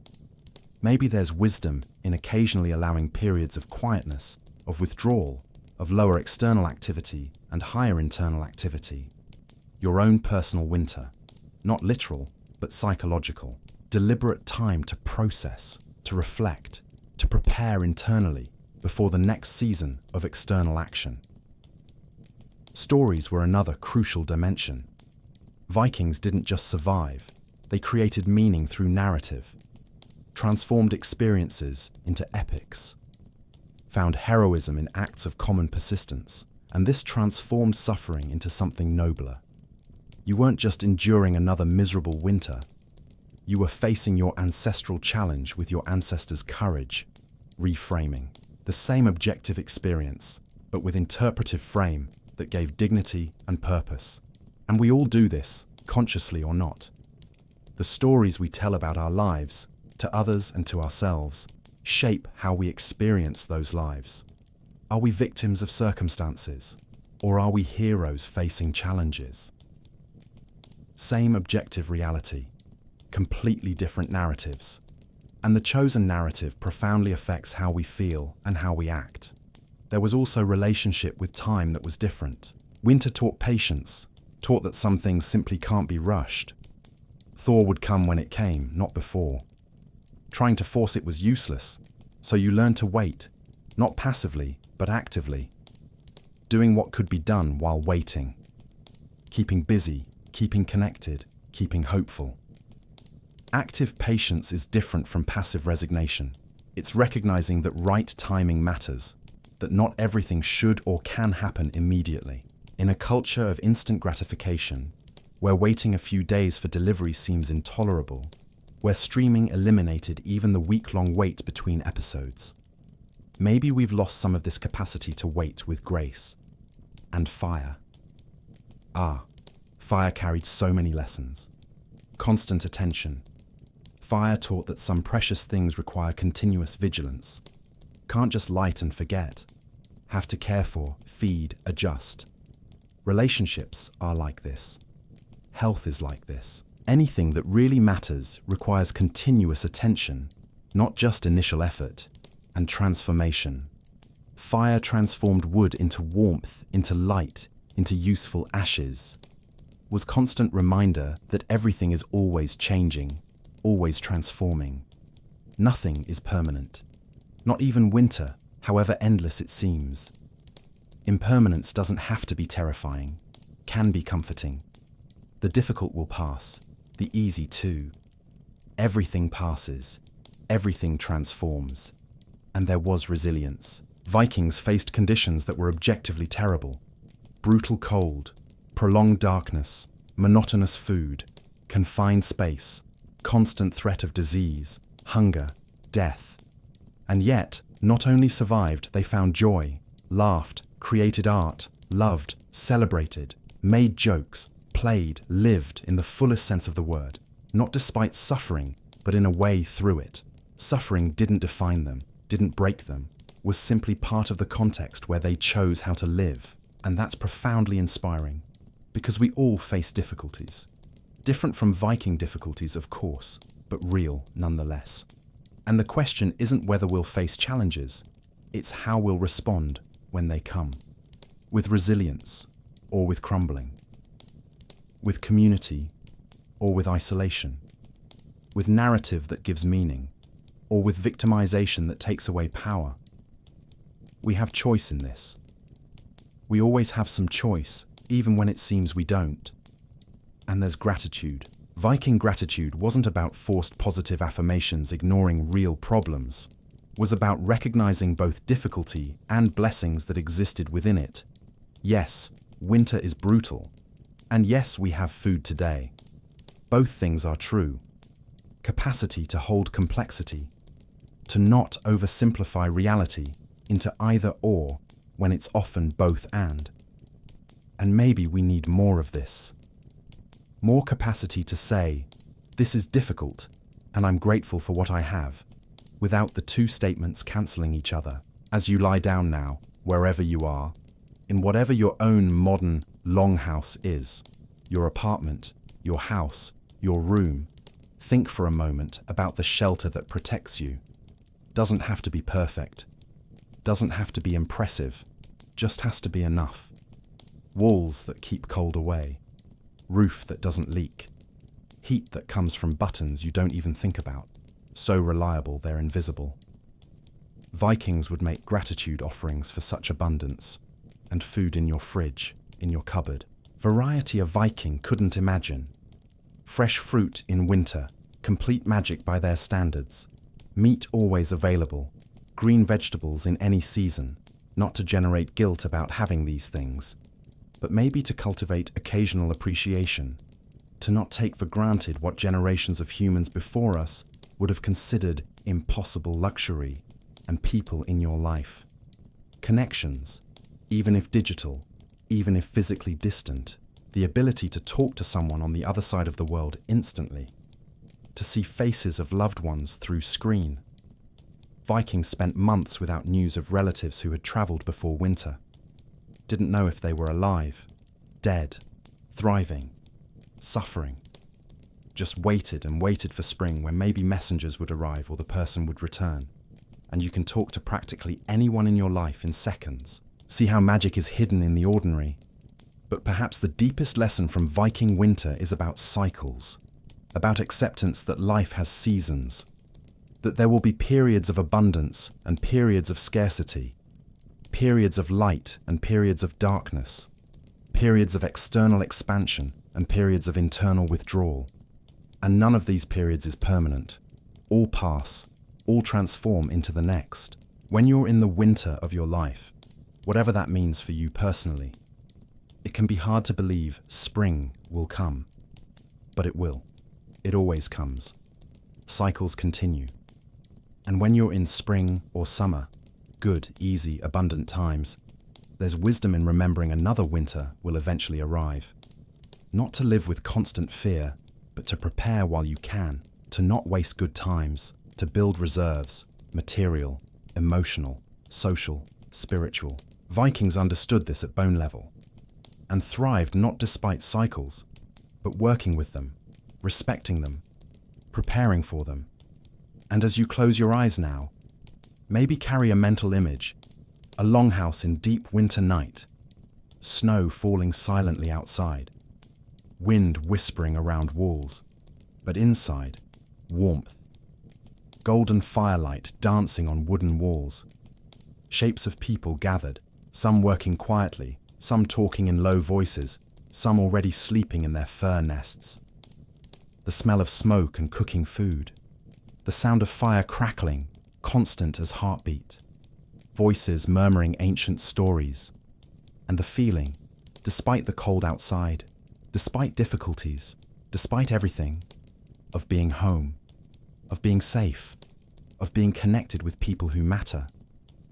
maybe there's wisdom in occasionally allowing periods of quietness, of withdrawal, of lower external activity and higher internal activity. Your own personal winter, not literal, but psychological. Deliberate time to process, to reflect, to prepare internally before the next season of external action. Stories were another crucial dimension. Vikings didn't just survive, they created meaning through narrative, transformed experiences into epics, found heroism in acts of common persistence, and this transformed suffering into something nobler. You weren't just enduring another miserable winter, you were facing your ancestral challenge with your ancestors' courage, reframing the same objective experience, but with interpretive frame that gave dignity and purpose. And we all do this, consciously or not. The stories we tell about our lives, to others and to ourselves, shape how we experience those lives. Are we victims of circumstances, or are we heroes facing challenges? Same objective reality, completely different narratives. And the chosen narrative profoundly affects how we feel and how we act. There was also relationship with time that was different. Winter taught patience, taught that some things simply can't be rushed. Thaw would come when it came, not before. Trying to force it was useless, so you learned to wait, not passively, but actively. Doing what could be done while waiting. Keeping busy, keeping connected, keeping hopeful. Active patience is different from passive resignation. It's recognizing that right timing matters, that not everything should or can happen immediately. In a culture of instant gratification, where waiting a few days for delivery seems intolerable, where streaming eliminated even the week-long wait between episodes, maybe we've lost some of this capacity to wait with grace. And fire. Fire carried so many lessons. Constant attention. Fire taught that some precious things require continuous vigilance. Can't just light and forget. Have to care for, feed, adjust. Relationships are like this. Health is like this. Anything that really matters requires continuous attention, not just initial effort, and transformation. Fire transformed wood into warmth, into light, into useful ashes. Was constant reminder that everything is always changing, always transforming. Nothing is permanent. Not even winter, however endless it seems. Impermanence doesn't have to be terrifying, can be comforting. The difficult will pass, the easy too. Everything passes, everything transforms. And there was resilience. Vikings faced conditions that were objectively terrible. Brutal cold, prolonged darkness, monotonous food, confined space, constant threat of disease, hunger, death. And yet, not only survived, they found joy, laughed, created art, loved, celebrated, made jokes, played, lived in the fullest sense of the word. Not despite suffering, but in a way through it. Suffering didn't define them, didn't break them, was simply part of the context where they chose how to live. And that's profoundly inspiring, because we all face difficulties. Different from Viking difficulties, of course, but real nonetheless. And the question isn't whether we'll face challenges, it's how we'll respond when they come. With resilience, or with crumbling. With community, or with isolation. With narrative that gives meaning, or with victimization that takes away power. We have choice in this. We always have some choice, even when it seems we don't. And there's gratitude. Viking gratitude wasn't about forced positive affirmations ignoring real problems. It was about recognizing both difficulty and blessings that existed within it. Yes, winter is brutal. And yes, we have food today. Both things are true. Capacity to hold complexity. To not oversimplify reality into either or when it's often both and. And maybe we need more of this. More capacity to say, this is difficult, and I'm grateful for what I have, without the two statements cancelling each other. As you lie down now, wherever you are, in whatever your own modern longhouse is, your apartment, your house, your room, think for a moment about the shelter that protects you. Doesn't have to be perfect. Doesn't have to be impressive. Just has to be enough. Walls that keep cold away. Roof that doesn't leak. Heat that comes from buttons you don't even think about. So reliable they're invisible. Vikings would make gratitude offerings for such abundance. And food in your fridge, in your cupboard. Variety a Viking couldn't imagine. Fresh fruit in winter, complete magic by their standards. Meat always available. Green vegetables in any season. Not to generate guilt about having these things, but maybe to cultivate occasional appreciation, to not take for granted what generations of humans before us would have considered impossible luxury, and people in your life. Connections, even if digital, even if physically distant, the ability to talk to someone on the other side of the world instantly, to see faces of loved ones through screen. Vikings spent months without news of relatives who had travelled before winter. Didn't know if they were alive, dead, thriving, suffering. Just waited and waited for spring when maybe messengers would arrive or the person would return. And you can talk to practically anyone in your life in seconds. See how magic is hidden in the ordinary. But perhaps the deepest lesson from Viking winter is about cycles, about acceptance that life has seasons, that there will be periods of abundance and periods of scarcity, periods of light and periods of darkness, periods of external expansion and periods of internal withdrawal. And none of these periods is permanent. All pass, all transform into the next. When you're in the winter of your life, whatever that means for you personally, it can be hard to believe spring will come. But it will. It always comes. Cycles continue. And when you're in spring or summer, good, easy, abundant times, there's wisdom in remembering another winter will eventually arrive. Not to live with constant fear, but to prepare while you can, to not waste good times, to build reserves, material, emotional, social, spiritual. Vikings understood this at bone level, and thrived not despite cycles, but working with them, respecting them, preparing for them. And as you close your eyes now, maybe carry a mental image, a longhouse in deep winter night, snow falling silently outside, wind whispering around walls, but inside, warmth, golden firelight dancing on wooden walls, Shapes of people gathered, some working quietly, some talking in low voices, some already sleeping in their fur nests. The smell of smoke and cooking food. The sound of fire crackling, constant as heartbeat. Voices murmuring ancient stories. And the feeling, despite the cold outside, despite difficulties, despite everything, of being home, of being safe, of being connected with people who matter.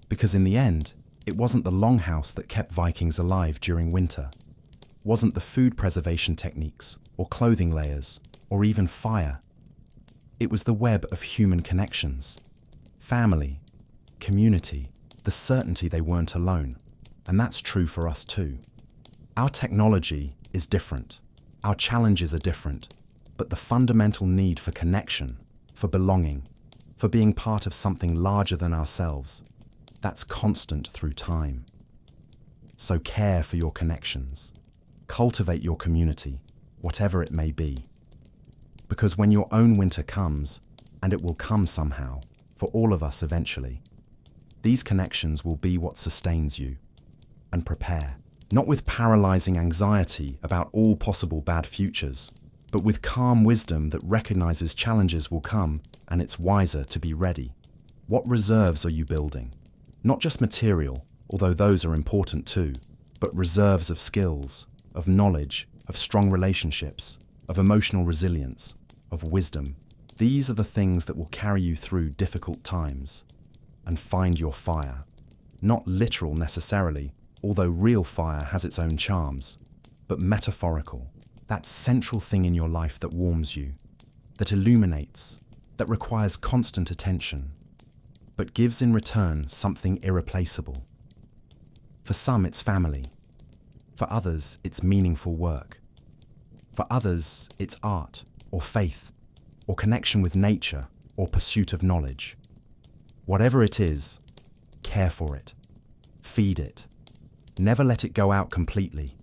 Because in the end, it wasn't the Longhouse that kept Vikings alive during winter. Wasn't the food preservation techniques, or clothing layers, or even fire. It was the web of human connections. Family, community, the certainty they weren't alone. And that's true for us too. Our technology is different. Our challenges are different. But the fundamental need for connection, for belonging, for being part of something larger than ourselves, that's constant through time. So care for your connections. Cultivate your community, whatever it may be. Because when your own winter comes, and it will come somehow, for all of us eventually, these connections will be what sustains you. And prepare, not with paralyzing anxiety about all possible bad futures, but with calm wisdom that recognizes challenges will come and it's wiser to be ready. What reserves are you building? Not just material, although those are important too, but reserves of skills, of knowledge, of strong relationships, of emotional resilience, of wisdom. These are the things that will carry you through difficult times. And find your fire. Not literal necessarily, although real fire has its own charms, but metaphorical. That central thing in your life that warms you, that illuminates, that requires constant attention, but gives in return something irreplaceable. For some, it's family. For others, it's meaningful work. For others, it's art, or faith, or connection with nature, or pursuit of knowledge. Whatever it is, care for it. Feed it. Never let it go out completely.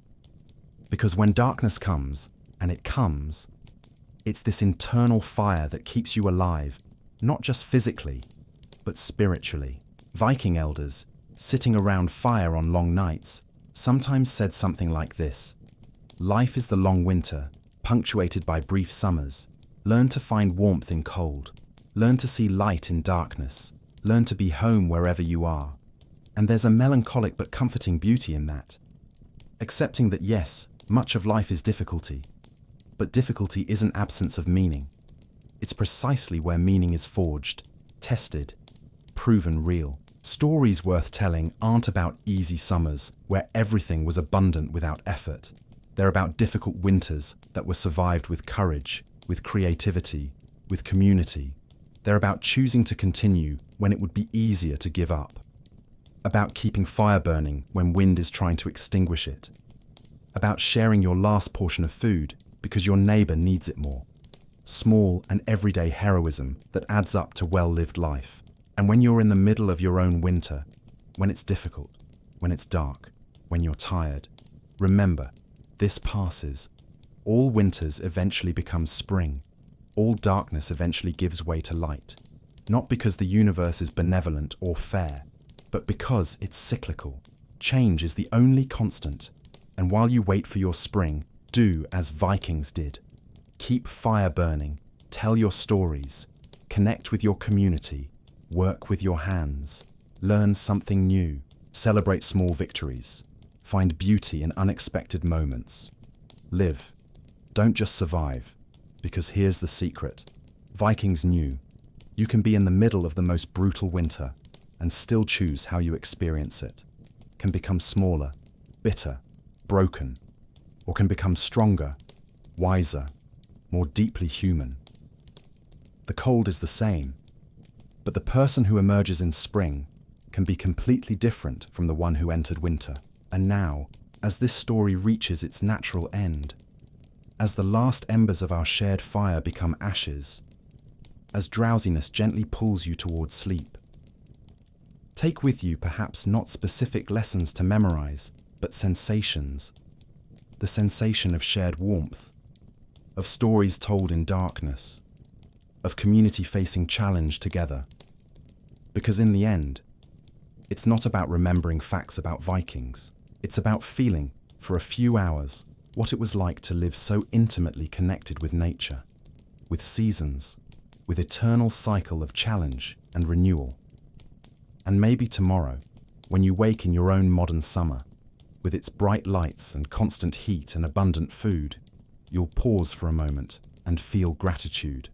Because when darkness comes, and it comes, it's this internal fire that keeps you alive, not just physically, but spiritually. Viking elders, sitting around fire on long nights, sometimes said something like this: life is the long winter, punctuated by brief summers. Learn to find warmth in cold. Learn to see light in darkness. Learn to be home wherever you are. And there's a melancholic but comforting beauty in that. Accepting that yes, much of life is difficulty, but difficulty isn't absence of meaning. It's precisely where meaning is forged, tested, proven real. Stories worth telling aren't about easy summers where everything was abundant without effort. They're about difficult winters that were survived with courage, with creativity, with community. They're about choosing to continue when it would be easier to give up. About keeping fire burning when wind is trying to extinguish it. About sharing your last portion of food because your neighbor needs it more. Small and everyday heroism that adds up to well-lived life. And when you're in the middle of your own winter, when it's difficult, when it's dark, when you're tired, remember, this passes. All winters eventually become spring. All darkness eventually gives way to light. Not because the universe is benevolent or fair, but because it's cyclical. Change is the only constant. And while you wait for your spring, do as Vikings did. Keep fire burning, tell your stories, connect with your community, work with your hands, learn something new, celebrate small victories, find beauty in unexpected moments. Live, don't just survive, because here's the secret. Vikings knew, you can be in the middle of the most brutal winter and still choose how you experience it. Can become smaller, bitter, broken, or can become stronger, wiser, more deeply human. The cold is the same, but the person who emerges in spring can be completely different from the one who entered winter. And now, as this story reaches its natural end, as the last embers of our shared fire become ashes, as drowsiness gently pulls you towards sleep, take with you perhaps not specific lessons to memorize, but sensations. The sensation of shared warmth, of stories told in darkness, of community facing challenge together. Because in the end, It's not about remembering facts about Vikings. It's about feeling, for a few hours, what it was like to live so intimately connected with nature, with seasons, with eternal cycle of challenge and renewal. And maybe tomorrow, when you wake in your own modern summer, with its bright lights and constant heat and abundant food, you'll pause for a moment and feel gratitude.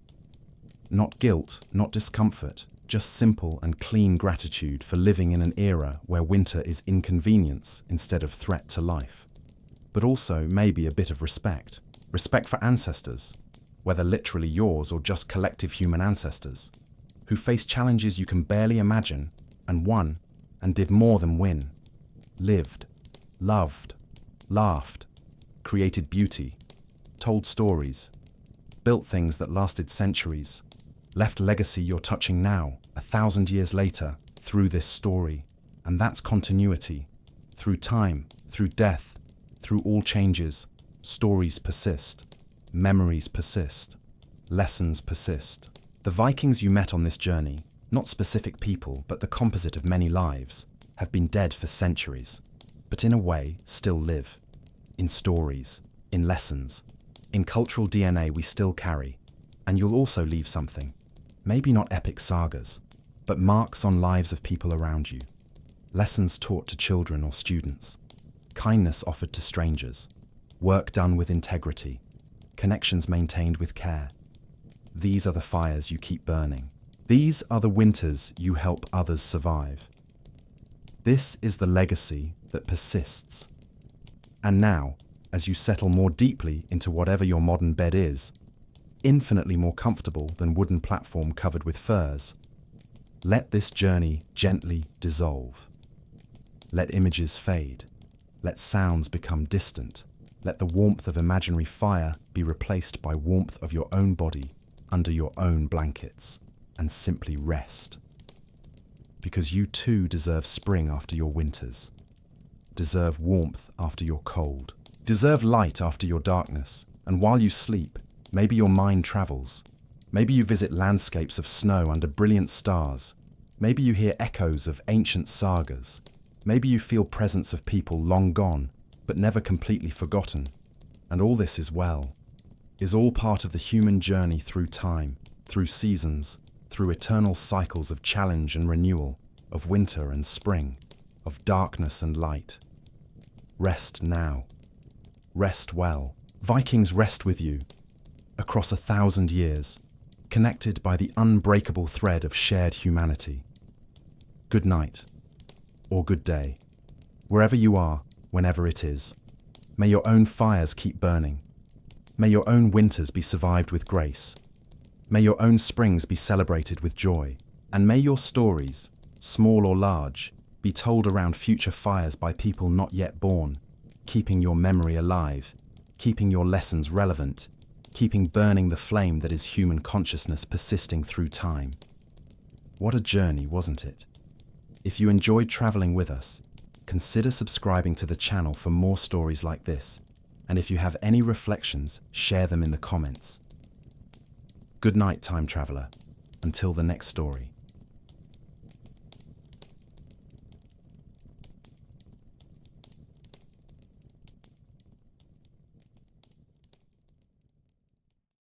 Not guilt, not discomfort, just simple and clean gratitude for living in an era where winter is inconvenience instead of threat to life. But also maybe a bit of respect. Respect for ancestors, whether literally yours or just collective human ancestors, who faced challenges you can barely imagine and won and did more than win. Lived, loved, laughed, created beauty, told stories, built things that lasted centuries, left legacy you're touching now, 1,000 years later, through this story. And that's continuity. Through time, through death, through all changes, stories persist, memories persist, lessons persist. The Vikings you met on this journey, not specific people, but the composite of many lives, have been dead for centuries, but in a way still live. In stories, in lessons, in cultural DNA we still carry. And you'll also leave something. Maybe not epic sagas, but marks on lives of people around you. Lessons taught to children or students. Kindness offered to strangers. Work done with integrity. Connections maintained with care. These are the fires you keep burning. These are the winters you help others survive. This is the legacy that persists. And now, as you settle more deeply into whatever your modern bed is, infinitely more comfortable than wooden platform covered with furs, let this journey gently dissolve. Let images fade. Let sounds become distant. Let the warmth of imaginary fire be replaced by warmth of your own body under your own blankets, and simply rest. Because you too deserve spring after your winters, deserve warmth after your cold, deserve light after your darkness, and while you sleep, maybe your mind travels. Maybe you visit landscapes of snow under brilliant stars. Maybe you hear echoes of ancient sagas. Maybe you feel presence of people long gone, but never completely forgotten. And all this is well, is all part of the human journey through time, through seasons, through eternal cycles of challenge and renewal, of winter and spring, of darkness and light. Rest now. Rest well. Vikings rest with you. Across 1,000 years, connected by the unbreakable thread of shared humanity. Good night, or good day, wherever you are, whenever it is. May your own fires keep burning. May your own winters be survived with grace. May your own springs be celebrated with joy. And may your stories, small or large, be told around future fires by people not yet born, keeping your memory alive, keeping your lessons relevant, keeping burning the flame that is human consciousness persisting through time. What a journey, wasn't it? If you enjoyed traveling with us, consider subscribing to the channel for more stories like this, and if you have any reflections, share them in the comments. Good night, time traveler. Until the next story.